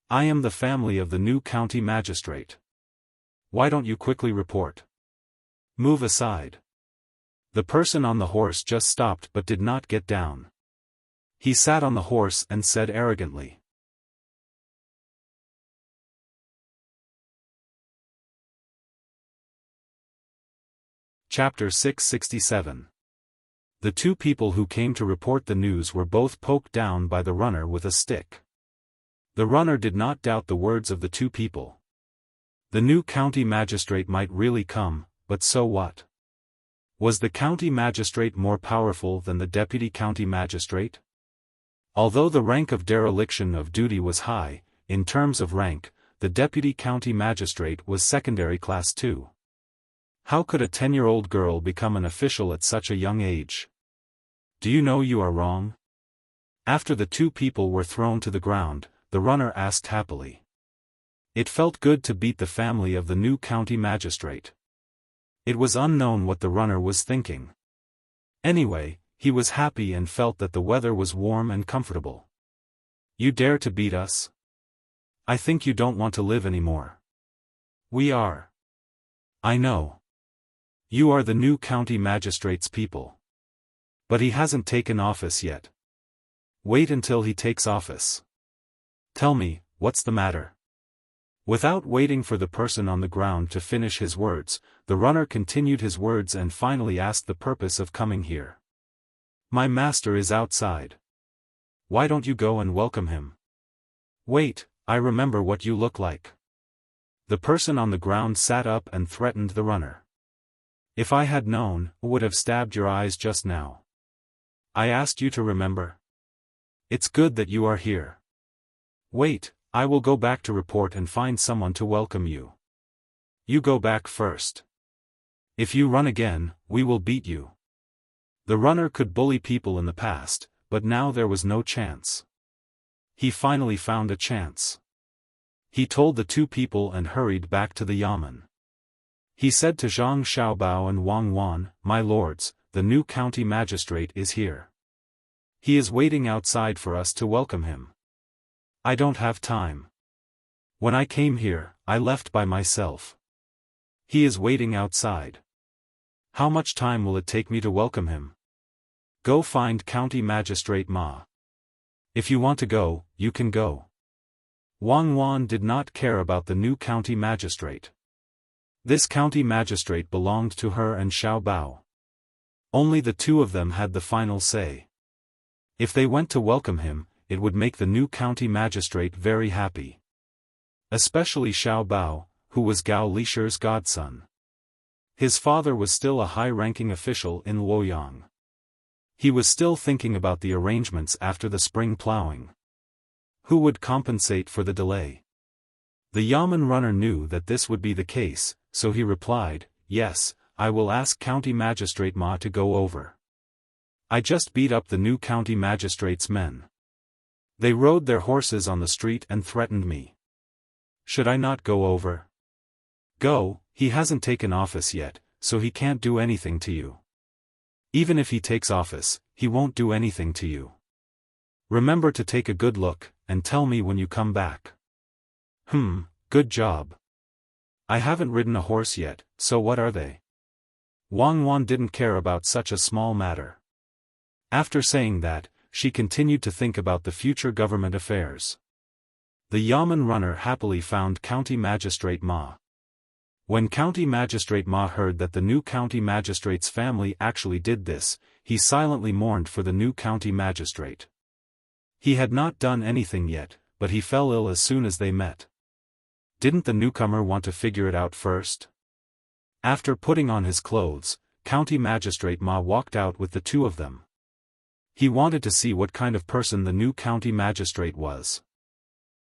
Speaker 1: I am the family of the new county magistrate. Why don't you quickly report? Move aside. The person on the horse just stopped but did not get down. He sat on the horse and said arrogantly. Chapter 667. The 2 people who came to report the news were both poked down by the runner with a stick. The runner did not doubt the words of the 2 people. The new county magistrate might really come, but so what? Was the county magistrate more powerful than the deputy county magistrate? Although the rank of dereliction of duty was high, in terms of rank, the deputy county magistrate was secondary class too. How could a 10-year-old girl become an official at such a young age? Do you know you are wrong? After the 2 people were thrown to the ground, the runner asked happily. It felt good to beat the family of the new county magistrate. It was unknown what the runner was thinking. Anyway, he was happy and felt that the weather was warm and comfortable. You dare to beat us? I think you don't want to live anymore. We are. I know. You are the new county magistrate's people. But he hasn't taken office yet. Wait until he takes office. Tell me, what's the matter? Without waiting for the person on the ground to finish his words, the runner continued his words and finally asked the purpose of coming here. My master is outside. Why don't you go and welcome him? Wait, I remember what you look like. The person on the ground sat up and threatened the runner. If I had known, I would have stabbed your eyes just now. I asked you to remember. It's good that you are here. Wait, I will go back to report and find someone to welcome you. You go back first. If you run again, we will beat you. The runner could bully people in the past, but now there was no chance. He finally found a chance. He told the 2 people and hurried back to the yamen. He said to Zhang Xiaobao and Wang Wan, "My lords, the new county magistrate is here. He is waiting outside for us to welcome him. I don't have time. When I came here, I left by myself. He is waiting outside. How much time will it take me to welcome him? Go find County Magistrate Ma. If you want to go, you can go." Wang Wan did not care about the new county magistrate. This county magistrate belonged to her and Xiao Bao. Only the 2 of them had the final say. If they went to welcome him, it would make the new county magistrate very happy. Especially Xiao Bao, who was Gao Lisher's godson. His father was still a high-ranking official in Luoyang. He was still thinking about the arrangements after the spring plowing. Who would compensate for the delay? The yamen runner knew that this would be the case, so he replied, "Yes, I will ask County Magistrate Ma to go over. I just beat up the new County Magistrate's men. They rode their horses on the street and threatened me. Should I not go over? Go, he hasn't taken office yet, so he can't do anything to you. Even if he takes office, he won't do anything to you. Remember to take a good look, and tell me when you come back. Good job. I haven't ridden a horse yet, so what are they? Wang Wan didn't care about such a small matter. After saying that, she continued to think about the future government affairs. The Yamen runner happily found County Magistrate Ma. When County Magistrate Ma heard that the new County Magistrate's family actually did this, he silently mourned for the new County Magistrate. He had not done anything yet, but he fell ill as soon as they met. Didn't the newcomer want to figure it out first? After putting on his clothes, County Magistrate Ma walked out with the two of them. He wanted to see what kind of person the new County Magistrate was.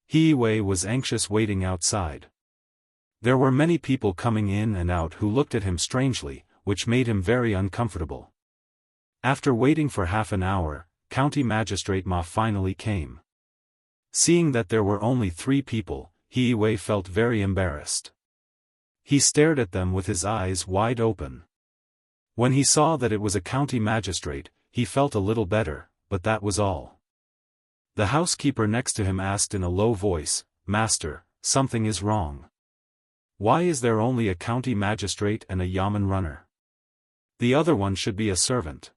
Speaker 1: He Wei was anxious waiting outside. There were many people coming in and out who looked at him strangely, which made him very uncomfortable. After waiting for half an hour, County Magistrate Ma finally came. Seeing that there were only 3 people, He Wei felt very embarrassed. He stared at them with his eyes wide open. When he saw that it was a county magistrate, he felt a little better, but that was all. The housekeeper next to him asked in a low voice, "Master, something is wrong. Why is there only a county magistrate and a yamen runner? The other one should be a servant.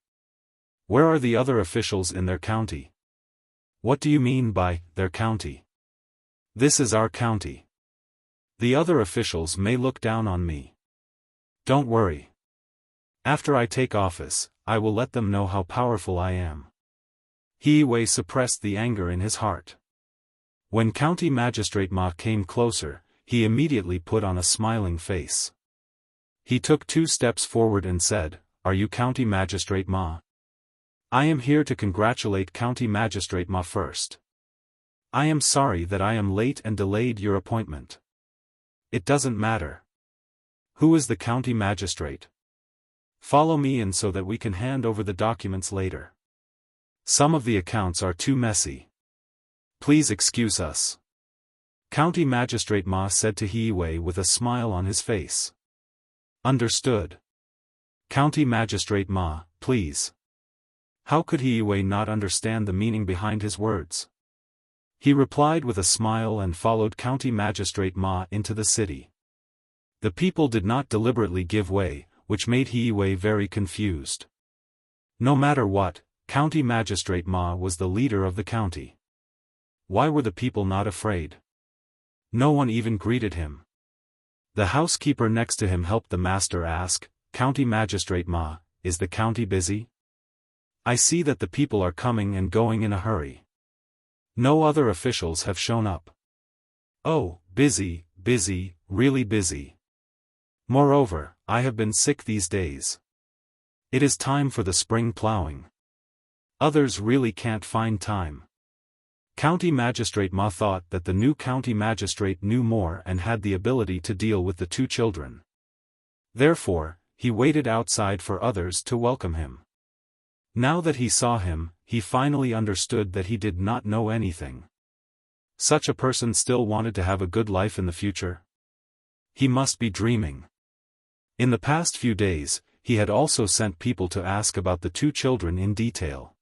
Speaker 1: Where are the other officials in their county? What do you mean by their county? This is our county. The other officials may look down on me. Don't worry. After I take office, I will let them know how powerful I am." He Wei suppressed the anger in his heart. When County Magistrate Ma came closer, he immediately put on a smiling face. He took 2 steps forward and said, "Are you County Magistrate Ma? I am here to congratulate County Magistrate Ma first. I am sorry that I am late and delayed your appointment. It doesn't matter. Who is the County Magistrate? Follow me in so that we can hand over the documents later. Some of the accounts are too messy. Please excuse us." County Magistrate Ma said to He Wei with a smile on his face. "Understood. County Magistrate Ma, please." How could He Wei not understand the meaning behind his words? He replied with a smile and followed County Magistrate Ma into the city. The people did not deliberately give way, which made He Wei very confused. No matter what, County Magistrate Ma was the leader of the county. Why were the people not afraid? No one even greeted him. The housekeeper next to him helped the master ask, "County Magistrate Ma, is the county busy? I see that the people are coming and going in a hurry. No other officials have shown up." "Oh, busy, really busy. Moreover, I have been sick these days. It is time for the spring plowing. Others really can't find time." County Magistrate Ma thought that the new county magistrate knew more and had the ability to deal with the 2 children. Therefore, he waited outside for others to welcome him. Now that he saw him, he finally understood that he did not know anything. Such a person still wanted to have a good life in the future? He must be dreaming. In the past few days, he had also sent people to ask about the 2 children in detail.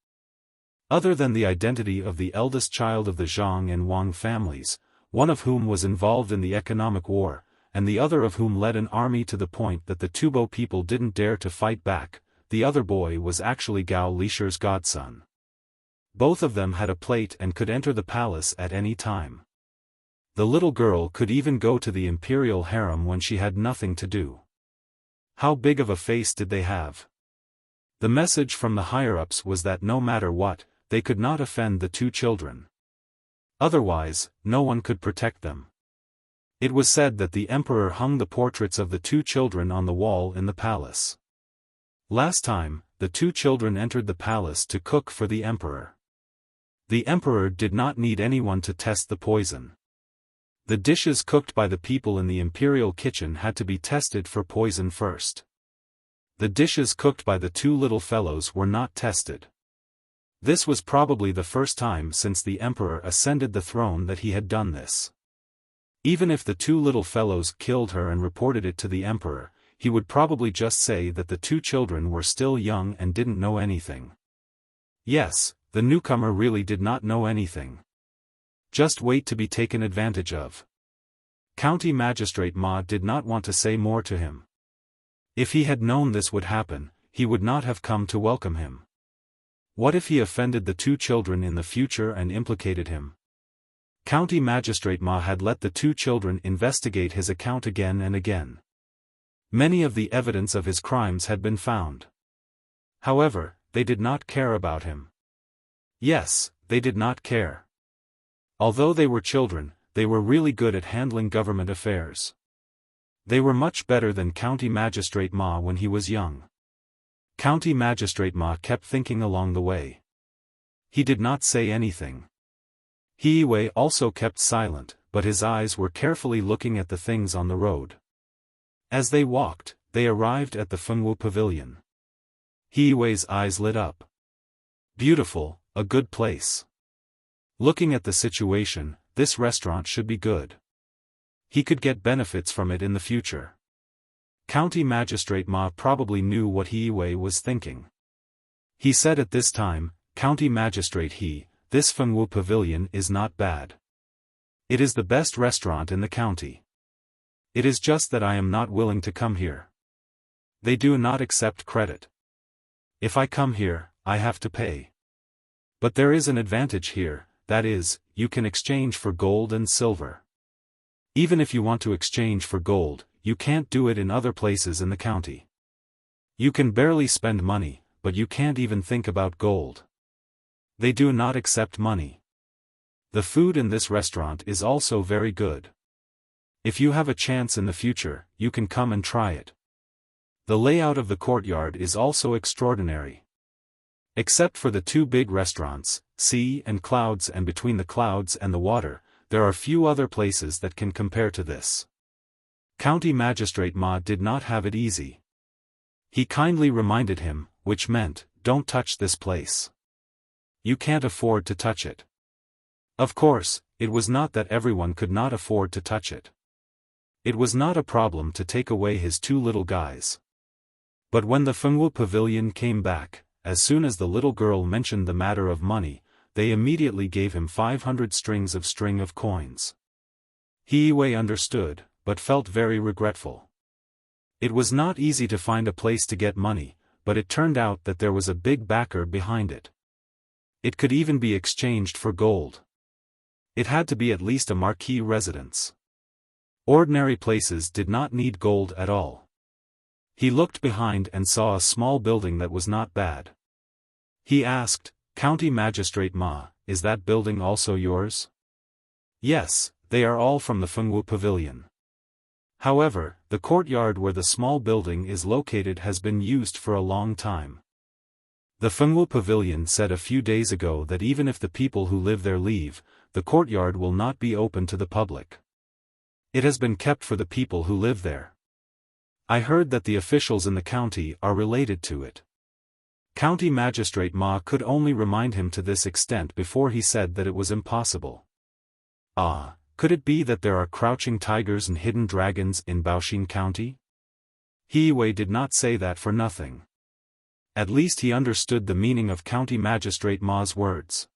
Speaker 1: Other than the identity of the eldest child of the Zhang and Wang families, one of whom was involved in the economic war, and the other of whom led an army to the point that the Tubo people didn't dare to fight back, the other boy was actually Gao Lisher's godson. Both of them had a plate and could enter the palace at any time. The little girl could even go to the imperial harem when she had nothing to do. How big of a face did they have? The message from the higher-ups was that no matter what, they could not offend the 2 children. Otherwise, no one could protect them. It was said that the emperor hung the portraits of the 2 children on the wall in the palace. Last time, the 2 children entered the palace to cook for the emperor. The emperor did not need anyone to test the poison. The dishes cooked by the people in the imperial kitchen had to be tested for poison first. The dishes cooked by the two little fellows were not tested. This was probably the first time since the emperor ascended the throne that he had done this. Even if the two little fellows killed her and reported it to the emperor, he would probably just say that the two children were still young and didn't know anything. Yes, the newcomer really did not know anything. Just wait to be taken advantage of. County Magistrate Ma did not want to say more to him. If he had known this would happen, he would not have come to welcome him. What if he offended the two children in the future and implicated him? County Magistrate Ma had let the two children investigate his account again and again. Many of the evidence of his crimes had been found. However, they did not care about him. Yes, they did not care. Although they were children, they were really good at handling government affairs. They were much better than County Magistrate Ma when he was young. County Magistrate Ma kept thinking along the way. He did not say anything. He Wei also kept silent, but his eyes were carefully looking at the things on the road. As they walked, they arrived at the Fengwu Pavilion. He Wei's eyes lit up. Beautiful, a good place. Looking at the situation, this restaurant should be good. He could get benefits from it in the future. County Magistrate Ma probably knew what He Wei was thinking. He said at this time, County Magistrate this Fengwu Pavilion is not bad. It is the best restaurant in the county. It is just that I am not willing to come here. They do not accept credit. If I come here, I have to pay. But there is an advantage here, that is, you can exchange for gold and silver. Even if you want to exchange for gold, you can't do it in other places in the county. You can barely spend money, but you can't even think about gold. They do not accept money. The food in this restaurant is also very good. If you have a chance in the future, you can come and try it. The layout of the courtyard is also extraordinary. Except for the two big restaurants, sea and clouds, and between the clouds and the water, there are few other places that can compare to this. County Magistrate Ma did not have it easy. He kindly reminded him, which meant, don't touch this place. You can't afford to touch it. Of course, it was not that everyone could not afford to touch it. It was not a problem to take away his two little guys. But when the Fengwu Pavilion came back, as soon as the little girl mentioned the matter of money, they immediately gave him 500 strings of coins. He Wei understood, but felt very regretful. It was not easy to find a place to get money, but it turned out that there was a big backer behind it. It could even be exchanged for gold. It had to be at least a marquee residence. Ordinary places did not need gold at all. He looked behind and saw a small building that was not bad. He asked, County Magistrate Ma, is that building also yours? Yes, they are all from the Fengwu Pavilion. However, the courtyard where the small building is located has been used for a long time. The Fengwu Pavilion said a few days ago that even if the people who live there leave, the courtyard will not be open to the public. It has been kept for the people who live there. I heard that the officials in the county are related to it. County Magistrate Ma could only remind him to this extent before he said that it was impossible. Ah, could it be that there are crouching tigers and hidden dragons in Baoshan County? He Wei did not say that for nothing. At least he understood the meaning of County Magistrate Ma's words.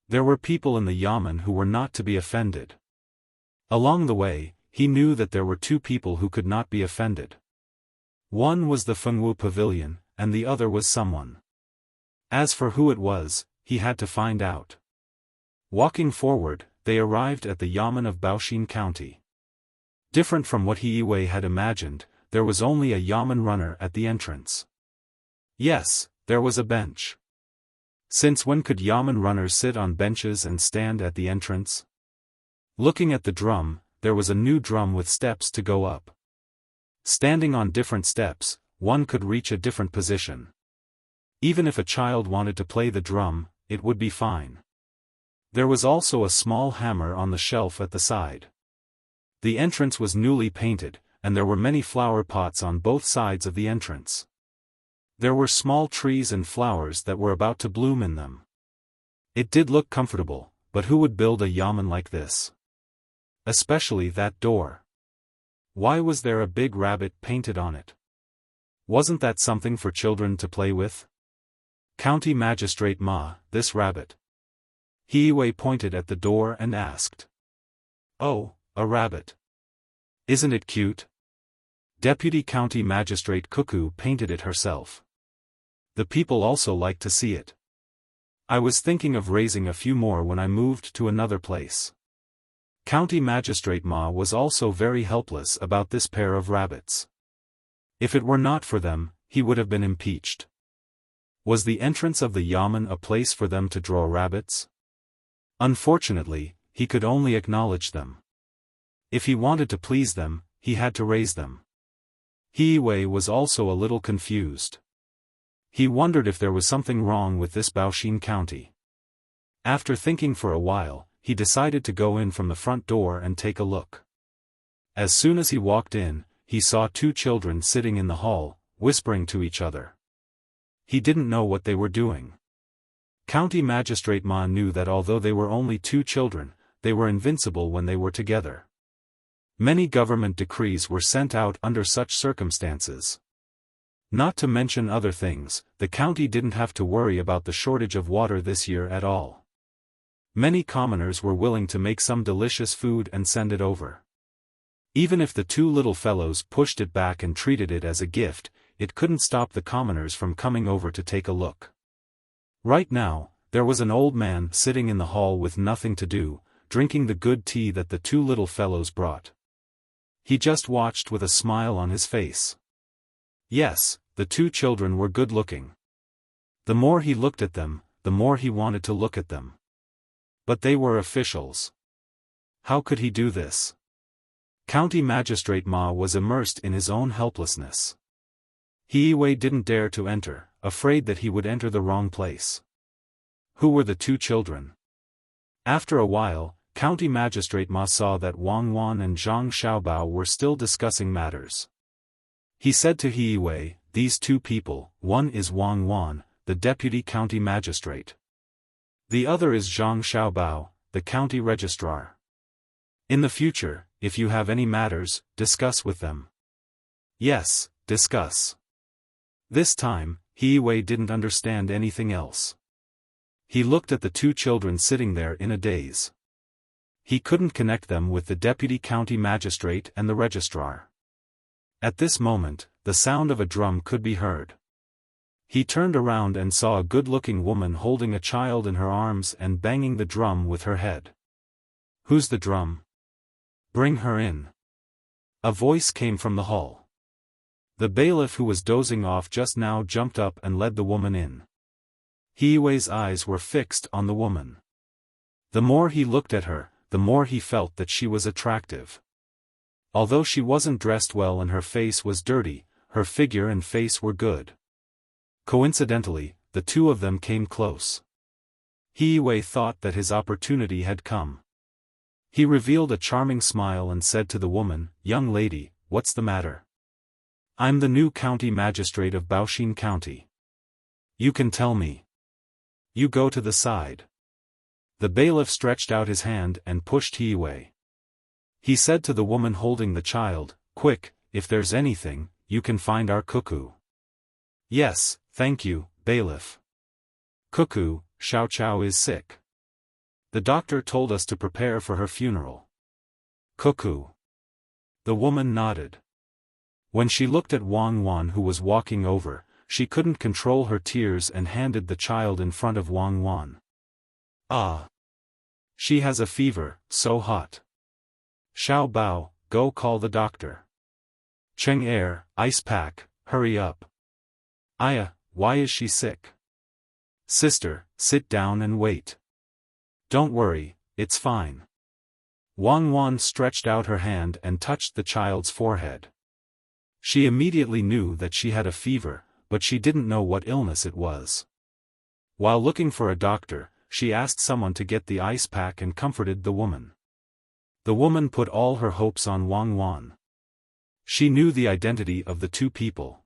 Speaker 1: There were people in the yamen who were not to be offended. Along the way, he knew that there were two people who could not be offended. One was the Fengwu Pavilion, and the other was someone. As for who it was, he had to find out. Walking forward, they arrived at the yamen of Baoshan County. Different from what He Wei had imagined, there was only a yamen runner at the entrance. Yes, there was a bench. Since when could yamen runners sit on benches and stand at the entrance? Looking at the drum, there was a new drum with steps to go up. Standing on different steps, one could reach a different position. Even if a child wanted to play the drum, it would be fine. There was also a small hammer on the shelf at the side. The entrance was newly painted, and there were many flower pots on both sides of the entrance. There were small trees and flowers that were about to bloom in them. It did look comfortable, but who would build a yamen like this? Especially that door. Why was there a big rabbit painted on it? Wasn't that something for children to play with? County Magistrate Ma, this rabbit. Hiwei pointed at the door and asked. Oh, a rabbit. Isn't it cute? Deputy County Magistrate Cuckoo painted it herself. The people also like to see it. I was thinking of raising a few more when I moved to another place. County Magistrate Ma was also very helpless about this pair of rabbits. If it were not for them, he would have been impeached. Was the entrance of the yamen a place for them to draw rabbits? Unfortunately, he could only acknowledge them. If he wanted to please them, he had to raise them. Hiwei was also a little confused. He wondered if there was something wrong with this Baoshin County. After thinking for a while, he decided to go in from the front door and take a look. As soon as he walked in, he saw two children sitting in the hall, whispering to each other. He didn't know what they were doing. County Magistrate Ma knew that although they were only two children, they were invincible when they were together. Many government decrees were sent out under such circumstances. Not to mention other things, the county didn't have to worry about the shortage of water this year at all. Many commoners were willing to make some delicious food and send it over. Even if the two little fellows pushed it back and treated it as a gift, it couldn't stop the commoners from coming over to take a look. Right now, there was an old man sitting in the hall with nothing to do, drinking the good tea that the two little fellows brought. He just watched with a smile on his face. Yes, the two children were good-looking. The more he looked at them, the more he wanted to look at them. But they were officials. How could he do this? County Magistrate Ma was immersed in his own helplessness. Hiwei didn't dare to enter, afraid that he would enter the wrong place. Who were the two children? After a while, County Magistrate Ma saw that Wang Wan and Zhang Xiaobao were still discussing matters. He said to Hiwei, "These two people, one is Wang Wan, the deputy county magistrate. The other is Zhang Xiaobao, the county registrar. In the future, if you have any matters, discuss with them." Yes, discuss. This time, Hiwei didn't understand anything else. He looked at the two children sitting there in a daze. He couldn't connect them with the deputy county magistrate and the registrar. At this moment, the sound of a drum could be heard. He turned around and saw a good-looking woman holding a child in her arms and banging the drum with her head. "Who's the drum? Bring her in." A voice came from the hall. The bailiff who was dozing off just now jumped up and led the woman in. Hiwei's eyes were fixed on the woman. The more he looked at her, the more he felt that she was attractive. Although she wasn't dressed well and her face was dirty, her figure and face were good. Coincidentally, the two of them came close. Hiwei thought that his opportunity had come. He revealed a charming smile and said to the woman, "Young lady, what's the matter?" "I'm the new county magistrate of Baoshin County. You can tell me. You go to the side." The bailiff stretched out his hand and pushed Hiwei. He said to the woman holding the child, "Quick, if there's anything, you can find our cuckoo." "Yes, thank you, bailiff. Cuckoo, Xiao Chao is sick. The doctor told us to prepare for her funeral." "Cuckoo." The woman nodded. When she looked at Wang Wan who was walking over, she couldn't control her tears and handed the child in front of Wang Wan. "Ah. She has a fever, so hot. Xiao Bao, go call the doctor. Cheng Er, ice pack, hurry up. Aya, why is she sick? Sister, sit down and wait. Don't worry, it's fine." Wang Wan stretched out her hand and touched the child's forehead. She immediately knew that she had a fever, but she didn't know what illness it was. While looking for a doctor, she asked someone to get the ice pack and comforted the woman. The woman put all her hopes on Wang Wan. She knew the identity of the two people.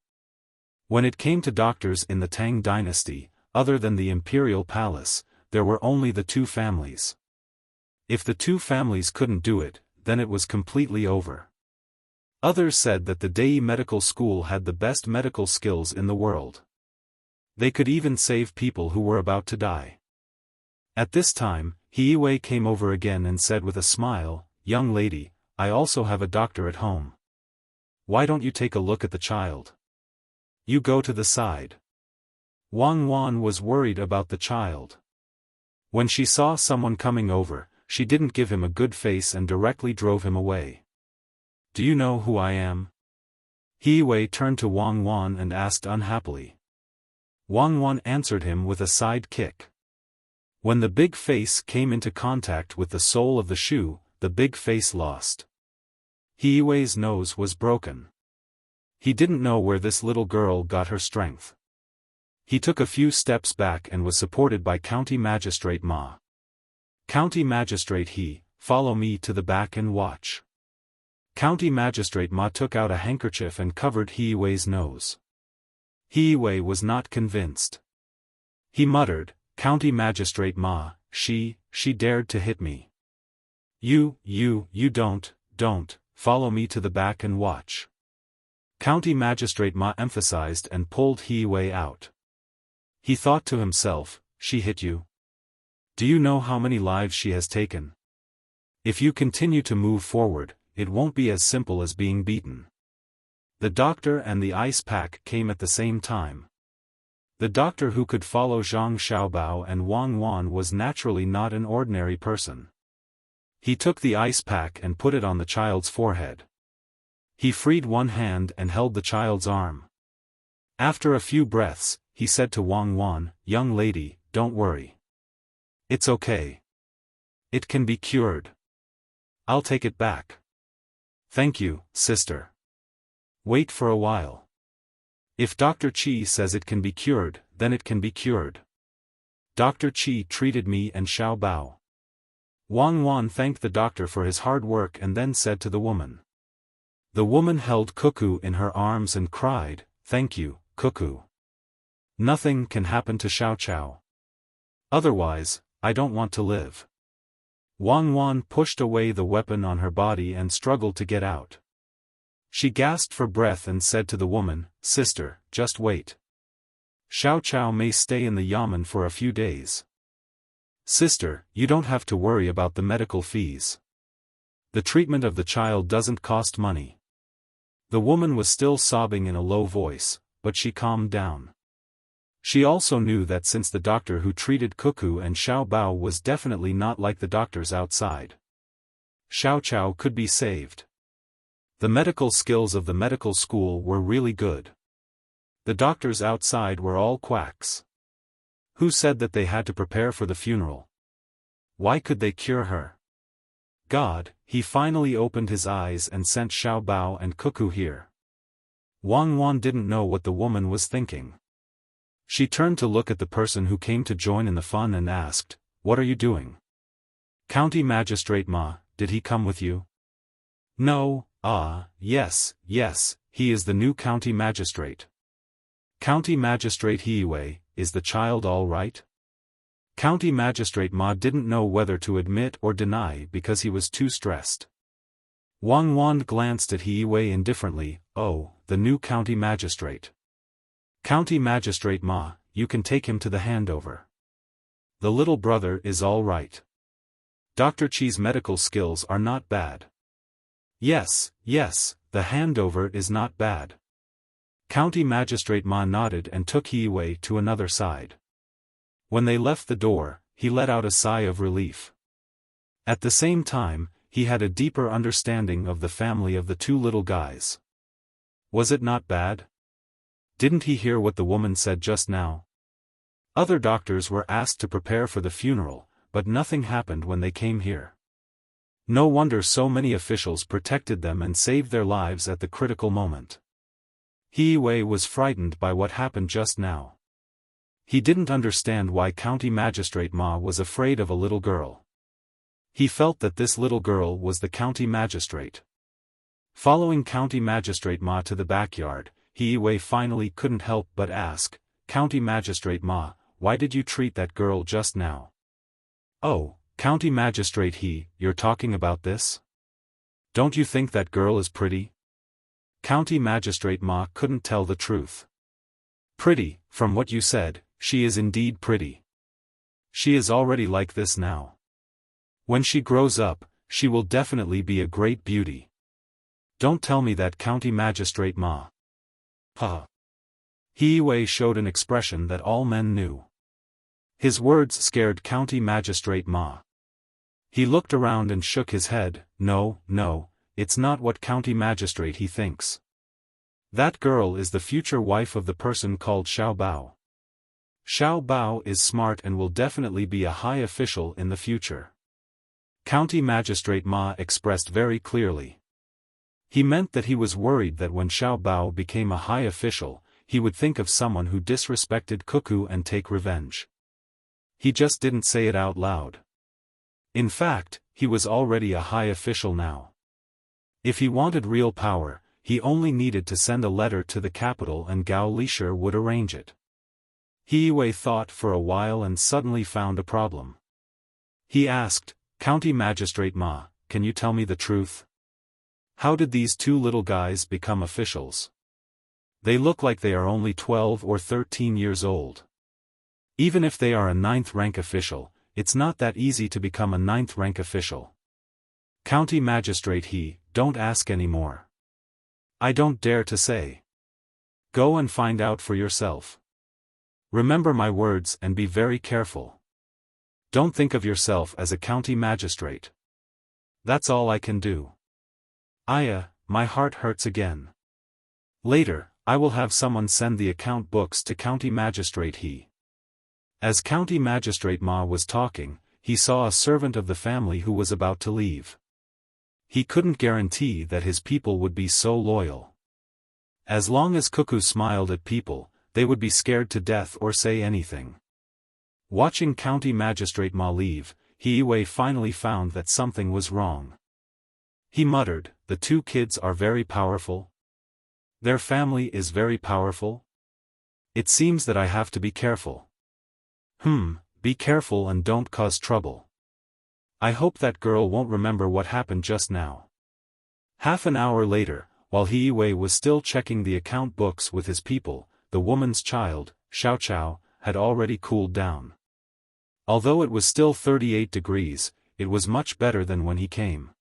Speaker 1: When it came to doctors in the Tang Dynasty, other than the imperial palace, there were only the two families. If the two families couldn't do it, then it was completely over. Others said that the Dai Medical School had the best medical skills in the world. They could even save people who were about to die. At this time, Hiwei came over again and said with a smile, "Young lady, I also have a doctor at home. Why don't you take a look at the child? You go to the side." Wang Wan was worried about the child. When she saw someone coming over, she didn't give him a good face and directly drove him away. "Do you know who I am?" Hiwei turned to Wang Wan and asked unhappily. Wang Wan answered him with a side kick. When the big face came into contact with the sole of the shoe, the big face lost. Hiwei's nose was broken. He didn't know where this little girl got her strength. He took a few steps back and was supported by County Magistrate Ma. "County Magistrate He, follow me to the back and watch." County Magistrate Ma took out a handkerchief and covered Hiwei's nose. Hiwei was not convinced. He muttered, "County Magistrate Ma, she dared to hit me. You don't, follow me to the back and watch." County Magistrate Ma emphasized and pulled Hiwei out. He thought to himself, "She hit you? Do you know how many lives she has taken? If you continue to move forward, it won't be as simple as being beaten." The doctor and the ice pack came at the same time. The doctor who could follow Zhang Xiaobao and Wang Wan was naturally not an ordinary person. He took the ice pack and put it on the child's forehead. He freed one hand and held the child's arm. After a few breaths, he said to Wang Wan, "Young lady, don't worry. It's okay. It can be cured. I'll take it back." "Thank you, sister. Wait for a while. If Dr. Qi says it can be cured, then it can be cured. Dr. Qi treated me and Xiaobao." Wang Wan thanked the doctor for his hard work and then said to the woman. The woman held Cuckoo in her arms and cried, "Thank you, Cuckoo. Nothing can happen to Xiao Chao. Otherwise, I don't want to live." Wang Wan pushed away the weapon on her body and struggled to get out. She gasped for breath and said to the woman, "Sister, just wait. Xiao Chao may stay in the yamen for a few days. Sister, you don't have to worry about the medical fees. The treatment of the child doesn't cost money." The woman was still sobbing in a low voice, but she calmed down. She also knew that since the doctor who treated Cuckoo and Xiaobao was definitely not like the doctors outside, Xiao Chao could be saved. The medical skills of the medical school were really good. The doctors outside were all quacks. Who said that they had to prepare for the funeral? Why could they cure her? God, he finally opened his eyes and sent Xiaobao and Cuckoo here. Wang Wan didn't know what the woman was thinking. She turned to look at the person who came to join in the fun and asked, "What are you doing? County Magistrate Ma, did he come with you?" "No, yes, he is the new county magistrate." "County Magistrate Hiwei, is the child all right?" County Magistrate Ma didn't know whether to admit or deny because he was too stressed. Wang Wan glanced at Hiwei indifferently. "Oh, the new county magistrate. County Magistrate Ma, you can take him to the handover. The little brother is all right. Dr. Qi's medical skills are not bad." Yes, the handover is not bad." County Magistrate Ma nodded and took Hiwei to another side. When they left the door, he let out a sigh of relief. At the same time, he had a deeper understanding of the family of the two little guys. Was it not bad? Didn't he hear what the woman said just now? Other doctors were asked to prepare for the funeral, but nothing happened when they came here. No wonder so many officials protected them and saved their lives at the critical moment. Hiwei was frightened by what happened just now. He didn't understand why County Magistrate Ma was afraid of a little girl. He felt that this little girl was the county magistrate. Following County Magistrate Ma to the backyard, He Wei finally couldn't help but ask, "County Magistrate Ma, why did you treat that girl just now?" "Oh, County Magistrate you're talking about this? Don't you think that girl is pretty?" County Magistrate Ma couldn't tell the truth. "Pretty, from what you said, she is indeed pretty. She is already like this now. When she grows up, she will definitely be a great beauty." "Don't tell me that, County Magistrate Ma." "Huh." He Wei showed an expression that all men knew. His words scared County Magistrate Ma. He looked around and shook his head. No, it's not what County Magistrate he thinks. That girl is the future wife of the person called Xiao Bao. Xiao Bao is smart and will definitely be a high official in the future. County Magistrate Ma expressed very clearly. He meant that he was worried that when Xiao Bao became a high official, he would think of someone who disrespected Cuckoo and take revenge. He just didn't say it out loud. In fact, he was already a high official now. If he wanted real power, he only needed to send a letter to the capital and Gao Lisher would arrange it. He Wei thought for a while and suddenly found a problem. He asked, "County Magistrate Ma, can you tell me the truth? How did these two little guys become officials? They look like they are only 12 or 13 years old. Even if they are a 9th rank official, it's not that easy to become a 9th rank official." County Magistrate don't ask any more. I don't dare to say. Go and find out for yourself. Remember my words and be very careful. Don't think of yourself as a county magistrate. That's all I can do. My heart hurts again. Later, I will have someone send the account books to County Magistrate As County Magistrate Ma was talking, he saw a servant of the family who was about to leave. He couldn't guarantee that his people would be so loyal. As long as Cuckoo smiled at people, they would be scared to death or say anything. Watching County Magistrate Ma leave, He Wei finally found that something was wrong. He muttered, "The two kids are very powerful. Their family is very powerful. It seems that I have to be careful. Be careful and don't cause trouble. I hope that girl won't remember what happened just now." Half an hour later, while He Wei was still checking the account books with his people, the woman's child, Xiao Chao, had already cooled down. Although it was still 38 degrees, it was much better than when he came.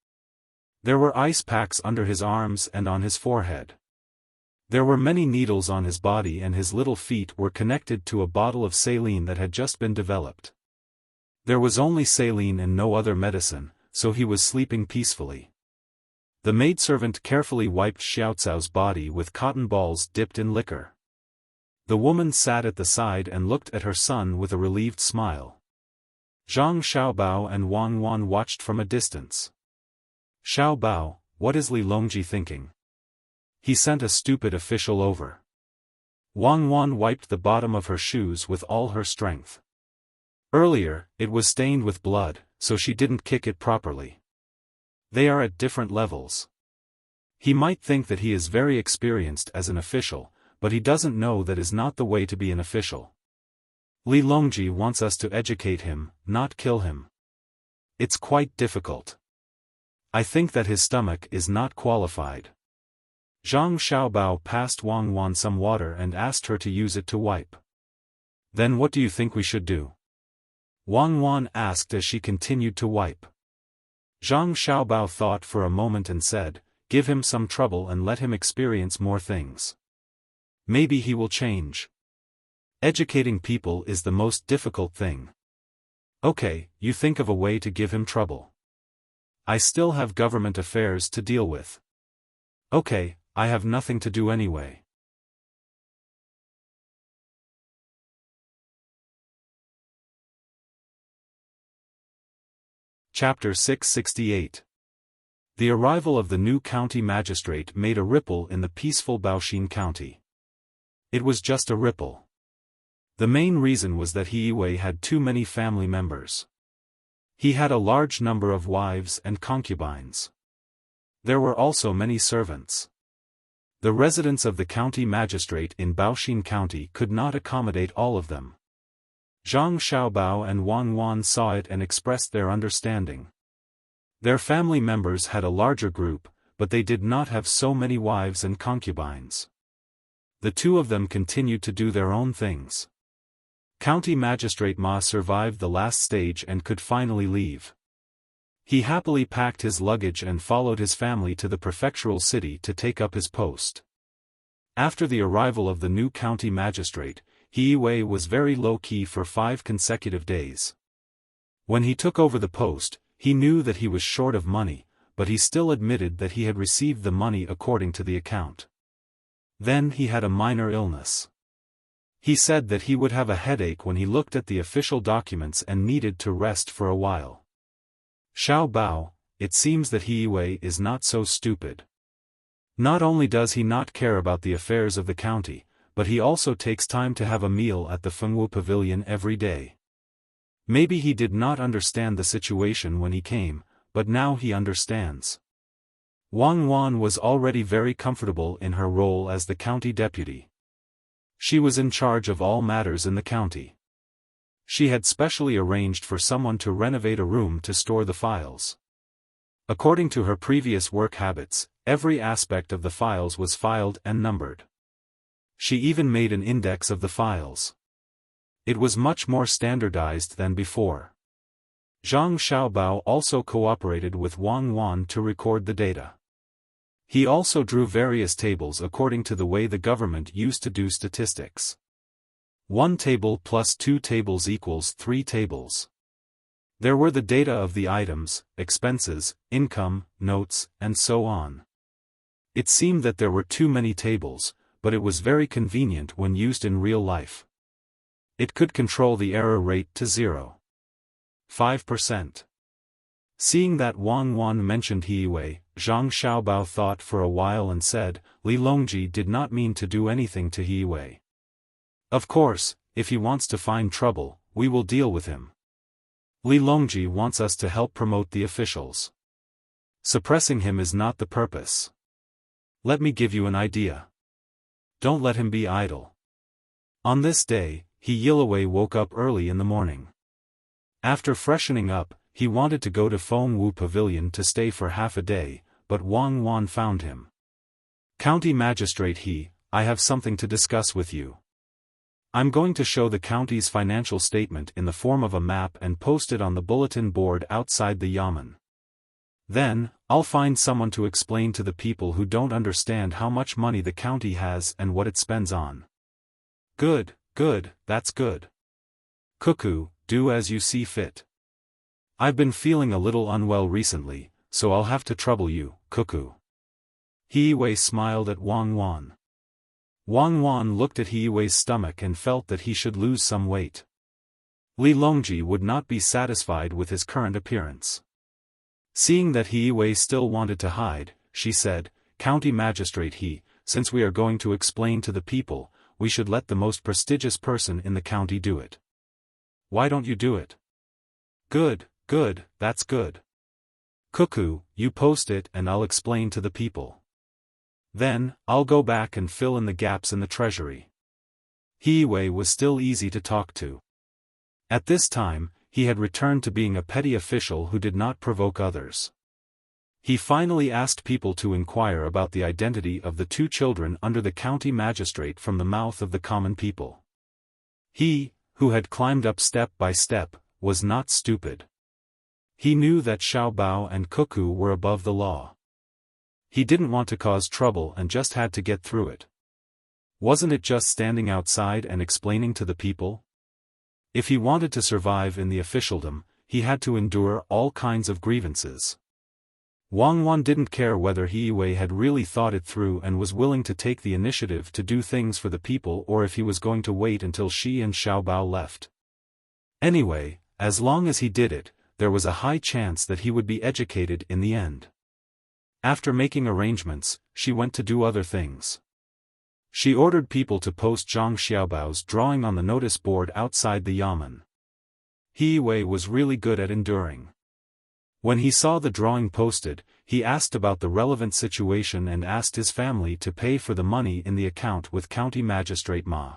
Speaker 1: There were ice packs under his arms and on his forehead. There were many needles on his body and his little feet were connected to a bottle of saline that had just been developed. There was only saline and no other medicine, so he was sleeping peacefully. The maidservant carefully wiped Xiao Cao's body with cotton balls dipped in liquor. The woman sat at the side and looked at her son with a relieved smile. Zhang Xiaobao and Wang Wan watched from a distance. "Xiaobao, what is Li Longji thinking? He sent a stupid official over." Wang Wan wiped the bottom of her shoes with all her strength. Earlier, it was stained with blood, so she didn't kick it properly. They are at different levels. He might think that he is very experienced as an official, but he doesn't know that is not the way to be an official. Li Longji wants us to educate him, not kill him. It's quite difficult. I think that his stomach is not qualified. Zhang Xiaobao passed Wang Wan some water and asked her to use it to wipe. "Then what do you think we should do?" Wang Wan asked as she continued to wipe. Zhang Xiaobao thought for a moment and said, "Give him some trouble and let him experience more things. Maybe he will change. Educating people is the most difficult thing." "Okay, you think of a way to give him trouble. I still have government affairs to deal with." "Okay, I have nothing to do anyway." Chapter 668. The arrival of the new county magistrate made a ripple in the peaceful Baoxin County. It was just a ripple. The main reason was that He Wei had too many family members. He had a large number of wives and concubines. There were also many servants. The residents of the county magistrate in Baoxin County could not accommodate all of them. Zhang Xiaobao and Wang Wan saw it and expressed their understanding. Their family members had a larger group, but they did not have so many wives and concubines. The two of them continued to do their own things. County Magistrate Ma survived the last stage and could finally leave. He happily packed his luggage and followed his family to the prefectural city to take up his post. After the arrival of the new county magistrate, He Wei was very low-key for 5 consecutive days. When he took over the post, he knew that he was short of money, but he still admitted that he had received the money according to the account. Then he had a minor illness. He said that he would have a headache when he looked at the official documents and needed to rest for a while. Xiao Bao, it seems that He Wei is not so stupid. Not only does he not care about the affairs of the county, but he also takes time to have a meal at the Fengwu Pavilion every day. Maybe he did not understand the situation when he came, but now he understands. Wang Wan was already very comfortable in her role as the county deputy. She was in charge of all matters in the county. She had specially arranged for someone to renovate a room to store the files. According to her previous work habits, every aspect of the files was filed and numbered. She even made an index of the files. It was much more standardized than before. Zhang Xiaobao also cooperated with Wang Wan to record the data. He also drew various tables according to the way the government used to do statistics. 1 table plus 2 tables equals 3 tables. There were the data of the items, expenses, income, notes, and so on. It seemed that there were too many tables, but it was very convenient when used in real life. It could control the error rate to 0.5%. Seeing that Wang Wan mentioned He Wei, Zhang Xiaobao thought for a while and said, Li Longji did not mean to do anything to He Wei. Of course, if he wants to find trouble, we will deal with him. Li Longji wants us to help promote the officials. Suppressing him is not the purpose. Let me give you an idea. Don't let him be idle. On this day, He Yilawei woke up early in the morning. After freshening up, he wanted to go to Fengwu Pavilion to stay for half a day, but Wang Wan found him. County Magistrate I have something to discuss with you. I'm going to show the county's financial statement in the form of a map and post it on the bulletin board outside the yamen. Then, I'll find someone to explain to the people who don't understand how much money the county has and what it spends on. Good, that's good. Cuckoo, do as you see fit. I've been feeling a little unwell recently, so I'll have to trouble you, Cuckoo. He Wei smiled at Wang Wan. Wang Wan looked at He Wei's stomach and felt that he should lose some weight. Li Longji would not be satisfied with his current appearance. Seeing that He Wei still wanted to hide, she said, County Magistrate since we are going to explain to the people, we should let the most prestigious person in the county do it. Why don't you do it? Good, that's good. Cuckoo, you post it and I'll explain to the people. Then, I'll go back and fill in the gaps in the treasury. He Wei was still easy to talk to. At this time, he had returned to being a petty official who did not provoke others. He finally asked people to inquire about the identity of the 2 children under the county magistrate from the mouth of the common people. He, who had climbed up step by step, was not stupid. He knew that Xiao Bao and Cuckoo were above the law. He didn't want to cause trouble and just had to get through it. Wasn't it just standing outside and explaining to the people? If he wanted to survive in the officialdom, he had to endure all kinds of grievances. Wang Wan didn't care whether He Wei had really thought it through and was willing to take the initiative to do things for the people or if he was going to wait until she and Xiao Bao left. Anyway, as long as he did it, there was a high chance that he would be educated in the end. After making arrangements, she went to do other things. She ordered people to post Zhang Xiaobao's drawing on the notice board outside the yamen. He Wei was really good at enduring. When he saw the drawing posted, he asked about the relevant situation and asked his family to pay for the money in the account with County Magistrate Ma.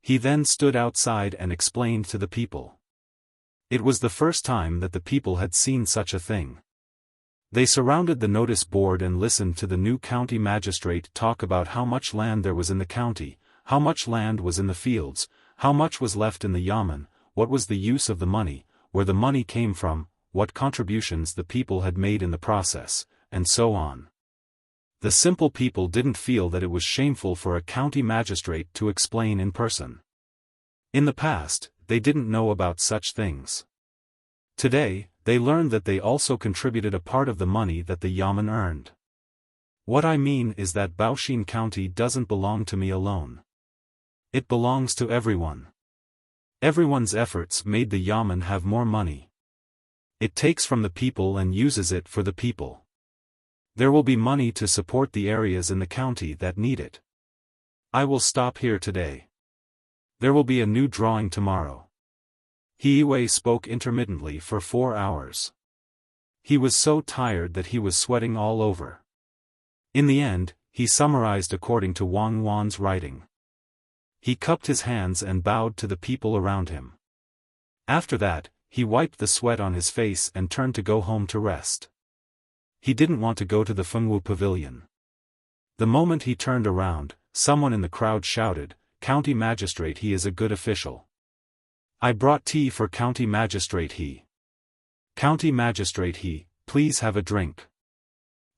Speaker 1: He then stood outside and explained to the people. It was the first time that the people had seen such a thing. They surrounded the notice board and listened to the new county magistrate talk about how much land there was in the county, how much land was in the fields, how much was left in the yamen, what was the use of the money, where the money came from, what contributions the people had made in the process, and so on. The simple people didn't feel that it was shameful for a county magistrate to explain in person. In the past, they didn't know about such things. Today, they learned that they also contributed a part of the money that the yamen earned. What I mean is that Baoshin County doesn't belong to me alone. It belongs to everyone. Everyone's efforts made the yamen have more money. It takes from the people and uses it for the people. There will be money to support the areas in the county that need it. I will stop here today. There will be a new drawing tomorrow. He spoke intermittently for 4 hours. He was so tired that he was sweating all over. In the end, he summarized according to Wang Wan's writing. He cupped his hands and bowed to the people around him. After that, he wiped the sweat on his face and turned to go home to rest. He didn't want to go to the Fengwu Pavilion. The moment he turned around, someone in the crowd shouted, "County Magistrate, he is a good official." "I brought tea for County Magistrate he. County Magistrate he, please have a drink."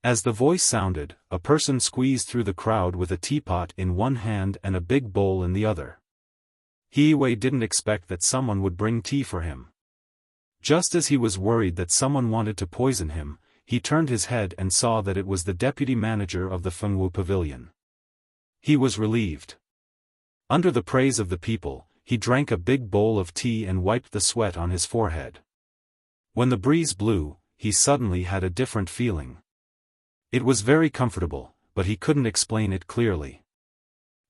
Speaker 1: As the voice sounded, a person squeezed through the crowd with a teapot in one hand and a big bowl in the other. He didn't expect that someone would bring tea for him. Just as he was worried that someone wanted to poison him, he turned his head and saw that it was the deputy manager of the Fengwu Pavilion. He was relieved. Under the praise of the people, he drank a big bowl of tea and wiped the sweat on his forehead. When the breeze blew, he suddenly had a different feeling. It was very comfortable, but he couldn't explain it clearly.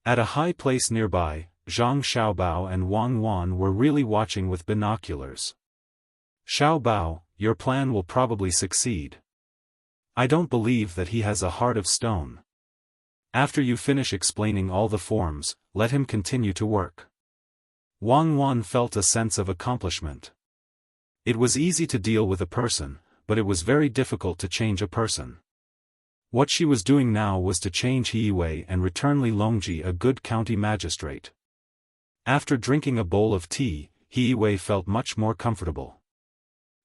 Speaker 1: At a high place nearby, Zhang Xiaobao and Wang Wan were really watching with binoculars. "Xiaobao, your plan will probably succeed. I don't believe that he has a heart of stone. After you finish explaining all the forms, let him continue to work." Wang Wan felt a sense of accomplishment. It was easy to deal with a person, but it was very difficult to change a person. What she was doing now was to change He and return Li Longji a good county magistrate. After drinking a bowl of tea, He felt much more comfortable.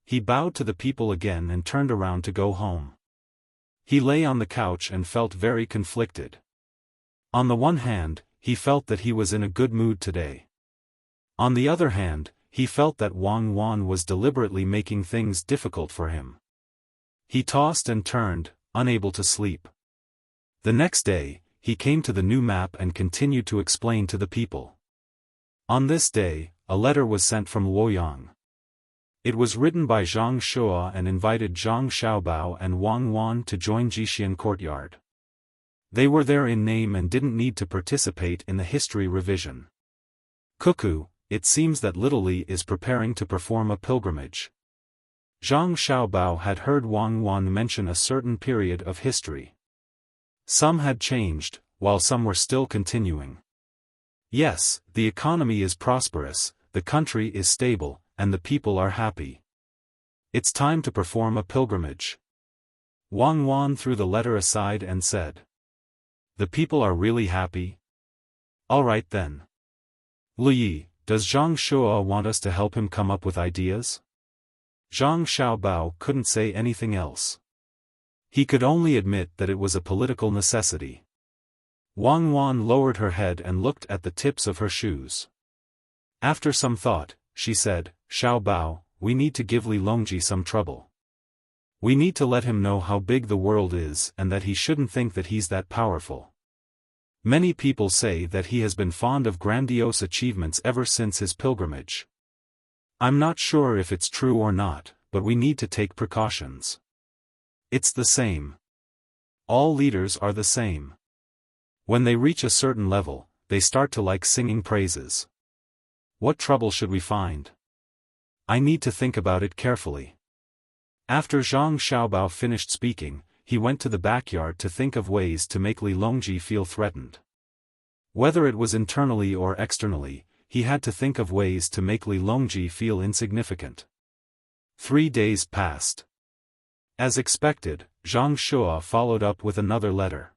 Speaker 1: He bowed to the people again and turned around to go home. He lay on the couch and felt very conflicted. On the one hand, he felt that he was in a good mood today. On the other hand, he felt that Wang Wan was deliberately making things difficult for him. He tossed and turned, unable to sleep. The next day, he came to the new map and continued to explain to the people. On this day, a letter was sent from Luoyang. It was written by Zhang Shua and invited Zhang Xiaobao and Wang Wan to join Jixian courtyard. They were there in name and didn't need to participate in the history revision. Cuckoo, it seems that Little Li is preparing to perform a pilgrimage. Zhang Xiaobao had heard Wang Wan mention a certain period of history. Some had changed, while some were still continuing. Yes, the economy is prosperous, the country is stable, and the people are happy. It's time to perform a pilgrimage. Wang Wan threw the letter aside and said, "The people are really happy? All right then. Li, does Zhang Shua want us to help him come up with ideas?" Zhang Xiaobao couldn't say anything else. He could only admit that it was a political necessity. Wang Wan lowered her head and looked at the tips of her shoes. After some thought, she said, "Xiaobao, we need to give Li Longji some trouble. We need to let him know how big the world is and that he shouldn't think that he's that powerful. Many people say that he has been fond of grandiose achievements ever since his pilgrimage. I'm not sure if it's true or not, but we need to take precautions. It's the same. All leaders are the same. When they reach a certain level, they start to like singing praises. What trouble should we find? I need to think about it carefully." After Zhang Xiaobao finished speaking, he went to the backyard to think of ways to make Li Longji feel threatened. Whether it was internally or externally, he had to think of ways to make Li Longji feel insignificant. 3 days passed. As expected, Zhang Shua followed up with another letter.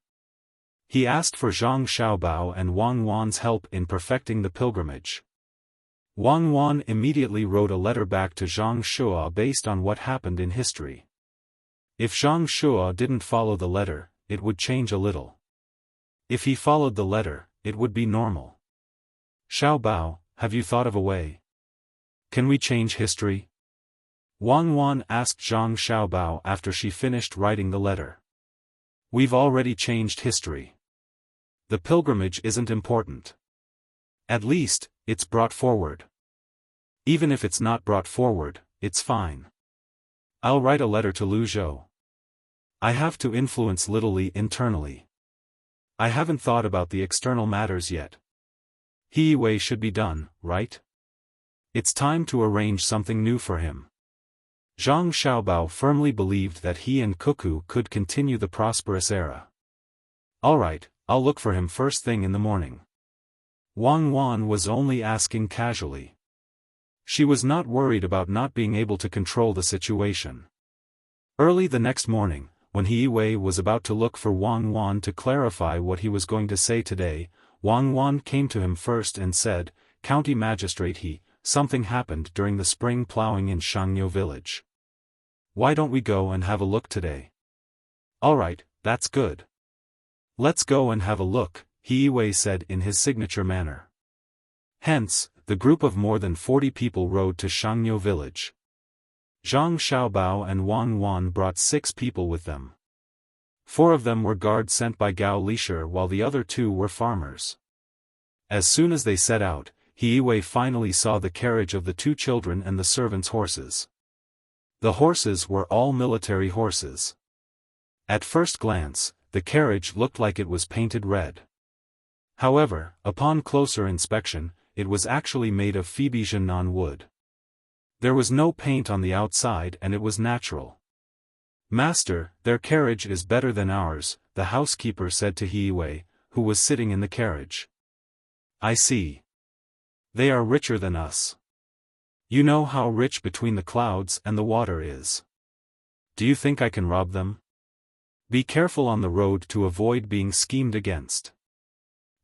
Speaker 1: He asked for Zhang Xiaobao and Wang Wan's help in perfecting the pilgrimage. Wang Wan immediately wrote a letter back to Zhang Shua based on what happened in history. If Zhang Shua didn't follow the letter, it would change a little. If he followed the letter, it would be normal. Xiaobao, have you thought of a way? Can we change history? Wang Wan asked Zhang Xiaobao after she finished writing the letter. We've already changed history. The pilgrimage isn't important. At least, it's brought forward. Even if it's not brought forward, it's fine. I'll write a letter to Lu Zhou. I have to influence Little Li internally. I haven't thought about the external matters yet. He Wei should be done, right? It's time to arrange something new for him. Zhang Xiaobao firmly believed that he and Cuckoo could continue the prosperous era. Alright, I'll look for him first thing in the morning. Wang Wan was only asking casually. She was not worried about not being able to control the situation. Early the next morning, when He Wei was about to look for Wang Wan to clarify what he was going to say today, Wang Wan came to him first and said, "County Magistrate He, something happened during the spring plowing in Shangyo village. Why don't we go and have a look today?" "Alright, that's good. Let's go and have a look," He Wei said in his signature manner. Hence, the group of more than 40 people rode to Shangyo village. Zhang Xiaobao and Wang Wan brought 6 people with them. 4 of them were guards sent by Gao Lisher while the other 2 were farmers. As soon as they set out, He Wei finally saw the carriage of the 2 children and the servants' horses. The horses were all military horses. At first glance, the carriage looked like it was painted red. However, upon closer inspection, it was actually made of Phoebe Jiannan wood. There was no paint on the outside and it was natural. "Master, their carriage is better than ours," the housekeeper said to He Wei, who was sitting in the carriage. "I see. They are richer than us. You know how rich between the clouds and the water is. Do you think I can rob them? Be careful on the road to avoid being schemed against."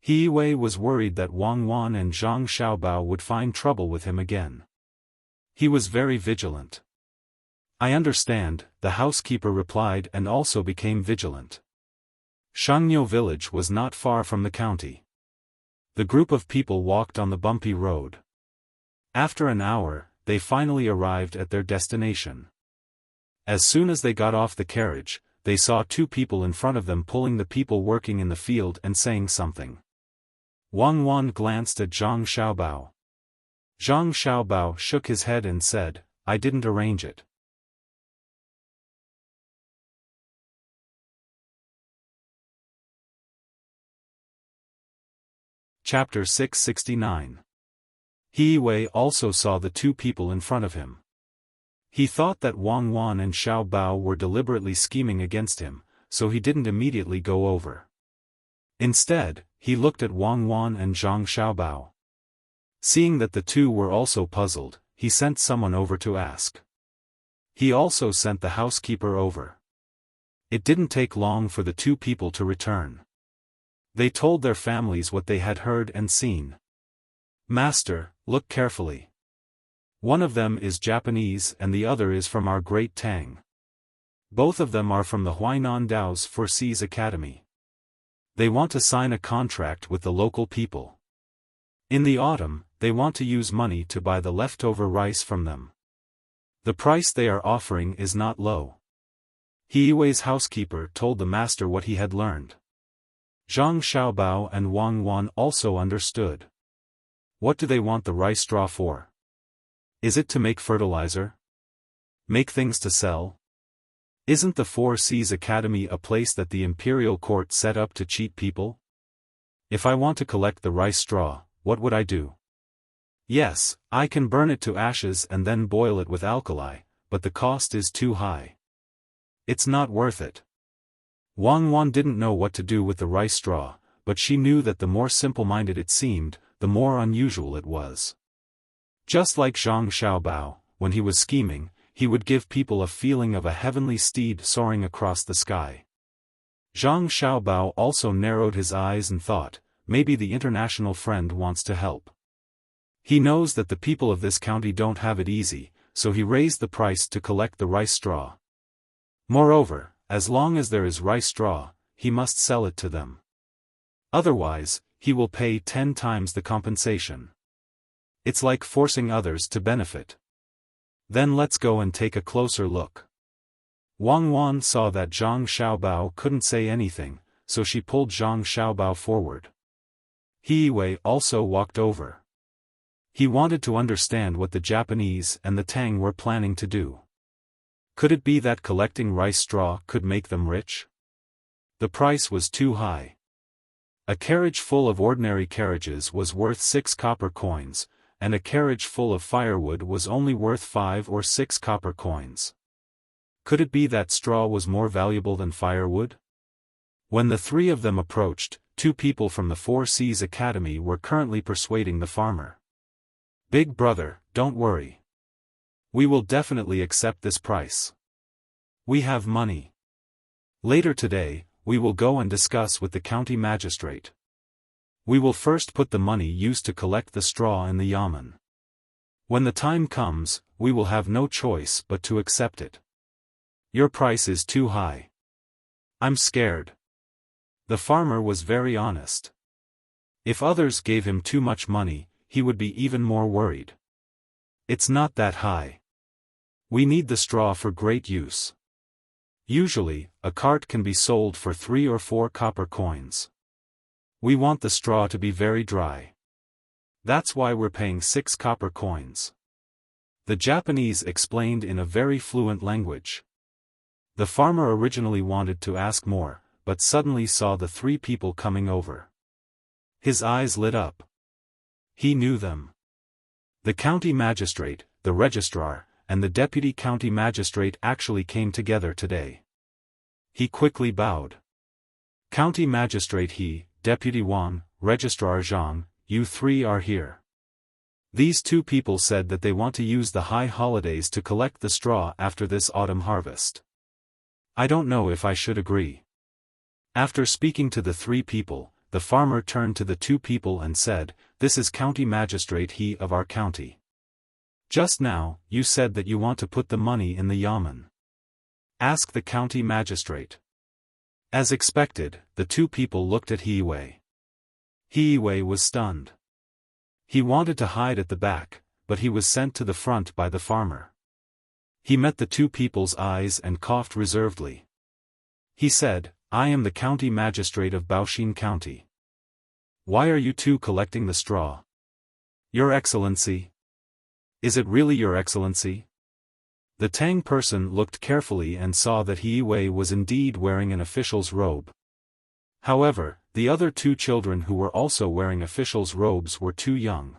Speaker 1: He Wei was worried that Wang Wan and Zhang Xiaobao would find trouble with him again. He was very vigilant. "I understand," the housekeeper replied and also became vigilant. Shangyo village was not far from the county. The group of people walked on the bumpy road. After an hour, they finally arrived at their destination. As soon as they got off the carriage, they saw 2 people in front of them pulling the people working in the field and saying something. Wang Wan glanced at Zhang Xiaobao. Zhang Xiaobao shook his head and said, "I didn't arrange it." Chapter 669. He Wei also saw the 2 people in front of him. He thought that Wang Wan and Xiaobao were deliberately scheming against him, so he didn't immediately go over. Instead, he looked at Wang Wan and Zhang Xiaobao. Seeing that the 2 were also puzzled, he sent someone over to ask. He also sent the housekeeper over. It didn't take long for the 2 people to return. They told their families what they had heard and seen. "Master, look carefully. One of them is Japanese and the other is from our great Tang. Both of them are from the Huainan Dao's for Seas Academy. They want to sign a contract with the local people. In the autumn, they want to use money to buy the leftover rice from them. The price they are offering is not low." He Wei's housekeeper told the master what he had learned. Zhang Xiaobao and Wang Wan also understood. What do they want the rice straw for? Is it to make fertilizer? Make things to sell? Isn't the Four Seas Academy a place that the imperial court set up to cheat people? If I want to collect the rice straw, what would I do? Yes, I can burn it to ashes and then boil it with alkali, but the cost is too high. It's not worth it. Wang Wan didn't know what to do with the rice straw, but she knew that the more simple-minded it seemed, the more unusual it was. Just like Zhang Xiaobao, when he was scheming, he would give people a feeling of a heavenly steed soaring across the sky. Zhang Xiaobao also narrowed his eyes and thought, maybe the international friend wants to help. He knows that the people of this county don't have it easy, so he raised the price to collect the rice straw. Moreover, as long as there is rice straw, he must sell it to them. Otherwise, he will pay 10 times the compensation. It's like forcing others to benefit. Then let's go and take a closer look. Wang Wan saw that Zhang Xiaobao couldn't say anything, so she pulled Zhang Xiaobao forward. He Wei also walked over. He wanted to understand what the Japanese and the Tang were planning to do. Could it be that collecting rice straw could make them rich? The price was too high. A carriage full of ordinary carriages was worth 6 copper coins, and a carriage full of firewood was only worth 5 or 6 copper coins. Could it be that straw was more valuable than firewood? When the three of them approached, 2 people from the Four Seas Academy were currently persuading the farmer. Big brother, don't worry. We will definitely accept this price. We have money. Later today, we will go and discuss with the county magistrate. We will first put the money used to collect the straw in the yamen. When the time comes, we will have no choice but to accept it. Your price is too high. I'm scared. The farmer was very honest. If others gave him too much money, he would be even more worried. It's not that high. We need the straw for great use. Usually, a cart can be sold for 3 or 4 copper coins. We want the straw to be very dry. That's why we're paying 6 copper coins. The Japanese explained in a very fluent language. The farmer originally wanted to ask more, but suddenly saw the 3 people coming over. His eyes lit up. He knew them. The county magistrate, the registrar, and the deputy county magistrate actually came together today. He quickly bowed. County magistrate He, deputy Wang, registrar Zhang, you 3 are here. These 2 people said that they want to use the high holidays to collect the straw after this autumn harvest. I don't know if I should agree. After speaking to the 3 people, the farmer turned to the 2 people and said, this is county magistrate He of our county. Just now, you said that you want to put the money in the yamen. Ask the county magistrate. As expected, the 2 people looked at He Wei. He Wei was stunned. He wanted to hide at the back, but he was sent to the front by the farmer. He met the 2 people's eyes and coughed reservedly. He said, I am the county magistrate of Baoxin County. Why are you 2 collecting the straw? Your Excellency. Is it really Your Excellency? The Tang person looked carefully and saw that He Wei was indeed wearing an official's robe. However, the other 2 children who were also wearing official's robes were too young.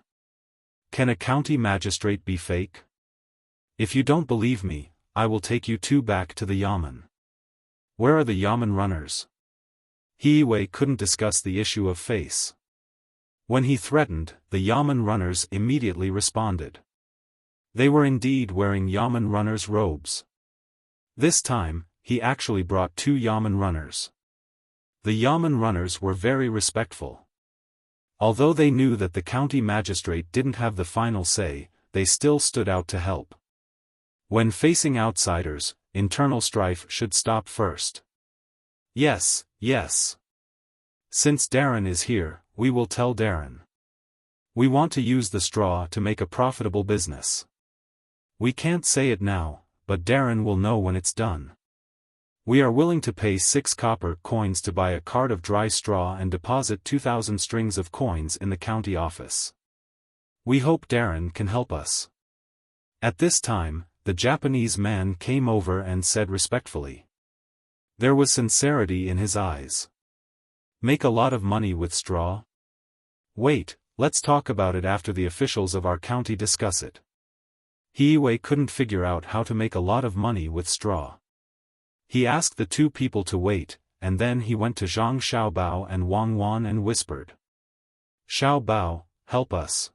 Speaker 1: Can a county magistrate be fake? If you don't believe me, I will take you 2 back to the yamen. Where are the yamen runners? He Wei couldn't discuss the issue of face. When he threatened, the yamen runners immediately responded. They were indeed wearing yamen runners' robes. This time, he actually brought 2 yamen runners. The yamen runners were very respectful. Although they knew that the county magistrate didn't have the final say, they still stood out to help. When facing outsiders, internal strife should stop first. Yes, yes. Since Darren is here, we will tell Darren. We want to use the straw to make a profitable business. We can't say it now, but Darren will know when it's done. We are willing to pay 6 copper coins to buy a cart of dry straw and deposit 2,000 strings of coins in the county office. We hope Darren can help us. At this time, the Japanese man came over and said respectfully. There was sincerity in his eyes. Make a lot of money with straw? Wait, let's talk about it after the officials of our county discuss it. He Wei couldn't figure out how to make a lot of money with straw. He asked the two people to wait, and then he went to Zhang Xiaobao and Wang Wan and whispered. Xiaobao, help us.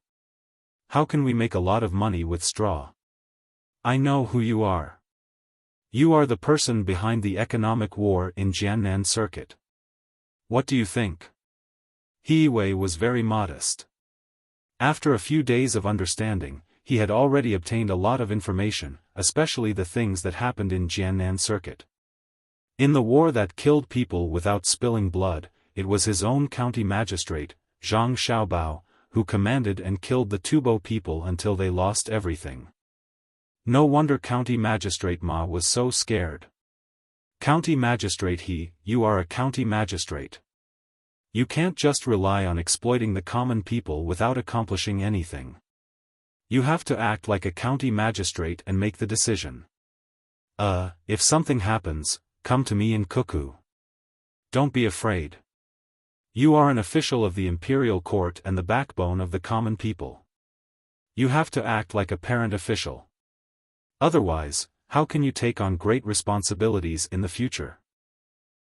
Speaker 1: How can we make a lot of money with straw? I know who you are. You are the person behind the economic war in Jiannan Circuit. What do you think? He Wei was very modest. After a few days of understanding, he had already obtained a lot of information, especially the things that happened in Jiannan Circuit. In the war that killed people without spilling blood, it was his own county magistrate, Zhang Xiaobao, who commanded and killed the Tubo people until they lost everything. No wonder County Magistrate Ma was so scared. County Magistrate He, you are a county magistrate. You can't just rely on exploiting the common people without accomplishing anything. You have to act like a county magistrate and make the decision. If something happens, come to me in Cuckoo. Don't be afraid. You are an official of the imperial court and the backbone of the common people. You have to act like a parent official. Otherwise, how can you take on great responsibilities in the future?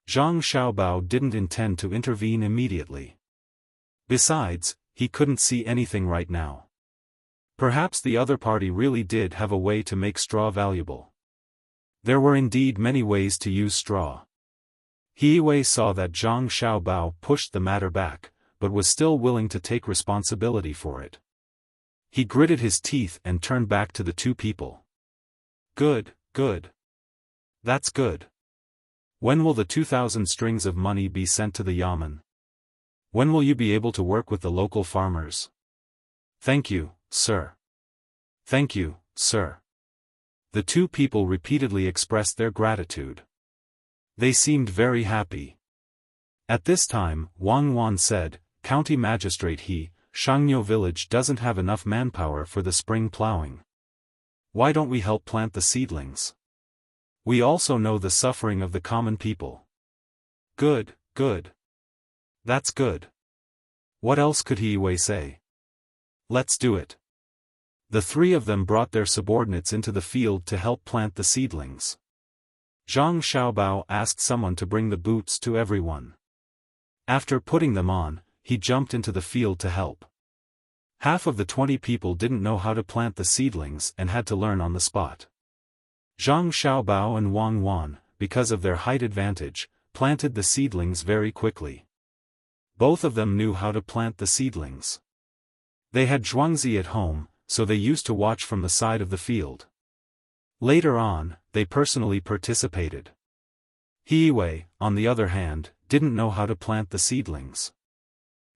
Speaker 1: Zhang Xiaobao didn't intend to intervene immediately. Besides, he couldn't see anything right now. Perhaps the other party really did have a way to make straw valuable. There were indeed many ways to use straw. He Wei saw that Zhang Xiaobao pushed the matter back, but was still willing to take responsibility for it. He gritted his teeth and turned back to the two people. Good, good. That's good. When will the 2,000 strings of money be sent to the yamen? When will you be able to work with the local farmers? Thank you, sir. Thank you, sir. The two people repeatedly expressed their gratitude. They seemed very happy. At this time, Wang Wan said, County Magistrate He, Shangniu village doesn't have enough manpower for the spring plowing. Why don't we help plant the seedlings? We also know the suffering of the common people. Good, good. That's good. What else could He Wei say? Let's do it. The three of them brought their subordinates into the field to help plant the seedlings. Zhang Xiaobao asked someone to bring the boots to everyone. After putting them on, he jumped into the field to help. Half of the 20 people didn't know how to plant the seedlings and had to learn on the spot. Zhang Xiaobao and Wang Wan, because of their height advantage, planted the seedlings very quickly. Both of them knew how to plant the seedlings. They had Zhuangzi at home, so they used to watch from the side of the field. Later on, they personally participated. He Wei, on the other hand, didn't know how to plant the seedlings.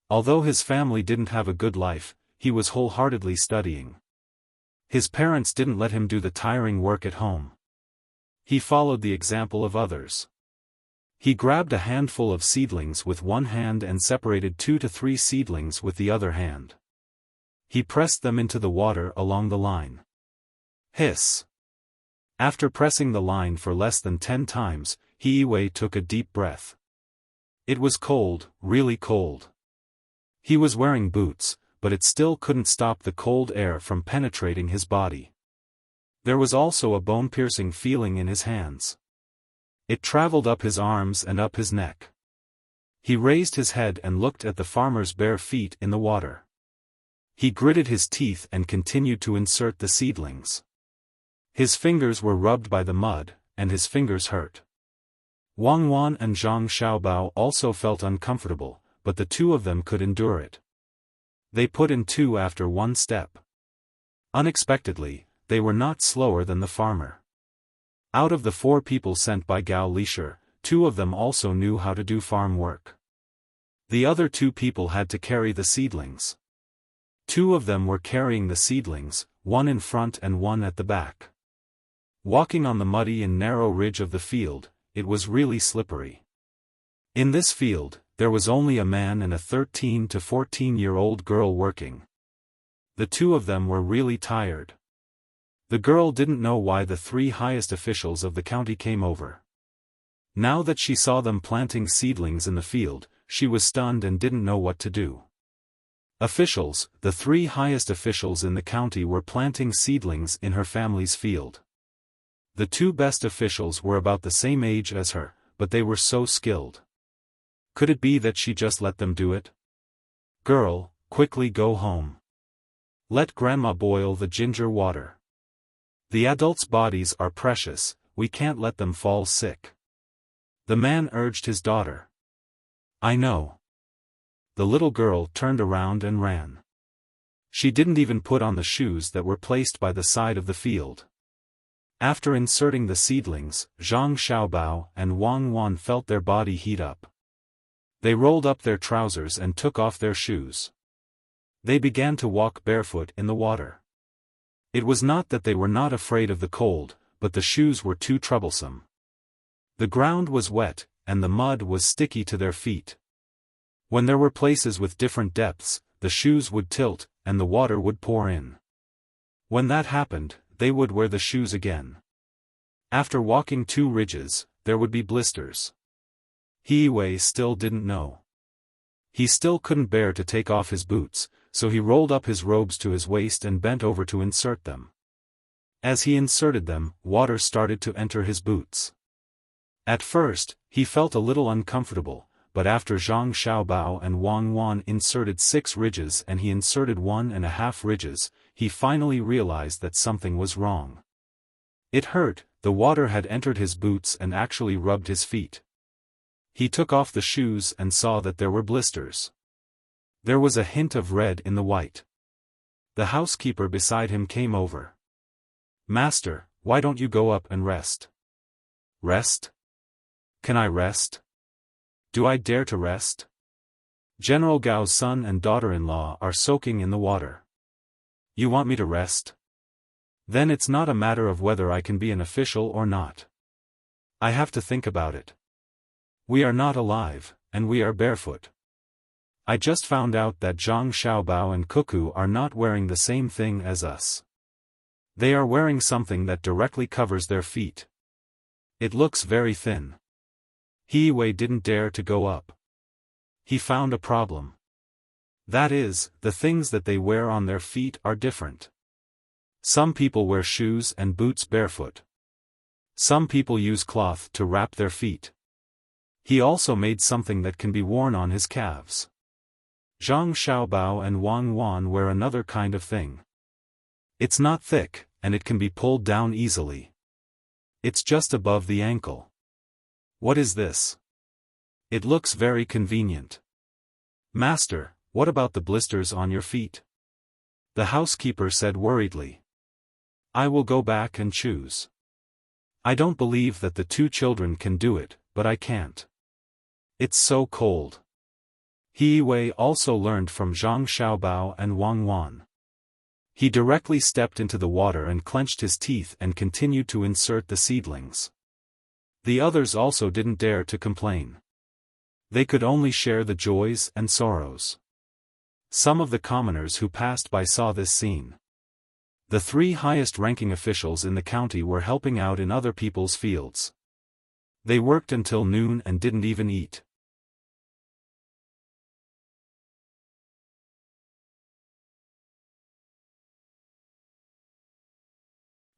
Speaker 1: Although his family didn't have a good life, he was wholeheartedly studying. His parents didn't let him do the tiring work at home. He followed the example of others. He grabbed a handful of seedlings with one hand and separated 2 to 3 seedlings with the other hand. He pressed them into the water along the line. Hiss! After pressing the line for less than 10 times, He Wei took a deep breath. It was cold, really cold. He was wearing boots, but it still couldn't stop the cold air from penetrating his body. There was also a bone-piercing feeling in his hands. It traveled up his arms and up his neck. He raised his head and looked at the farmer's bare feet in the water. He gritted his teeth and continued to insert the seedlings. His fingers were rubbed by the mud, and his fingers hurt. Wang Wan and Zhang Xiaobao also felt uncomfortable, but the two of them could endure it. They put in 2 after 1 step. Unexpectedly, they were not slower than the farmer. Out of the 4 people sent by Gao Lisher, 2 of them also knew how to do farm work. The other 2 people had to carry the seedlings. 2 of them were carrying the seedlings, 1 in front and 1 at the back. Walking on the muddy and narrow ridge of the field, it was really slippery. In this field, there was only a man and a 13 to 14-year-old girl working. The 2 of them were really tired. The girl didn't know why the 3 highest officials of the county came over. Now that she saw them planting seedlings in the field, she was stunned and didn't know what to do. Officials, the 3 highest officials in the county were planting seedlings in her family's field. The 2 best officials were about the same age as her, but they were so skilled. Could it be that she just let them do it? Girl, quickly go home. Let grandma boil the ginger water. The adults' bodies are precious, we can't let them fall sick. The man urged his daughter. I know. The little girl turned around and ran. She didn't even put on the shoes that were placed by the side of the field. After inserting the seedlings, Zhang Xiaobao and Wang Wan felt their body heat up. They rolled up their trousers and took off their shoes. They began to walk barefoot in the water. It was not that they were not afraid of the cold, but the shoes were too troublesome. The ground was wet, and the mud was sticky to their feet. When there were places with different depths, the shoes would tilt, and the water would pour in. When that happened, they would wear the shoes again. After walking 2 ridges, there would be blisters. He Wei still didn't know. He still couldn't bear to take off his boots, so he rolled up his robes to his waist and bent over to insert them. As he inserted them, water started to enter his boots. At first, he felt a little uncomfortable, but after Zhang Xiaobao and Wang Wan inserted 6 ridges and he inserted 1.5 ridges, he finally realized that something was wrong. It hurt, the water had entered his boots and actually rubbed his feet. He took off the shoes and saw that there were blisters. There was a hint of red in the white. The housekeeper beside him came over. Master, why don't you go up and rest? Rest? Can I rest? Do I dare to rest? General Gao's son and daughter-in-law are soaking in the water. You want me to rest? Then it's not a matter of whether I can be an official or not. I have to think about it. We are not alive, and we are barefoot. I just found out that Zhang Xiaobao and Cuckoo are not wearing the same thing as us. They are wearing something that directly covers their feet. It looks very thin. He Wei didn't dare to go up. He found a problem. That is, the things that they wear on their feet are different. Some people wear shoes and boots barefoot. Some people use cloth to wrap their feet. He also made something that can be worn on his calves. Zhang Xiaobao and Wang Wan wear another kind of thing. It's not thick, and it can be pulled down easily. It's just above the ankle. What is this? It looks very convenient. Master, what about the blisters on your feet? The housekeeper said worriedly. I will go back and choose. I don't believe that the 2 children can do it, but I can't. It's so cold. He Wei also learned from Zhang Xiaobao and Wang Wan. He directly stepped into the water and clenched his teeth and continued to insert the seedlings. The others also didn't dare to complain. They could only share the joys and sorrows. Some of the commoners who passed by saw this scene. The 3 highest-ranking officials in the county were helping out in other people's fields. They worked until noon and didn't even eat.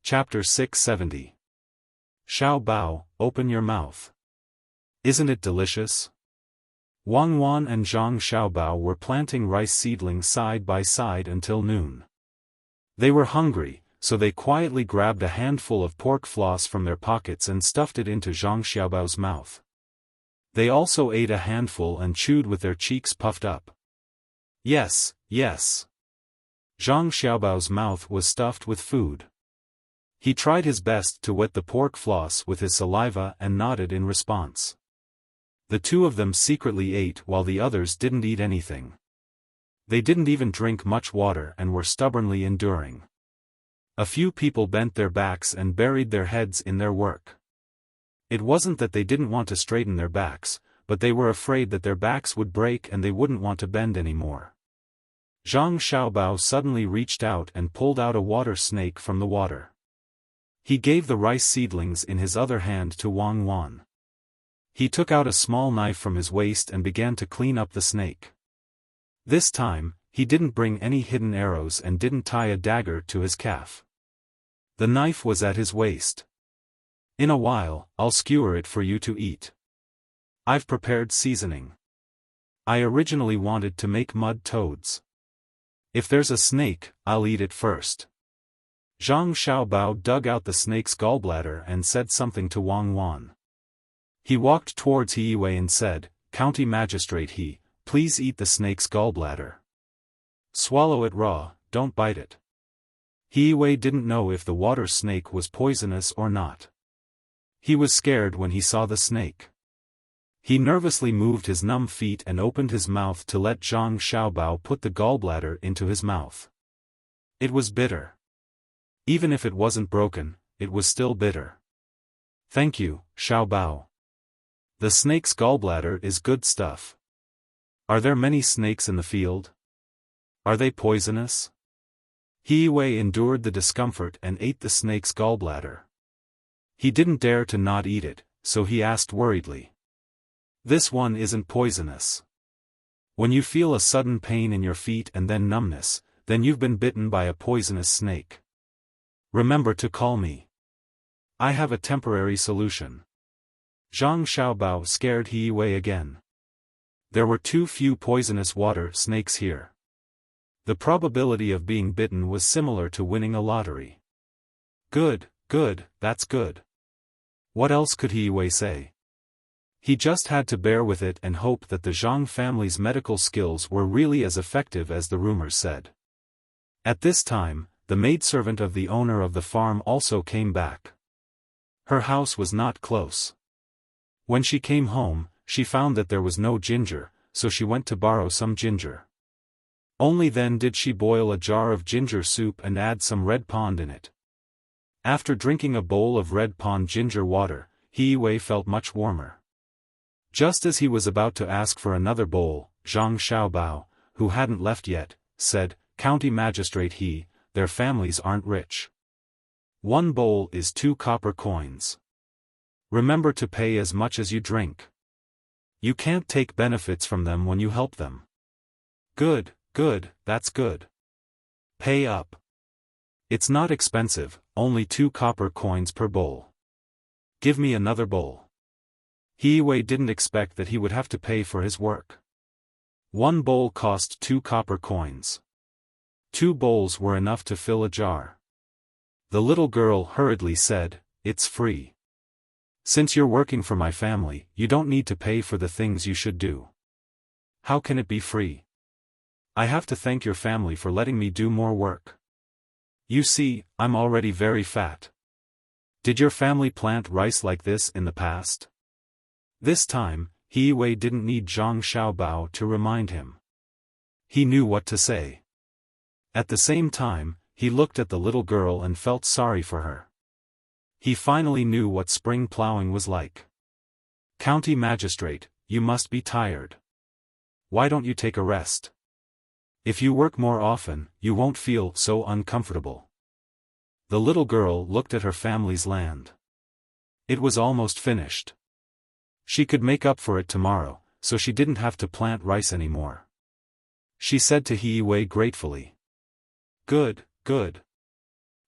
Speaker 1: Chapter 670. Xiao Bao, open your mouth. Isn't it delicious? Wang Wan and Zhang Xiaobao were planting rice seedlings side by side until noon. They were hungry, so they quietly grabbed a handful of pork floss from their pockets and stuffed it into Zhang Xiaobao's mouth. They also ate a handful and chewed with their cheeks puffed up. Yes, yes. Zhang Xiaobao's mouth was stuffed with food. He tried his best to wet the pork floss with his saliva and nodded in response. The 2 of them secretly ate while the others didn't eat anything. They didn't even drink much water and were stubbornly enduring. A few people bent their backs and buried their heads in their work. It wasn't that they didn't want to straighten their backs, but they were afraid that their backs would break and they wouldn't want to bend anymore. Zhang Xiaobao suddenly reached out and pulled out a water snake from the water. He gave the rice seedlings in his other hand to Wang Wan. He took out a small knife from his waist and began to clean up the snake. This time, he didn't bring any hidden arrows and didn't tie a dagger to his calf. The knife was at his waist. In a while, I'll skewer it for you to eat. I've prepared seasoning. I originally wanted to make mud toads. If there's a snake, I'll eat it first. Zhang Xiaobao dug out the snake's gallbladder and said something to Wang Wan. He walked towards He Wei and said, "County Magistrate He, please eat the snake's gallbladder. Swallow it raw, don't bite it." He Wei didn't know if the water snake was poisonous or not. He was scared when he saw the snake. He nervously moved his numb feet and opened his mouth to let Zhang Xiaobao put the gallbladder into his mouth. It was bitter. Even if it wasn't broken, it was still bitter. "Thank you, Xiaobao. The snake's gallbladder is good stuff. Are there many snakes in the field? Are they poisonous?" He Wei endured the discomfort and ate the snake's gallbladder. He didn't dare to not eat it, so he asked worriedly. "This one isn't poisonous. When you feel a sudden pain in your feet and then numbness, then you've been bitten by a poisonous snake. Remember to call me. I have a temporary solution." Zhang Xiaobao scared He Wei again. There were too few poisonous water snakes here. The probability of being bitten was similar to winning a lottery. Good, that's good. What else could He Wei say? He just had to bear with it and hope that the Zhang family's medical skills were really as effective as the rumors said. At this time, the maidservant of the owner of the farm also came back. Her house was not close. When she came home, she found that there was no ginger, so she went to borrow some ginger. Only then did she boil a jar of ginger soup and add some red pond in it. After drinking a bowl of red pond ginger water, He Wei felt much warmer. Just as he was about to ask for another bowl, Zhang Xiaobao, who hadn't left yet, said, "County Magistrate He, their families aren't rich. 1 bowl is 2 copper coins. Remember to pay as much as you drink. You can't take benefits from them when you help them." Good, that's good. Pay up. It's not expensive, only 2 copper coins per bowl. Give me another bowl. He Wei didn't expect that he would have to pay for his work. 1 bowl cost 2 copper coins. 2 bowls were enough to fill a jar. The little girl hurriedly said, "It's free. Since you're working for my family, you don't need to pay for the things you should do." "How can it be free? I have to thank your family for letting me do more work. You see, I'm already very fat. Did your family plant rice like this in the past?" This time, He Wei didn't need Zhang Xiaobao to remind him. He knew what to say. At the same time, he looked at the little girl and felt sorry for her. He finally knew what spring plowing was like. "County Magistrate, you must be tired. Why don't you take a rest? If you work more often, you won't feel so uncomfortable." The little girl looked at her family's land. It was almost finished. She could make up for it tomorrow, so she didn't have to plant rice anymore. She said to He Wei gratefully. Good.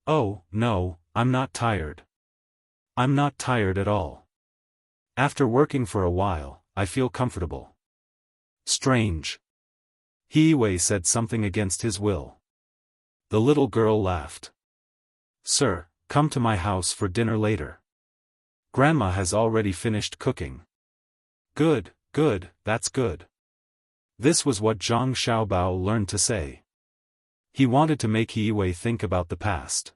Speaker 1: "Oh, no, I'm not tired. I'm not tired at all. After working for a while, I feel comfortable." "Strange." He Wei said something against his will. The little girl laughed. "Sir, come to my house for dinner later. Grandma has already finished cooking." Good, that's good. This was what Zhang Xiaobao learned to say. He wanted to make He Wei think about the past.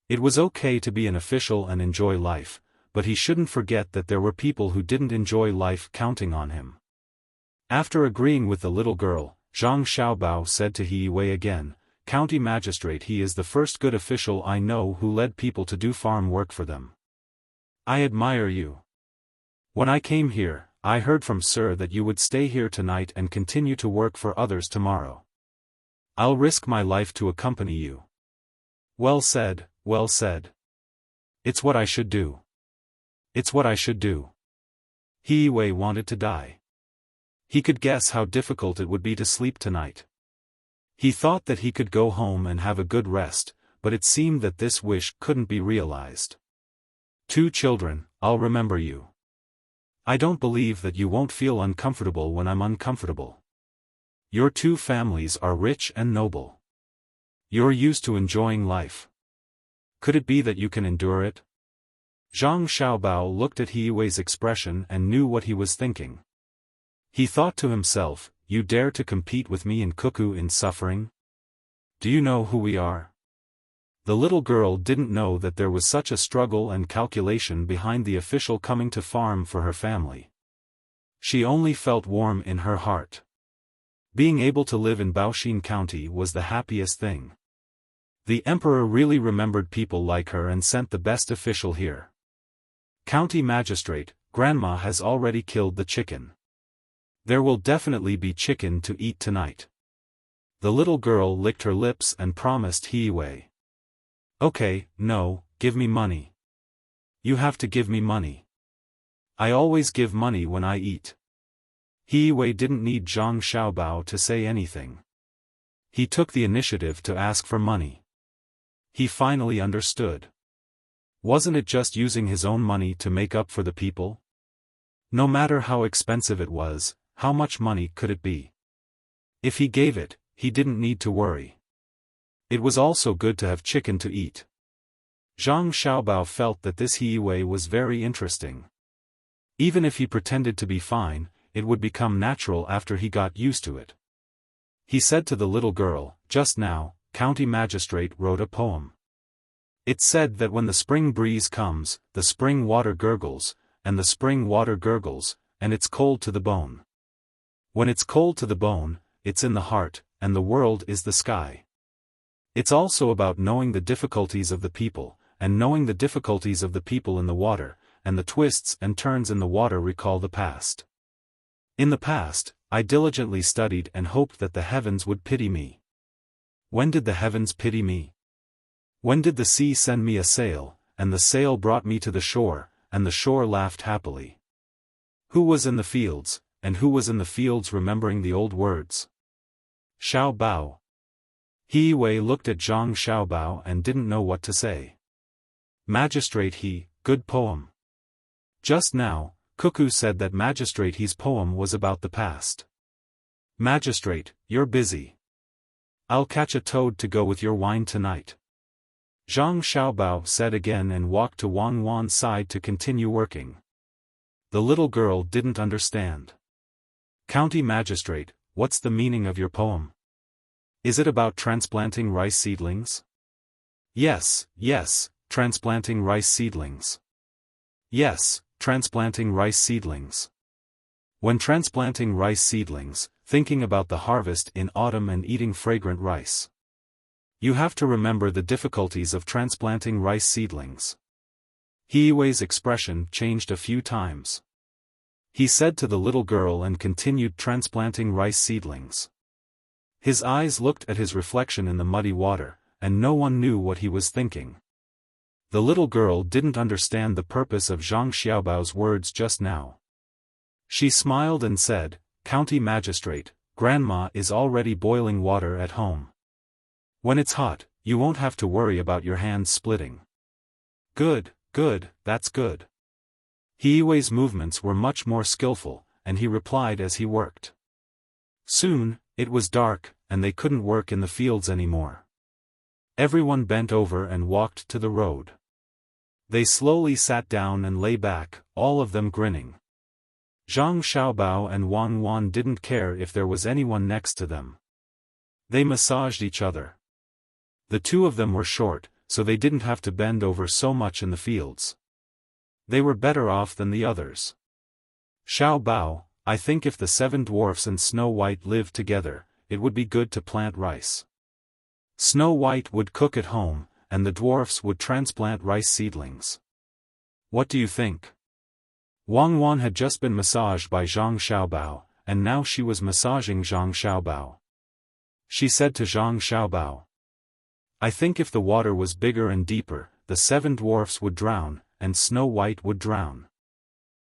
Speaker 1: It was okay to be an official and enjoy life, but he shouldn't forget that there were people who didn't enjoy life counting on him. After agreeing with the little girl, Zhang Xiaobao said to He Wei again, "County Magistrate He is the first good official I know who led people to do farm work for them. I admire you. When I came here, I heard from Sir that you would stay here tonight and continue to work for others tomorrow. I'll risk my life to accompany you." Well said. It's what I should do. He Wei wanted to die. He could guess how difficult it would be to sleep tonight. He thought that he could go home and have a good rest, but it seemed that this wish couldn't be realized. 2 children, I'll remember you. I don't believe that you won't feel uncomfortable when I'm uncomfortable. Your 2 families are rich and noble. You're used to enjoying life. Could it be that you can endure it? Zhang Xiaobao looked at He Wei's expression and knew what he was thinking. He thought to himself, you dare to compete with me and Cuckoo in suffering? Do you know who we are? The little girl didn't know that there was such a struggle and calculation behind the official coming to farm for her family. She only felt warm in her heart. Being able to live in Baoxin County was the happiest thing. The emperor really remembered people like her and sent the best official here. County magistrate, Grandma has already killed the chicken. There will definitely be chicken to eat tonight. The little girl licked her lips and promised He Wei. Okay, no, give me money. You have to give me money. I always give money when I eat. He Wei didn't need Zhang Xiaobao to say anything. He took the initiative to ask for money. He finally understood. Wasn't it just using his own money to make up for the people? No matter how expensive it was, how much money could it be? If he gave it, he didn't need to worry. It was also good to have chicken to eat. Zhang Xiaobao felt that this He Wei was very interesting. Even if he pretended to be fine, it would become natural after he got used to it. He said to the little girl, just now, County Magistrate wrote a poem. It said that when the spring breeze comes, the spring water gurgles, and the spring water gurgles, and it's cold to the bone. When it's cold to the bone, it's in the heart, and the world is the sky. It's also about knowing the difficulties of the people, and knowing the difficulties of the people in the water, and the twists and turns in the water recall the past. In the past, I diligently studied and hoped that the heavens would pity me. When did the heavens pity me? When did the sea send me a sail, and the sail brought me to the shore, and the shore laughed happily? Who was in the fields, and who was in the fields remembering the old words? Xiao Bao. He Wei looked at Zhang Xiaobao and didn't know what to say. Magistrate He, good poem. Just now, Cuckoo said that Magistrate He's poem was about the past. Magistrate, you're busy. I'll catch a toad to go with your wine tonight. Zhang Xiaobao said again and walked to Wang Wan's side to continue working. The little girl didn't understand. County Magistrate, what's the meaning of your poem? Is it about transplanting rice seedlings? Yes, transplanting rice seedlings. Yes, transplanting rice seedlings. When transplanting rice seedlings, thinking about the harvest in autumn and eating fragrant rice. You have to remember the difficulties of transplanting rice seedlings. He Wei's expression changed a few times. He said to the little girl and continued transplanting rice seedlings. His eyes looked at his reflection in the muddy water, and no one knew what he was thinking. The little girl didn't understand the purpose of Zhang Xiaobao's words just now. She smiled and said, County Magistrate, Grandma is already boiling water at home. When it's hot, you won't have to worry about your hands splitting. Good, that's good. He Wei's movements were much more skillful, and he replied as he worked. Soon, it was dark, and they couldn't work in the fields anymore. Everyone bent over and walked to the road. They slowly sat down and lay back, all of them grinning. Zhang Xiaobao and Wang Wan didn't care if there was anyone next to them. They massaged each other. The 2 of them were short, so they didn't have to bend over so much in the fields. They were better off than the others. Xiao Bao, I think if the 7 dwarfs and Snow White lived together, it would be good to plant rice. Snow White would cook at home, and the dwarfs would transplant rice seedlings. What do you think? Wang Wan had just been massaged by Zhang Xiaobao, and now she was massaging Zhang Xiaobao. She said to Zhang Xiaobao, I think if the water was bigger and deeper, the 7 dwarfs would drown, and Snow White would drown.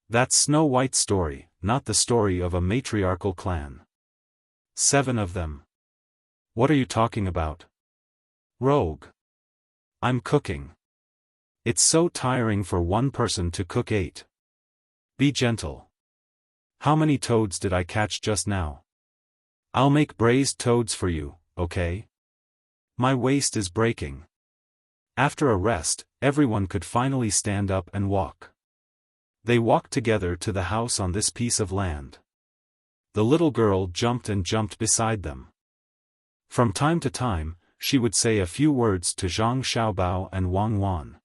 Speaker 1: That's Snow White's story, not the story of a matriarchal clan. 7 of them. What are you talking about? Rogue. I'm cooking. It's so tiring for one person to cook 8. Be gentle. How many toads did I catch just now? I'll make braised toads for you, okay? My waist is breaking. After a rest, everyone could finally stand up and walk. They walked together to the house on this piece of land. The little girl jumped and jumped beside them. From time to time, she would say a few words to Zhang Xiaobao and Wang Wan.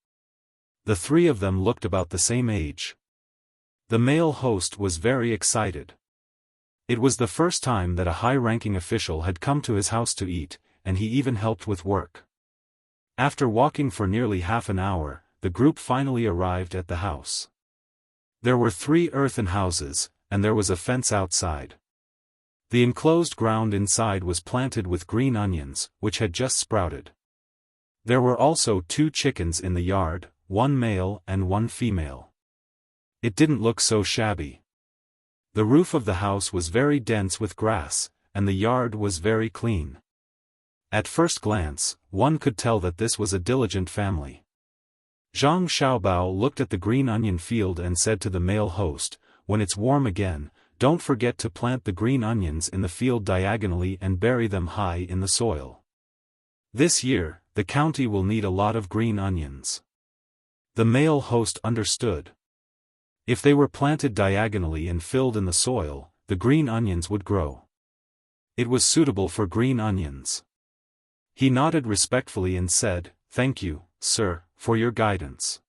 Speaker 1: The three of them looked about the same age. The male host was very excited. It was the first time that a high-ranking official had come to his house to eat, and he even helped with work. After walking for nearly half an hour, the group finally arrived at the house. There were 3 earthen houses, and there was a fence outside. The enclosed ground inside was planted with green onions, which had just sprouted. There were also 2 chickens in the yard, 1 male and 1 female. It didn't look so shabby. The roof of the house was very dense with grass, and the yard was very clean. At first glance, one could tell that this was a diligent family. Zhang Xiaobao looked at the green onion field and said to the male host, "When it's warm again, don't forget to plant the green onions in the field diagonally and bury them high in the soil. This year, the county will need a lot of green onions." The male host understood. If they were planted diagonally and filled in the soil, the green onions would grow. It was suitable for green onions. He nodded respectfully and said, "Thank you, sir, for your guidance."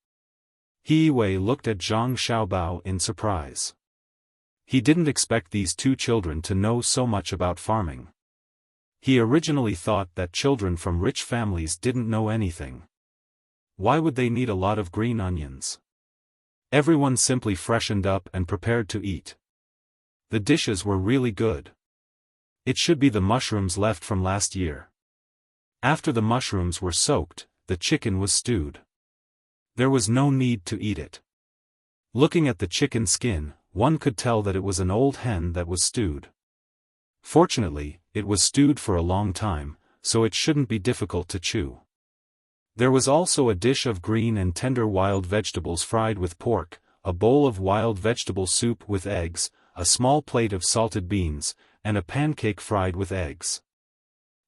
Speaker 1: He Wei looked at Zhang Xiaobao in surprise. He didn't expect these 2 children to know so much about farming. He originally thought that children from rich families didn't know anything. Why would they need a lot of green onions? Everyone simply freshened up and prepared to eat. The dishes were really good. It should be the mushrooms left from last year. After the mushrooms were soaked, the chicken was stewed. There was no need to eat it. Looking at the chicken skin, one could tell that it was an old hen that was stewed. Fortunately, it was stewed for a long time, so it shouldn't be difficult to chew. There was also a dish of green and tender wild vegetables fried with pork, a bowl of wild vegetable soup with eggs, a small plate of salted beans, and a pancake fried with eggs.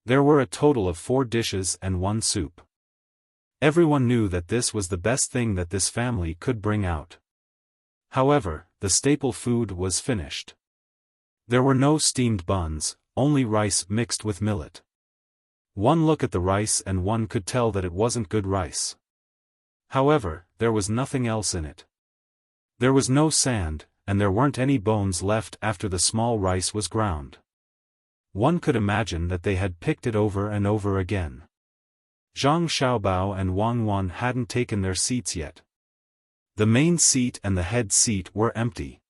Speaker 1: There were a total of 4 dishes and 1 soup. Everyone knew that this was the best thing that this family could bring out. However, the staple food was finished. There were no steamed buns, only rice mixed with millet. One look at the rice and one could tell that it wasn't good rice. However, there was nothing else in it. There was no sand, and there weren't any bones left after the small rice was ground. One could imagine that they had picked it over and over again. Zhang Xiaobao and Wang Wan hadn't taken their seats yet. The main seat and the head seat were empty.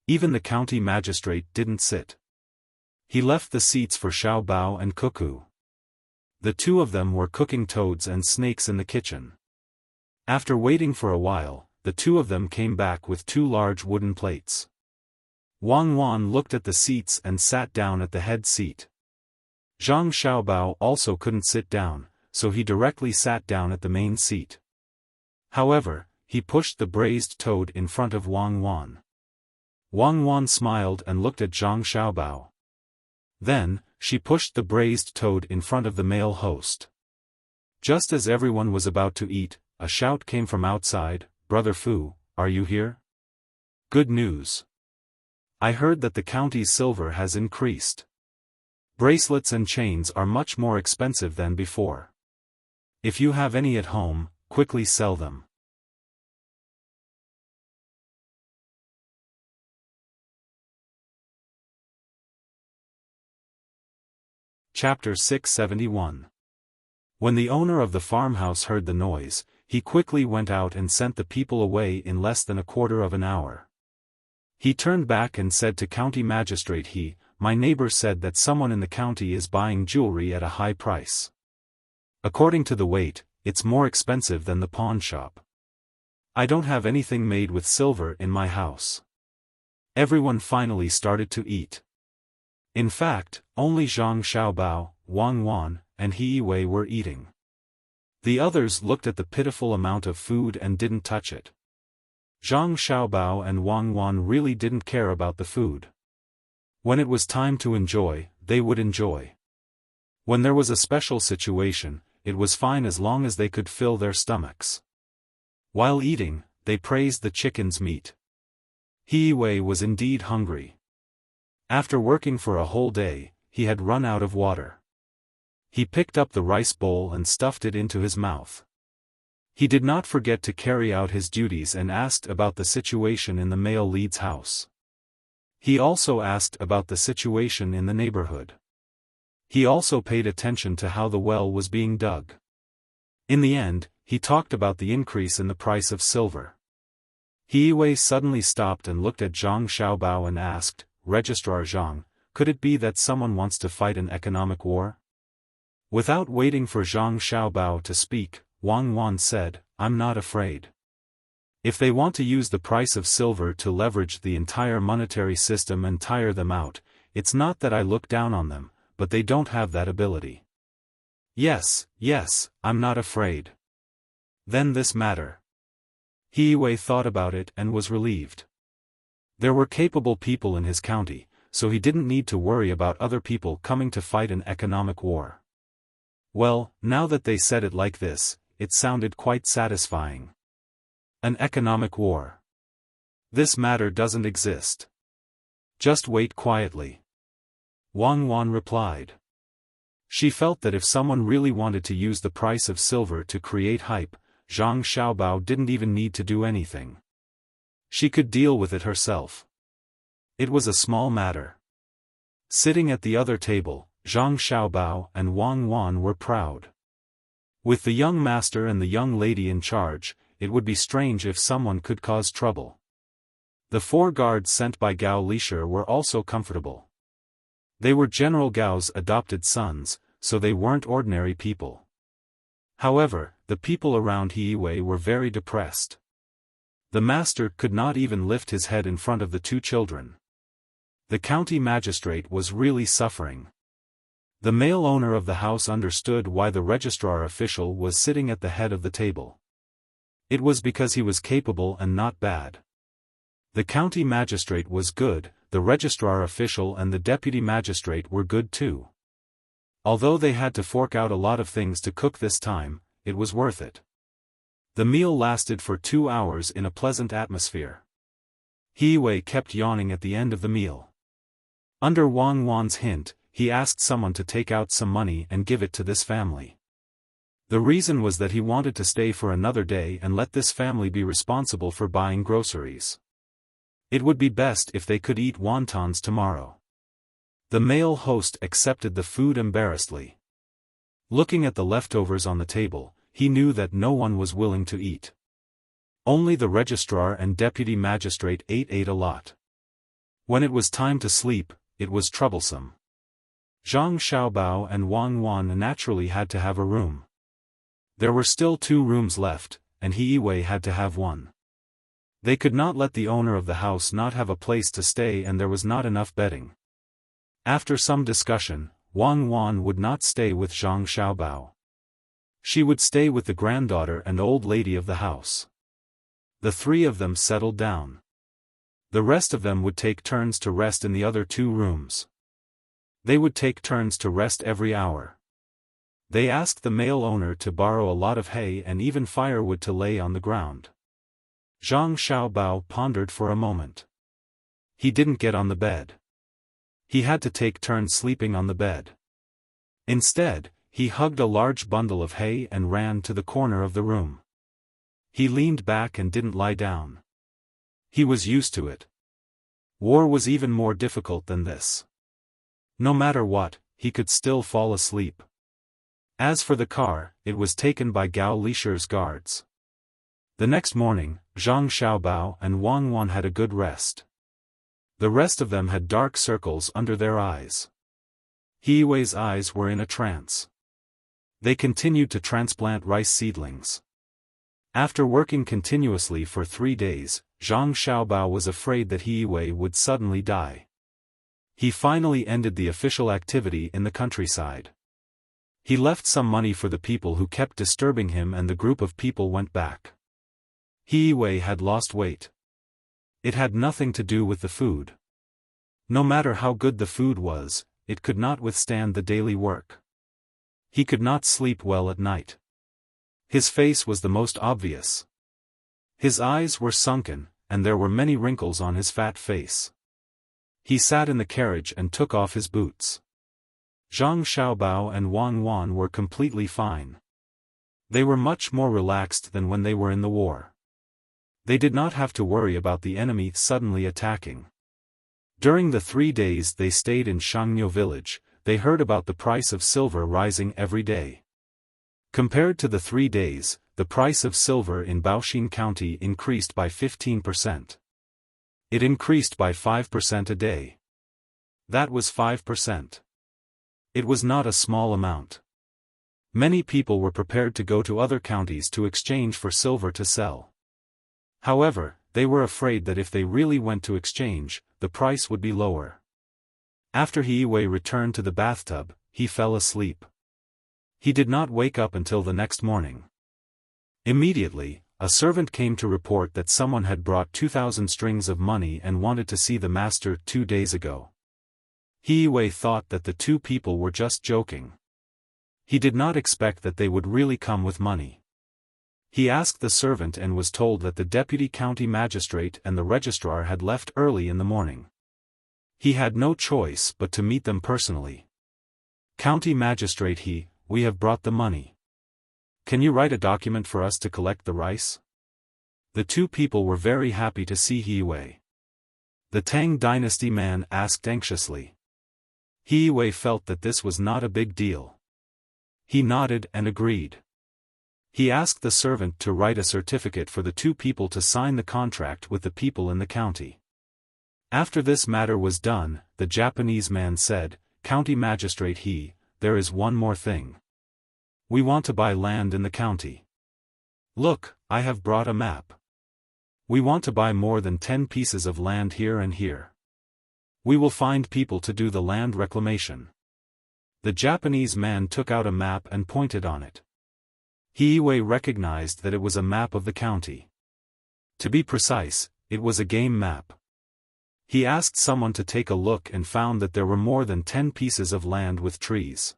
Speaker 1: Even the county magistrate didn't sit. He left the seats for Xiaobao and Cuckoo. The 2 of them were cooking toads and snakes in the kitchen. After waiting for a while, the 2 of them came back with 2 large wooden plates. Wang Wan looked at the seats and sat down at the head seat. Zhang Xiaobao also couldn't sit down, so he directly sat down at the main seat. However, he pushed the braised toad in front of Wang Wan. Wang Wan smiled and looked at Zhang Xiaobao. Then, she pushed the braised toad in front of the male host. Just as everyone was about to eat, a shout came from outside, "Brother Fu, are you here? Good news. I heard that the county's silver has increased. Bracelets and chains are much more expensive than before. If you have any at home, quickly sell them." Chapter 671. When the owner of the farmhouse heard the noise, he quickly went out and sent the people away in less than a quarter of an hour. He turned back and said to county magistrate, "My neighbor said that someone in the county is buying jewelry at a high price. According to the weight, it's more expensive than the pawn shop. I don't have anything made with silver in my house." Everyone finally started to eat. In fact, only Zhang Xiaobao, Wang Wan, and He Wei were eating. The others looked at the pitiful amount of food and didn't touch it. Zhang Xiaobao and Wang Wan really didn't care about the food. When it was time to enjoy, they would enjoy. When there was a special situation, it was fine as long as they could fill their stomachs. While eating, they praised the chicken's meat. He Wei was indeed hungry. After working for a whole day, he had run out of water. He picked up the rice bowl and stuffed it into his mouth. He did not forget to carry out his duties and asked about the situation in the male lead's house. He also asked about the situation in the neighborhood. He also paid attention to how the well was being dug. In the end, he talked about the increase in the price of silver. He Wei suddenly stopped and looked at Zhang Xiaobao and asked, "Registrar Zhang, could it be that someone wants to fight an economic war?" Without waiting for Zhang Xiaobao to speak, Wang Wan said, "I'm not afraid. If they want to use the price of silver to leverage the entire monetary system and tire them out, it's not that I look down on them, but they don't have that ability." Yes, I'm not afraid. Then this matter. He Wei thought about it and was relieved. There were capable people in his county, so he didn't need to worry about other people coming to fight an economic war. Well, now that they said it like this, it sounded quite satisfying. An economic war. This matter doesn't exist. Just wait quietly. Wang Wan replied. She felt that if someone really wanted to use the price of silver to create hype, Zhang Xiaobao didn't even need to do anything. She could deal with it herself. It was a small matter. Sitting at the other table, Zhang Xiaobao and Wang Wan were proud. With the young master and the young lady in charge, it would be strange if someone could cause trouble. The 4 guards sent by Gao Lisher were also comfortable. They were General Gao's adopted sons, so they weren't ordinary people. However, the people around He Wei were very depressed. The master could not even lift his head in front of the 2 children. The county magistrate was really suffering. The male owner of the house understood why the registrar official was sitting at the head of the table. It was because he was capable and not bad. The county magistrate was good, the registrar official and the deputy magistrate were good too. Although they had to fork out a lot of things to cook this time, it was worth it. The meal lasted for 2 hours in a pleasant atmosphere. He Wei kept yawning at the end of the meal. Under Wang Wan's hint, he asked someone to take out some money and give it to this family. The reason was that he wanted to stay for another day and let this family be responsible for buying groceries. It would be best if they could eat wontons tomorrow. The male host accepted the food embarrassedly. Looking at the leftovers on the table, he knew that no one was willing to eat. Only the registrar and deputy magistrate ate a lot. When it was time to sleep, it was troublesome. Zhang Xiaobao and Wang Wan naturally had to have a room. There were still 2 rooms left, and He Wei had to have one. They could not let the owner of the house not have a place to stay, and there was not enough bedding. After some discussion, Wang Wan would not stay with Zhang Xiaobao. She would stay with the granddaughter and old lady of the house. The 3 of them settled down. The rest of them would take turns to rest in the other 2 rooms. They would take turns to rest every hour. They asked the male owner to borrow a lot of hay and even firewood to lay on the ground. Zhang Xiaobao pondered for a moment. He didn't get on the bed. He had to take turns sleeping on the bed. Instead, he hugged a large bundle of hay and ran to the corner of the room. He leaned back and didn't lie down. He was used to it. War was even more difficult than this. No matter what, he could still fall asleep. As for the car, it was taken by Gao Lisher's guards. The next morning, Zhang Xiaobao and Wang Wan had a good rest. The rest of them had dark circles under their eyes. He Wei's eyes were in a trance. They continued to transplant rice seedlings. After working continuously for 3 days, Zhang Xiaobao was afraid that He Wei would suddenly die. He finally ended the official activity in the countryside. He left some money for the people who kept disturbing him, and the group of people went back. He Wei had lost weight. It had nothing to do with the food. No matter how good the food was, it could not withstand the daily work. He could not sleep well at night. His face was the most obvious. His eyes were sunken, and there were many wrinkles on his fat face. He sat in the carriage and took off his boots. Zhang Xiaobao and Wang Wan were completely fine. They were much more relaxed than when they were in the war. They did not have to worry about the enemy suddenly attacking. During the 3 days they stayed in Shangniu village, they heard about the price of silver rising every day. Compared to the 3 days, the price of silver in Baoxin County increased by 15%. It increased by 5% a day. That was 5%. It was not a small amount. Many people were prepared to go to other counties to exchange for silver to sell. However, they were afraid that if they really went to exchange, the price would be lower. After He Wei returned to the bathtub, he fell asleep. He did not wake up until the next morning. Immediately, a servant came to report that someone had brought 2,000 strings of money and wanted to see the master 2 days ago. He Wei thought that the two people were just joking. He did not expect that they would really come with money. He asked the servant and was told that the deputy county magistrate and the registrar had left early in the morning. He had no choice but to meet them personally. County magistrate, we have brought the money. Can you write a document for us to collect the rice? The two people were very happy to see He Wei. The Tang Dynasty man asked anxiously. He Wei felt that this was not a big deal. He nodded and agreed. He asked the servant to write a certificate for the two people to sign the contract with the people in the county. After this matter was done, the Japanese man said, "County magistrate, there is one more thing. We want to buy land in the county. Look, I have brought a map. We want to buy more than 10 pieces of land here and here. We will find people to do the land reclamation." The Japanese man took out a map and pointed on it. He Wei recognized that it was a map of the county. To be precise, it was a game map. He asked someone to take a look and found that there were more than 10 pieces of land with trees.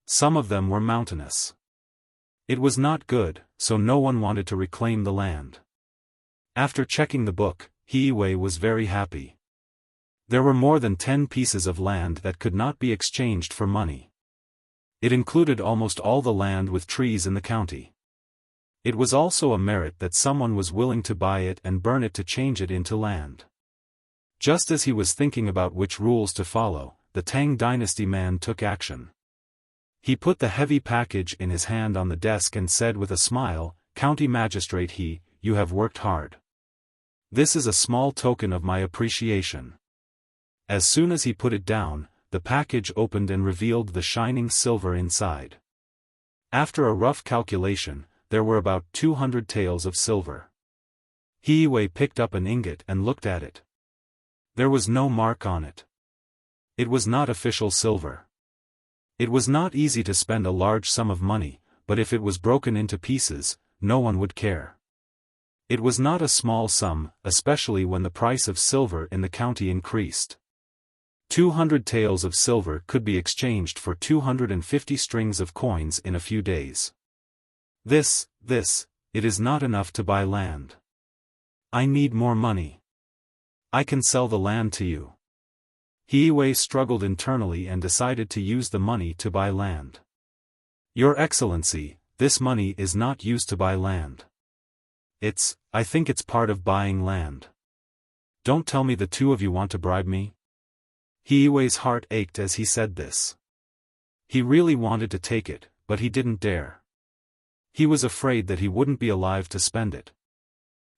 Speaker 1: Some of them were mountainous. It was not good, so no one wanted to reclaim the land. After checking the book, He Wei was very happy. There were more than 10 pieces of land that could not be exchanged for money. It included almost all the land with trees in the county. It was also a merit that someone was willing to buy it and burn it to change it into land. Just as he was thinking about which rules to follow, the Tang Dynasty man took action. He put the heavy package in his hand on the desk and said with a smile, "County magistrate, you have worked hard. This is a small token of my appreciation." As soon as he put it down, the package opened and revealed the shining silver inside. After a rough calculation, there were about 200 taels of silver. He Wei picked up an ingot and looked at it. There was no mark on it. It was not official silver. It was not easy to spend a large sum of money, but if it was broken into pieces, no one would care. It was not a small sum, especially when the price of silver in the county increased. 200 taels of silver could be exchanged for 250 strings of coins in a few days. It is not enough to buy land. I need more money. I can sell the land to you. He Wei struggled internally and decided to use the money to buy land. Your Excellency, this money is not used to buy land. I think it's part of buying land. Don't tell me the two of you want to bribe me? He Wei's heart ached as he said this. He really wanted to take it, but he didn't dare. He was afraid that he wouldn't be alive to spend it.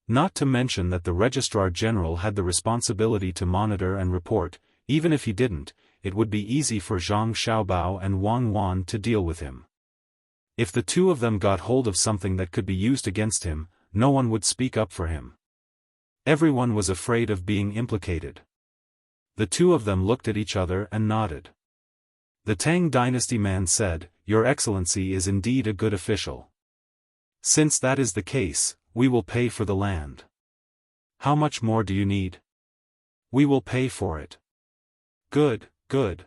Speaker 1: Not to mention that the Registrar General had the responsibility to monitor and report. Even if he didn't, it would be easy for Zhang Xiaobao and Wang Wan to deal with him. If the two of them got hold of something that could be used against him, no one would speak up for him. Everyone was afraid of being implicated. The two of them looked at each other and nodded. The Tang Dynasty man said, Your Excellency is indeed a good official. Since that is the case, we will pay for the land. How much more do you need? We will pay for it. Good, good.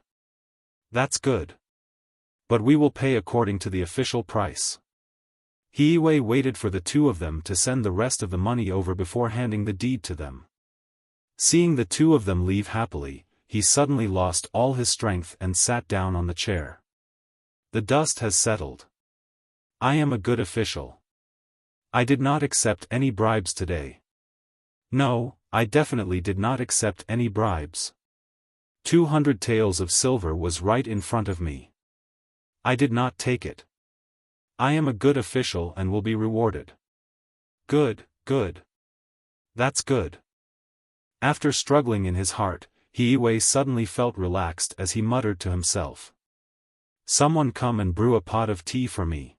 Speaker 1: That's good. But we will pay according to the official price. He Wei waited for the two of them to send the rest of the money over before handing the deed to them. Seeing the two of them leave happily, he suddenly lost all his strength and sat down on the chair. The dust has settled. I am a good official. I did not accept any bribes today. No, I definitely did not accept any bribes. 200 taels of silver was right in front of me. I did not take it. I am a good official and will be rewarded. Good, good. That's good. After struggling in his heart, He Wei suddenly felt relaxed as he muttered to himself. Someone come and brew a pot of tea for me.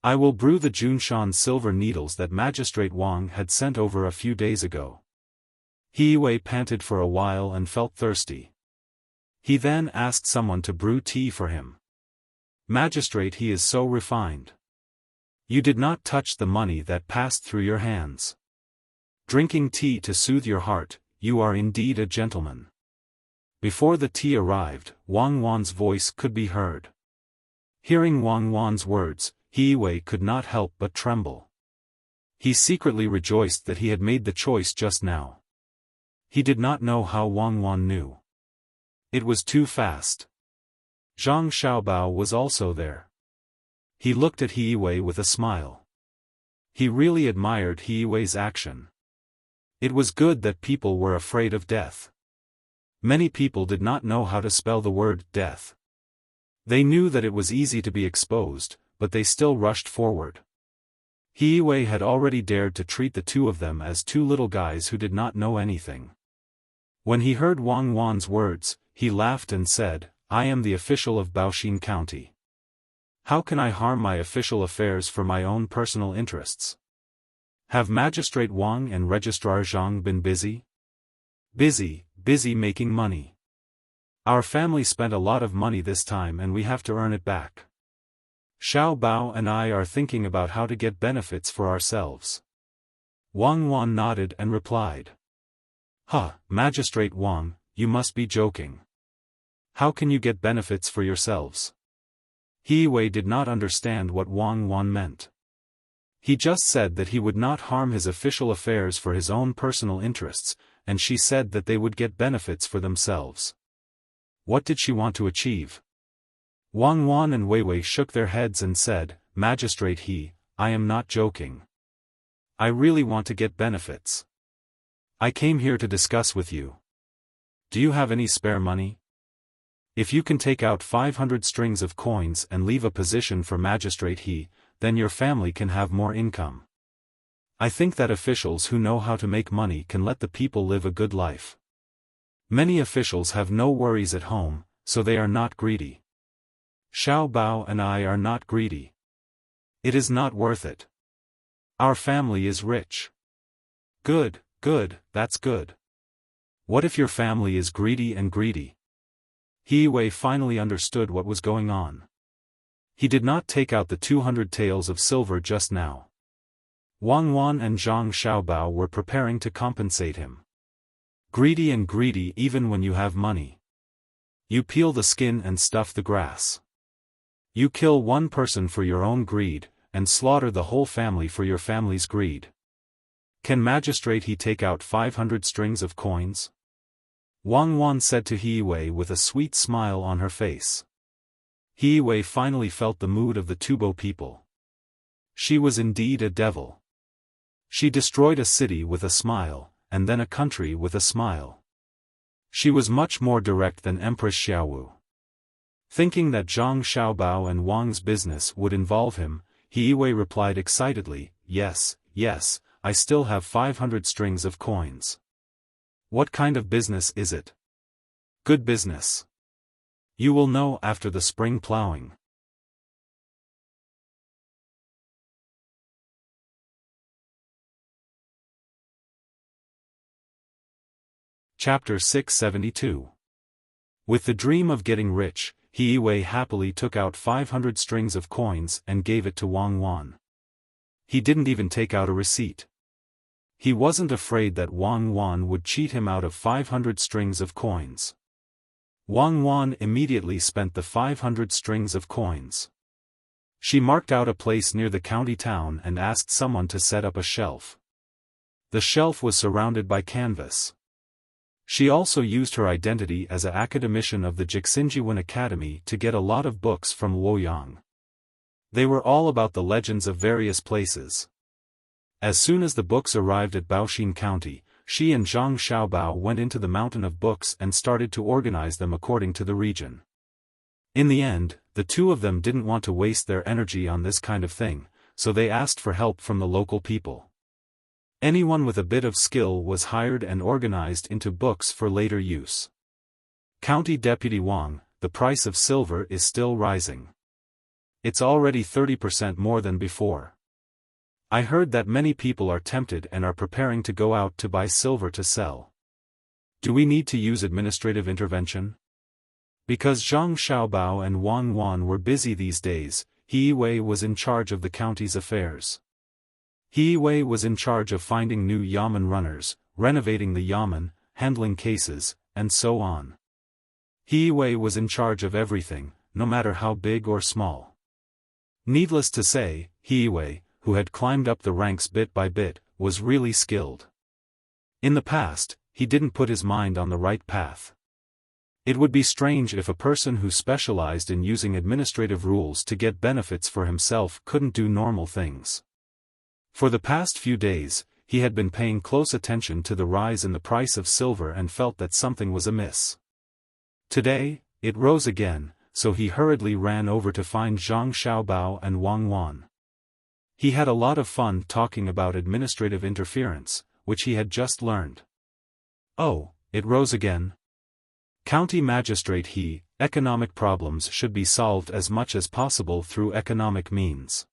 Speaker 1: I will brew the Junshan silver needles that Magistrate Wang had sent over a few days ago. He Wei panted for a while and felt thirsty. He then asked someone to brew tea for him. Magistrate, he is so refined. You did not touch the money that passed through your hands. Drinking tea to soothe your heart, you are indeed a gentleman. Before the tea arrived, Wang Wan's voice could be heard. Hearing Wang Wan's words, He Wei could not help but tremble. He secretly rejoiced that he had made the choice just now. He did not know how Wang Wan knew. It was too fast. Zhang Xiaobao was also there. He looked at He Wei with a smile. He really admired He Wei's action. It was good that people were afraid of death. Many people did not know how to spell the word death. They knew that it was easy to be exposed, but they still rushed forward. He Wei had already dared to treat the two of them as two little guys who did not know anything. When he heard Wang Wan's words, he laughed and said, I am the official of Baoxin County. How can I harm my official affairs for my own personal interests? Have Magistrate Wang and Registrar Zhang been busy? Busy making money. Our family spent a lot of money this time and we have to earn it back. Xiao Bao and I are thinking about how to get benefits for ourselves. Wang Wan nodded and replied. Magistrate Wang, you must be joking. How can you get benefits for yourselves? He Wei did not understand what Wang Wan meant. He just said that he would not harm his official affairs for his own personal interests, and she said that they would get benefits for themselves. What did she want to achieve? Wang Wan and Wei Wei shook their heads and said, Magistrate I am not joking. I really want to get benefits. I came here to discuss with you. Do you have any spare money? If you can take out 500 strings of coins and leave a position for Magistrate then your family can have more income. I think that officials who know how to make money can let the people live a good life. Many officials have no worries at home, so they are not greedy. Xiao Bao and I are not greedy. It is not worth it. Our family is rich. Good, that's good. What if your family is greedy? He Wei finally understood what was going on. He did not take out the 200 taels of silver just now. Wang Wan and Zhang Xiaobao were preparing to compensate him. Greedy even when you have money. You peel the skin and stuff the grass. You kill one person for your own greed, and slaughter the whole family for your family's greed. Can Magistrate take out 500 strings of coins? Wang Wan said to He Wei with a sweet smile on her face. He Wei finally felt the mood of the Tubo people. She was indeed a devil. She destroyed a city with a smile, and then a country with a smile. She was much more direct than Empress Xiaowu. Thinking that Zhang Xiaobao and Wang's business would involve him, He Wei replied excitedly, Yes, I still have 500 strings of coins. What kind of business is it? Good business. You will know after the spring plowing. Chapter 672. With the dream of getting rich, He Wei happily took out 500 strings of coins and gave it to Wang Wan. He didn't even take out a receipt. He wasn't afraid that Wang Wan would cheat him out of 500 strings of coins. Wang Wan immediately spent the 500 strings of coins. She marked out a place near the county town and asked someone to set up a shelf. The shelf was surrounded by canvas. She also used her identity as an academician of the Jixinjiwen Academy to get a lot of books from Luoyang. They were all about the legends of various places. As soon as the books arrived at Baoxin County, she and Zhang Xiaobao went into the mountain of books and started to organize them according to the region. In the end, the two of them didn't want to waste their energy on this kind of thing, so they asked for help from the local people. Anyone with a bit of skill was hired and organized into books for later use. County Deputy Wang, the price of silver is still rising. It's already 30% more than before. I heard that many people are tempted and are preparing to go out to buy silver to sell. Do we need to use administrative intervention? Because Zhang Xiaobao and Wang Wan were busy these days, He Wei was in charge of the county's affairs. He Wei was in charge of finding new yamen runners, renovating the yamen, handling cases, and so on. He Wei was in charge of everything, no matter how big or small. Needless to say, He Wei, who had climbed up the ranks bit by bit, was really skilled. In the past, he didn't put his mind on the right path. It would be strange if a person who specialized in using administrative rules to get benefits for himself couldn't do normal things. For the past few days, he had been paying close attention to the rise in the price of silver and felt that something was amiss. Today, it rose again, so he hurriedly ran over to find Zhang Xiaobao and Wang Wan. He had a lot of fun talking about administrative interference, which he had just learned. Oh, it rose again? County Magistrate He, economic problems should be solved as much as possible through economic means.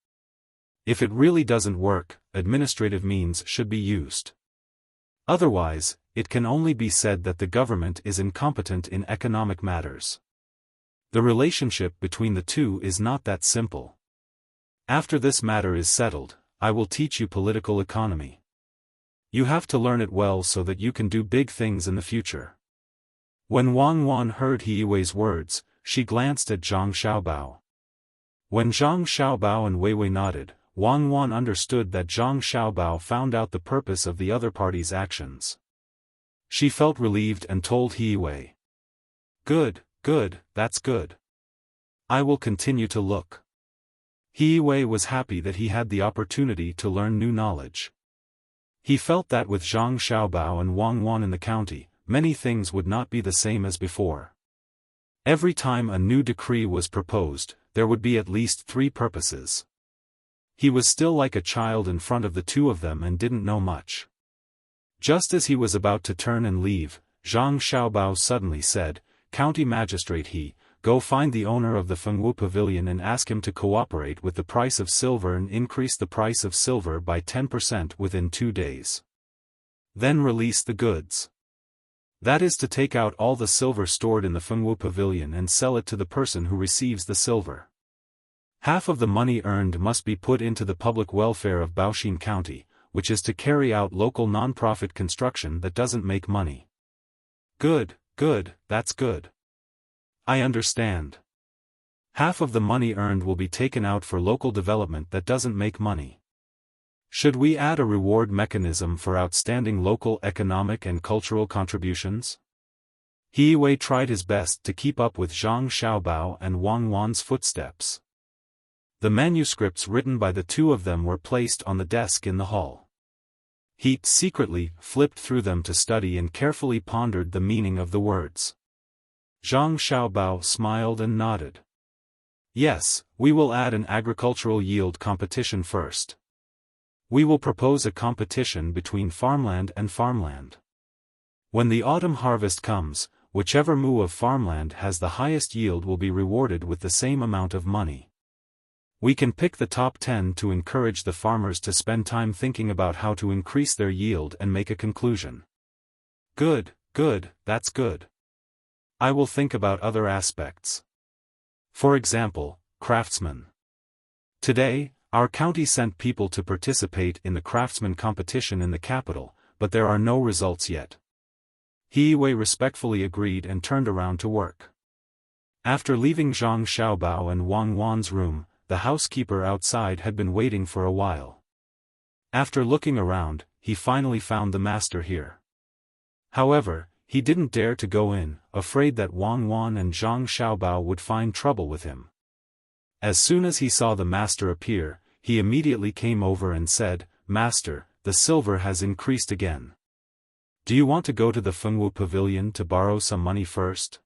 Speaker 1: If it really doesn't work, administrative means should be used. Otherwise, it can only be said that the government is incompetent in economic matters. The relationship between the two is not that simple. After this matter is settled, I will teach you political economy. You have to learn it well so that you can do big things in the future. When Wang Wan heard He Wei's words, she glanced at Zhang Xiaobao. When Zhang Xiaobao and Wei Wei nodded, Wang Wan understood that Zhang Xiaobao found out the purpose of the other party's actions. She felt relieved and told He Wei. Good, that's good. I will continue to look. He Wei was happy that he had the opportunity to learn new knowledge. He felt that with Zhang Xiaobao and Wang Wan in the county, many things would not be the same as before. Every time a new decree was proposed, there would be at least 3 purposes. He was still like a child in front of the two of them and didn't know much. Just as he was about to turn and leave, Zhang Xiaobao suddenly said, County Magistrate He, go find the owner of the Fengwu Pavilion and ask him to cooperate with the price of silver and increase the price of silver by 10% within 2 days. Then release the goods. That is to take out all the silver stored in the Fengwu Pavilion and sell it to the person who receives the silver. Half of the money earned must be put into the public welfare of Baoxin County, which is to carry out local non-profit construction that doesn't make money. Good, that's good. I understand. Half of the money earned will be taken out for local development that doesn't make money. Should we add a reward mechanism for outstanding local economic and cultural contributions? He Wei tried his best to keep up with Zhang Xiaobao and Wang Wan's footsteps. The manuscripts written by the two of them were placed on the desk in the hall. He secretly flipped through them to study and carefully pondered the meaning of the words. Zhang Xiaobao smiled and nodded. Yes, we will add an agricultural yield competition first. We will propose a competition between farmland and farmland. When the autumn harvest comes, whichever mu of farmland has the highest yield will be rewarded with the same amount of money. We can pick the top 10 to encourage the farmers to spend time thinking about how to increase their yield and make a conclusion. Good, that's good. I will think about other aspects. For example, craftsmen. Today, our county sent people to participate in the craftsman competition in the capital, but there are no results yet. He Wei respectfully agreed and turned around to work. After leaving Zhang Xiaobao and Wang Wan's room, the housekeeper outside had been waiting for a while. After looking around, he finally found the master here. However, he didn't dare to go in, afraid that Wang Wan and Zhang Xiaobao would find trouble with him. As soon as he saw the master appear, he immediately came over and said, "Master, the silver has increased again. Do you want to go to the Fengwu Pavilion to borrow some money first?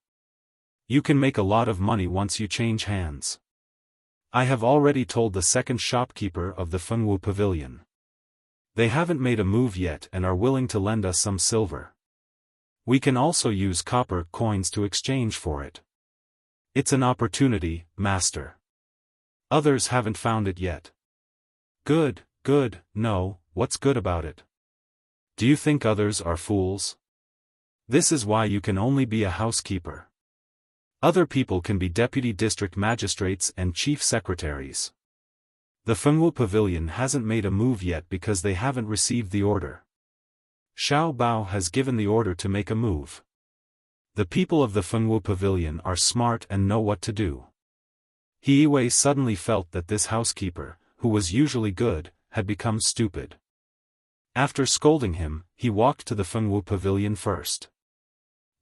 Speaker 1: You can make a lot of money once you change hands. I have already told the second shopkeeper of the Fengwu Pavilion. They haven't made a move yet and are willing to lend us some silver. We can also use copper coins to exchange for it. It's an opportunity, master. Others haven't found it yet." "Good, good, no, what's good about it? Do you think others are fools? This is why you can only be a housekeeper. Other people can be deputy district magistrates and chief secretaries. The Fengwu Pavilion hasn't made a move yet because they haven't received the order. Xiao Bao has given the order to make a move. The people of the Fengwu Pavilion are smart and know what to do." He Wei suddenly felt that this housekeeper, who was usually good, had become stupid. After scolding him, he walked to the Fengwu Pavilion first.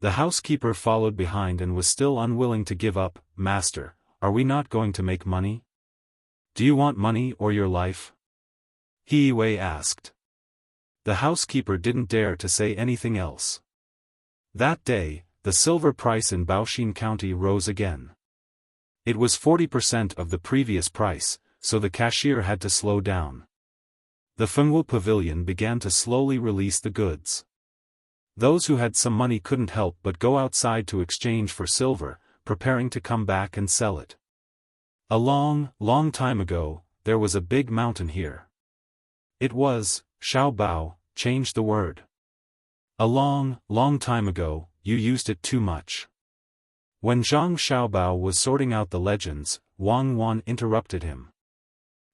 Speaker 1: The housekeeper followed behind and was still unwilling to give up. "Master, are we not going to make money? Do you want money or your life?" He Wei asked. The housekeeper didn't dare to say anything else. That day, the silver price in Baoxin County rose again. It was 40% of the previous price, so the cashier had to slow down. The Fengwu Pavilion began to slowly release the goods. Those who had some money couldn't help but go outside to exchange for silver, preparing to come back and sell it. A long, long time ago, there was a big mountain here. It was, Xiao Bao, change the word. A long, long time ago, you used it too much. When Zhang Xiaobao was sorting out the legends, Wang Wan interrupted him.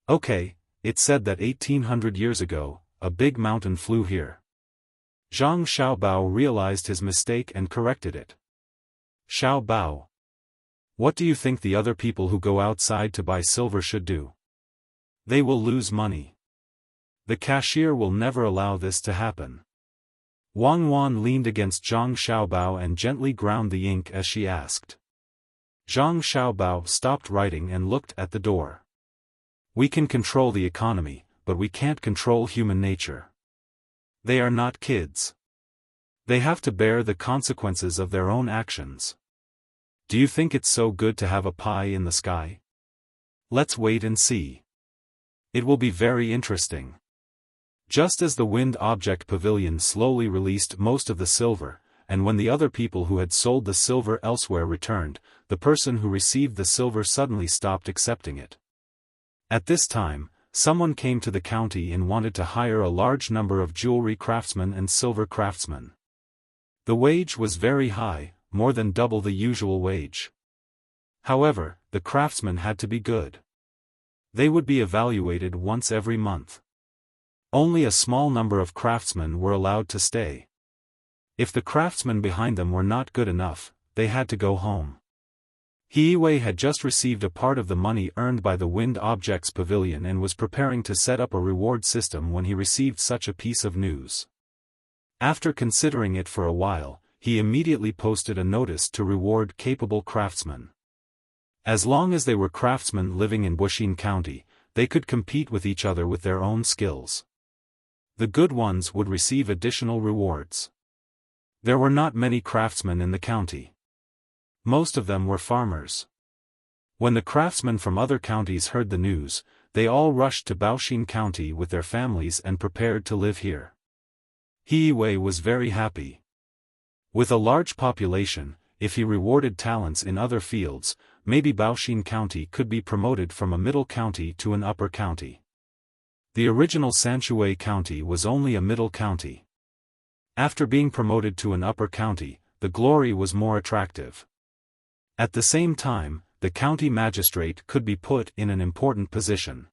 Speaker 1: "Okay, it said that 1800 years ago, a big mountain flew here." Zhang Xiaobao realized his mistake and corrected it. "Xiao Bao. What do you think the other people who go outside to buy silver should do? They will lose money. The cashier will never allow this to happen." Wang Wan leaned against Zhang Xiaobao and gently ground the ink as she asked. Zhang Xiaobao stopped writing and looked at the door. "We can control the economy, but we can't control human nature. They are not kids. They have to bear the consequences of their own actions. Do you think it's so good to have a pie in the sky? Let's wait and see. It will be very interesting." Just as the Wind Object Pavilion slowly released most of the silver, and when the other people who had sold the silver elsewhere returned, the person who received the silver suddenly stopped accepting it. At this time, someone came to the county and wanted to hire a large number of jewelry craftsmen and silver craftsmen. The wage was very high, more than double the usual wage. However, the craftsmen had to be good. They would be evaluated once every month. Only a small number of craftsmen were allowed to stay. If the craftsmen behind them were not good enough, they had to go home. He Wei had just received a part of the money earned by the Wind Objects Pavilion and was preparing to set up a reward system when he received such a piece of news. After considering it for a while, he immediately posted a notice to reward capable craftsmen. As long as they were craftsmen living in Wuxia County, they could compete with each other with their own skills. The good ones would receive additional rewards. There were not many craftsmen in the county. Most of them were farmers. When the craftsmen from other counties heard the news, they all rushed to Baoxin County with their families and prepared to live here. He Wei was very happy. With a large population, if he rewarded talents in other fields, maybe Baoxin County could be promoted from a middle county to an upper county. The original Sanshui County was only a middle county. After being promoted to an upper county, the glory was more attractive. At the same time, the county magistrate could be put in an important position.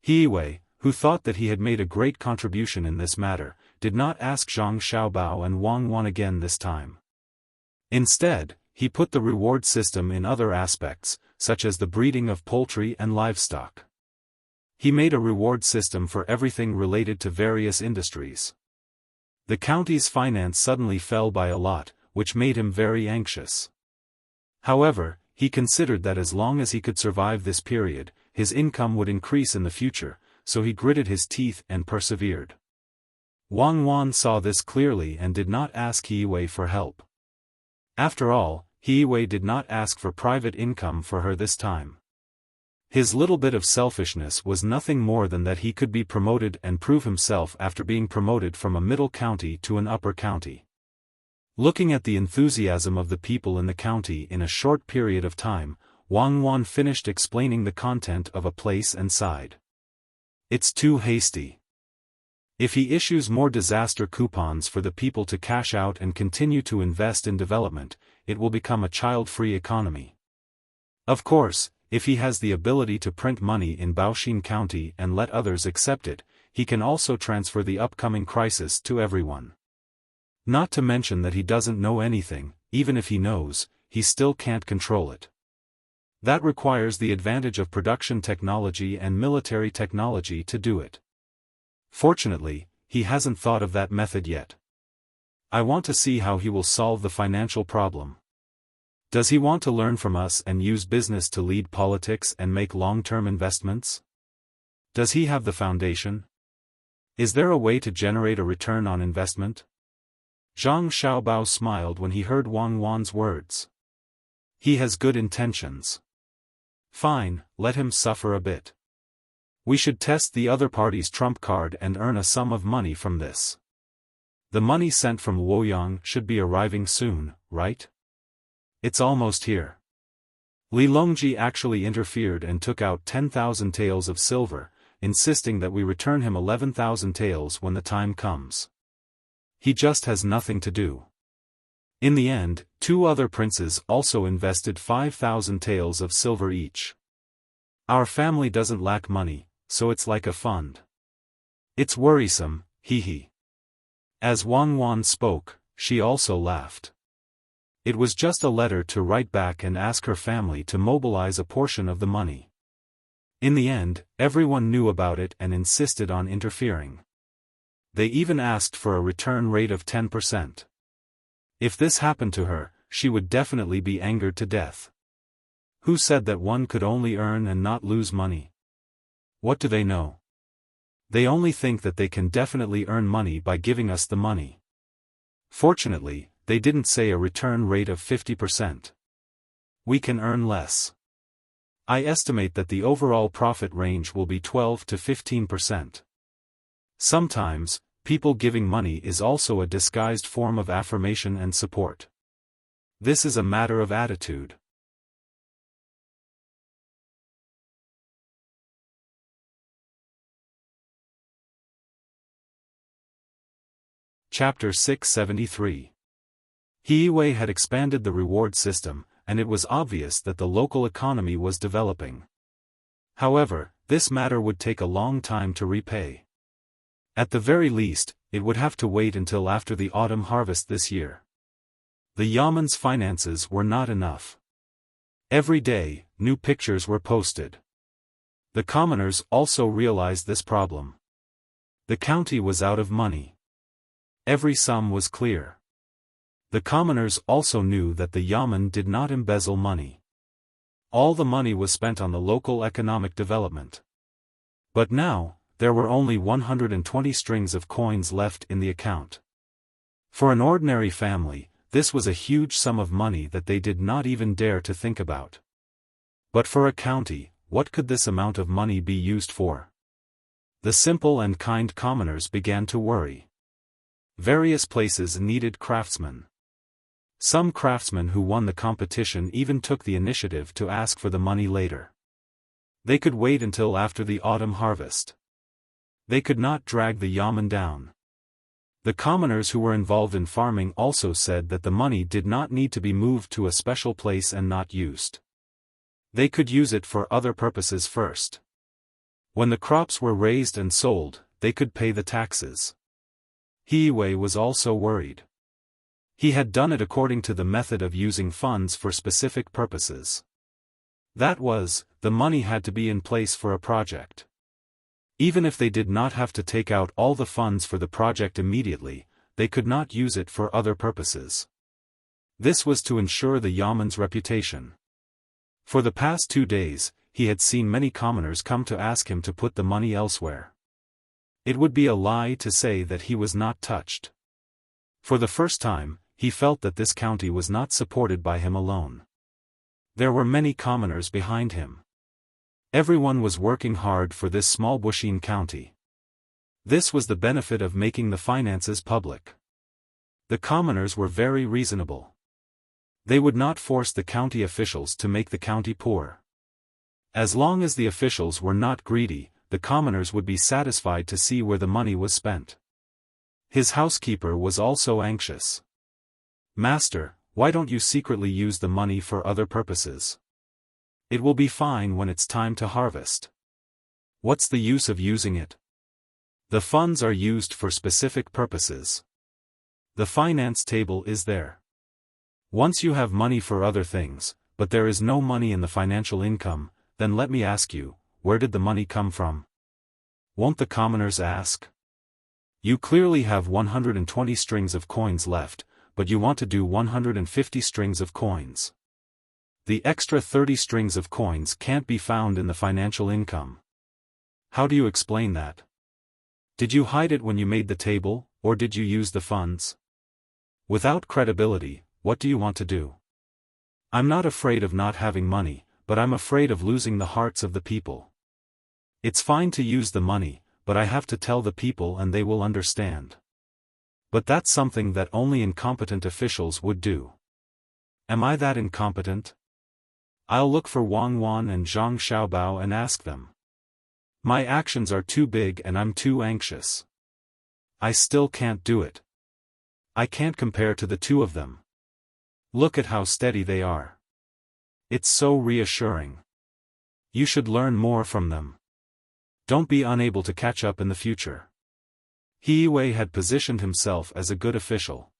Speaker 1: He Wei, who thought that he had made a great contribution in this matter, did not ask Zhang Xiaobao and Wang Wan again this time. Instead, he put the reward system in other aspects, such as the breeding of poultry and livestock. He made a reward system for everything related to various industries. The county's finance suddenly fell by a lot, which made him very anxious. However, he considered that as long as he could survive this period, his income would increase in the future, so he gritted his teeth and persevered. Wang Wan saw this clearly and did not ask He Wei for help. After all, He Wei did not ask for private income for her this time. His little bit of selfishness was nothing more than that he could be promoted and prove himself after being promoted from a middle county to an upper county. Looking at the enthusiasm of the people in the county in a short period of time, Wang Wan finished explaining the content of a place and sighed. It's too hasty. If he issues more disaster coupons for the people to cash out and continue to invest in development, it will become a child-free economy. Of course, if he has the ability to print money in Baoxin County and let others accept it, he can also transfer the upcoming crisis to everyone. Not to mention that he doesn't know anything, even if he knows, he still can't control it. That requires the advantage of production technology and military technology to do it. Fortunately, he hasn't thought of that method yet. I want to see how he will solve the financial problem. Does he want to learn from us and use business to lead politics and make long-term investments? Does he have the foundation? Is there a way to generate a return on investment? Zhang Xiaobao smiled when he heard Wang Wan's words. He has good intentions. Fine, let him suffer a bit. We should test the other party's trump card and earn a sum of money from this. The money sent from Luoyang should be arriving soon, right? It's almost here. Li Longji actually interfered and took out 10,000 taels of silver, insisting that we return him 11,000 taels when the time comes. He just has nothing to do. In the end, 2 other princes also invested 5,000 taels of silver each. Our family doesn't lack money, so it's like a fund. It's worrisome, hee. As Wang Wan spoke, she also laughed. It was just a letter to write back and ask her family to mobilize a portion of the money. In the end, everyone knew about it and insisted on interfering. They even asked for a return rate of 10%. If this happened to her, she would definitely be angered to death. Who said that one could only earn and not lose money? What do they know? They only think that they can definitely earn money by giving us the money. Fortunately, they didn't say a return rate of 50%. We can earn less. I estimate that the overall profit range will be 12 to 15%. Sometimes, people giving money is also a disguised form of affirmation and support. This is a matter of attitude. Chapter 673. He Wei had expanded the reward system, and it was obvious that the local economy was developing. However, this matter would take a long time to repay. At the very least, it would have to wait until after the autumn harvest this year. The Yaman's finances were not enough. Every day, new pictures were posted. The commoners also realized this problem. The county was out of money. Every sum was clear. The commoners also knew that the Yaman did not embezzle money. All the money was spent on the local economic development. But now, there were only 120 strings of coins left in the account. For an ordinary family, this was a huge sum of money that they did not even dare to think about. But for a county, what could this amount of money be used for? The simple and kind commoners began to worry. Various places needed craftsmen. Some craftsmen who won the competition even took the initiative to ask for the money later. They could wait until after the autumn harvest. They could not drag the Yaman down. The commoners who were involved in farming also said that the money did not need to be moved to a special place and not used. They could use it for other purposes first. When the crops were raised and sold, they could pay the taxes. He Wei was also worried. He had done it according to the method of using funds for specific purposes. That was, the money had to be in place for a project. Even if they did not have to take out all the funds for the project immediately, they could not use it for other purposes. This was to ensure the Yaman's reputation. For the past 2 days, he had seen many commoners come to ask him to put the money elsewhere. It would be a lie to say that he was not touched. For the first time, he felt that this county was not supported by him alone. There were many commoners behind him. Everyone was working hard for this small Wuxia county. This was the benefit of making the finances public. The commoners were very reasonable. They would not force the county officials to make the county poor. As long as the officials were not greedy, the commoners would be satisfied to see where the money was spent. His housekeeper was also anxious. "Master, why don't you secretly use the money for other purposes? It will be fine when it's time to harvest. What's the use of using it? The funds are used for specific purposes. The finance table is there. Once you have money for other things, but there is no money in the financial income, then let me ask you, where did the money come from?" Won't the commoners ask? You clearly have 120 strings of coins left, but you want to do 150 strings of coins. The extra 30 strings of coins can't be found in the financial income. How do you explain that? Did you hide it when you made the table, or did you use the funds? Without credibility, what do you want to do? I'm not afraid of not having money, but I'm afraid of losing the hearts of the people. It's fine to use the money, but I have to tell the people and they will understand. But that's something that only incompetent officials would do. Am I that incompetent? I'll look for Wang Wan and Zhang Xiaobao and ask them. My actions are too big and I'm too anxious. I still can't do it. I can't compare to the two of them. Look at how steady they are. It's so reassuring. You should learn more from them. Don't be unable to catch up in the future. He Wei had positioned himself as a good official.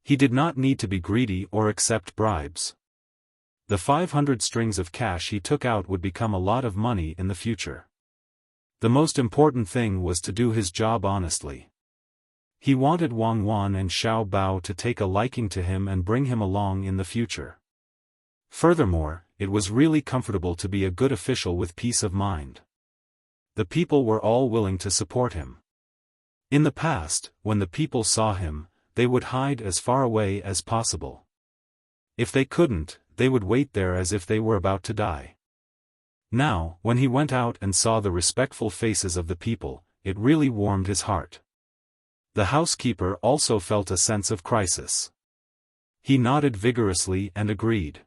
Speaker 1: He did not need to be greedy or accept bribes. The 500 strings of cash he took out would become a lot of money in the future. The most important thing was to do his job honestly. He wanted Wang Wan and Xiao Bao to take a liking to him and bring him along in the future. Furthermore, it was really comfortable to be a good official with peace of mind. The people were all willing to support him. In the past, when the people saw him, they would hide as far away as possible. If they couldn't, they would wait there as if they were about to die. Now, when he went out and saw the respectful faces of the people, it really warmed his heart. The housekeeper also felt a sense of crisis. He nodded vigorously and agreed.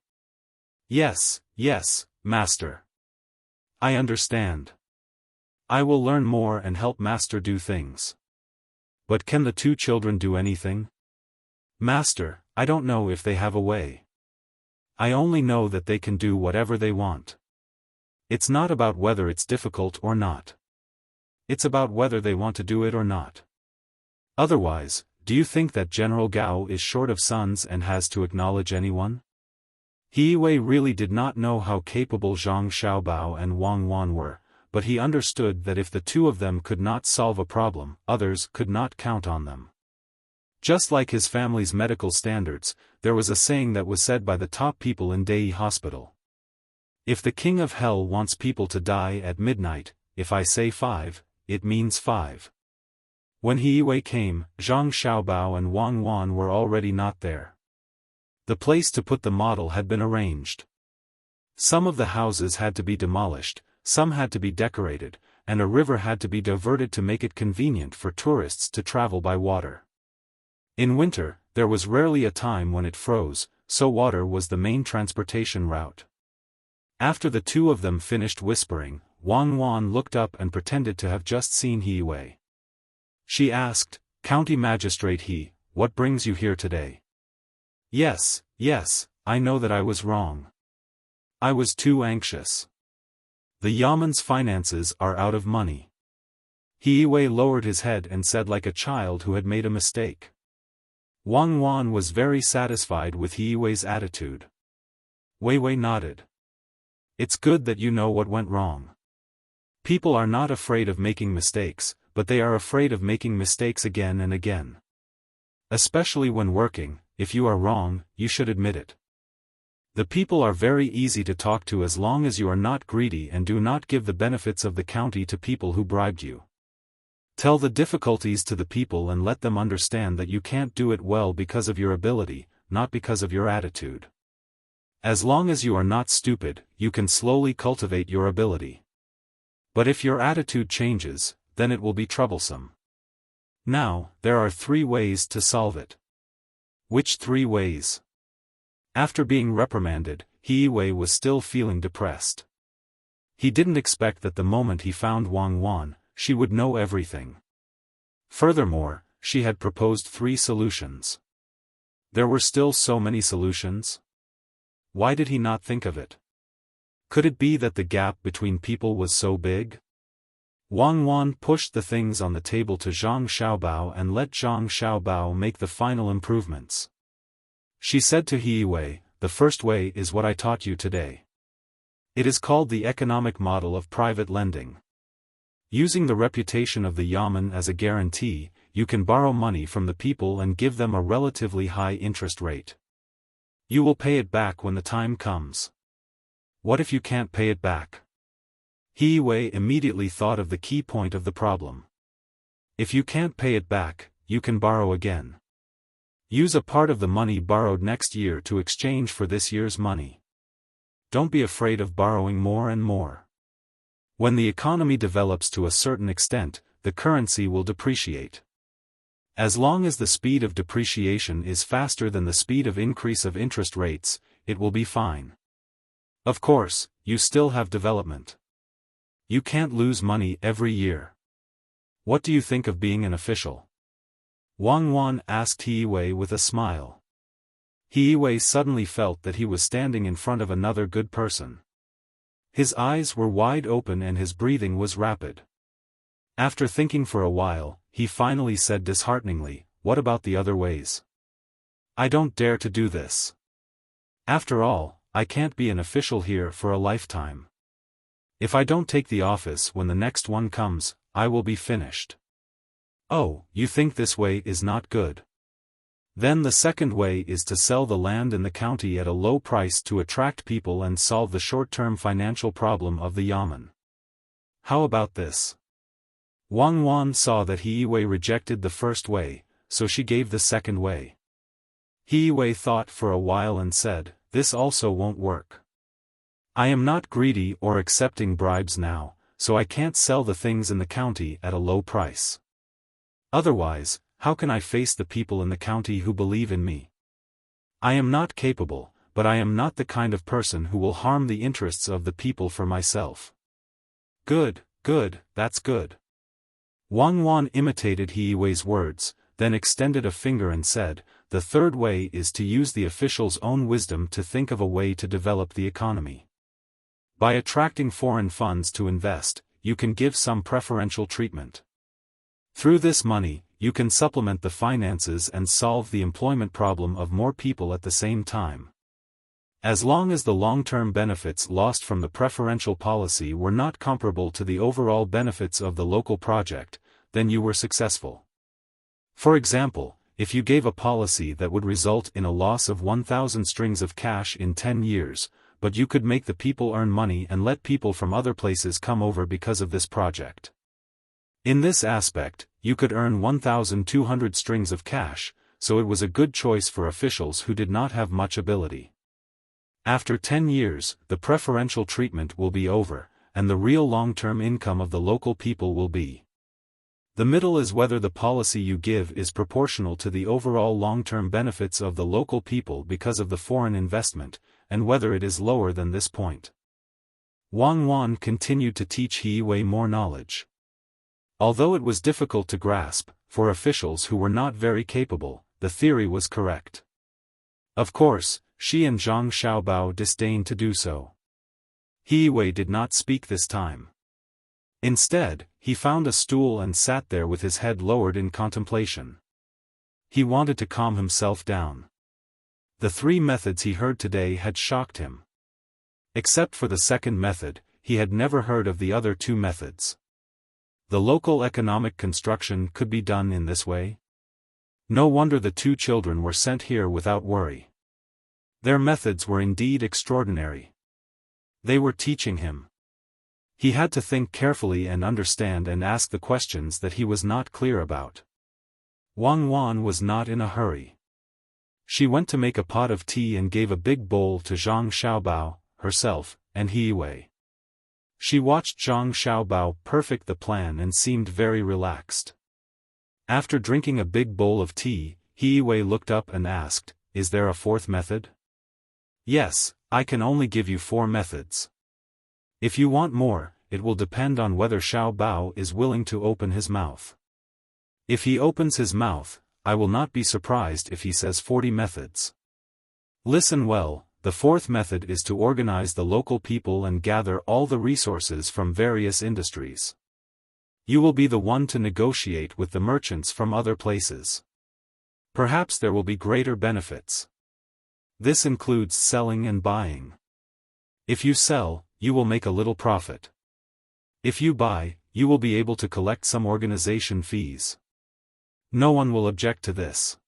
Speaker 1: Yes, master. I understand. I will learn more and help master do things. But can the 2 children do anything? Master, I don't know if they have a way. I only know that they can do whatever they want. It's not about whether it's difficult or not. It's about whether they want to do it or not. Otherwise, do you think that General Gao is short of sons and has to acknowledge anyone? He Wei really did not know how capable Zhang Xiaobao and Wang Wan were, but he understood that if the 2 of them could not solve a problem, others could not count on them. Just like his family's medical standards, there was a saying that was said by the top people in Dei Hospital. If the king of hell wants people to die at midnight, if I say 5, it means 5. When He Wei came, Zhang Xiaobao and Wang Wan were already not there. The place to put the model had been arranged. Some of the houses had to be demolished, some had to be decorated, and a river had to be diverted to make it convenient for tourists to travel by water. In winter, there was rarely a time when it froze, so water was the main transportation route. After the 2 of them finished whispering, Wang Wan looked up and pretended to have just seen He Wei. She asked, "County Magistrate He, what brings you here today?" Yes, I know that I was wrong. I was too anxious. The Yaman's finances are out of money. He Wei lowered his head and said like a child who had made a mistake. Wang Wan was very satisfied with He Wei's attitude. Wei Wei nodded. It's good that you know what went wrong. People are not afraid of making mistakes, but they are afraid of making mistakes again and again. Especially when working, if you are wrong, you should admit it. The people are very easy to talk to as long as you are not greedy and do not give the benefits of the county to people who bribed you. Tell the difficulties to the people and let them understand that you can't do it well because of your ability, not because of your attitude. As long as you are not stupid, you can slowly cultivate your ability. But if your attitude changes, then it will be troublesome. Now, there are 3 ways to solve it. Which 3 ways? After being reprimanded, He Wei was still feeling depressed. He didn't expect that the moment he found Wang Wan, she would know everything. Furthermore, she had proposed 3 solutions. There were still so many solutions? Why did he not think of it? Could it be that the gap between people was so big? Wang Wan pushed the things on the table to Zhang Xiaobao and let Zhang Xiaobao make the final improvements. She said to He Wei, the first way is what I taught you today. It is called the economic model of private lending. Using the reputation of the Yamen as a guarantee, you can borrow money from the people and give them a relatively high interest rate. You will pay it back when the time comes. What if you can't pay it back? He Wei immediately thought of the key point of the problem. If you can't pay it back, you can borrow again. Use a part of the money borrowed next year to exchange for this year's money. Don't be afraid of borrowing more and more. When the economy develops to a certain extent, the currency will depreciate. As long as the speed of depreciation is faster than the speed of increase of interest rates, it will be fine. Of course, you still have development. You can't lose money every year. What do you think of being an official? Wang Wan asked He Wei with a smile. He Wei suddenly felt that he was standing in front of another good person. His eyes were wide open and his breathing was rapid. After thinking for a while, he finally said dishearteningly, "What about the other ways? I don't dare to do this. After all, I can't be an official here for a lifetime. If I don't take the office when the next one comes, I will be finished." Oh, you think this way is not good? Then the second way is to sell the land in the county at a low price to attract people and solve the short-term financial problem of the Yamen. How about this? Wang Wan saw that He Wei rejected the first way, so she gave the second way. He Wei thought for a while and said, "This also won't work. I am not greedy or accepting bribes now, so I can't sell the things in the county at a low price. Otherwise, how can I face the people in the county who believe in me? I am not capable, but I am not the kind of person who will harm the interests of the people for myself." Good, that's good. Wang Wan imitated He Wei's words, then extended a finger and said, "The third way is to use the official's own wisdom to think of a way to develop the economy. By attracting foreign funds to invest, you can give some preferential treatment. Through this money, you can supplement the finances and solve the employment problem of more people at the same time. As long as the long-term benefits lost from the preferential policy were not comparable to the overall benefits of the local project, then you were successful. For example, if you gave a policy that would result in a loss of 1,000 strings of cash in 10 years, but you could make the people earn money and let people from other places come over because of this project. In this aspect, you could earn 1,200 strings of cash, so it was a good choice for officials who did not have much ability. After 10 years, the preferential treatment will be over, and the real long-term income of the local people will be. The middle is whether the policy you give is proportional to the overall long-term benefits of the local people because of the foreign investment, and whether it is lower than this point." Wang Wan continued to teach He Wei more knowledge. Although it was difficult to grasp, for officials who were not very capable, the theory was correct. Of course, she and Zhang Xiaobao disdained to do so. He Wei did not speak this time. Instead, he found a stool and sat there with his head lowered in contemplation. He wanted to calm himself down. The 3 methods he heard today had shocked him. Except for the second method, he had never heard of the other 2 methods. The local economic construction could be done in this way? No wonder the 2 children were sent here without worry. Their methods were indeed extraordinary. They were teaching him. He had to think carefully and understand and ask the questions that he was not clear about. Wang Wan was not in a hurry. She went to make a pot of tea and gave a big bowl to Zhang Xiaobao, herself, and He Wei. She watched Zhang Xiaobao perfect the plan and seemed very relaxed. After drinking a big bowl of tea, He Wei looked up and asked, "Is there a 4th method?" "Yes, I can only give you 4 methods. If you want more, it will depend on whether Xiaobao is willing to open his mouth. If he opens his mouth, I will not be surprised if he says 40 methods. Listen well, the 4th method is to organize the local people and gather all the resources from various industries. You will be the one to negotiate with the merchants from other places. Perhaps there will be greater benefits. This includes selling and buying. If you sell, you will make a little profit. If you buy, you will be able to collect some organization fees. No one will object to this.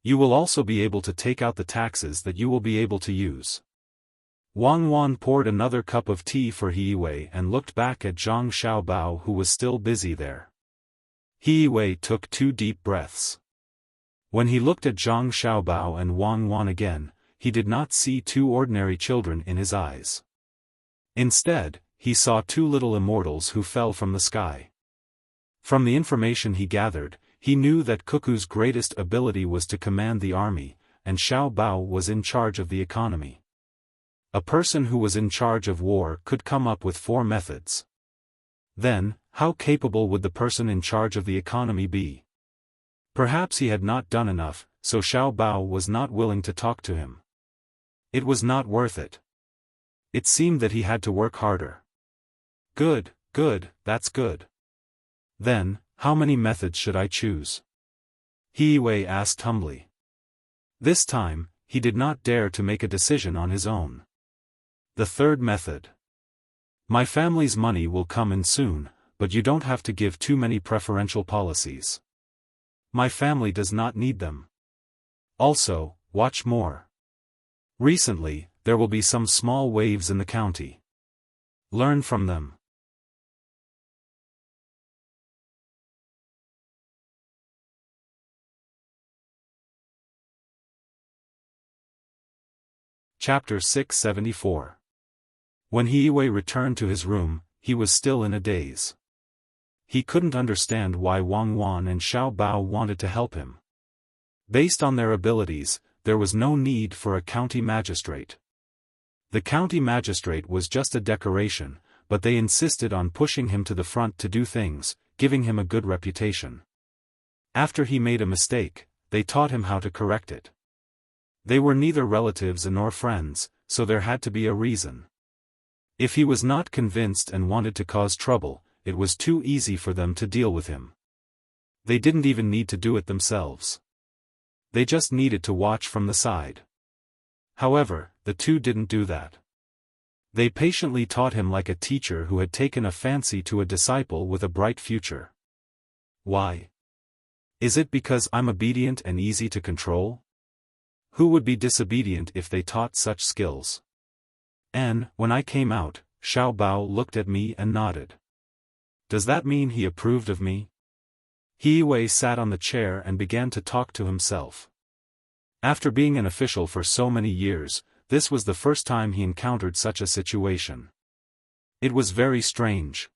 Speaker 1: You will also be able to take out the taxes that you will be able to use." Wang Wan poured another cup of tea for He Wei and looked back at Zhang Xiaobao, who was still busy there. He Wei took 2 deep breaths. When he looked at Zhang Xiaobao and Wang Wan again, he did not see 2 ordinary children in his eyes. Instead, he saw 2 little immortals who fell from the sky. From the information he gathered, he knew that Cuckoo's greatest ability was to command the army, and Xiaobao was in charge of the economy. A person who was in charge of war could come up with 4 methods. Then, how capable would the person in charge of the economy be? Perhaps he had not done enough, so Xiaobao was not willing to talk to him. It was not worth it. It seemed that he had to work harder. Good, that's good. Then, how many methods should I choose? He Wei asked humbly. This time, he did not dare to make a decision on his own. The 3rd method. My family's money will come in soon, but you don't have to give too many preferential policies. My family does not need them. Also, watch more. Recently, there will be some small waves in the county. Learn from them. Chapter 674. When He Wei returned to his room, he was still in a daze. He couldn't understand why Wang Wan and Xiaobao wanted to help him. Based on their abilities, there was no need for a county magistrate. The county magistrate was just a decoration, but they insisted on pushing him to the front to do things, giving him a good reputation. After he made a mistake, they taught him how to correct it. They were neither relatives nor friends, so there had to be a reason. If he was not convinced and wanted to cause trouble, it was too easy for them to deal with him. They didn't even need to do it themselves. They just needed to watch from the side. However, the 2 didn't do that. They patiently taught him like a teacher who had taken a fancy to a disciple with a bright future. Why? Is it because I'm obedient and easy to control? Who would be disobedient if they taught such skills? And, when I came out, Xiaobao looked at me and nodded. Does that mean he approved of me? He Wei sat on the chair and began to talk to himself. After being an official for so many years, this was the first time he encountered such a situation. It was very strange.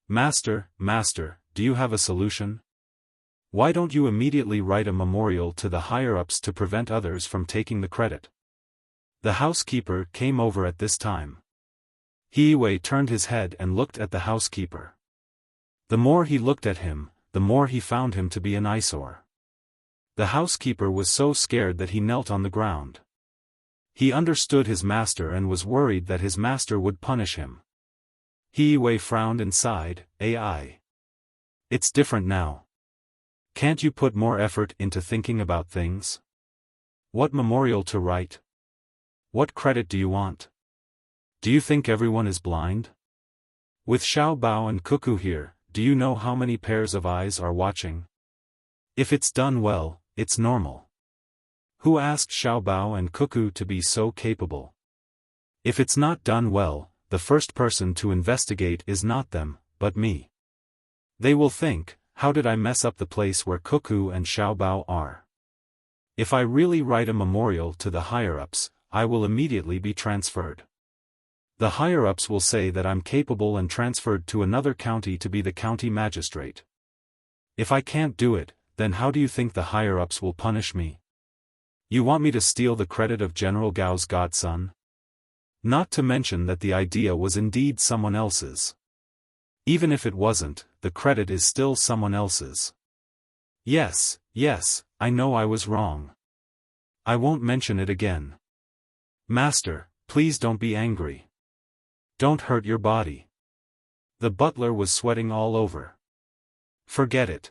Speaker 1: Master, do you have a solution? Why don't you immediately write a memorial to the higher-ups to prevent others from taking the credit? The housekeeper came over at this time. He Wei turned his head and looked at the housekeeper. The more he looked at him, the more he found him to be an eyesore. The housekeeper was so scared that he knelt on the ground. He understood his master and was worried that his master would punish him. He Wei frowned and sighed, "AI. It's different now. Can't you put more effort into thinking about things? What memorial to write? What credit do you want? Do you think everyone is blind? With Xiao Bao and Cuckoo here, do you know how many pairs of eyes are watching? If it's done well, it's normal. Who asked Xiao Bao and Cuckoo to be so capable? If it's not done well, the first person to investigate is not them, but me. They will think, how did I mess up the place where Cuckoo and Xiao Bao are? If I really write a memorial to the higher-ups, I will immediately be transferred. The higher-ups will say that I'm capable and transferred to another county to be the county magistrate. If I can't do it, then how do you think the higher-ups will punish me? You want me to steal the credit of General Gao's godson? Not to mention that the idea was indeed someone else's. Even if it wasn't, the credit is still someone else's. Yes, I know I was wrong. I won't mention it again. Master, please don't be angry. Don't hurt your body. The butler was sweating all over. Forget it.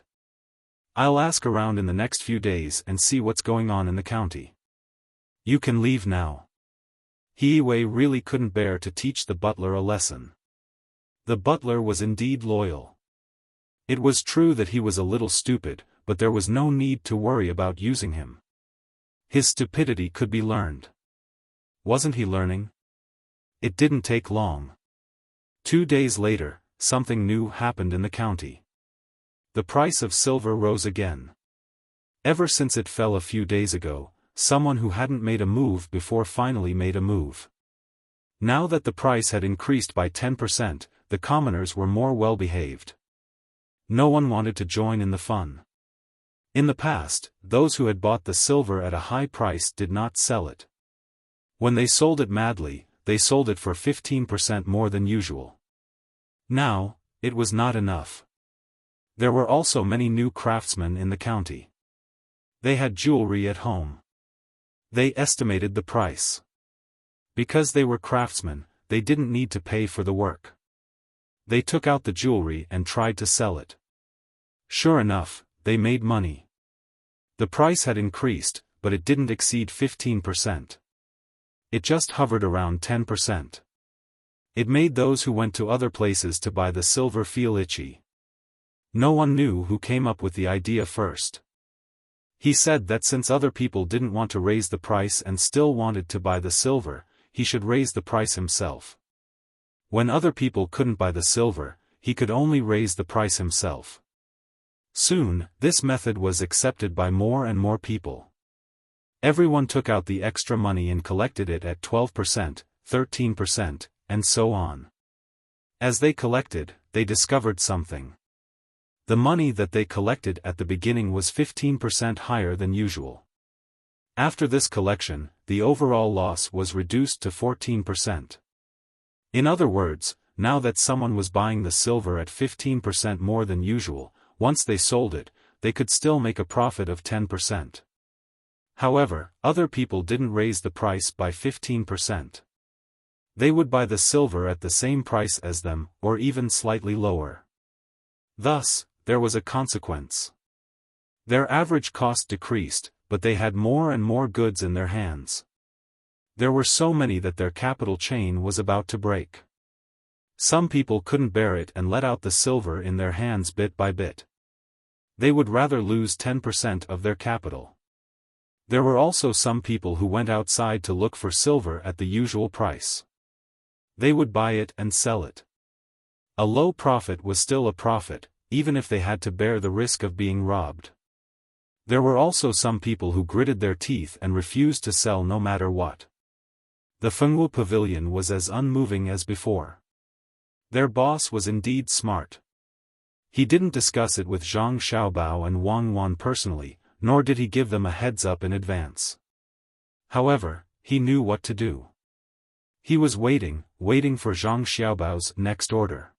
Speaker 1: I'll ask around in the next few days and see what's going on in the county. You can leave now. He Wei really couldn't bear to teach the butler a lesson. The butler was indeed loyal. It was true that he was a little stupid, but there was no need to worry about using him. His stupidity could be learned. Wasn't he learning? It didn't take long. 2 days later, something new happened in the county. The price of silver rose again. Ever since it fell a few days ago, someone who hadn't made a move before finally made a move. Now that the price had increased by 10%, the commoners were more well-behaved. No one wanted to join in the fun. In the past, those who had bought the silver at a high price did not sell it. When they sold it madly, they sold it for 15% more than usual. Now, it was not enough. There were also many new craftsmen in the county. They had jewelry at home. They estimated the price. Because they were craftsmen, they didn't need to pay for the work. They took out the jewelry and tried to sell it. Sure enough, they made money. The price had increased, but it didn't exceed 15%. It just hovered around 10%. It made those who went to other places to buy the silver feel itchy. No one knew who came up with the idea first. He said that since other people didn't want to raise the price and still wanted to buy the silver, he should raise the price himself. When other people couldn't buy the silver, he could only raise the price himself. Soon, this method was accepted by more and more people. Everyone took out the extra money and collected it at 12%, 13%, and so on. As they collected, they discovered something. The money that they collected at the beginning was 15% higher than usual. After this collection, the overall loss was reduced to 14%. In other words, now that someone was buying the silver at 15% more than usual, once they sold it, they could still make a profit of 10%. However, other people didn't raise the price by 15%. They would buy the silver at the same price as them, or even slightly lower. Thus, there was a consequence. Their average cost decreased, but they had more and more goods in their hands. There were so many that their capital chain was about to break. Some people couldn't bear it and let out the silver in their hands bit by bit. They would rather lose 10% of their capital. There were also some people who went outside to look for silver at the usual price. They would buy it and sell it. A low profit was still a profit, even if they had to bear the risk of being robbed. There were also some people who gritted their teeth and refused to sell no matter what. The Fengwu Pavilion was as unmoving as before. Their boss was indeed smart. He didn't discuss it with Zhang Xiaobao and Wang Wan personally, nor did he give them a heads-up in advance. However, he knew what to do. He was waiting for Zhang Xiaobao's next order.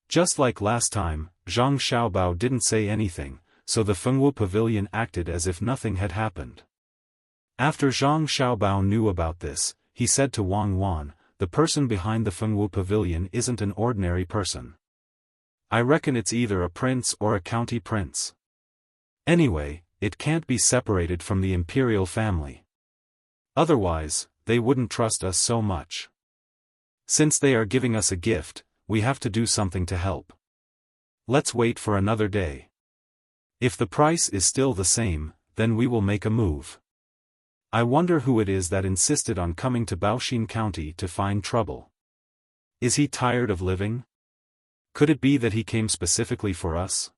Speaker 1: Just like last time, Zhang Xiaobao didn't say anything, so the Fengwu Pavilion acted as if nothing had happened. After Zhang Xiaobao knew about this, he said to Wang Wan, "The person behind the Fengwu Pavilion isn't an ordinary person. I reckon it's either a prince or a county prince. Anyway, it can't be separated from the imperial family. Otherwise, they wouldn't trust us so much. Since they are giving us a gift, we have to do something to help. Let's wait for another day. If the price is still the same, then we will make a move. I wonder who it is that insisted on coming to Baoxin County to find trouble. Is he tired of living? Could it be that he came specifically for us?"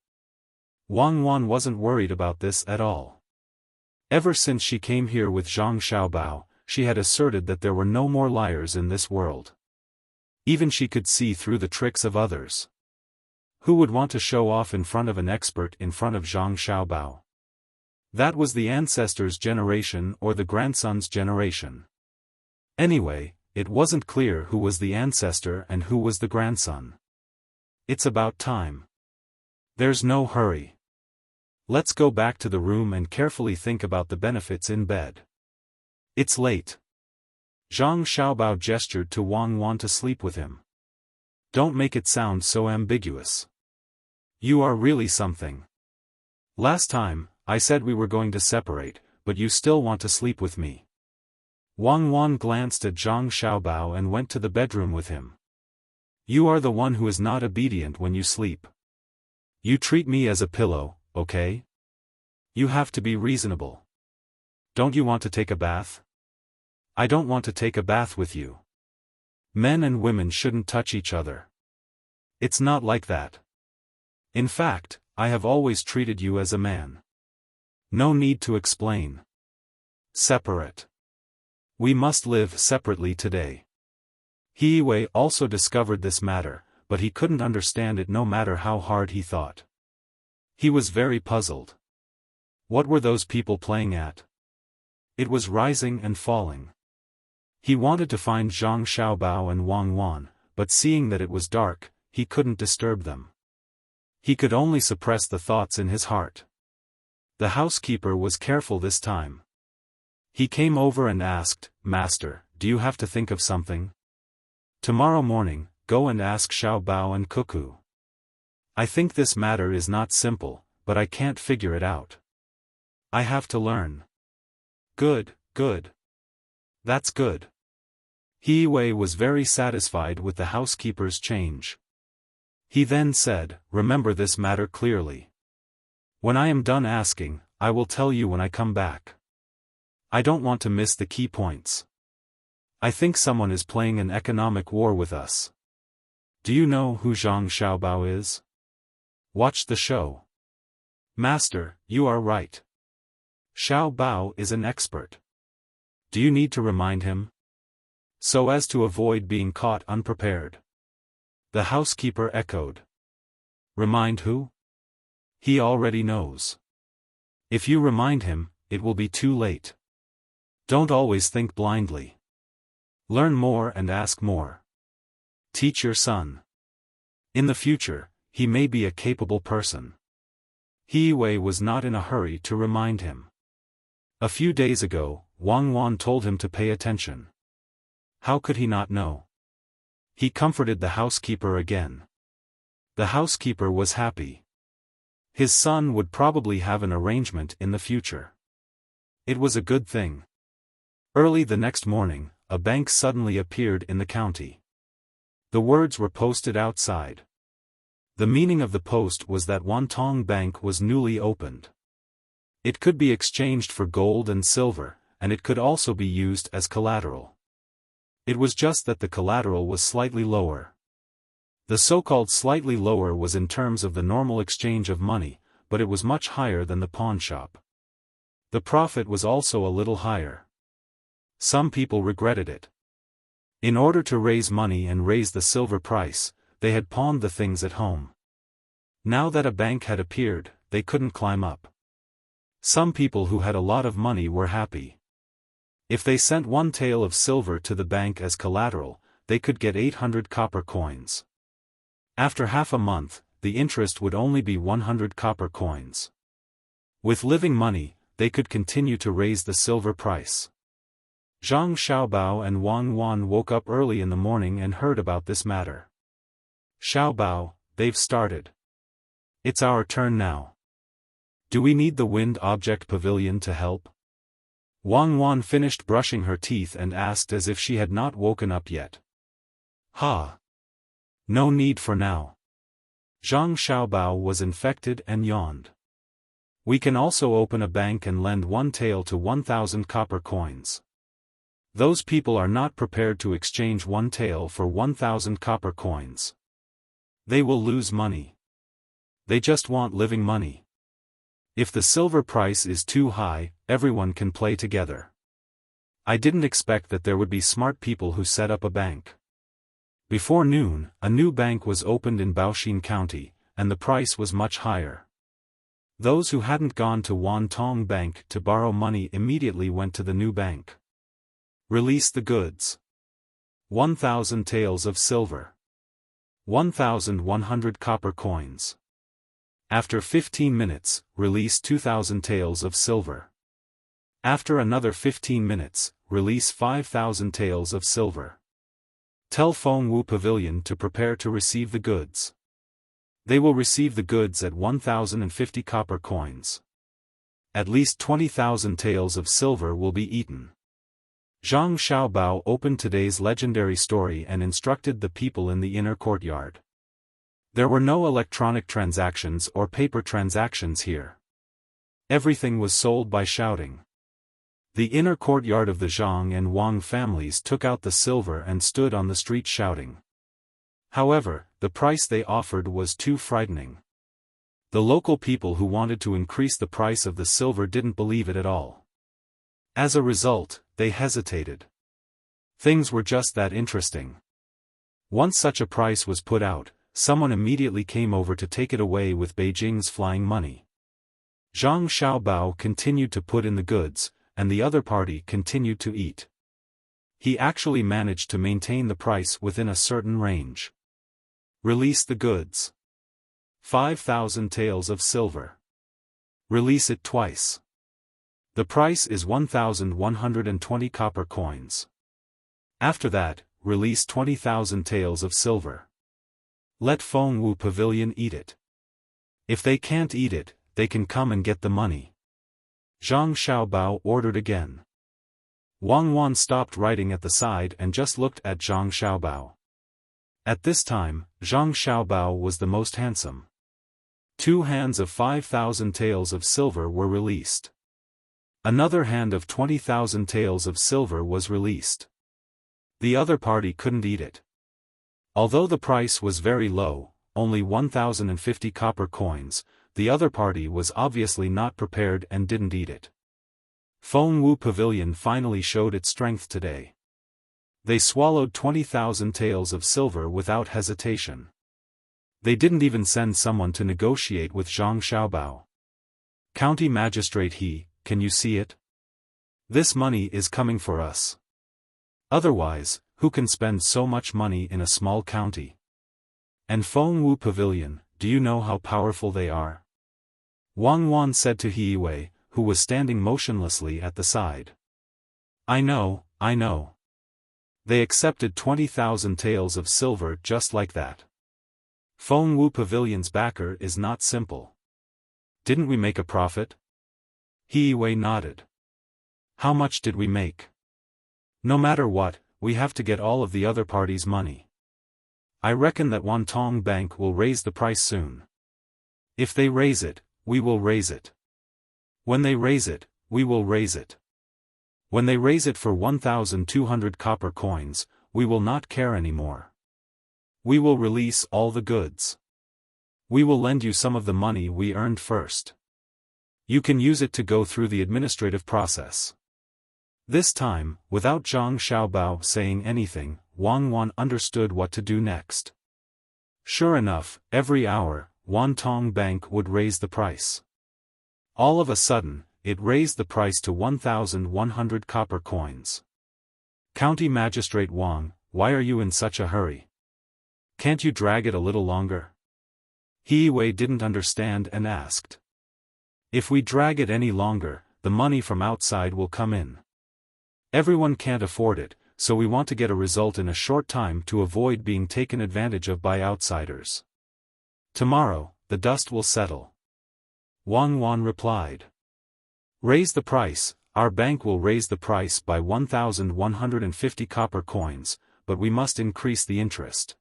Speaker 1: Wang Wan wasn't worried about this at all. Ever since she came here with Zhang Xiaobao, she had asserted that there were no more liars in this world. Even she could see through the tricks of others. Who would want to show off in front of an expert in front of Zhang Xiaobao? That was the ancestor's generation or the grandson's generation. Anyway, it wasn't clear who was the ancestor and who was the grandson. It's about time. There's no hurry. Let's go back to the room and carefully think about the benefits in bed. It's late. Zhang Xiaobao gestured to Wang Wan to sleep with him. Don't make it sound so ambiguous. You are really something. Last time, I said we were going to separate, but you still want to sleep with me. Wang Wan glanced at Zhang Xiaobao and went to the bedroom with him. You are the one who is not obedient when you sleep. You treat me as a pillow, okay? You have to be reasonable. Don't you want to take a bath? I don't want to take a bath with you. Men and women shouldn't touch each other. It's not like that. In fact, I have always treated you as a man. No need to explain. Separate. We must live separately today. He Wei also discovered this matter, but he couldn't understand it no matter how hard he thought. He was very puzzled. What were those people playing at? It was rising and falling. He wanted to find Zhang Xiaobao and Wang Wan, but seeing that it was dark, he couldn't disturb them. He could only suppress the thoughts in his heart. The housekeeper was careful this time. He came over and asked, "Master, do you have to think of something? Tomorrow morning, go and ask Xiaobao and Cuckoo. I think this matter is not simple, but I can't figure it out. I have to learn." Good, good. That's good. He Wei was very satisfied with the housekeeper's change. He then said, "Remember this matter clearly. When I am done asking, I will tell you when I come back. I don't want to miss the key points. I think someone is playing an economic war with us. Do you know who Zhang Xiaobao is? Watch the show." "Master, you are right. Xiaobao is an expert. Do you need to remind him? So as to avoid being caught unprepared." The housekeeper echoed. "Remind who? He already knows. If you remind him, it will be too late. Don't always think blindly. Learn more and ask more. Teach your son. In the future, he may be a capable person." He Wei was not in a hurry to remind him. A few days ago, Wang Wan told him to pay attention. How could he not know? He comforted the housekeeper again. The housekeeper was happy. His son would probably have an arrangement in the future. It was a good thing. Early the next morning, a bank suddenly appeared in the county. The words were posted outside. The meaning of the post was that Wantong Bank was newly opened. It could be exchanged for gold and silver, and it could also be used as collateral. It was just that the collateral was slightly lower. The so-called slightly lower was in terms of the normal exchange of money, but it was much higher than the pawn shop. The profit was also a little higher. Some people regretted it. In order to raise money and raise the silver price, they had pawned the things at home. Now that a bank had appeared, they couldn't climb up. Some people who had a lot of money were happy. If they sent one tael of silver to the bank as collateral, they could get 800 copper coins. After half a month, the interest would only be 100 copper coins. With living money, they could continue to raise the silver price. Zhang Xiaobao and Wang Wan woke up early in the morning and heard about this matter. Xiaobao, they've started. It's our turn now. Do we need the wind object pavilion to help? Wang Wan finished brushing her teeth and asked as if she had not woken up yet. Ha! No need for now. Zhang Xiaobao was infected and yawned. We can also open a bank and lend one tael to 1,000 copper coins. Those people are not prepared to exchange one tael for 1,000 copper coins. They will lose money. They just want living money. If the silver price is too high, everyone can play together. I didn't expect that there would be smart people who set up a bank. Before noon, a new bank was opened in Baoxin County, and the price was much higher. Those who hadn't gone to Wantong Bank to borrow money immediately went to the new bank. Release the goods. 1,000 taels of silver. 1,100 copper coins. After 15 minutes, release 2,000 taels of silver. After another 15 minutes, release 5,000 taels of silver. Tell Fengwu Pavilion to prepare to receive the goods. They will receive the goods at 1,050 copper coins. At least 20,000 taels of silver will be eaten. Zhang Xiaobao opened today's legendary story and instructed the people in the inner courtyard. There were no electronic transactions or paper transactions here. Everything was sold by shouting. The inner courtyard of the Zhang and Wang families took out the silver and stood on the street shouting. However, the price they offered was too frightening. The local people who wanted to increase the price of the silver didn't believe it at all. As a result, they hesitated. Things were just that interesting. Once such a price was put out, someone immediately came over to take it away with Beijing's flying money. Zhang Xiaobao continued to put in the goods, and the other party continued to eat. He actually managed to maintain the price within a certain range. Release the goods. 5,000 taels of silver. Release it twice. The price is 1,120 copper coins. After that, release 20,000 taels of silver. Let Fengwu Pavilion eat it. If they can't eat it, they can come and get the money. Zhang Xiaobao ordered again. Wang Wan stopped writing at the side and just looked at Zhang Xiaobao. At this time, Zhang Xiaobao was the most handsome. 2 hands of 5,000 taels of silver were released. Another hand of 20,000 taels of silver was released. The other party couldn't eat it. Although the price was very low, only 1,050 copper coins, the other party was obviously not prepared and didn't eat it. Fengwu Pavilion finally showed its strength today. They swallowed 20,000 taels of silver without hesitation. They didn't even send someone to negotiate with Zhang Xiaobao. County Magistrate He, can you see it? This money is coming for us. Otherwise, who can spend so much money in a small county? And Fengwu Pavilion, do you know how powerful they are? Wang Wan said to He Wei, who was standing motionlessly at the side. I know. They accepted 20,000 taels of silver just like that. Fengwu Pavilion's backer is not simple. Didn't we make a profit? He Wei nodded. How much did we make? No matter what, we have to get all of the other parties' money. I reckon that Wantong Bank will raise the price soon. If they raise it, we will raise it. When they raise it, we will raise it. When they raise it for 1,200 copper coins, we will not care anymore. We will release all the goods. We will lend you some of the money we earned first. You can use it to go through the administrative process. This time, without Zhang Xiaobao saying anything, Wang Wan understood what to do next. Sure enough, every hour, Wantong Bank would raise the price. All of a sudden, it raised the price to 1,100 copper coins. County Magistrate Wang, why are you in such a hurry? Can't you drag it a little longer? He Wei didn't understand and asked. If we drag it any longer, the the money from outside will come in. Everyone can't afford it, so we want to get a result in a short time to avoid being taken advantage of by outsiders. Tomorrow, the dust will settle. Wang Wan replied. Raise the price. Our bank will raise the price by 1,150 copper coins, but we must increase the interest.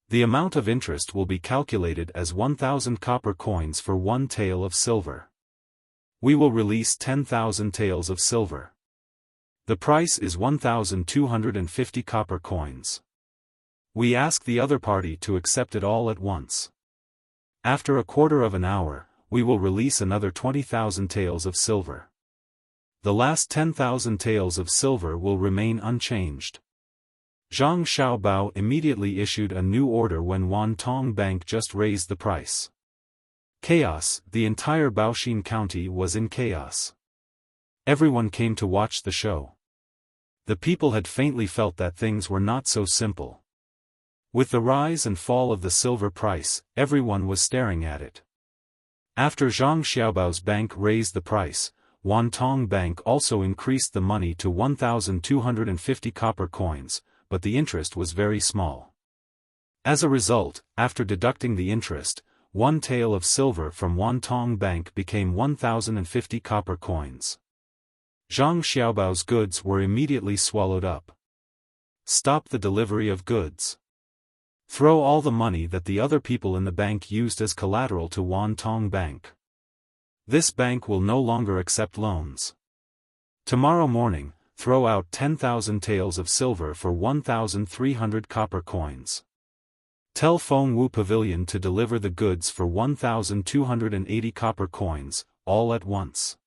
Speaker 1: The amount of interest will be calculated as 1,000 copper coins for 1 tael of silver. We will release 10,000 taels of silver. The price is 1,250 copper coins. We ask the other party to accept it all at once. After a quarter of an hour, we will release another 20,000 taels of silver. The last 10,000 taels of silver will remain unchanged. Zhang Xiaobao immediately issued a new order when Wantong Bank just raised the price. Chaos. The entire Baoxin County was in chaos. Everyone came to watch the show. The people had faintly felt that things were not so simple. With the rise and fall of the silver price, everyone was staring at it. After Zhang Xiaobao's bank raised the price, Wantong Bank also increased the money to 1,250 copper coins, but the interest was very small. As a result, after deducting the interest, 1 tael of silver from Wantong Bank became 1,050 copper coins. Zhang Xiaobao's goods were immediately swallowed up. Stop the delivery of goods. Throw all the money that the other people in the bank used as collateral to Wantong Bank. This bank will no longer accept loans. Tomorrow morning, throw out 10,000 taels of silver for 1,300 copper coins. Tell Fengwu Pavilion to deliver the goods for 1,280 copper coins, all at once.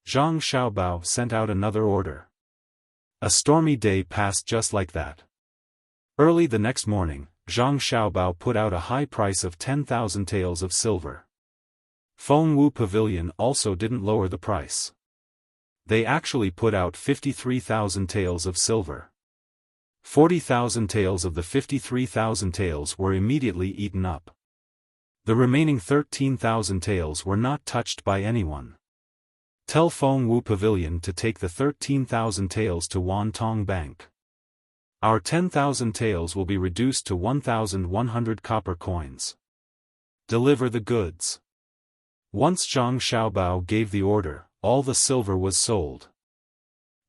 Speaker 1: Zhang Xiaobao sent out another order. A stormy day passed just like that. Early the next morning, Zhang Xiaobao put out a high price of 10,000 taels of silver. Fengwu Pavilion also didn't lower the price. They actually put out 53,000 taels of silver. 40,000 taels of the 53,000 taels were immediately eaten up. The remaining 13,000 taels were not touched by anyone. Tell Fengwu Pavilion to take the 13,000 taels to Wantong Bank. Our 10,000 taels will be reduced to 1,100 copper coins. Deliver the goods. Once Zhang Xiaobao gave the order, all the silver was sold.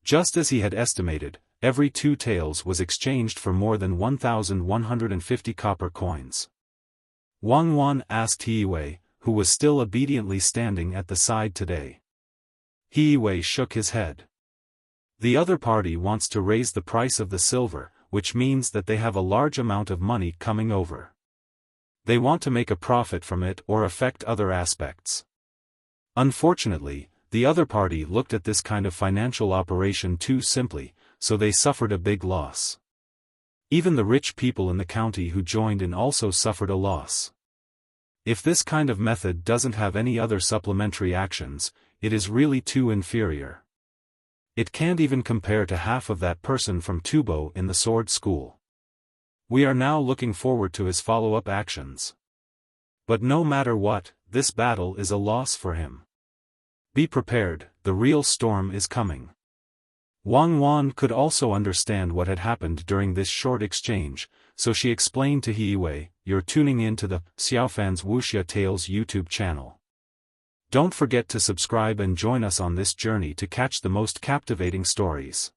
Speaker 1: Just as he had estimated, every 2 taels was exchanged for more than 1,150 copper coins. Wang Wan asked He-Wei, who was still obediently standing at the side today. He-Wei shook his head. The other party wants to raise the price of the silver, which means that they have a large amount of money coming over. They want to make a profit from it or affect other aspects. Unfortunately, the other party looked at this kind of financial operation too simply, so they suffered a big loss. Even the rich people in the county who joined in also suffered a loss. If this kind of method doesn't have any other supplementary actions, it is really too inferior. It can't even compare to half of that person from Tubo in the sword school. We are now looking forward to his follow-up actions. But no matter what, this battle is a loss for him. Be prepared, the real storm is coming. Wang Wan could also understand what had happened during this short exchange, so she explained to He-Wei, "You're tuning in to the Xiaofan's Wuxia Tales YouTube channel. Don't forget to subscribe and join us on this journey to catch the most captivating stories."